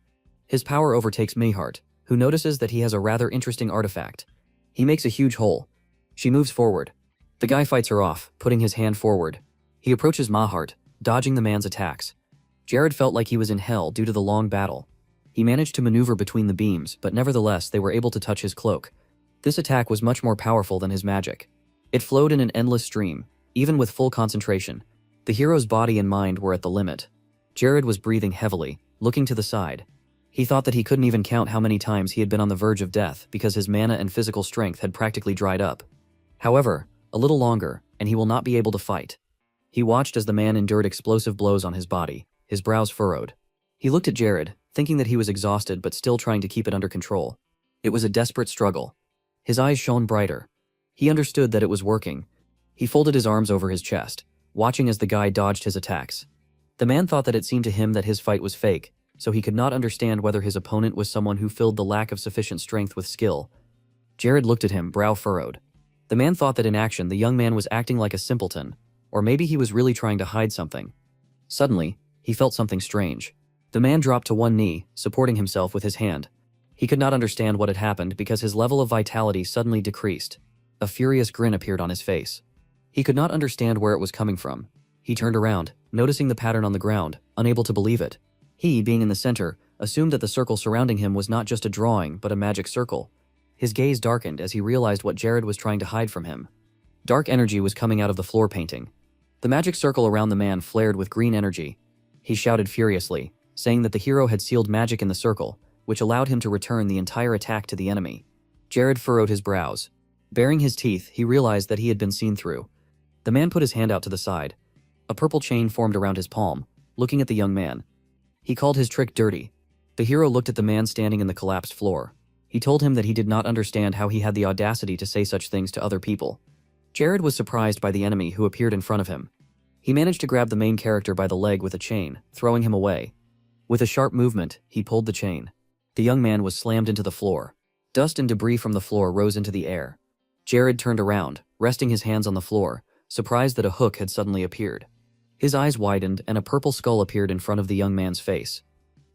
[SPEAKER 1] His power overtakes Mahart, who notices that he has a rather interesting artifact. He makes a huge hole. She moves forward. The guy fights her off, putting his hand forward. He approaches Mahart, dodging the man's attacks. Jared felt like he was in hell due to the long battle. He managed to maneuver between the beams, but nevertheless they were able to touch his cloak. This attack was much more powerful than his magic. It flowed in an endless stream, even with full concentration. The hero's body and mind were at the limit. Jared was breathing heavily, looking to the side. He thought that he couldn't even count how many times he had been on the verge of death because his mana and physical strength had practically dried up. However, a little longer, and he will not be able to fight. He watched as the man endured explosive blows on his body, his brows furrowed. He looked at Jared, thinking that he was exhausted but still trying to keep it under control. It was a desperate struggle. His eyes shone brighter. He understood that it was working. He folded his arms over his chest, watching as the guy dodged his attacks. The man thought that it seemed to him that his fight was fake, so he could not understand whether his opponent was someone who filled the lack of sufficient strength with skill. Jared looked at him, brow furrowed. The man thought that in action the young man was acting like a simpleton, or maybe he was really trying to hide something. Suddenly, he felt something strange. The man dropped to one knee, supporting himself with his hand. He could not understand what had happened because his level of vitality suddenly decreased. A furious grin appeared on his face. He could not understand where it was coming from. He turned around, noticing the pattern on the ground, unable to believe it. He, being in the center, assumed that the circle surrounding him was not just a drawing but a magic circle. His gaze darkened as he realized what Jared was trying to hide from him. Dark energy was coming out of the floor painting. The magic circle around the man flared with green energy. He shouted furiously, saying that the hero had sealed magic in the circle, which allowed him to return the entire attack to the enemy. Jared furrowed his brows. Baring his teeth, he realized that he had been seen through. The man put his hand out to the side. A purple chain formed around his palm, looking at the young man. He called his trick dirty. The hero looked at the man standing in the collapsed floor. He told him that he did not understand how he had the audacity to say such things to other people. Jared was surprised by the enemy who appeared in front of him. He managed to grab the main character by the leg with a chain, throwing him away. With a sharp movement, he pulled the chain. The young man was slammed into the floor. Dust and debris from the floor rose into the air. Jared turned around, resting his hands on the floor, surprised that a hook had suddenly appeared. His eyes widened and a purple skull appeared in front of the young man's face.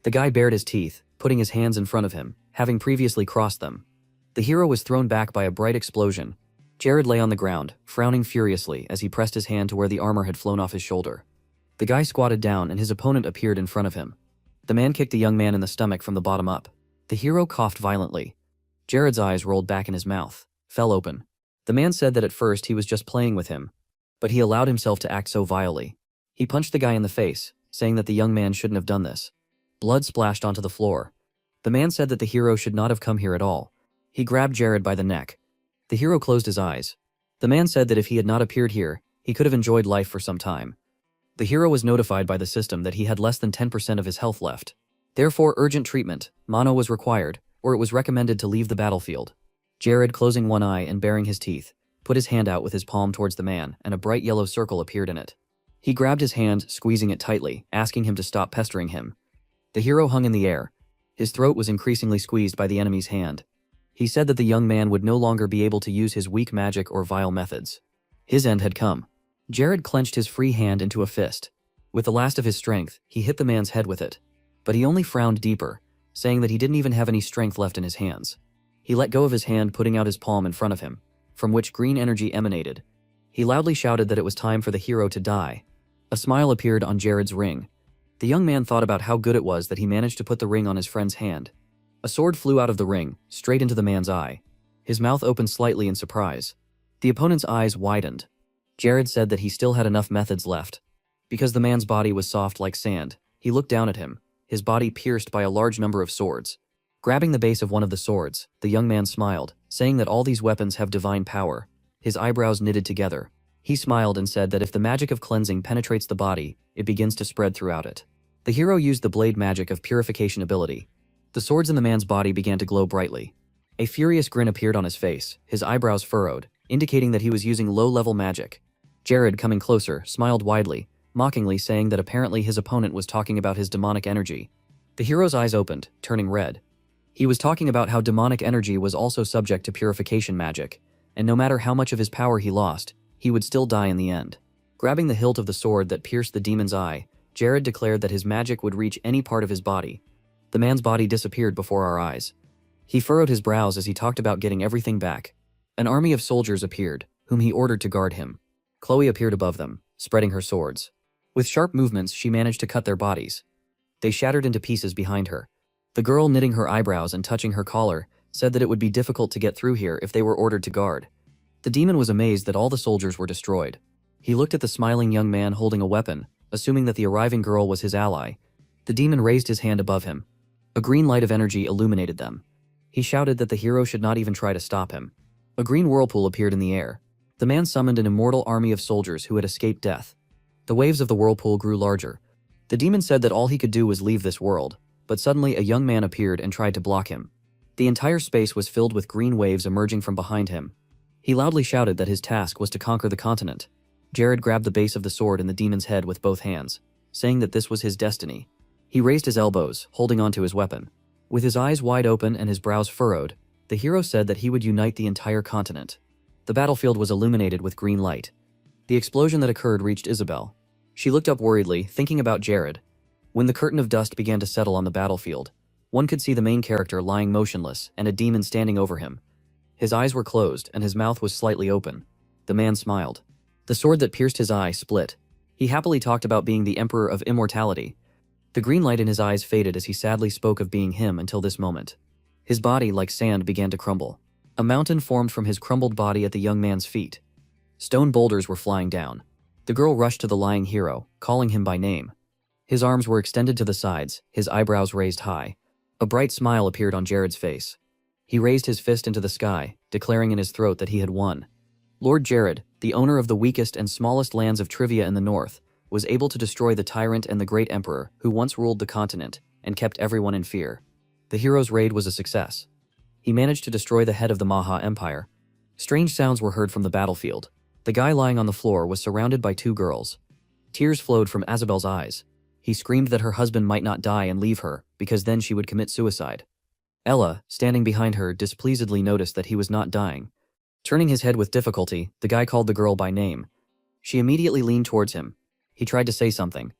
[SPEAKER 1] The guy bared his teeth, putting his hands in front of him, having previously crossed them. The hero was thrown back by a bright explosion. Jared lay on the ground, frowning furiously as he pressed his hand to where the armor had flown off his shoulder. The guy squatted down and his opponent appeared in front of him. The man kicked the young man in the stomach from the bottom up. The hero coughed violently. Jared's eyes rolled back in his mouth, fell open. The man said that at first he was just playing with him, but he allowed himself to act so vilely. He punched the guy in the face, saying that the young man shouldn't have done this. Blood splashed onto the floor. The man said that the hero should not have come here at all. He grabbed Jared by the neck. The hero closed his eyes. The man said that if he had not appeared here, he could have enjoyed life for some time. The hero was notified by the system that he had less than 10% of his health left. Therefore, urgent treatment, mono, was required, or it was recommended to leave the battlefield. Jared, closing one eye and baring his teeth, put his hand out with his palm towards the man, and a bright yellow circle appeared in it. He grabbed his hand, squeezing it tightly, asking him to stop pestering him. The hero hung in the air. His throat was increasingly squeezed by the enemy's hand. He said that the young man would no longer be able to use his weak magic or vile methods. His end had come. Jared clenched his free hand into a fist. With the last of his strength, he hit the man's head with it. But he only frowned deeper, saying that he didn't even have any strength left in his hands. He let go of his hand, putting out his palm in front of him, from which green energy emanated. He loudly shouted that it was time for the hero to die. A smile appeared on Jared's ring. The young man thought about how good it was that he managed to put the ring on his friend's hand. A sword flew out of the ring, straight into the man's eye. His mouth opened slightly in surprise. The opponent's eyes widened. Jared said that he still had enough methods left. Because the man's body was soft like sand, he looked down at him. his body pierced by a large number of swords. Grabbing the base of one of the swords, the young man smiled, saying that all these weapons have divine power. His eyebrows knitted together. He smiled and said that if the magic of cleansing penetrates the body, it begins to spread throughout it. The hero used the blade magic of purification ability. The swords in the man's body began to glow brightly. A furious grin appeared on his face, his eyebrows furrowed, indicating that he was using low-level magic. Jared, coming closer, smiled widely, mockingly saying that apparently his opponent was talking about his demonic energy. The hero's eyes opened, turning red. He was talking about how demonic energy was also subject to purification magic, and no matter how much of his power he lost, he would still die in the end. Grabbing the hilt of the sword that pierced the demon's eye, Jared declared that his magic would reach any part of his body. The man's body disappeared before our eyes. He furrowed his brows as he talked about getting everything back. An army of soldiers appeared, whom he ordered to guard him. Chloe appeared above them, spreading her swords. With sharp movements, she managed to cut their bodies. They shattered into pieces behind her. The girl, knitting her eyebrows and touching her collar, said that it would be difficult to get through here if they were ordered to guard. The demon was amazed that all the soldiers were destroyed. He looked at the smiling young man holding a weapon, assuming that the arriving girl was his ally. The demon raised his hand above him. A green light of energy illuminated them. He shouted that the hero should not even try to stop him. A green whirlpool appeared in the air. The man summoned an immortal army of soldiers who had escaped death. The waves of the whirlpool grew larger. The demon said that all he could do was leave this world, but suddenly a young man appeared and tried to block him. The entire space was filled with green waves emerging from behind him. He loudly shouted that his task was to conquer the continent. Jared grabbed the base of the sword in the demon's head with both hands, saying that this was his destiny. He raised his elbows, holding onto his weapon. With his eyes wide open and his brows furrowed, the hero said that he would unite the entire continent. The battlefield was illuminated with green light. The explosion that occurred reached Isabel. She looked up worriedly, thinking about Jared. When the curtain of dust began to settle on the battlefield, one could see the main character lying motionless and a demon standing over him. His eyes were closed and his mouth was slightly open. The man smiled. The sword that pierced his eye split. He happily talked about being the Emperor of Immortality. The green light in his eyes faded as he sadly spoke of being him until this moment. His body, like sand, began to crumble. A mountain formed from his crumbled body at the young man's feet. Stone boulders were flying down. The girl rushed to the lying hero, calling him by name. His arms were extended to the sides, his eyebrows raised high. A bright smile appeared on Jared's face. He raised his fist into the sky, declaring in his throat that he had won. Lord Jared, the owner of the weakest and smallest lands of Trivia in the north, was able to destroy the tyrant and the great emperor who once ruled the continent and kept everyone in fear. The hero's raid was a success. He managed to destroy the head of the Maha Empire. Strange sounds were heard from the battlefield. The guy lying on the floor was surrounded by two girls. Tears flowed from Isabel's eyes. He screamed that her husband might not die and leave her, because then she would commit suicide. Ella, standing behind her, displeasedly noticed that he was not dying. Turning his head with difficulty, the guy called the girl by name. She immediately leaned towards him. He tried to say something.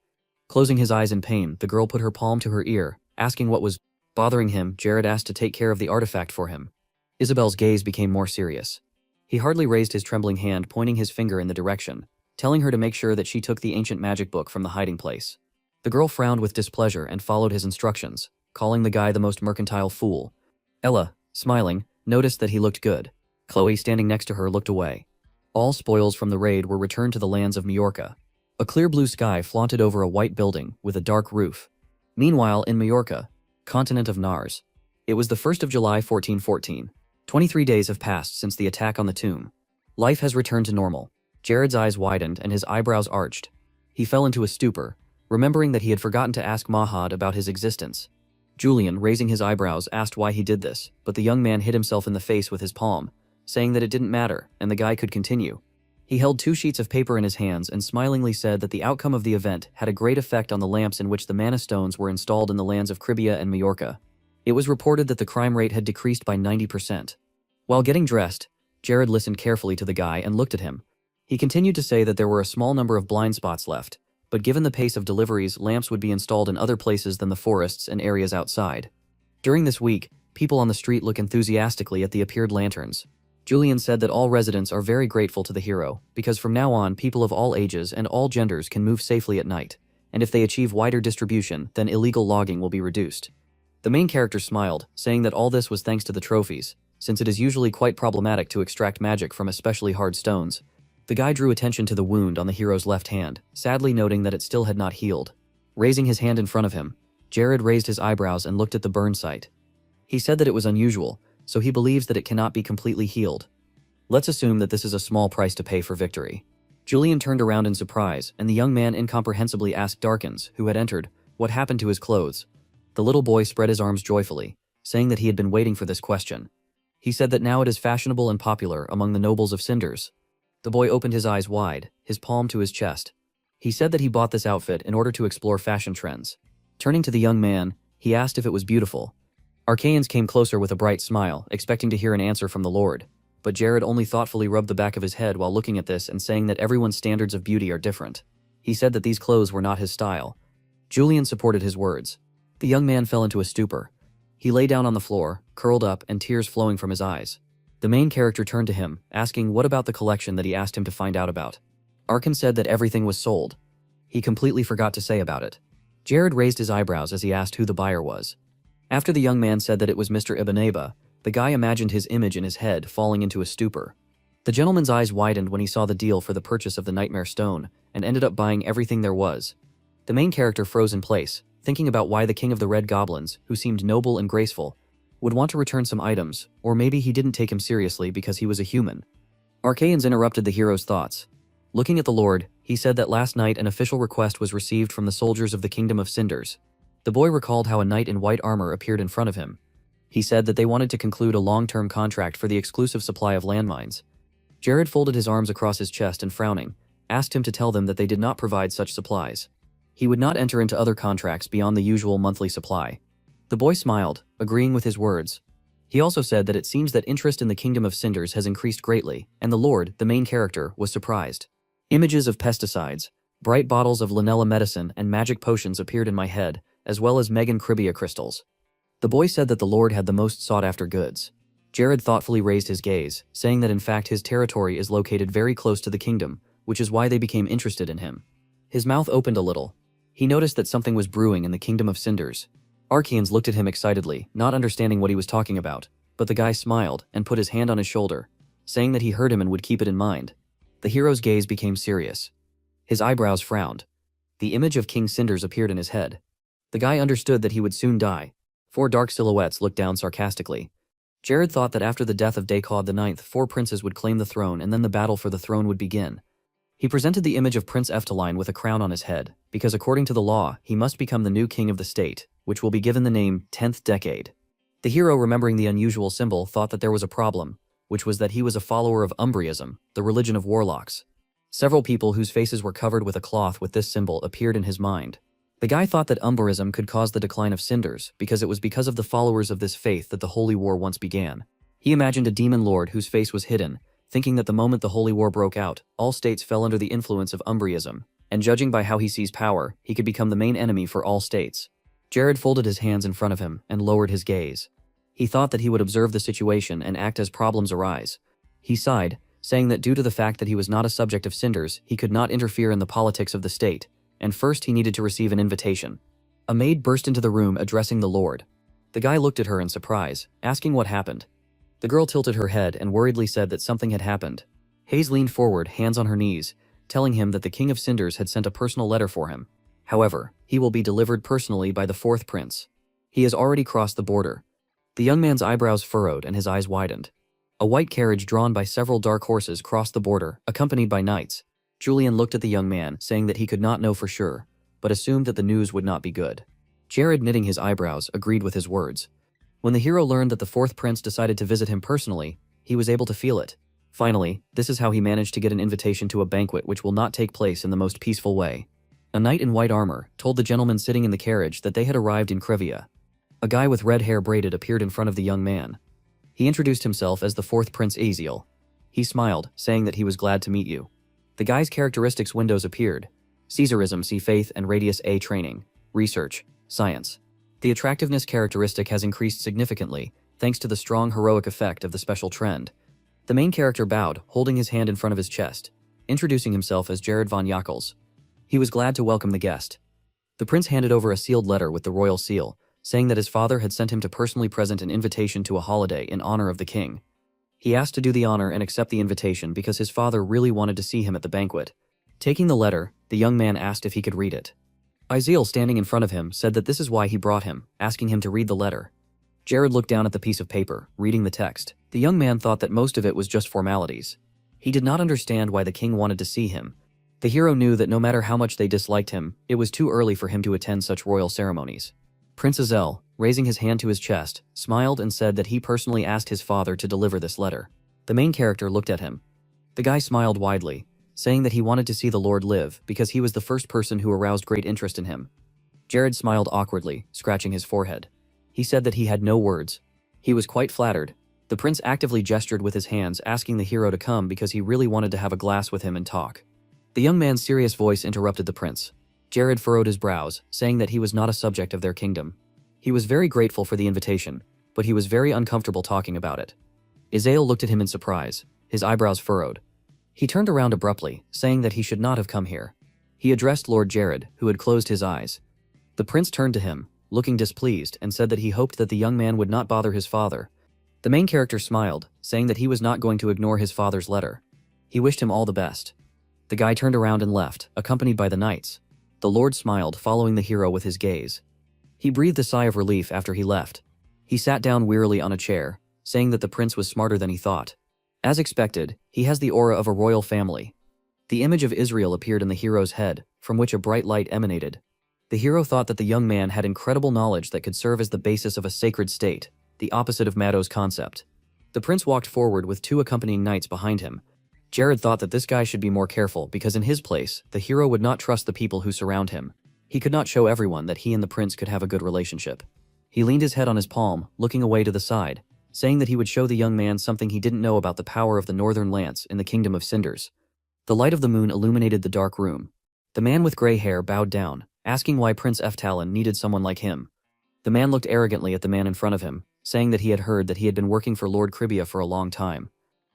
[SPEAKER 1] Closing his eyes in pain, the girl put her palm to her ear, asking what was bothering him. Jared asked to take care of the artifact for him. Isabel's gaze became more serious. He hardly raised his trembling hand, pointing his finger in the direction, telling her to make sure that she took the ancient magic book from the hiding place. The girl frowned with displeasure and followed his instructions, calling the guy the most mercantile fool. Ella, smiling, noticed that he looked good. Chloe, standing next to her, looked away. All spoils from the raid were returned to the lands of Majorca. A clear blue sky flaunted over a white building with a dark roof. Meanwhile, in Majorca, continent of Nars, it was the 1st of July 1414. 23 days have passed since the attack on the tomb. Life has returned to normal. Jared's eyes widened and his eyebrows arched. He fell into a stupor, remembering that he had forgotten to ask Mahad about his existence. Julian, raising his eyebrows, asked why he did this, but the young man hit himself in the face with his palm, saying that it didn't matter, and the guy could continue. He held 2 sheets of paper in his hands and smilingly said that the outcome of the event had a great effect on the lamps in which the mana stones were installed in the lands of Cribia and Majorca. It was reported that the crime rate had decreased by 90%. While getting dressed, Jared listened carefully to the guy and looked at him. He continued to say that there were a small number of blind spots left, but given the pace of deliveries, lamps would be installed in other places than the forests and areas outside. During this week, people on the street look enthusiastically at the appeared lanterns. Julian said that all residents are very grateful to the hero, because from now on people of all ages and all genders can move safely at night, and if they achieve wider distribution, then illegal logging will be reduced. The main character smiled, saying that all this was thanks to the trophies, since it is usually quite problematic to extract magic from especially hard stones. The guy drew attention to the wound on the hero's left hand, sadly noting that it still had not healed. Raising his hand in front of him, Jared raised his eyebrows and looked at the burn site. He said that it was unusual, so he believes that it cannot be completely healed. Let's assume that this is a small price to pay for victory. Julian turned around in surprise, and the young man incomprehensibly asked Darkins, who had entered, what happened to his clothes. The little boy spread his arms joyfully, saying that he had been waiting for this question. He said that now it is fashionable and popular among the nobles of Cinders. The boy opened his eyes wide, his palm to his chest. He said that he bought this outfit in order to explore fashion trends. Turning to the young man, he asked if it was beautiful. Archaeans came closer with a bright smile, expecting to hear an answer from the Lord. But Jared only thoughtfully rubbed the back of his head while looking at this and saying that everyone's standards of beauty are different. He said that these clothes were not his style. Julian supported his words. The young man fell into a stupor. He lay down on the floor, curled up, and tears flowing from his eyes. The main character turned to him, asking what about the collection that he asked him to find out about. Arkin said that everything was sold. He completely forgot to say about it. Jared raised his eyebrows as he asked who the buyer was. After the young man said that it was Mr. Ibaneba, the guy imagined his image in his head falling into a stupor. The gentleman's eyes widened when he saw the deal for the purchase of the Nightmare Stone, and ended up buying everything there was. The main character froze in place, thinking about why the king of the Red Goblins, who seemed noble and graceful, would want to return some items, or maybe he didn't take him seriously because he was a human. Archaeans interrupted the hero's thoughts. Looking at the Lord, he said that last night an official request was received from the soldiers of the Kingdom of Cinders. The boy recalled how a knight in white armor appeared in front of him. He said that they wanted to conclude a long-term contract for the exclusive supply of landmines. Jared folded his arms across his chest and frowning, asked him to tell them that they did not provide such supplies. He would not enter into other contracts beyond the usual monthly supply. The boy smiled, agreeing with his words. He also said that it seems that interest in the Kingdom of Cinders has increased greatly, and the Lord, the main character, was surprised. Images of pesticides, bright bottles of Lanella medicine, and magic potions appeared in my head, as well as Megan Cribia crystals. The boy said that the Lord had the most sought-after goods. Jared thoughtfully raised his gaze, saying that in fact his territory is located very close to the kingdom, which is why they became interested in him. His mouth opened a little. He noticed that something was brewing in the Kingdom of Cinders. Archaeans looked at him excitedly, not understanding what he was talking about, but the guy smiled and put his hand on his shoulder, saying that he heard him and would keep it in mind. The hero's gaze became serious. His eyebrows frowned. The image of King Cinders appeared in his head. The guy understood that he would soon die. 4 dark silhouettes looked down sarcastically. Jared thought that after the death of Daecod IX, 4 princes would claim the throne and then the battle for the throne would begin. He presented the image of Prince Efteline with a crown on his head, because according to the law, he must become the new king of the state, which will be given the name 10th Decade. The hero, remembering the unusual symbol, thought that there was a problem, which was that he was a follower of Umbrism, the religion of warlocks. Several people whose faces were covered with a cloth with this symbol appeared in his mind. The guy thought that Umbrism could cause the decline of Cinders, because it was because of the followers of this faith that the Holy War once began. He imagined a demon lord whose face was hidden, thinking that the moment the Holy War broke out, all states fell under the influence of Umbrism, and judging by how he sees power, he could become the main enemy for all states. Jared folded his hands in front of him and lowered his gaze. He thought that he would observe the situation and act as problems arise. He sighed, saying that due to the fact that he was not a subject of Cinders, he could not interfere in the politics of the state, and first he needed to receive an invitation. A maid burst into the room addressing the Lord. The guy looked at her in surprise, asking what happened. The girl tilted her head and worriedly said that something had happened. Hayes leaned forward, hands on her knees, telling him that the King of Cinders had sent a personal letter for him. However, he will be delivered personally by the 4th prince. He has already crossed the border. The young man's eyebrows furrowed and his eyes widened. A white carriage drawn by several dark horses crossed the border, accompanied by knights. Julian looked at the young man, saying that he could not know for sure, but assumed that the news would not be good. Jared, knitting his eyebrows, agreed with his words. When the hero learned that the 4th prince decided to visit him personally, he was able to feel it. Finally, this is how he managed to get an invitation to a banquet which will not take place in the most peaceful way. A knight in white armor told the gentleman sitting in the carriage that they had arrived in Crivia. A guy with red hair braided appeared in front of the young man. He introduced himself as the 4th Prince Aziel. He smiled, saying that he was glad to meet you. The guy's characteristics windows appeared. Caesarism, see faith and radius A training, research, science. The attractiveness characteristic has increased significantly, thanks to the strong heroic effect of the special trend. The main character bowed, holding his hand in front of his chest, introducing himself as Jared von Jackals. He was glad to welcome the guest. The prince handed over a sealed letter with the royal seal, saying that his father had sent him to personally present an invitation to a holiday in honor of the king. He asked to do the honor and accept the invitation because his father really wanted to see him at the banquet. Taking the letter, the young man asked if he could read it. Iziel, standing in front of him, said that this is why he brought him, asking him to read the letter. Jared looked down at the piece of paper, reading the text. The young man thought that most of it was just formalities. He did not understand why the king wanted to see him. The hero knew that no matter how much they disliked him, it was too early for him to attend such royal ceremonies. Prince Iziel, raising his hand to his chest, smiled and said that he personally asked his father to deliver this letter. The main character looked at him. The guy smiled widely, saying that he wanted to see the Lord live because he was the first person who aroused great interest in him. Jared smiled awkwardly, scratching his forehead. He said that he had no words. He was quite flattered. The prince actively gestured with his hands, asking the hero to come because he really wanted to have a glass with him and talk. The young man's serious voice interrupted the prince. Jared furrowed his brows, saying that he was not a subject of their kingdom. He was very grateful for the invitation, but he was very uncomfortable talking about it. Iziel looked at him in surprise, his eyebrows furrowed. He turned around abruptly, saying that he should not have come here. He addressed Lord Jared, who had closed his eyes. The prince turned to him, looking displeased, and said that he hoped that the young man would not bother his father. The main character smiled, saying that he was not going to ignore his father's letter. He wished him all the best. The guy turned around and left, accompanied by the knights. The Lord smiled, following the hero with his gaze. He breathed a sigh of relief after he left. He sat down wearily on a chair, saying that the prince was smarter than he thought. As expected, he has the aura of a royal family. The image of Israel appeared in the hero's head, from which a bright light emanated. The hero thought that the young man had incredible knowledge that could serve as the basis of a sacred state, the opposite of Mado's concept. The prince walked forward with 2 accompanying knights behind him. Jared thought that this guy should be more careful because in his place, the hero would not trust the people who surround him. He could not show everyone that he and the prince could have a good relationship. He leaned his head on his palm, looking away to the side, saying that he would show the young man something he didn't know about the power of the northern lance in the kingdom of cinders. The light of the moon illuminated the dark room. The man with gray hair bowed down, asking why Prince Eftalin needed someone like him. The man looked arrogantly at the man in front of him, saying that he had heard that he had been working for Lord Cribia for a long time.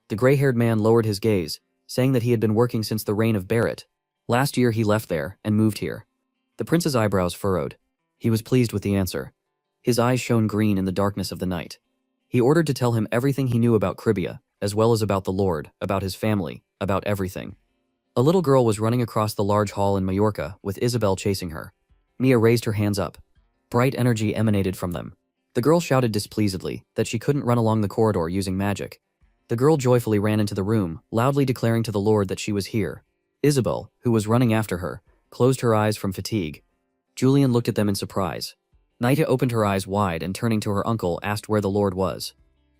[SPEAKER 1] The gray-haired man lowered his gaze, saying that he had been working since the reign of Barrett. Last year he left there and moved here. The prince's eyebrows furrowed. He was pleased with the answer. His eyes shone green in the darkness of the night. He ordered to tell him everything he knew about Cribia, as well as about the Lord, about his family, about everything. A little girl was running across the large hall in Majorca, with Isabel chasing her. Mia raised her hands up. Bright energy emanated from them. The girl shouted displeasedly that she couldn't run along the corridor using magic. The girl joyfully ran into the room, loudly declaring to the Lord that she was here. Isabel, who was running after her, closed her eyes from fatigue. Julian looked at them in surprise. Nita opened her eyes wide and turning to her uncle asked where the Lord was.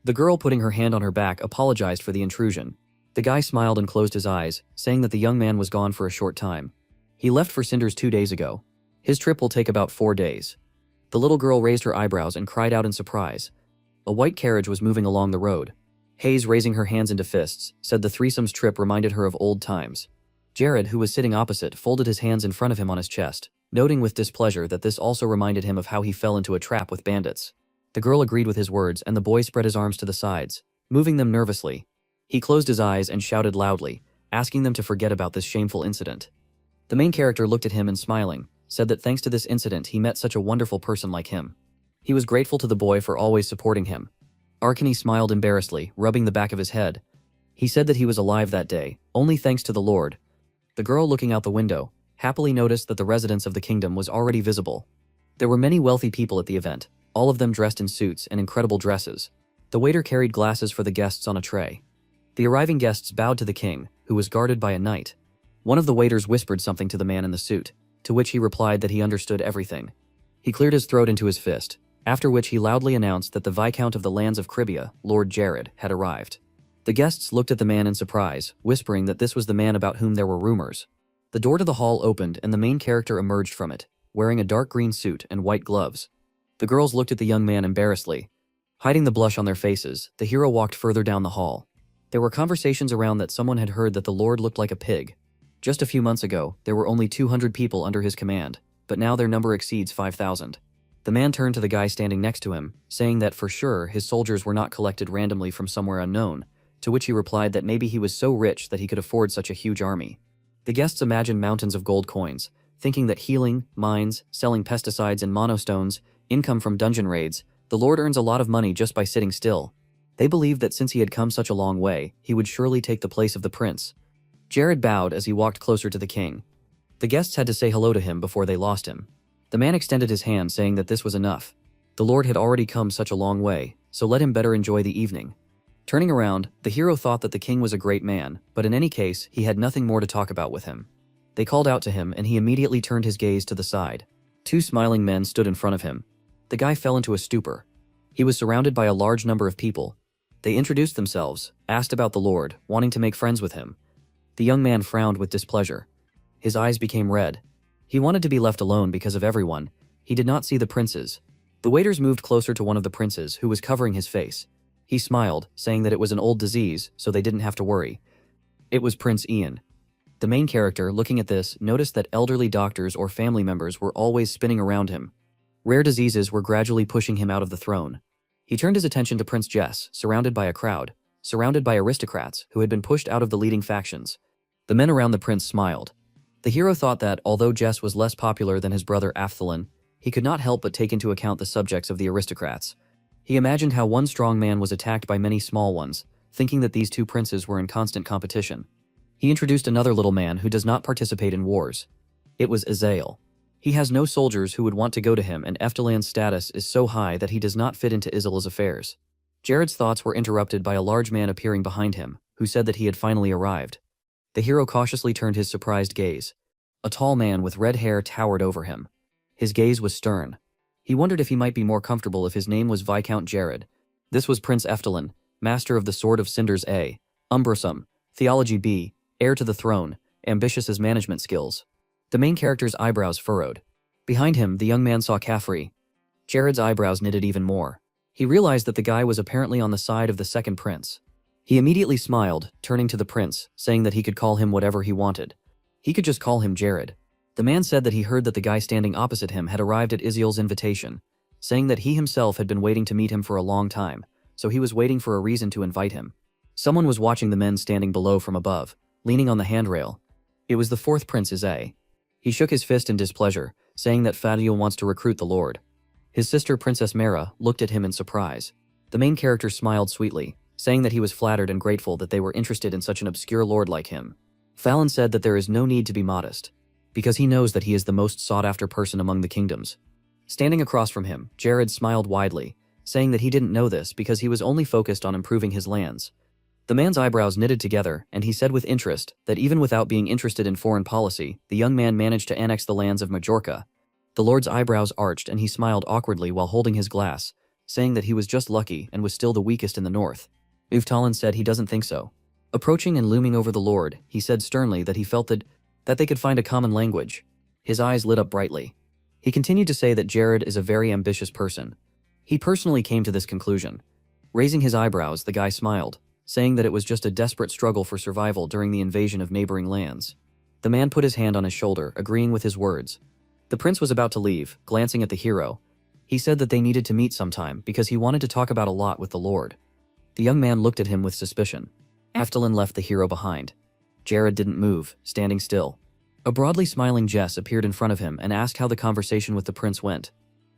[SPEAKER 1] The girl, putting her hand on her back, apologized for the intrusion. The guy smiled and closed his eyes, saying that the young man was gone for a short time. He left for Cinders 2 days ago. His trip will take about 4 days. The little girl raised her eyebrows and cried out in surprise. A white carriage was moving along the road. Hayes, raising her hands into fists, said the threesome's trip reminded her of old times. Jared, who was sitting opposite, folded his hands in front of him on his chest, noting with displeasure that this also reminded him of how he fell into a trap with bandits. The girl agreed with his words and the boy spread his arms to the sides, moving them nervously. He closed his eyes and shouted loudly, asking them to forget about this shameful incident. The main character looked at him and smiling, said that thanks to this incident he met such a wonderful person like him. He was grateful to the boy for always supporting him. Arkany smiled embarrassedly, rubbing the back of his head. He said that he was alive that day, only thanks to the Lord. The girl, looking out the window, happily noticed that the residence of the kingdom was already visible. There were many wealthy people at the event, all of them dressed in suits and incredible dresses. The waiter carried glasses for the guests on a tray. The arriving guests bowed to the king, who was guarded by a knight. One of the waiters whispered something to the man in the suit, to which he replied that he understood everything. He cleared his throat into his fist, after which he loudly announced that the Viscount of the lands of Cribia, Lord Jared, had arrived. The guests looked at the man in surprise, whispering that this was the man about whom there were rumors. The door to the hall opened and the main character emerged from it, wearing a dark green suit and white gloves. The girls looked at the young man embarrassedly. Hiding the blush on their faces, the hero walked further down the hall. There were conversations around that someone had heard that the Lord looked like a pig. Just a few months ago, there were only 200 people under his command, but now their number exceeds 5,000. The man turned to the guy standing next to him, saying that for sure his soldiers were not collected randomly from somewhere unknown, to which he replied that maybe he was so rich that he could afford such a huge army. The guests imagined mountains of gold coins, thinking that healing, mines, selling pesticides and monostones, income from dungeon raids, the Lord earns a lot of money just by sitting still. They believed that since he had come such a long way, he would surely take the place of the prince. Jared bowed as he walked closer to the king. The guests had to say hello to him before they lost him. The man extended his hand, saying that this was enough. The Lord had already come such a long way, so let him better enjoy the evening. Turning around, the hero thought that the king was a great man, but in any case, he had nothing more to talk about with him. They called out to him and he immediately turned his gaze to the side. Two smiling men stood in front of him. The guy fell into a stupor. He was surrounded by a large number of people. They introduced themselves, asked about the Lord, wanting to make friends with him. The young man frowned with displeasure. His eyes became red. He wanted to be left alone because of everyone. He did not see the princes. The waiters moved closer to one of the princes, who was covering his face. He smiled, saying that it was an old disease, so they didn't have to worry. It was Prince Ian. The main character, looking at this, noticed that elderly doctors or family members were always spinning around him. Rare diseases were gradually pushing him out of the throne. He turned his attention to Prince Jess, surrounded by a crowd, surrounded by aristocrats who had been pushed out of the leading factions. The men around the prince smiled. The hero thought that, although Jess was less popular than his brother Aphthalon, he could not help but take into account the subjects of the aristocrats. He imagined how one strong man was attacked by many small ones, thinking that these two princes were in constant competition. He introduced another little man who does not participate in wars. It was Azael. He has no soldiers who would want to go to him, and Aphthalon's status is so high that he does not fit into Isil's affairs. Jared's thoughts were interrupted by a large man appearing behind him, who said that he had finally arrived. The hero cautiously turned his surprised gaze. A tall man with red hair towered over him. His gaze was stern. He wondered if he might be more comfortable if his name was Viscount Jared. This was Prince Aphthalon, master of the Sword of Cinders A, Umbrosum, Theology B, heir to the throne, ambitious as management skills. The main character's eyebrows furrowed. Behind him, the young man saw Caffrey. Jared's eyebrows knitted even more. He realized that the guy was apparently on the side of the second prince. He immediately smiled, turning to the prince, saying that he could call him whatever he wanted. He could just call him Jared. The man said that he heard that the guy standing opposite him had arrived at Isiel's invitation, saying that he himself had been waiting to meet him for a long time, so he was waiting for a reason to invite him. Someone was watching the men standing below from above, leaning on the handrail. It was the fourth prince Isay. He shook his fist in displeasure, saying that Fadiel wants to recruit the Lord. His sister Princess Mara looked at him in surprise. The main character smiled sweetly, saying that he was flattered and grateful that they were interested in such an obscure lord like him. Fallon said that there is no need to be modest, because he knows that he is the most sought-after person among the kingdoms. Standing across from him, Jared smiled widely, saying that he didn't know this because he was only focused on improving his lands. The man's eyebrows knitted together, and he said with interest that even without being interested in foreign policy, the young man managed to annex the lands of Majorca. The lord's eyebrows arched and he smiled awkwardly while holding his glass, saying that he was just lucky and was still the weakest in the north. Uvtalin said he doesn't think so. Approaching and looming over the lord, he said sternly that he felt that they could find a common language. His eyes lit up brightly. He continued to say that Jared is a very ambitious person. He personally came to this conclusion. Raising his eyebrows, the guy smiled, saying that it was just a desperate struggle for survival during the invasion of neighboring lands. The man put his hand on his shoulder, agreeing with his words. The prince was about to leave, glancing at the hero. He said that they needed to meet sometime because he wanted to talk about a lot with the lord. The young man looked at him with suspicion. Aphthalon left the hero behind. Jared didn't move, standing still. A broadly smiling Jess appeared in front of him and asked how the conversation with the prince went.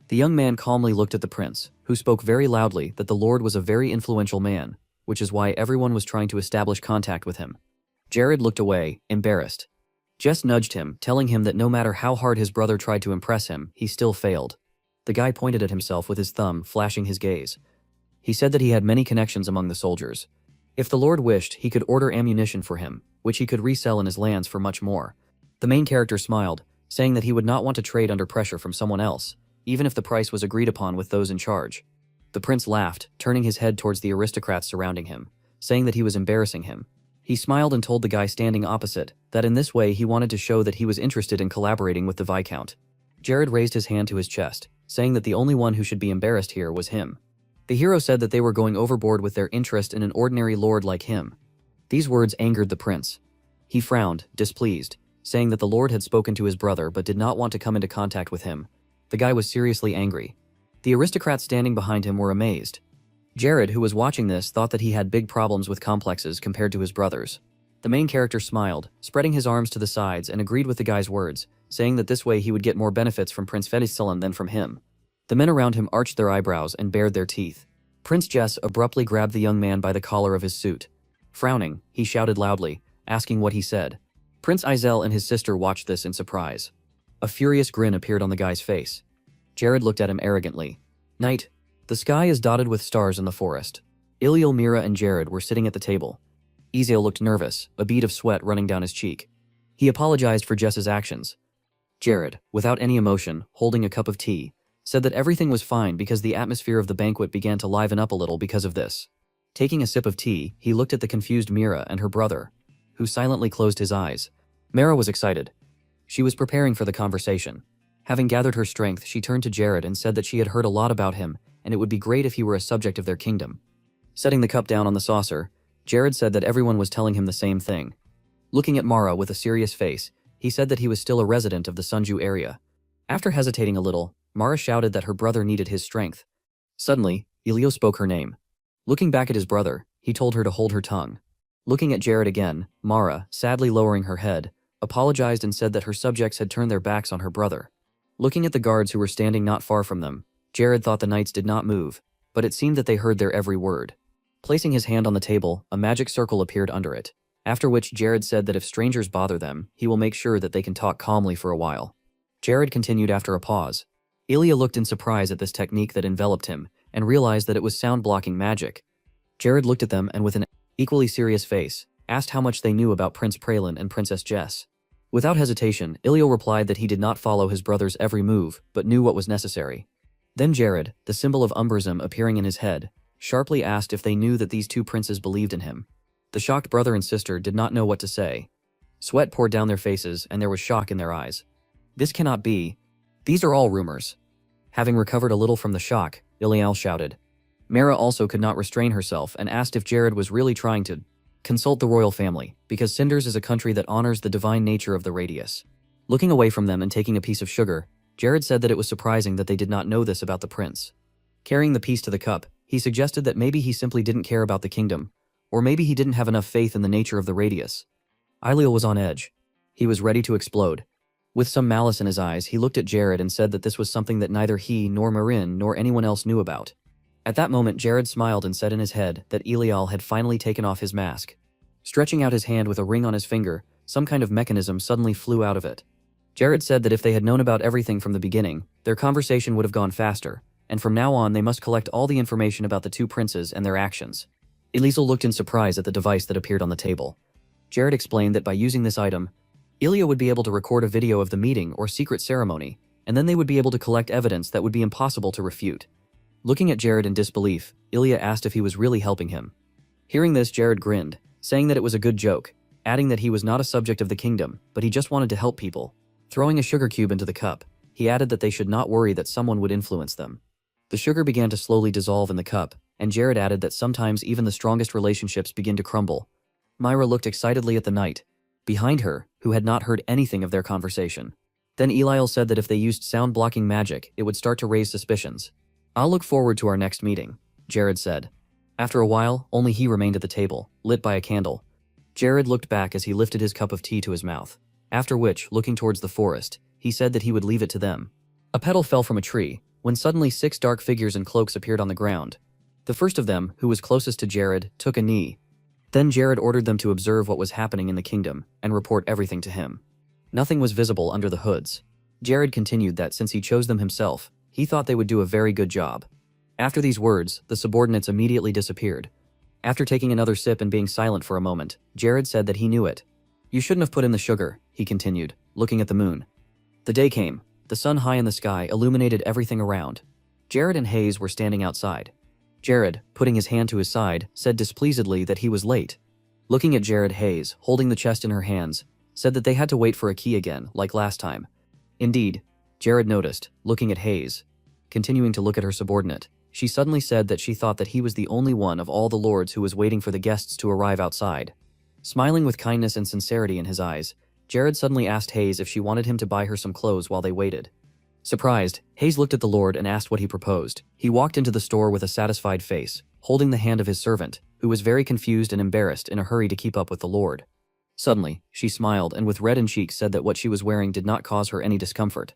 [SPEAKER 1] The young man calmly looked at the prince, who spoke very loudly that the lord was a very influential man, which is why everyone was trying to establish contact with him. Jared looked away, embarrassed. Jess nudged him, telling him that no matter how hard his brother tried to impress him, he still failed. The guy pointed at himself with his thumb, flashing his gaze. He said that he had many connections among the soldiers. If the lord wished, he could order ammunition for him, which he could resell in his lands for much more. The main character smiled, saying that he would not want to trade under pressure from someone else, even if the price was agreed upon with those in charge. The prince laughed, turning his head towards the aristocrats surrounding him, saying that he was embarrassing him. He smiled and told the guy standing opposite that in this way he wanted to show that he was interested in collaborating with the Viscount. Jared raised his hand to his chest, saying that the only one who should be embarrassed here was him. The hero said that they were going overboard with their interest in an ordinary lord like him. These words angered the prince. He frowned, displeased, saying that the lord had spoken to his brother but did not want to come into contact with him. The guy was seriously angry. The aristocrats standing behind him were amazed. Jared, who was watching this, thought that he had big problems with complexes compared to his brothers. The main character smiled, spreading his arms to the sides and agreed with the guy's words, saying that this way he would get more benefits from Prince Fedisalan than from him. The men around him arched their eyebrows and bared their teeth. Prince Jess abruptly grabbed the young man by the collar of his suit. Frowning, he shouted loudly, asking what he said. Prince Izel and his sister watched this in surprise. A furious grin appeared on the guy's face. Jared looked at him arrogantly. Night. The sky is dotted with stars in the forest. Iliel, Mira, and Jared were sitting at the table. Izel looked nervous, a bead of sweat running down his cheek. He apologized for Jess's actions. Jared, without any emotion, holding a cup of tea, said that everything was fine because the atmosphere of the banquet began to liven up a little because of this. Taking a sip of tea, he looked at the confused Mira and her brother, who silently closed his eyes. Mira was excited. She was preparing for the conversation. Having gathered her strength, she turned to Jared and said that she had heard a lot about him, and it would be great if he were a subject of their kingdom. Setting the cup down on the saucer, Jared said that everyone was telling him the same thing. Looking at Mara with a serious face, he said that he was still a resident of the Sunju area. After hesitating a little, Mara shouted that her brother needed his strength. Suddenly, Elio spoke her name. Looking back at his brother, he told her to hold her tongue. Looking at Jared again, Mara, sadly lowering her head, apologized and said that her subjects had turned their backs on her brother. Looking at the guards who were standing not far from them, Jared thought the knights did not move, but it seemed that they heard their every word. Placing his hand on the table, a magic circle appeared under it, after which Jared said that if strangers bother them, he will make sure that they can talk calmly for a while. Jared continued after a pause. Ilya looked in surprise at this technique that enveloped him, and realized that it was sound-blocking magic. Jared looked at them and with an equally serious face, asked how much they knew about Prince Pralin and Princess Jess. Without hesitation, Ilya replied that he did not follow his brother's every move, but knew what was necessary. Then Jared, the symbol of Umbrism appearing in his head, sharply asked if they knew that these two princes believed in him. The shocked brother and sister did not know what to say. Sweat poured down their faces and there was shock in their eyes. This cannot be. These are all rumors. Having recovered a little from the shock, Ilial shouted. Mara also could not restrain herself and asked if Jared was really trying to consult the royal family, because Cinders is a country that honors the divine nature of the radius. Looking away from them and taking a piece of sugar, Jared said that it was surprising that they did not know this about the prince. Carrying the piece to the cup, he suggested that maybe he simply didn't care about the kingdom, or maybe he didn't have enough faith in the nature of the radius. Ilial was on edge. He was ready to explode. With some malice in his eyes, he looked at Jared and said that this was something that neither he nor Marin nor anyone else knew about. At that moment, Jared smiled and said in his head that Ilial had finally taken off his mask. Stretching out his hand with a ring on his finger, some kind of mechanism suddenly flew out of it. Jared said that if they had known about everything from the beginning, their conversation would have gone faster, and from now on they must collect all the information about the two princes and their actions. Elizel looked in surprise at the device that appeared on the table. Jared explained that by using this item, Ilya would be able to record a video of the meeting or secret ceremony, and then they would be able to collect evidence that would be impossible to refute. Looking at Jared in disbelief, Ilya asked if he was really helping him. Hearing this, Jared grinned, saying that it was a good joke, adding that he was not a subject of the kingdom, but he just wanted to help people. Throwing a sugar cube into the cup, he added that they should not worry that someone would influence them. The sugar began to slowly dissolve in the cup, and Jared added that sometimes even the strongest relationships begin to crumble. Myra looked excitedly at the knight, behind her, who had not heard anything of their conversation. Then Eliel said that if they used sound-blocking magic, it would start to raise suspicions. I'll look forward to our next meeting, Jared said. After a while, only he remained at the table, lit by a candle. Jared looked back as he lifted his cup of tea to his mouth, after which, looking towards the forest, he said that he would leave it to them. A petal fell from a tree, when suddenly 6 dark figures in cloaks appeared on the ground. The first of them, who was closest to Jared, took a knee. Then Jared ordered them to observe what was happening in the kingdom, and report everything to him. Nothing was visible under the hoods. Jared continued that since he chose them himself, he thought they would do a very good job. After these words, the subordinates immediately disappeared. After taking another sip and being silent for a moment, Jared said that he knew it. You shouldn't have put in the sugar, he continued, looking at the moon. The day came. The sun high in the sky illuminated everything around. Jared and Hayes were standing outside. Jared, putting his hand to his side, said displeasedly that he was late. Looking at Jared, Hayes, holding the chest in her hands, said that they had to wait for a key again, like last time. Indeed, Jared noticed, looking at Hayes. Continuing to look at her subordinate, she suddenly said that she thought that he was the only one of all the lords who was waiting for the guests to arrive outside. Smiling with kindness and sincerity in his eyes, Jared suddenly asked Hayes if she wanted him to buy her some clothes while they waited. Surprised, Hayes looked at the lord and asked what he proposed. He walked into the store with a satisfied face, holding the hand of his servant, who was very confused and embarrassed in a hurry to keep up with the lord. Suddenly, she smiled and with reddened cheeks said that what she was wearing did not cause her any discomfort.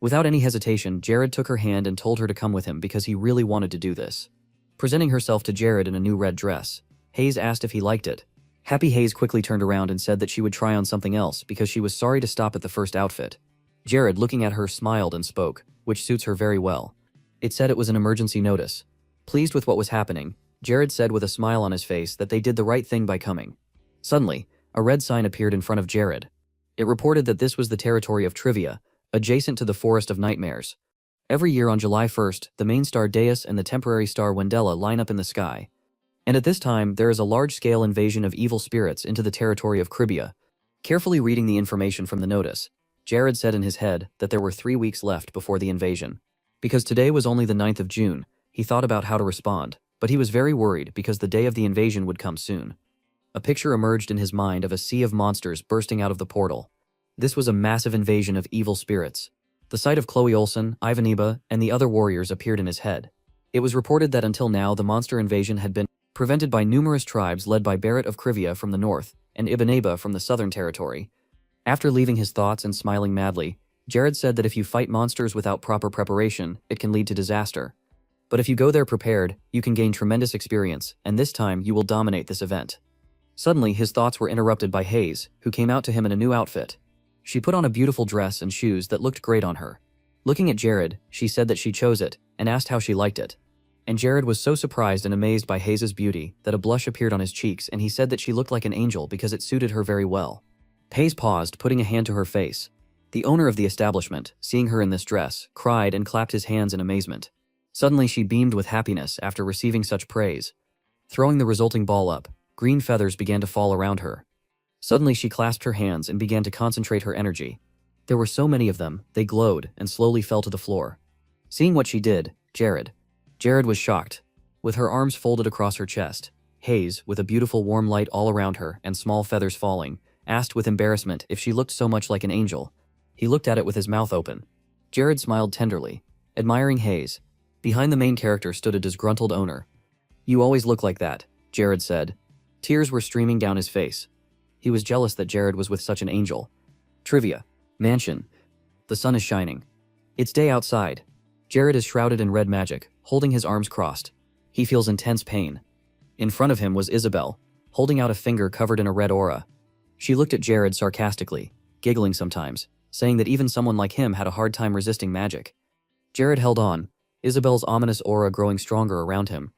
[SPEAKER 1] Without any hesitation, Jared took her hand and told her to come with him because he really wanted to do this. Presenting herself to Jared in a new red dress, Hayes asked if he liked it. Happy Hayes quickly turned around and said that she would try on something else because she was sorry to stop at the first outfit. Jared, looking at her, smiled and spoke, which suits her very well. It said it was an emergency notice. Pleased with what was happening, Jared said with a smile on his face that they did the right thing by coming. Suddenly, a red sign appeared in front of Jared. It reported that this was the territory of Trivia, adjacent to the Forest of Nightmares. Every year on July 1st, the main star Deus and the temporary star Wendella line up in the sky. And at this time, there is a large-scale invasion of evil spirits into the territory of Cribia. Carefully reading the information from the notice, Jared said in his head that there were 3 weeks left before the invasion. Because today was only the 9th of June, he thought about how to respond, but he was very worried because the day of the invasion would come soon. A picture emerged in his mind of a sea of monsters bursting out of the portal. This was a massive invasion of evil spirits. The sight of Chloe Olsen, Ivaneba, and the other warriors appeared in his head. It was reported that until now the monster invasion had been prevented by numerous tribes led by Barrett of Crivia from the north and Ibaneba from the southern territory. After leaving his thoughts and smiling madly, Jared said that if you fight monsters without proper preparation, it can lead to disaster. But if you go there prepared, you can gain tremendous experience, and this time you will dominate this event. Suddenly, his thoughts were interrupted by Hayes, who came out to him in a new outfit. She put on a beautiful dress and shoes that looked great on her. Looking at Jared, she said that she chose it, and asked how she liked it. And Jared was so surprised and amazed by Hayes' beauty that a blush appeared on his cheeks, and he said that she looked like an angel because it suited her very well. Hayes paused, putting a hand to her face. The owner of the establishment, seeing her in this dress, cried and clapped his hands in amazement. Suddenly she beamed with happiness after receiving such praise. Throwing the resulting ball up, green feathers began to fall around her. Suddenly she clasped her hands and began to concentrate her energy. There were so many of them, they glowed and slowly fell to the floor. Seeing what she did, Jared was shocked. With her arms folded across her chest, Hayes, with a beautiful warm light all around her and small feathers falling, asked with embarrassment if she looked so much like an angel. He looked at it with his mouth open. Jared smiled tenderly, admiring Hayes. Behind the main character stood a disgruntled owner. "You always look like that," Jared said. Tears were streaming down his face. He was jealous that Jared was with such an angel. Trivia. Mansion. The sun is shining. It's day outside. Jared is shrouded in red magic, holding his arms crossed. He feels intense pain. In front of him was Isabel, holding out a finger covered in a red aura. She looked at Jared sarcastically, giggling sometimes, saying that even someone like him had a hard time resisting magic. Jared held on, Isabel's ominous aura growing stronger around him.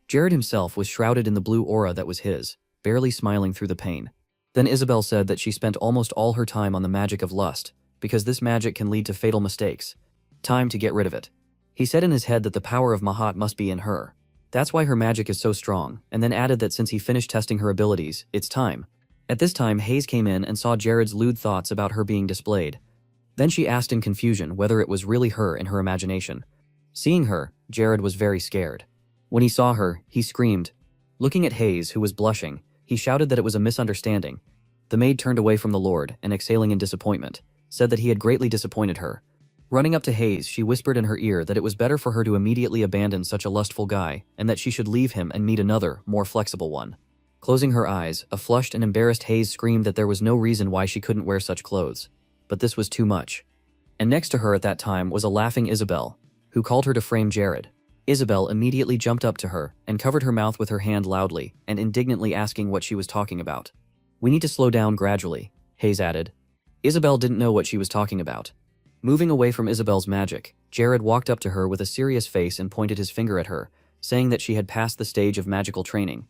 [SPEAKER 1] Jared himself was shrouded in the blue aura that was his, barely smiling through the pain. Then Isabel said that she spent almost all her time on the magic of lust, because this magic can lead to fatal mistakes. Time to get rid of it. He said in his head that the power of Mahat must be in her. That's why her magic is so strong, and then added that since he finished testing her abilities, it's time. At this time, Hayes came in and saw Jared's lewd thoughts about her being displayed. Then she asked in confusion whether it was really her in her imagination. Seeing her, Jared was very scared. When he saw her, he screamed. Looking at Hayes, who was blushing, he shouted that it was a misunderstanding. The maid turned away from the Lord and, exhaling in disappointment, said that he had greatly disappointed her. Running up to Hayes, she whispered in her ear that it was better for her to immediately abandon such a lustful guy and that she should leave him and meet another, more flexible one. Closing her eyes, a flushed and embarrassed Hayes screamed that there was no reason why she couldn't wear such clothes. But this was too much. And next to her at that time was a laughing Isabel, who called her to frame Jared. Isabel immediately jumped up to her and covered her mouth with her hand loudly and indignantly asking what she was talking about. "We need to slow down gradually," Hayes added. Isabel didn't know what she was talking about. Moving away from Isabel's magic, Jared walked up to her with a serious face and pointed his finger at her, saying that she had passed the stage of magical training.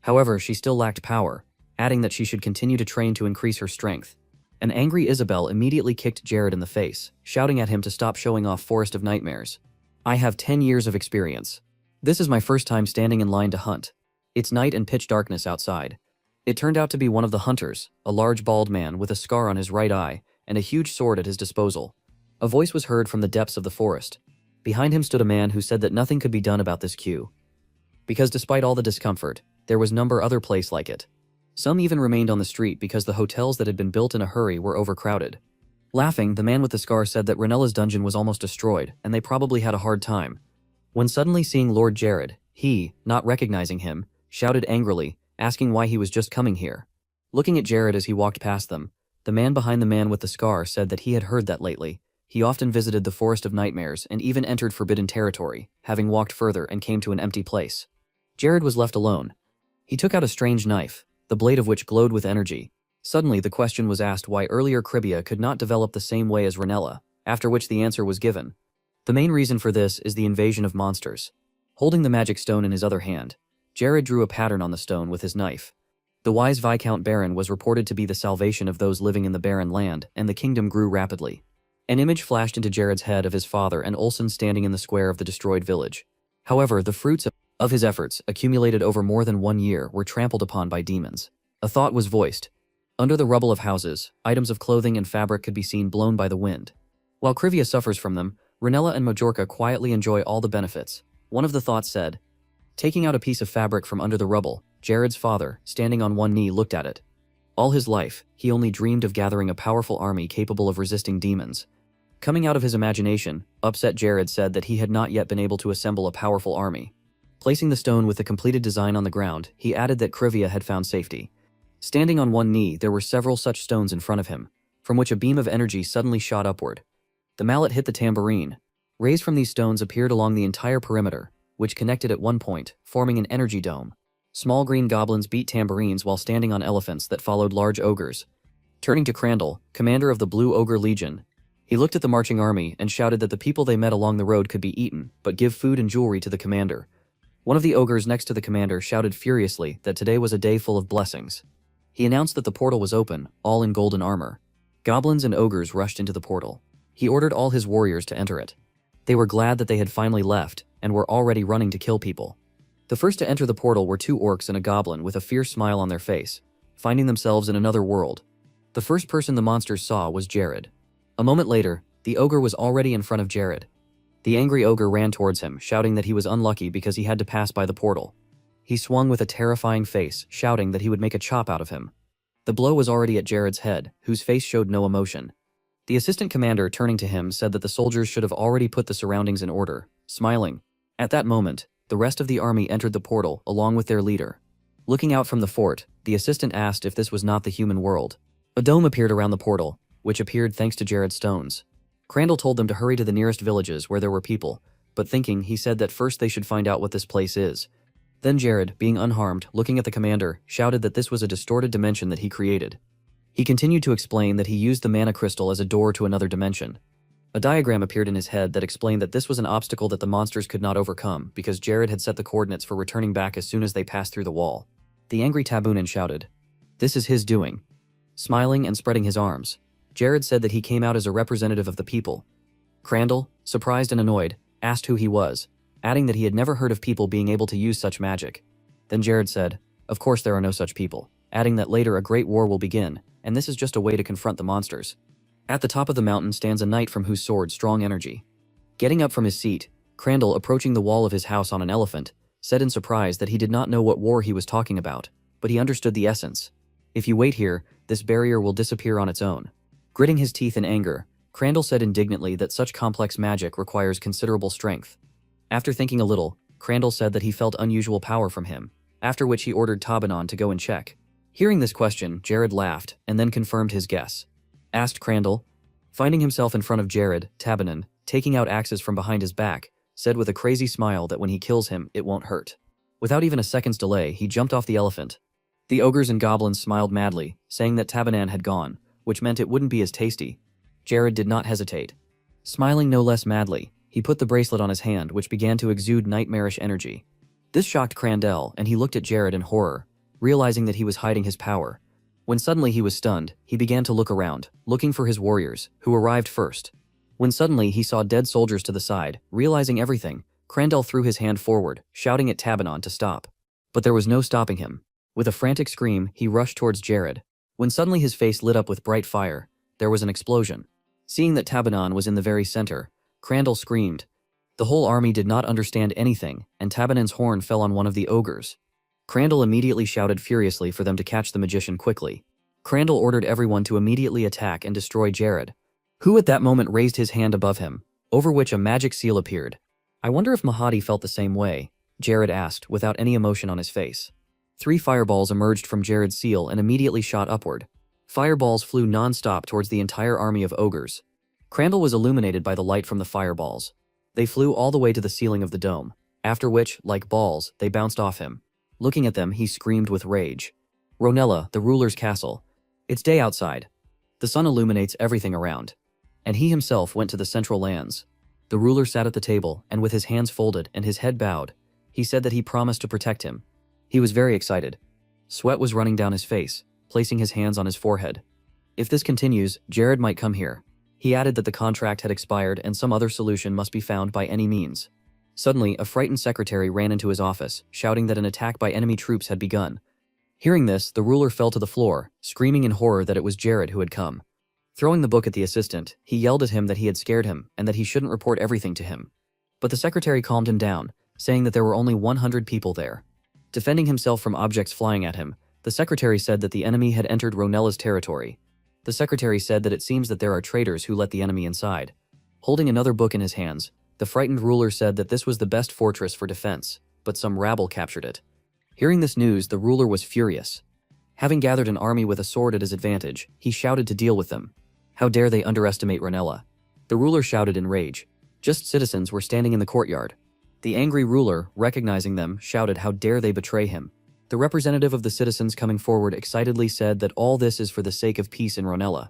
[SPEAKER 1] However, she still lacked power, adding that she should continue to train to increase her strength. An angry Isabel immediately kicked Jared in the face, shouting at him to stop showing off Forest of Nightmares. "I have 10 years of experience. This is my first time standing in line to hunt. It's night and pitch darkness outside." It turned out to be one of the hunters, a large bald man with a scar on his right eye and a huge sword at his disposal. A voice was heard from the depths of the forest. Behind him stood a man who said that nothing could be done about this queue, because despite all the discomfort, there was no other place like it. Some even remained on the street because the hotels that had been built in a hurry were overcrowded. Laughing, the man with the scar said that Renella's dungeon was almost destroyed, and they probably had a hard time. When suddenly seeing Lord Jared, he, not recognizing him, shouted angrily, asking why he was just coming here. Looking at Jared as he walked past them, the man behind the man with the scar said that he had heard that lately. He often visited the Forest of Nightmares and even entered forbidden territory, having walked further and came to an empty place. Jared was left alone. He took out a strange knife, the blade of which glowed with energy. Suddenly the question was asked why earlier Kribia could not develop the same way as Ranella, after which the answer was given. The main reason for this is the invasion of monsters. Holding the magic stone in his other hand, Jared drew a pattern on the stone with his knife. The wise Viscount Baron was reported to be the salvation of those living in the barren land, and the kingdom grew rapidly. An image flashed into Jared's head of his father and Olsen standing in the square of the destroyed village. However, the fruits of his efforts, accumulated over more than 1 year, were trampled upon by demons. A thought was voiced. Under the rubble of houses, items of clothing and fabric could be seen blown by the wind. While Krivia suffers from them, Ranella and Majorca quietly enjoy all the benefits. One of the thoughts said. Taking out a piece of fabric from under the rubble, Jared's father, standing on one knee, looked at it. All his life, he only dreamed of gathering a powerful army capable of resisting demons. Coming out of his imagination, upset Jared said that he had not yet been able to assemble a powerful army. Placing the stone with the completed design on the ground, he added that Krivia had found safety. Standing on one knee, there were several such stones in front of him, from which a beam of energy suddenly shot upward. The mallet hit the tambourine. Rays from these stones appeared along the entire perimeter, which connected at one point, forming an energy dome. Small green goblins beat tambourines while standing on elephants that followed large ogres. Turning to Crandall, commander of the Blue Ogre Legion, he looked at the marching army and shouted that the people they met along the road could be eaten, but give food and jewelry to the commander. One of the ogres next to the commander shouted furiously that today was a day full of blessings. He announced that the portal was open, all in golden armor. Goblins and ogres rushed into the portal. He ordered all his warriors to enter it. They were glad that they had finally left, and were already running to kill people. The first to enter the portal were 2 orcs and a goblin with a fierce smile on their face, finding themselves in another world. The first person the monsters saw was Jared. A moment later, the ogre was already in front of Jared. The angry ogre ran towards him, shouting that he was unlucky because he had to pass by the portal. He swung with a terrifying face, shouting that he would make a chop out of him. The blow was already at Jared's head, whose face showed no emotion. The assistant commander, turning to him, said that the soldiers should have already put the surroundings in order, smiling. At that moment, the rest of the army entered the portal, along with their leader. Looking out from the fort, the assistant asked if this was not the human world. A dome appeared around the portal, which appeared thanks to Jared's stones. Crandall told them to hurry to the nearest villages where there were people, but thinking, he said that first they should find out what this place is. Then Jared, being unharmed, looking at the commander, shouted that this was a distorted dimension that he created. He continued to explain that he used the mana crystal as a door to another dimension. A diagram appeared in his head that explained that this was an obstacle that the monsters could not overcome because Jared had set the coordinates for returning back as soon as they passed through the wall. The angry Tabunin shouted, "This is his doing." Smiling and spreading his arms, Jared said that he came out as a representative of the people. Crandall, surprised and annoyed, asked who he was, adding that he had never heard of people being able to use such magic. Then Jared said, "Of course there are no such people," adding that later a great war will begin, and this is just a way to confront the monsters. At the top of the mountain stands a knight from whose sword strong energy. Getting up from his seat, Crandall, approaching the wall of his house on an elephant, said in surprise that he did not know what war he was talking about, but he understood the essence. If you wait here, this barrier will disappear on its own. Gritting his teeth in anger, Crandall said indignantly that such complex magic requires considerable strength. After thinking a little, Crandall said that he felt unusual power from him, after which he ordered Tabanon to go and check. Hearing this question, Jared laughed and then confirmed his guess. Asked Crandall, finding himself in front of Jared, Tabanon, taking out axes from behind his back, said with a crazy smile that when he kills him, it won't hurt. Without even a second's delay, he jumped off the elephant. The ogres and goblins smiled madly, saying that Tabanon had gone, which meant it wouldn't be as tasty. Jared did not hesitate. Smiling no less madly, he put the bracelet on his hand, which began to exude nightmarish energy. This shocked Crandall, and he looked at Jared in horror, realizing that he was hiding his power. When suddenly he was stunned, he began to look around, looking for his warriors, who arrived first. When suddenly he saw dead soldiers to the side, realizing everything, Crandall threw his hand forward, shouting at Tabanon to stop. But there was no stopping him. With a frantic scream, he rushed towards Jared. When suddenly his face lit up with bright fire, there was an explosion. Seeing that Tabanon was in the very center, Crandall screamed. The whole army did not understand anything, and Tabanon's horn fell on one of the ogres. Crandall immediately shouted furiously for them to catch the magician quickly. Crandall ordered everyone to immediately attack and destroy Jared, who at that moment raised his hand above him, over which a magic seal appeared. I wonder if Mahadi felt the same way, Jared asked without any emotion on his face. 3 fireballs emerged from Jared's seal and immediately shot upward. Fireballs flew non-stop towards the entire army of ogres. Crandall was illuminated by the light from the fireballs. They flew all the way to the ceiling of the dome, after which, like balls, they bounced off him. Looking at them, he screamed with rage. Ronella, the ruler's castle. It's day outside. The sun illuminates everything around. And he himself went to the central lands. The ruler sat at the table, and with his hands folded and his head bowed, he said that he promised to protect him. He was very excited. Sweat was running down his face, placing his hands on his forehead. If this continues, Jared might come here. He added that the contract had expired and some other solution must be found by any means. Suddenly, a frightened secretary ran into his office, shouting that an attack by enemy troops had begun. Hearing this, the ruler fell to the floor, screaming in horror that it was Jared who had come. Throwing the book at the assistant, he yelled at him that he had scared him and that he shouldn't report everything to him. But the secretary calmed him down, saying that there were only 100 people there. Defending himself from objects flying at him, the secretary said that the enemy had entered Ronella's territory. The secretary said that it seems that there are traitors who let the enemy inside. Holding another book in his hands, the frightened ruler said that this was the best fortress for defense, but some rabble captured it. Hearing this news, the ruler was furious. Having gathered an army with a sword at his advantage, he shouted to deal with them. How dare they underestimate Ronella? The ruler shouted in rage. Just citizens were standing in the courtyard. The angry ruler, recognizing them, shouted how dare they betray him. The representative of the citizens coming forward excitedly said that all this is for the sake of peace in Ronella.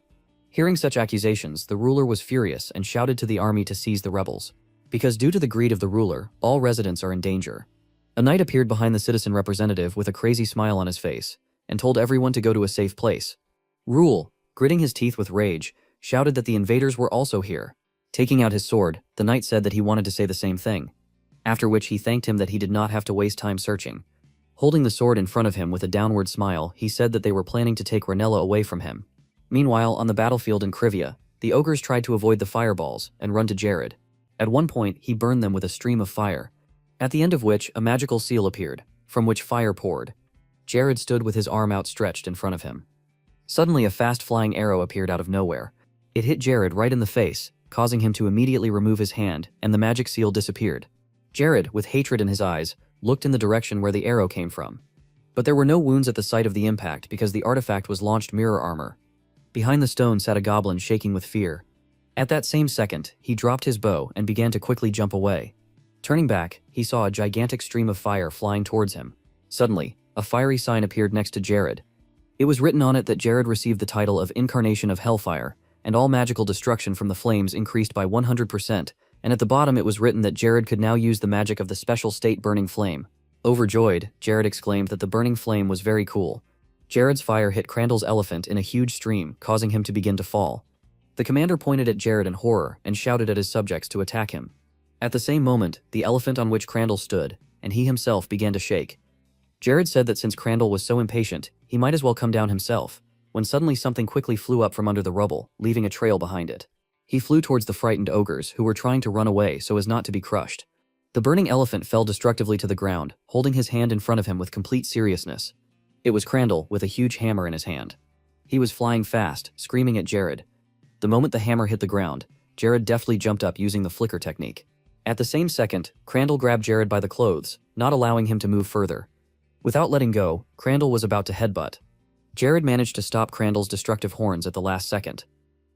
[SPEAKER 1] Hearing such accusations, the ruler was furious and shouted to the army to seize the rebels. Because due to the greed of the ruler, all residents are in danger. A knight appeared behind the citizen representative with a crazy smile on his face, and told everyone to go to a safe place. Rule, gritting his teeth with rage, shouted that the invaders were also here. Taking out his sword, the knight said that he wanted to say the same thing. After which he thanked him that he did not have to waste time searching. Holding the sword in front of him with a downward smile, he said that they were planning to take Ronella away from him. Meanwhile, on the battlefield in Krivia, the ogres tried to avoid the fireballs and run to Jared. At one point, he burned them with a stream of fire, at the end of which a magical seal appeared, from which fire poured. Jared stood with his arm outstretched in front of him. Suddenly, a fast-flying arrow appeared out of nowhere. It hit Jared right in the face, causing him to immediately remove his hand, and the magic seal disappeared. Jared, with hatred in his eyes, looked in the direction where the arrow came from. But there were no wounds at the site of the impact because the artifact was launched mirror armor. Behind the stone sat a goblin shaking with fear. At that same second, he dropped his bow and began to quickly jump away. Turning back, he saw a gigantic stream of fire flying towards him. Suddenly, a fiery sign appeared next to Jared. It was written on it that Jared received the title of Incarnation of Hellfire, and all magical destruction from the flames increased by 100%, and at the bottom it was written that Jared could now use the magic of the special state Burning Flame. Overjoyed, Jared exclaimed that the Burning Flame was very cool. Jared's fire hit Crandall's elephant in a huge stream, causing him to begin to fall. The commander pointed at Jared in horror and shouted at his subjects to attack him. At the same moment, the elephant on which Crandall stood, and he himself began to shake. Jared said that since Crandall was so impatient, he might as well come down himself, when suddenly something quickly flew up from under the rubble, leaving a trail behind it. He flew towards the frightened ogres, who were trying to run away so as not to be crushed. The burning elephant fell destructively to the ground, holding his hand in front of him with complete seriousness. It was Crandall, with a huge hammer in his hand. He was flying fast, screaming at Jared. The moment the hammer hit the ground, Jared deftly jumped up using the flicker technique. At the same second, Crandall grabbed Jared by the clothes, not allowing him to move further. Without letting go, Crandall was about to headbutt. Jared managed to stop Crandall's destructive horns at the last second.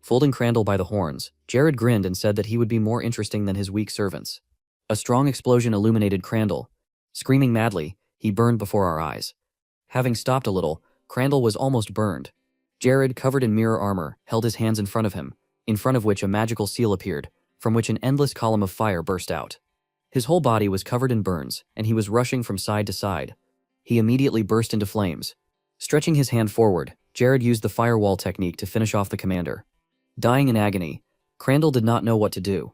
[SPEAKER 1] Folding Crandall by the horns, Jared grinned and said that he would be more interesting than his weak servants. A strong explosion illuminated Crandall. Screaming madly, he burned before our eyes. Having stopped a little, Crandall was almost burned. Jared, covered in mirror armor, held his hands in front of him, in front of which a magical seal appeared, from which an endless column of fire burst out. His whole body was covered in burns, and he was rushing from side to side. He immediately burst into flames. Stretching his hand forward, Jared used the firewall technique to finish off the commander. Dying in agony, Crandall did not know what to do.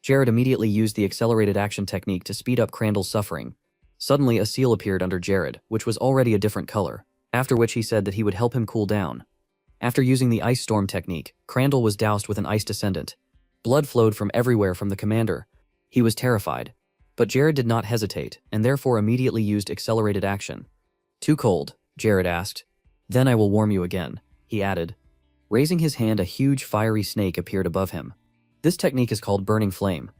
[SPEAKER 1] Jared immediately used the accelerated action technique to speed up Crandall's suffering. Suddenly, a seal appeared under Jared, which was already a different color, after which he said that he would help him cool down. After using the ice storm technique, Crandall was doused with an ice descendant. Blood flowed from everywhere from the commander. He was terrified. But Jared did not hesitate, and therefore immediately used accelerated action. "Too cold?" Jared asked. "Then I will warm you again," he added. Raising his hand, a huge fiery snake appeared above him. This technique is called Burning Flame.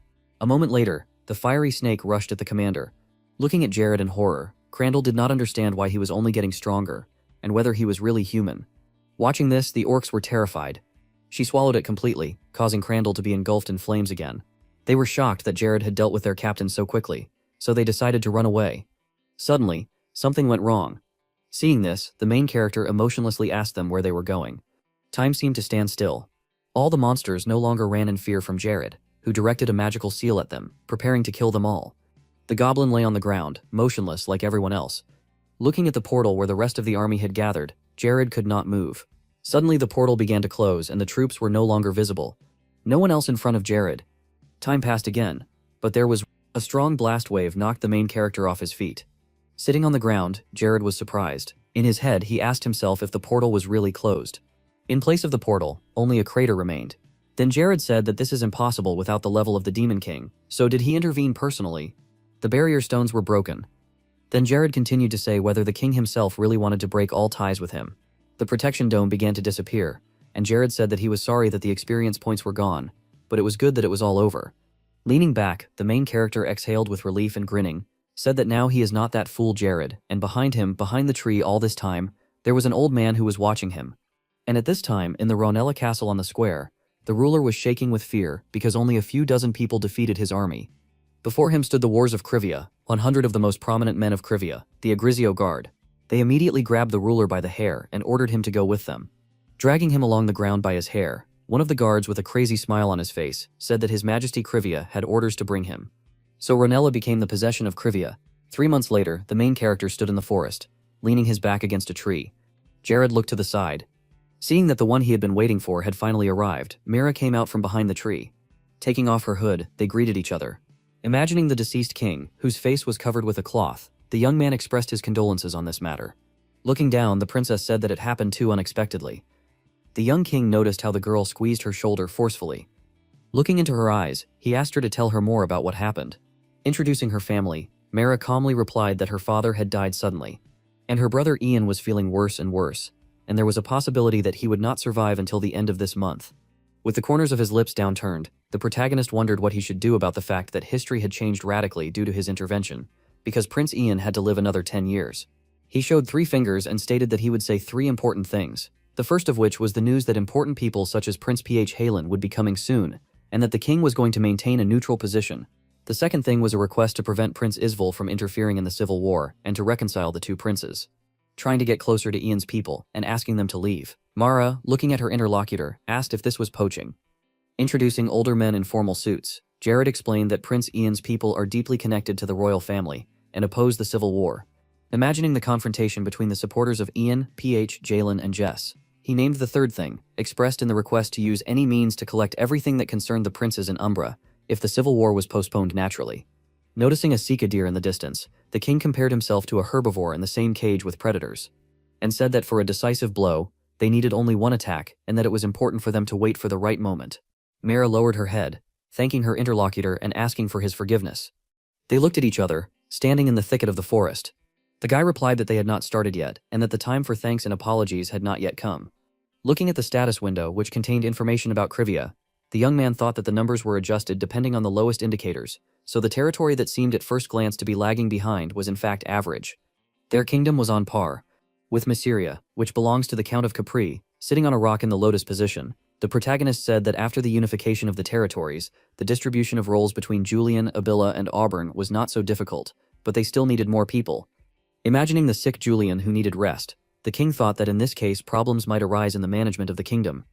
[SPEAKER 1] A moment later, the fiery snake rushed at the commander. Looking at Jared in horror, Crandall did not understand why he was only getting stronger, and whether he was really human. Watching this, the orcs were terrified. She swallowed it completely, causing Crandall to be engulfed in flames again. They were shocked that Jared had dealt with their captain so quickly, so they decided to run away. Suddenly, something went wrong. Seeing this, the main character emotionlessly asked them where they were going. Time seemed to stand still. All the monsters no longer ran in fear from Jared, who directed a magical seal at them, preparing to kill them all. The goblin lay on the ground, motionless like everyone else. Looking at the portal where the rest of the army had gathered, Jared could not move. Suddenly the portal began to close and the troops were no longer visible. No one else in front of Jared. Time passed again, but there was a strong blast wave knocked the main character off his feet. Sitting on the ground, Jared was surprised. In his head, he asked himself if the portal was really closed. In place of the portal, only a crater remained. Then Jared said that this is impossible without the level of the Demon King, so did he intervene personally? The barrier stones were broken. Then Jared continued to say whether the king himself really wanted to break all ties with him. The protection dome began to disappear, and Jared said that he was sorry that the experience points were gone, but it was good that it was all over. Leaning back, the main character exhaled with relief and grinning, said that now he is not that fool Jared, and behind him, behind the tree all this time, there was an old man who was watching him. And at this time, in the Ronella castle on the square, the ruler was shaking with fear because only a few dozen people defeated his army. Before him stood the wars of Krivia, 100 of the most prominent men of Krivia, the Agrizio Guard. They immediately grabbed the ruler by the hair and ordered him to go with them. Dragging him along the ground by his hair, one of the guards with a crazy smile on his face said that His Majesty Krivia had orders to bring him. So Ronella became the possession of Krivia. 3 months later, the main character stood in the forest, leaning his back against a tree. Jared looked to the side. Seeing that the one he had been waiting for had finally arrived, Mira came out from behind the tree. Taking off her hood, they greeted each other. Imagining the deceased king, whose face was covered with a cloth, the young man expressed his condolences on this matter. Looking down, the princess said that it happened too unexpectedly. The young king noticed how the girl squeezed her shoulder forcefully. Looking into her eyes, he asked her to tell her more about what happened. Introducing her family, Mara calmly replied that her father had died suddenly, and her brother Ian was feeling worse and worse, and there was a possibility that he would not survive until the end of this month. With the corners of his lips downturned, the protagonist wondered what he should do about the fact that history had changed radically due to his intervention, because Prince Ian had to live another 10 years. He showed 3 fingers and stated that he would say 3 important things, the first of which was the news that important people such as Prince P.H. Halen would be coming soon, and that the king was going to maintain a neutral position. The second thing was a request to prevent Prince Isval from interfering in the civil war and to reconcile the 2 princes. Trying to get closer to Ian's people and asking them to leave. Mara, looking at her interlocutor, asked if this was poaching. Introducing older men in formal suits, Jared explained that Prince Ian's people are deeply connected to the royal family and oppose the civil war. Imagining the confrontation between the supporters of Ian, PH, Jalen, and Jess, he named the third thing, expressed in the request to use any means to collect everything that concerned the princes in Umbra if the civil war was postponed naturally. Noticing a sika deer in the distance, the king compared himself to a herbivore in the same cage with predators, and said that for a decisive blow, they needed only one attack and that it was important for them to wait for the right moment. Mara lowered her head, thanking her interlocutor and asking for his forgiveness. They looked at each other, standing in the thicket of the forest. The guy replied that they had not started yet and that the time for thanks and apologies had not yet come. Looking at the status window, which contained information about Krivia, the young man thought that the numbers were adjusted depending on the lowest indicators, so the territory that seemed at first glance to be lagging behind was in fact average. Their kingdom was on par with Mysteria, which belongs to the Count of Capri, sitting on a rock in the lotus position. The protagonist said that after the unification of the territories, the distribution of roles between Julian, Abila, and Auburn was not so difficult, but they still needed more people. Imagining the sick Julian who needed rest, the king thought that in this case problems might arise in the management of the kingdom.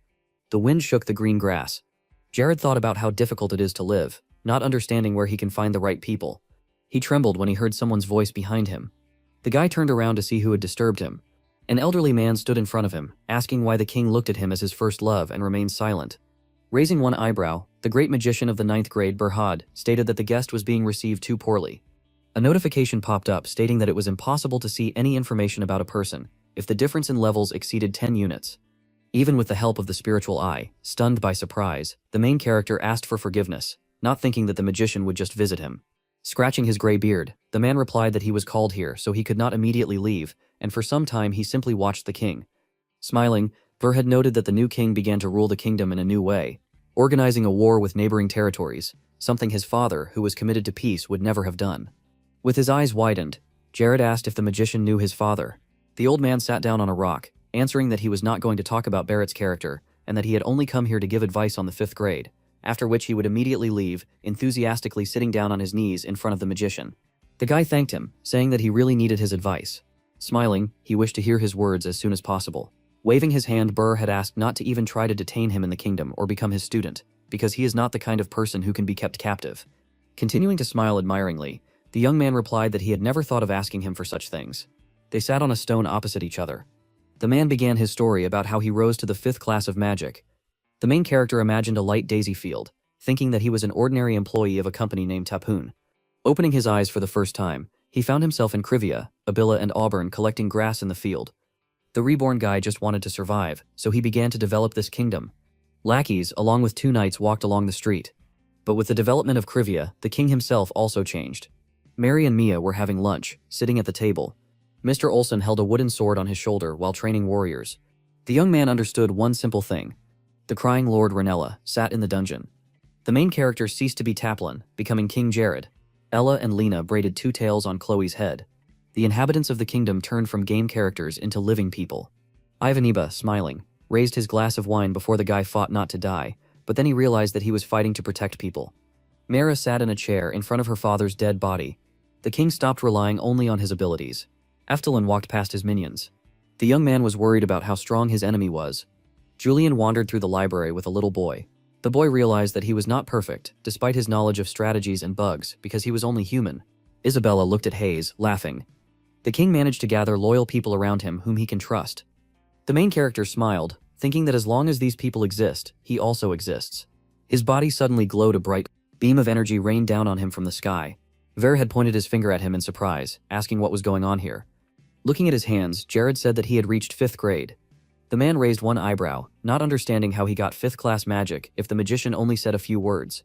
[SPEAKER 1] The wind shook the green grass. Jared thought about how difficult it is to live, not understanding where he can find the right people. He trembled when he heard someone's voice behind him. The guy turned around to see who had disturbed him. An elderly man stood in front of him, asking why the king looked at him as his first love and remained silent. Raising one eyebrow, the great magician of the 9th grade, Berhad, stated that the guest was being received too poorly. A notification popped up stating that it was impossible to see any information about a person if the difference in levels exceeded 10 units. Even with the help of the spiritual eye, stunned by surprise, the main character asked for forgiveness, not thinking that the magician would just visit him. Scratching his gray beard, the man replied that he was called here so he could not immediately leave, and for some time he simply watched the king. Smiling, Berhad noted that the new king began to rule the kingdom in a new way, organizing a war with neighboring territories, something his father, who was committed to peace, would never have done. With his eyes widened, Jared asked if the magician knew his father. The old man sat down on a rock, answering that he was not going to talk about Barrett's character and that he had only come here to give advice on the 5th grade, after which he would immediately leave, enthusiastically sitting down on his knees in front of the magician. The guy thanked him, saying that he really needed his advice. Smiling, he wished to hear his words as soon as possible. Waving his hand, Burr had asked not to even try to detain him in the kingdom or become his student, because he is not the kind of person who can be kept captive. Continuing to smile admiringly, the young man replied that he had never thought of asking him for such things. They sat on a stone opposite each other. The man began his story about how he rose to the 5th class of magic. The main character imagined a light daisy field, thinking that he was an ordinary employee of a company named Tapoon. Opening his eyes for the first time, he found himself in Krivia, Abila and Auburn collecting grass in the field. The reborn guy just wanted to survive, so he began to develop this kingdom. Lackeys, along with 2 knights, walked along the street. But with the development of Krivia, the king himself also changed. Mary and Mia were having lunch, sitting at the table. Mr. Olson held a wooden sword on his shoulder while training warriors. The young man understood one simple thing. The crying Lord Ranella sat in the dungeon. The main character ceased to be Taplin, becoming King Jared. Ella and Lena braided 2 tails on Chloe's head. The inhabitants of the kingdom turned from game characters into living people. Ivaniba, smiling, raised his glass of wine before the guy fought not to die, but then he realized that he was fighting to protect people. Mara sat in a chair in front of her father's dead body. The king stopped relying only on his abilities. Eftelin walked past his minions. The young man was worried about how strong his enemy was. Julian wandered through the library with a little boy. The boy realized that he was not perfect, despite his knowledge of strategies and bugs, because he was only human. Isabella looked at Hayes, laughing. The king managed to gather loyal people around him whom he can trust. The main character smiled, thinking that as long as these people exist, he also exists. His body suddenly glowed. A bright beam of energy rained down on him from the sky. Ver had pointed his finger at him in surprise, asking what was going on here. Looking at his hands, Jared said that he had reached 5th grade. The man raised one eyebrow, not understanding how he got 5th class magic if the magician only said a few words.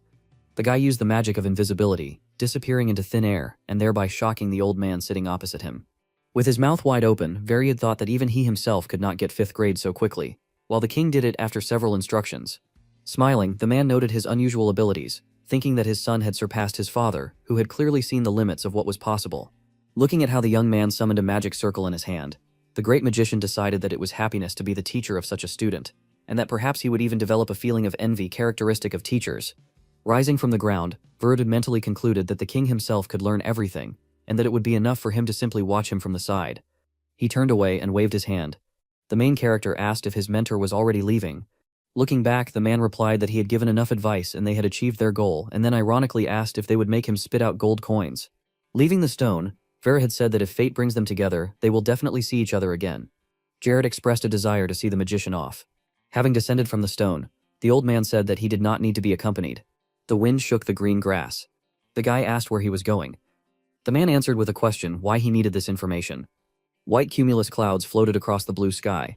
[SPEAKER 1] The guy used the magic of invisibility, disappearing into thin air, and thereby shocking the old man sitting opposite him. With his mouth wide open, Ver had thought that even he himself could not get 5th grade so quickly, while the king did it after several instructions. Smiling, the man noted his unusual abilities, thinking that his son had surpassed his father, who had clearly seen the limits of what was possible. Looking at how the young man summoned a magic circle in his hand, the great magician decided that it was happiness to be the teacher of such a student, and that perhaps he would even develop a feeling of envy characteristic of teachers. Rising from the ground, Verd had mentally concluded that the king himself could learn everything, and that it would be enough for him to simply watch him from the side. He turned away and waved his hand. The main character asked if his mentor was already leaving. Looking back, the man replied that he had given enough advice and they had achieved their goal, and then ironically asked if they would make him spit out gold coins. Leaving the stone, Vera had said that if fate brings them together, they will definitely see each other again. Jared expressed a desire to see the magician off. Having descended from the stone, the old man said that he did not need to be accompanied. The wind shook the green grass. The guy asked where he was going. The man answered with a question why he needed this information. White cumulus clouds floated across the blue sky.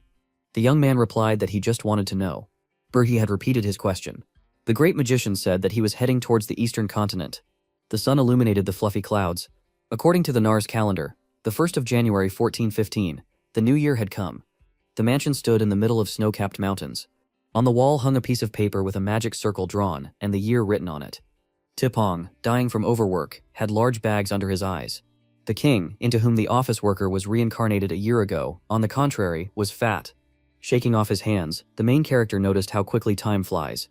[SPEAKER 1] The young man replied that he just wanted to know. Bertie had repeated his question. The great magician said that he was heading towards the eastern continent. The sun illuminated the fluffy clouds. According to the Nars calendar, the 1st of January 1415, the new year had come. The mansion stood in the middle of snow-capped mountains. On the wall hung a piece of paper with a magic circle drawn and the year written on it. Tipong, dying from overwork, had large bags under his eyes. The king, into whom the office worker was reincarnated a year ago, on the contrary, was fat. Shaking off his hands, the main character noticed how quickly time flies.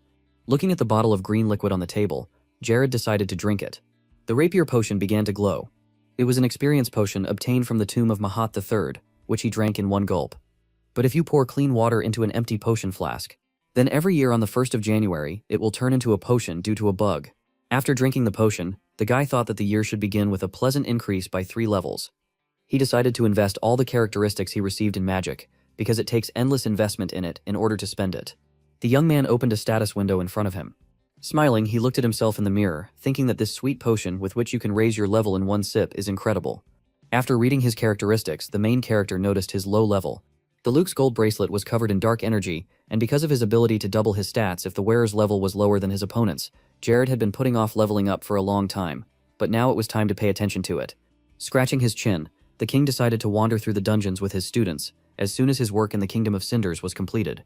[SPEAKER 1] Looking at the bottle of green liquid on the table, Jared decided to drink it. The rapier potion began to glow. It was an experience potion obtained from the tomb of Mahat III, which he drank in one gulp. But if you pour clean water into an empty potion flask, then every year on the 1st of January, it will turn into a potion due to a bug. After drinking the potion, the guy thought that the year should begin with a pleasant increase by 3 levels. He decided to invest all the characteristics he received in magic, because it takes endless investment in it in order to spend it. The young man opened a status window in front of him. Smiling, he looked at himself in the mirror, thinking that this sweet potion with which you can raise your level in one sip is incredible. After reading his characteristics, the main character noticed his low level. The Luke's gold bracelet was covered in dark energy, and because of his ability to double his stats if the wearer's level was lower than his opponent's, Jared had been putting off leveling up for a long time, but now it was time to pay attention to it. Scratching his chin, the king decided to wander through the dungeons with his students, as soon as his work in the Kingdom of Cinders was completed.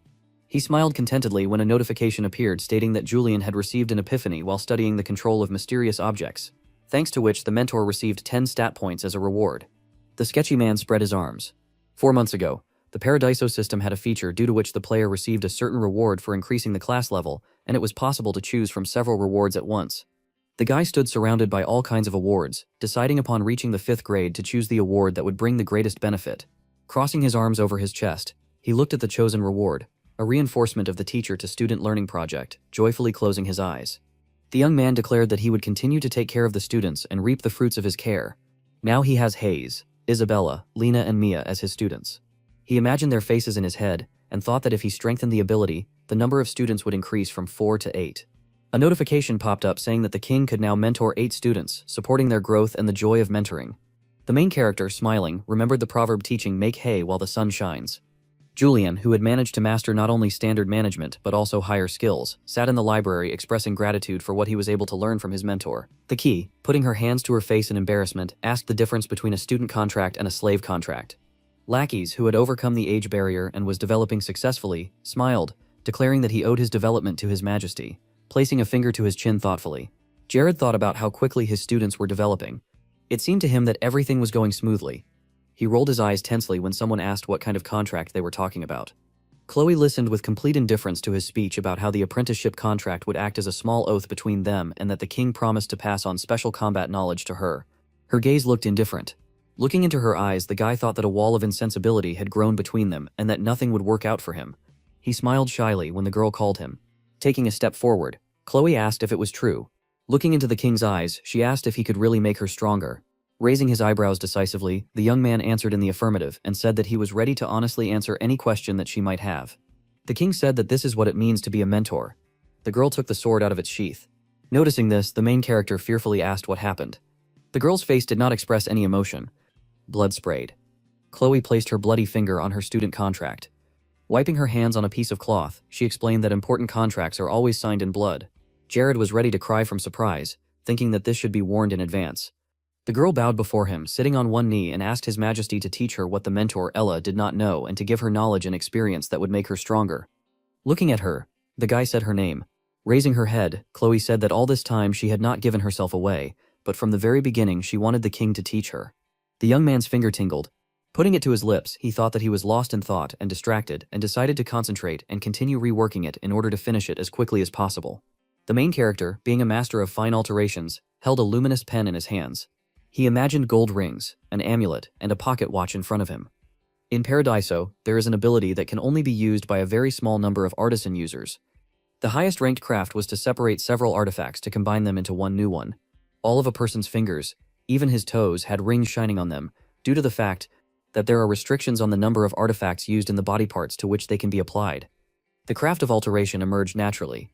[SPEAKER 1] He smiled contentedly when a notification appeared stating that Julian had received an epiphany while studying the control of mysterious objects, thanks to which the mentor received 10 stat points as a reward. The sketchy man spread his arms. 4 months ago, the Paradiso system had a feature due to which the player received a certain reward for increasing the class level, and it was possible to choose from several rewards at once. The guy stood surrounded by all kinds of awards, deciding upon reaching the 5th grade to choose the award that would bring the greatest benefit. Crossing his arms over his chest, he looked at the chosen reward, a reinforcement of the teacher-to-student learning project, joyfully closing his eyes. The young man declared that he would continue to take care of the students and reap the fruits of his care. Now he has Hayes, Isabella, Lena and Mia as his students. He imagined their faces in his head and thought that if he strengthened the ability, the number of students would increase from 4 to 8. A notification popped up saying that the king could now mentor 8 students, supporting their growth and the joy of mentoring. The main character, smiling, remembered the proverb teaching "make hay while the sun shines." Julian, who had managed to master not only standard management but also higher skills, sat in the library expressing gratitude for what he was able to learn from his mentor. The key, putting her hands to her face in embarrassment, asked the difference between a student contract and a slave contract. Lackeys, who had overcome the age barrier and was developing successfully, smiled, declaring that he owed his development to His Majesty, placing a finger to his chin thoughtfully. Jared thought about how quickly his students were developing. It seemed to him that everything was going smoothly. He rolled his eyes tensely when someone asked what kind of contract they were talking about. Chloe listened with complete indifference to his speech about how the apprenticeship contract would act as a small oath between them and that the king promised to pass on special combat knowledge to her. Her gaze looked indifferent. Looking into her eyes, the guy thought that a wall of insensibility had grown between them and that nothing would work out for him. He smiled shyly when the girl called him. Taking a step forward, Chloe asked if it was true. Looking into the king's eyes, she asked if he could really make her stronger. Raising his eyebrows decisively, the young man answered in the affirmative and said that he was ready to honestly answer any question that she might have. The king said that this is what it means to be a mentor. The girl took the sword out of its sheath. Noticing this, the main character fearfully asked what happened. The girl's face did not express any emotion. Blood sprayed. Chloe placed her bloody finger on her student contract. Wiping her hands on a piece of cloth, she explained that important contracts are always signed in blood. Jared was ready to cry from surprise, thinking that this should be warned in advance. The girl bowed before him, sitting on one knee, and asked His Majesty to teach her what the mentor, Ella, did not know and to give her knowledge and experience that would make her stronger. Looking at her, the guy said her name. Raising her head, Chloe said that all this time she had not given herself away, but from the very beginning she wanted the king to teach her. The young man's finger tingled. Putting it to his lips, he thought that he was lost in thought and distracted and decided to concentrate and continue reworking it in order to finish it as quickly as possible. The main character, being a master of fine alterations, held a luminous pen in his hands. He imagined gold rings, an amulet, and a pocket watch in front of him. In Paradiso, there is an ability that can only be used by a very small number of artisan users. The highest ranked craft was to separate several artifacts to combine them into one new one. All of a person's fingers, even his toes, had rings shining on them, due to the fact that there are restrictions on the number of artifacts used in the body parts to which they can be applied. The craft of alteration emerged naturally.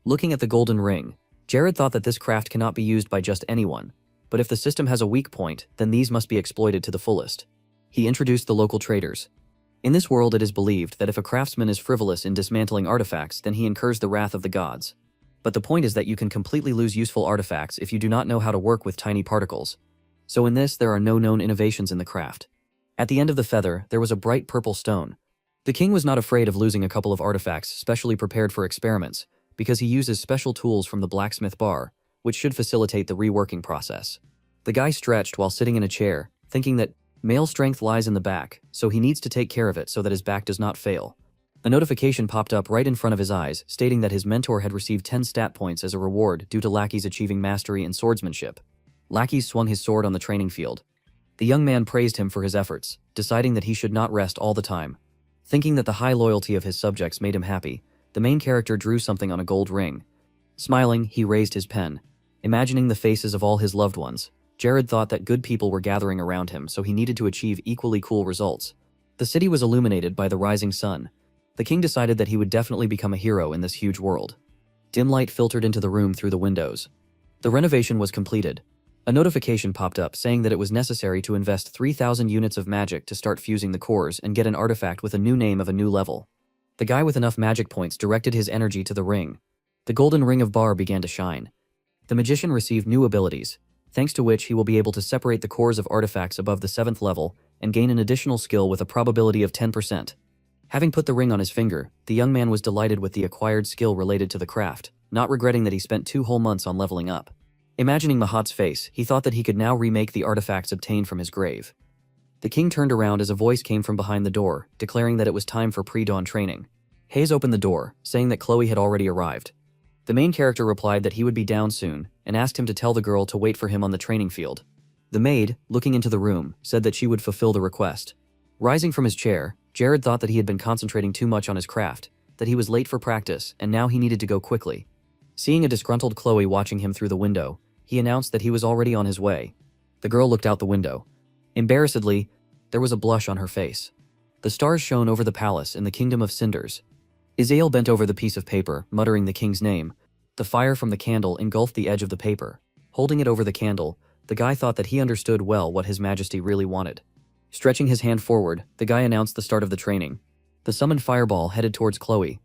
[SPEAKER 1] Looking at the golden ring, Jared thought that this craft cannot be used by just anyone, but if the system has a weak point, then these must be exploited to the fullest. He introduced the local traders. In this world, it is believed that if a craftsman is frivolous in dismantling artifacts, then he incurs the wrath of the gods. But the point is that you can completely lose useful artifacts if you do not know how to work with tiny particles. So in this, there are no known innovations in the craft. At the end of the feather, there was a bright purple stone. The king was not afraid of losing a couple of artifacts specially prepared for experiments, because he uses special tools from the blacksmith bar, which should facilitate the reworking process. The guy stretched while sitting in a chair, thinking that male strength lies in the back, so he needs to take care of it so that his back does not fail. A notification popped up right in front of his eyes, stating that his mentor had received 10 stat points as a reward due to Lackeys achieving mastery in swordsmanship. Lackeys swung his sword on the training field. The young man praised him for his efforts, deciding that he should not rest all the time. Thinking that the high loyalty of his subjects made him happy, the main character drew something on a gold ring. Smiling, he raised his pen. Imagining the faces of all his loved ones, Jared thought that good people were gathering around him, so he needed to achieve equally cool results. The city was illuminated by the rising sun. The king decided that he would definitely become a hero in this huge world. Dim light filtered into the room through the windows. The renovation was completed. A notification popped up saying that it was necessary to invest 3,000 units of magic to start fusing the cores and get an artifact with a new name of a new level. The guy with enough magic points directed his energy to the ring. The golden ring of Bar began to shine. The magician received new abilities, thanks to which he will be able to separate the cores of artifacts above the 7th level and gain an additional skill with a probability of 10%. Having put the ring on his finger, the young man was delighted with the acquired skill related to the craft, not regretting that he spent 2 whole months on leveling up. Imagining Mahat's face, he thought that he could now remake the artifacts obtained from his grave. The king turned around as a voice came from behind the door, declaring that it was time for pre-dawn training. Hayes opened the door, saying that Chloe had already arrived. The main character replied that he would be down soon and asked him to tell the girl to wait for him on the training field. The maid, looking into the room, said that she would fulfill the request. Rising from his chair, Jared thought that he had been concentrating too much on his craft, that he was late for practice and now he needed to go quickly. Seeing a disgruntled Chloe watching him through the window, he announced that he was already on his way. The girl looked out the window. Embarrassedly, there was a blush on her face. The stars shone over the palace in the kingdom of cinders. Isael bent over the piece of paper, muttering the king's name. The fire from the candle engulfed the edge of the paper. Holding it over the candle, the guy thought that he understood well what His Majesty really wanted. Stretching his hand forward, the guy announced the start of the training. The summoned fireball headed towards Chloe.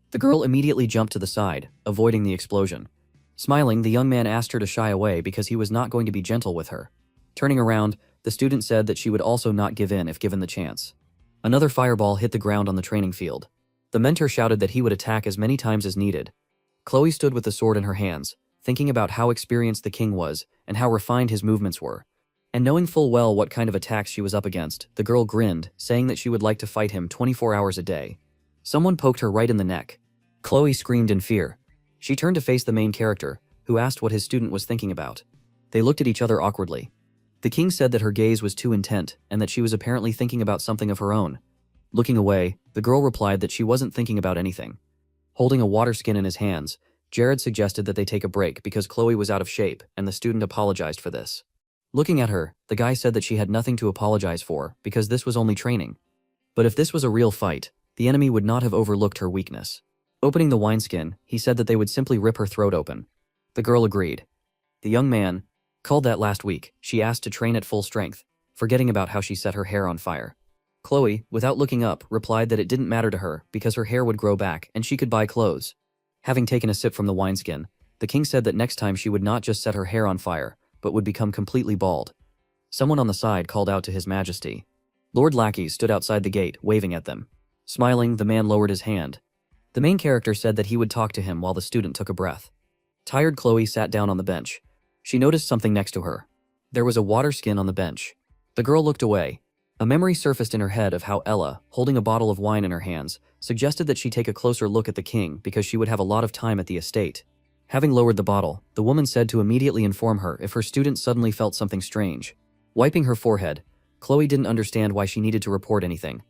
[SPEAKER 1] The girl immediately jumped to the side, avoiding the explosion. Smiling, the young man asked her to shy away because he was not going to be gentle with her. Turning around, the student said that she would also not give in if given the chance. Another fireball hit the ground on the training field. The mentor shouted that he would attack as many times as needed. Chloe stood with the sword in her hands, thinking about how experienced the king was and how refined his movements were. And knowing full well what kind of attacks she was up against, the girl grinned, saying that she would like to fight him 24 hours a day. Someone poked her right in the neck. Chloe screamed in fear. She turned to face the main character, who asked what his student was thinking about. They looked at each other awkwardly. The king said that her gaze was too intent and that she was apparently thinking about something of her own. Looking away, the girl replied that she wasn't thinking about anything. Holding a water skin in his hands, Jared suggested that they take a break because Chloe was out of shape and the student apologized for this. Looking at her, the guy said that she had nothing to apologize for because this was only training. But if this was a real fight, the enemy would not have overlooked her weakness. Opening the wineskin, he said that they would simply rip her throat open. The girl agreed. The young man, called that last week, she asked to train at full strength, forgetting about how she set her hair on fire. Chloe, without looking up, replied that it didn't matter to her because her hair would grow back and she could buy clothes. Having taken a sip from the wineskin, the king said that next time she would not just set her hair on fire, but would become completely bald. Someone on the side called out to His Majesty. Lord lackeys stood outside the gate, waving at them. Smiling, the man lowered his hand. The main character said that he would talk to him while the student took a breath. Tired Chloe sat down on the bench. She noticed something next to her. There was a water skin on the bench. The girl looked away. A memory surfaced in her head of how Ella, holding a bottle of wine in her hands, suggested that she take a closer look at the king because she would have a lot of time at the estate. Having lowered the bottle, the woman said to immediately inform her if her student suddenly felt something strange. Wiping her forehead, Chloe didn't understand why she needed to report anything.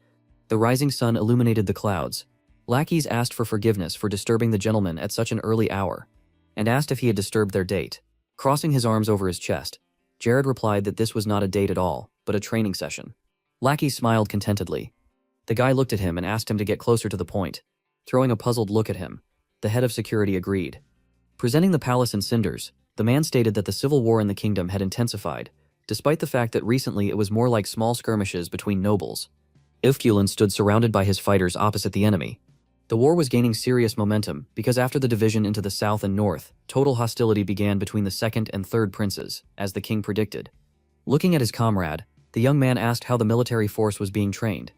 [SPEAKER 1] The rising sun illuminated the clouds. Lackeys asked for forgiveness for disturbing the gentleman at such an early hour, and asked if he had disturbed their date. Crossing his arms over his chest, Jared replied that this was not a date at all, but a training session. Lackey smiled contentedly. The guy looked at him and asked him to get closer to the point. Throwing a puzzled look at him, the head of security agreed. Presenting the palace in cinders, the man stated that the civil war in the kingdom had intensified, despite the fact that recently it was more like small skirmishes between nobles. Ivkulin stood surrounded by his fighters opposite the enemy. The war was gaining serious momentum because after the division into the south and north, total hostility began between the second and third princes, as the king predicted. Looking at his comrade, the young man asked how the military force was being trained.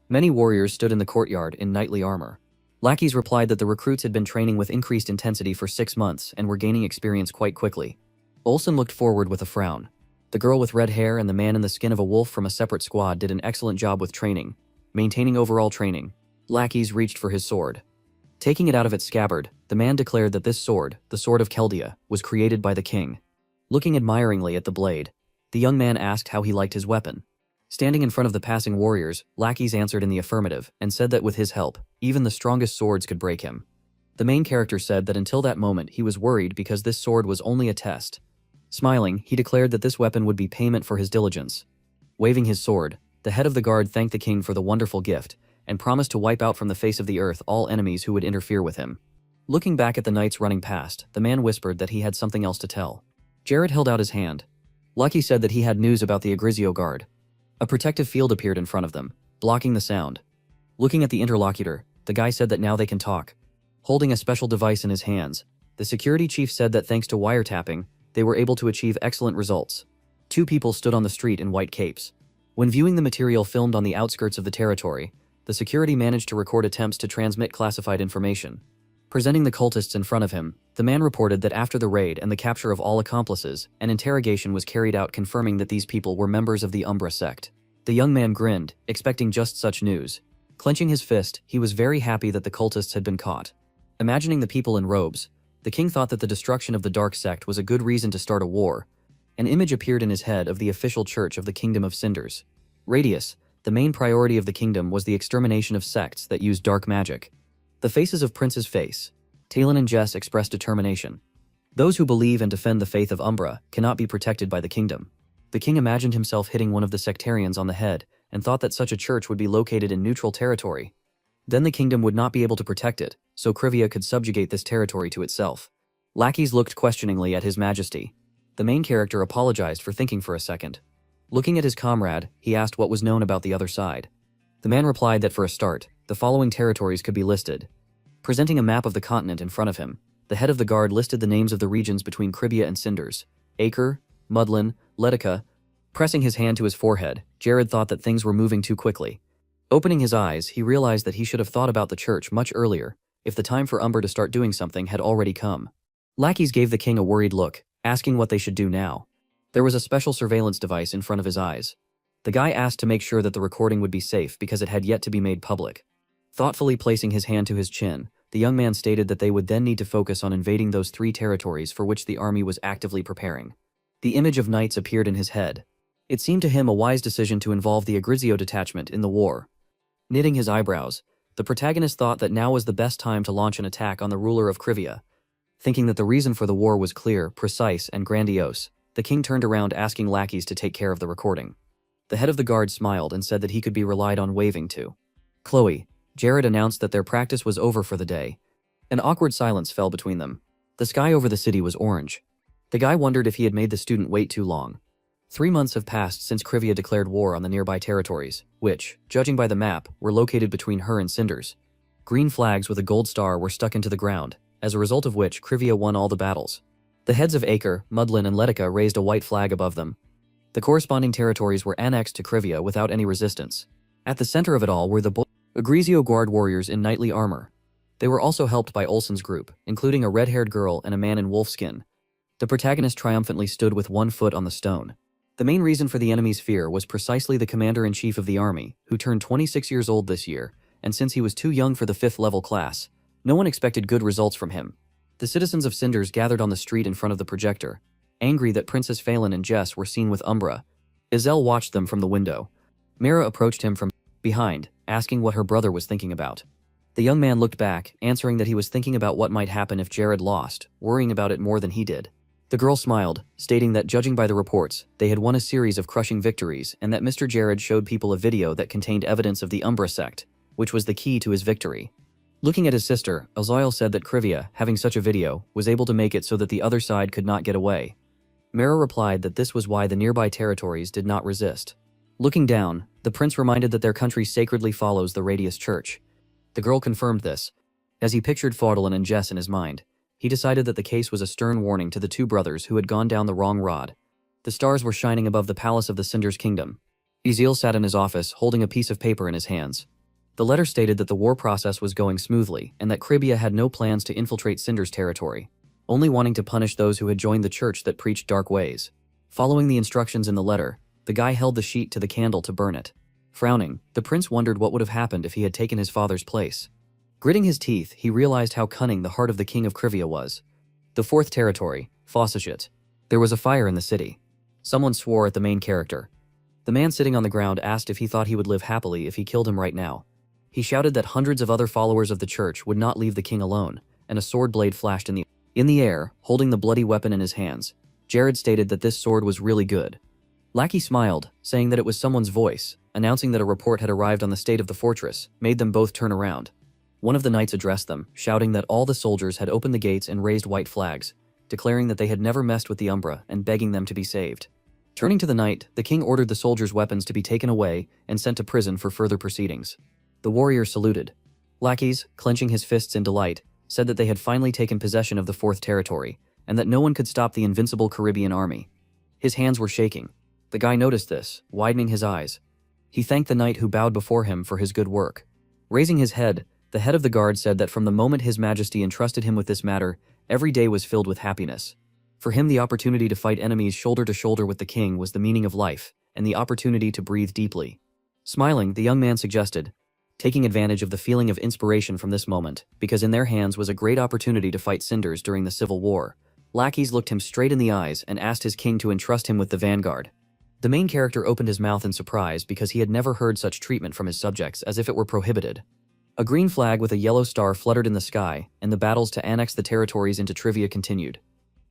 [SPEAKER 1] Many warriors stood in the courtyard in knightly armor. Lackeys replied that the recruits had been training with increased intensity for 6 months and were gaining experience quite quickly. Olsen looked forward with a frown. The girl with red hair and the man in the skin of a wolf from a separate squad did an excellent job with training, maintaining overall training. Lackeys reached for his sword. Taking it out of its scabbard, the man declared that this sword, the Sword of Chaldea, was created by the king. Looking admiringly at the blade, the young man asked how he liked his weapon. Standing in front of the passing warriors, Lackeys answered in the affirmative and said that with his help, even the strongest swords could break him. The main character said that until that moment he was worried because this sword was only a test. Smiling, he declared that this weapon would be payment for his diligence. Waving his sword, the head of the guard thanked the king for the wonderful gift and promised to wipe out from the face of the earth all enemies who would interfere with him. Looking back at the knights running past, the man whispered that he had something else to tell. Jared held out his hand. Lucky said that he had news about the Agrizio guard. A protective field appeared in front of them, blocking the sound. Looking at the interlocutor, the guy said that now they can talk. Holding a special device in his hands, the security chief said that thanks to wiretapping, they were able to achieve excellent results. 2 people stood on the street in white capes. When viewing the material filmed on the outskirts of the territory, the security managed to record attempts to transmit classified information. Presenting the cultists in front of him, the man reported that after the raid and the capture of all accomplices, an interrogation was carried out confirming that these people were members of the Umbra sect. The young man grinned, expecting just such news. Clenching his fist, he was very happy that the cultists had been caught. Imagining the people in robes, The king thought that the destruction of the dark sect was a good reason to start a war. An image appeared in his head of the official church of the Kingdom of Cinders. Radius, the main priority of the kingdom was the extermination of sects that used dark magic. The faces of Prince's face. Talon and Jess expressed determination. Those who believe and defend the faith of Umbra cannot be protected by the kingdom. The king imagined himself hitting one of the sectarians on the head and thought that such a church would be located in neutral territory. Then the kingdom would not be able to protect it, so Krivia could subjugate this territory to itself. Lackeys looked questioningly at His Majesty. The main character apologized for thinking for a second. Looking at his comrade, he asked what was known about the other side. The man replied that for a start, the following territories could be listed. Presenting a map of the continent in front of him, the head of the guard listed the names of the regions between Krivia and Cinders: Acre, Mudlin, Letica. Pressing his hand to his forehead, Jared thought that things were moving too quickly. Opening his eyes, he realized that he should have thought about the church much earlier, if the time for Umber to start doing something had already come. Lackeys gave the king a worried look, asking what they should do now. There was a special surveillance device in front of his eyes. The guy asked to make sure that the recording would be safe because it had yet to be made public. Thoughtfully placing his hand to his chin, the young man stated that they would then need to focus on invading those 3 territories for which the army was actively preparing. The image of knights appeared in his head. It seemed to him a wise decision to involve the Agrizio detachment in the war. Knitting his eyebrows, the protagonist thought that now was the best time to launch an attack on the ruler of Krivia. Thinking that the reason for the war was clear, precise, and grandiose, the king turned around asking lackeys to take care of the recording. The head of the guard smiled and said that he could be relied on waving to Chloe. Jared announced that their practice was over for the day. An awkward silence fell between them. The sky over the city was orange. The guy wondered if he had made the student wait too long. 3 months have passed since Krivia declared war on the nearby territories, which, judging by the map, were located between her and Cinders. Green flags with a gold star were stuck into the ground, as a result of which Krivia won all the battles. The heads of Acre, Mudlin, and Letica raised a white flag above them. The corresponding territories were annexed to Krivia without any resistance. At the center of it all were the Agrizio guard warriors in knightly armor. They were also helped by Olsen's group, including a red-haired girl and a man in wolfskin. The protagonist triumphantly stood with one foot on the stone. The main reason for the enemy's fear was precisely the commander-in-chief of the army, who turned 26 years old this year, and since he was too young for the 5th level class, no one expected good results from him. The citizens of Cinders gathered on the street in front of the projector, angry that Princess Phelan and Jess were seen with Umbra. Izel watched them from the window. Mira approached him from behind, asking what her brother was thinking about. The young man looked back, answering that he was thinking about what might happen if Jared lost, worrying about it more than he did. The girl smiled, stating that judging by the reports, they had won a series of crushing victories and that Mr. Jared showed people a video that contained evidence of the Umbra sect, which was the key to his victory. Looking at his sister, Azael said that Krivia, having such a video, was able to make it so that the other side could not get away. Mira replied that this was why the nearby territories did not resist. Looking down, the prince reminded that their country sacredly follows the Radius Church. The girl confirmed this. As he pictured Faudelin and Jess in his mind, he decided that the case was a stern warning to the 2 brothers who had gone down the wrong road. The stars were shining above the palace of the Cinders Kingdom. Ezeal sat in his office holding a piece of paper in his hands. The letter stated that the war process was going smoothly and that Krivia had no plans to infiltrate Cinders territory, only wanting to punish those who had joined the church that preached dark ways. Following the instructions in the letter, the guy held the sheet to the candle to burn it. Frowning, the prince wondered what would have happened if he had taken his father's place. Gritting his teeth, he realized how cunning the heart of the king of Krivia was. The 4th territory, Fossagit. There was a fire in the city. Someone swore at the main character. The man sitting on the ground asked if he thought he would live happily if he killed him right now. He shouted that hundreds of other followers of the church would not leave the king alone, and a sword blade flashed in the air, holding the bloody weapon in his hands. Jared stated that this sword was really good. Lackey smiled, saying that it was someone's voice, announcing that a report had arrived on the state of the fortress, made them both turn around. One of the knights addressed them, shouting that all the soldiers had opened the gates and raised white flags, declaring that they had never messed with the Umbra and begging them to be saved. Turning to the knight, the king ordered the soldiers' weapons to be taken away and sent to prison for further proceedings. The warrior saluted. Lackeys, clenching his fists in delight, said that they had finally taken possession of the 4th territory, and that no one could stop the invincible Caribbean army. His hands were shaking. The guy noticed this, widening his eyes. He thanked the knight who bowed before him for his good work. Raising his head, the head of the guard said that from the moment His Majesty entrusted him with this matter, every day was filled with happiness. For him, the opportunity to fight enemies shoulder to shoulder with the king was the meaning of life, and the opportunity to breathe deeply. Smiling, the young man suggested, taking advantage of the feeling of inspiration from this moment, because in their hands was a great opportunity to fight Cinders during the Civil War. Lackeys looked him straight in the eyes and asked his king to entrust him with the vanguard. The main character opened his mouth in surprise because he had never heard such treatment from his subjects, as if it were prohibited. A green flag with a yellow star fluttered in the sky, and the battles to annex the territories into Trivia continued.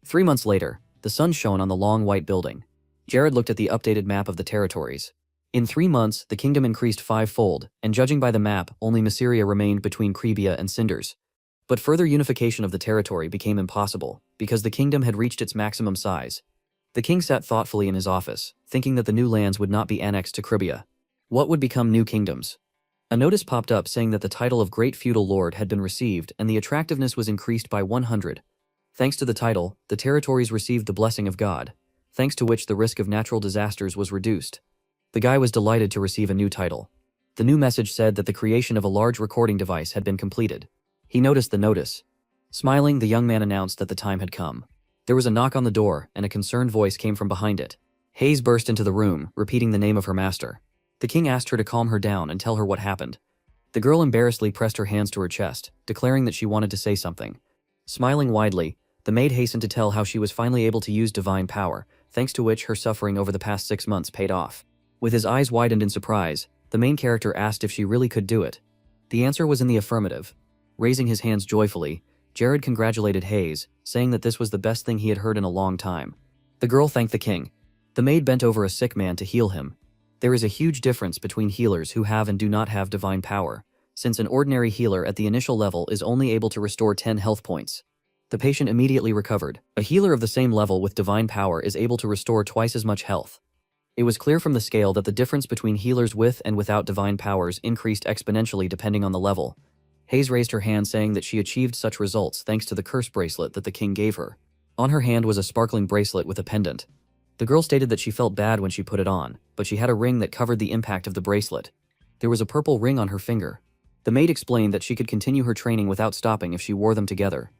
[SPEAKER 1] 3 months later, the sun shone on the long white building. Jared looked at the updated map of the territories. In 3 months, the kingdom increased 5-fold, and judging by the map, only Myceria remained between Cribia and Cinders. But further unification of the territory became impossible, because the kingdom had reached its maximum size. The king sat thoughtfully in his office, thinking that the new lands would not be annexed to Cribia. What would become new kingdoms? A notice popped up saying that the title of Great Feudal Lord had been received and the attractiveness was increased by 100. Thanks to the title, the territories received the blessing of God, thanks to which the risk of natural disasters was reduced. The guy was delighted to receive a new title. The new message said that the creation of a large recording device had been completed. He noticed the notice. Smiling, the young man announced that the time had come. There was a knock on the door, and a concerned voice came from behind it. Hayes burst into the room, repeating the name of her master. The king asked her to calm her down and tell her what happened. The girl embarrassedly pressed her hands to her chest, declaring that she wanted to say something. Smiling widely, the maid hastened to tell how she was finally able to use divine power, thanks to which her suffering over the past 6 months paid off. With his eyes widened in surprise, the main character asked if she really could do it. The answer was in the affirmative. Raising his hands joyfully, Jared congratulated Hayes, saying that this was the best thing he had heard in a long time. The girl thanked the king. The maid bent over a sick man to heal him. There is a huge difference between healers who have and do not have divine power, since an ordinary healer at the initial level is only able to restore 10 health points. The patient immediately recovered. A healer of the same level with divine power is able to restore twice as much health. It was clear from the scale that the difference between healers with and without divine powers increased exponentially depending on the level. Hayes raised her hand, saying that she achieved such results thanks to the curse bracelet that the king gave her. On her hand was a sparkling bracelet with a pendant. The girl stated that she felt bad when she put it on, but she had a ring that covered the impact of the bracelet. There was a purple ring on her finger. The maid explained that she could continue her training without stopping if she wore them together.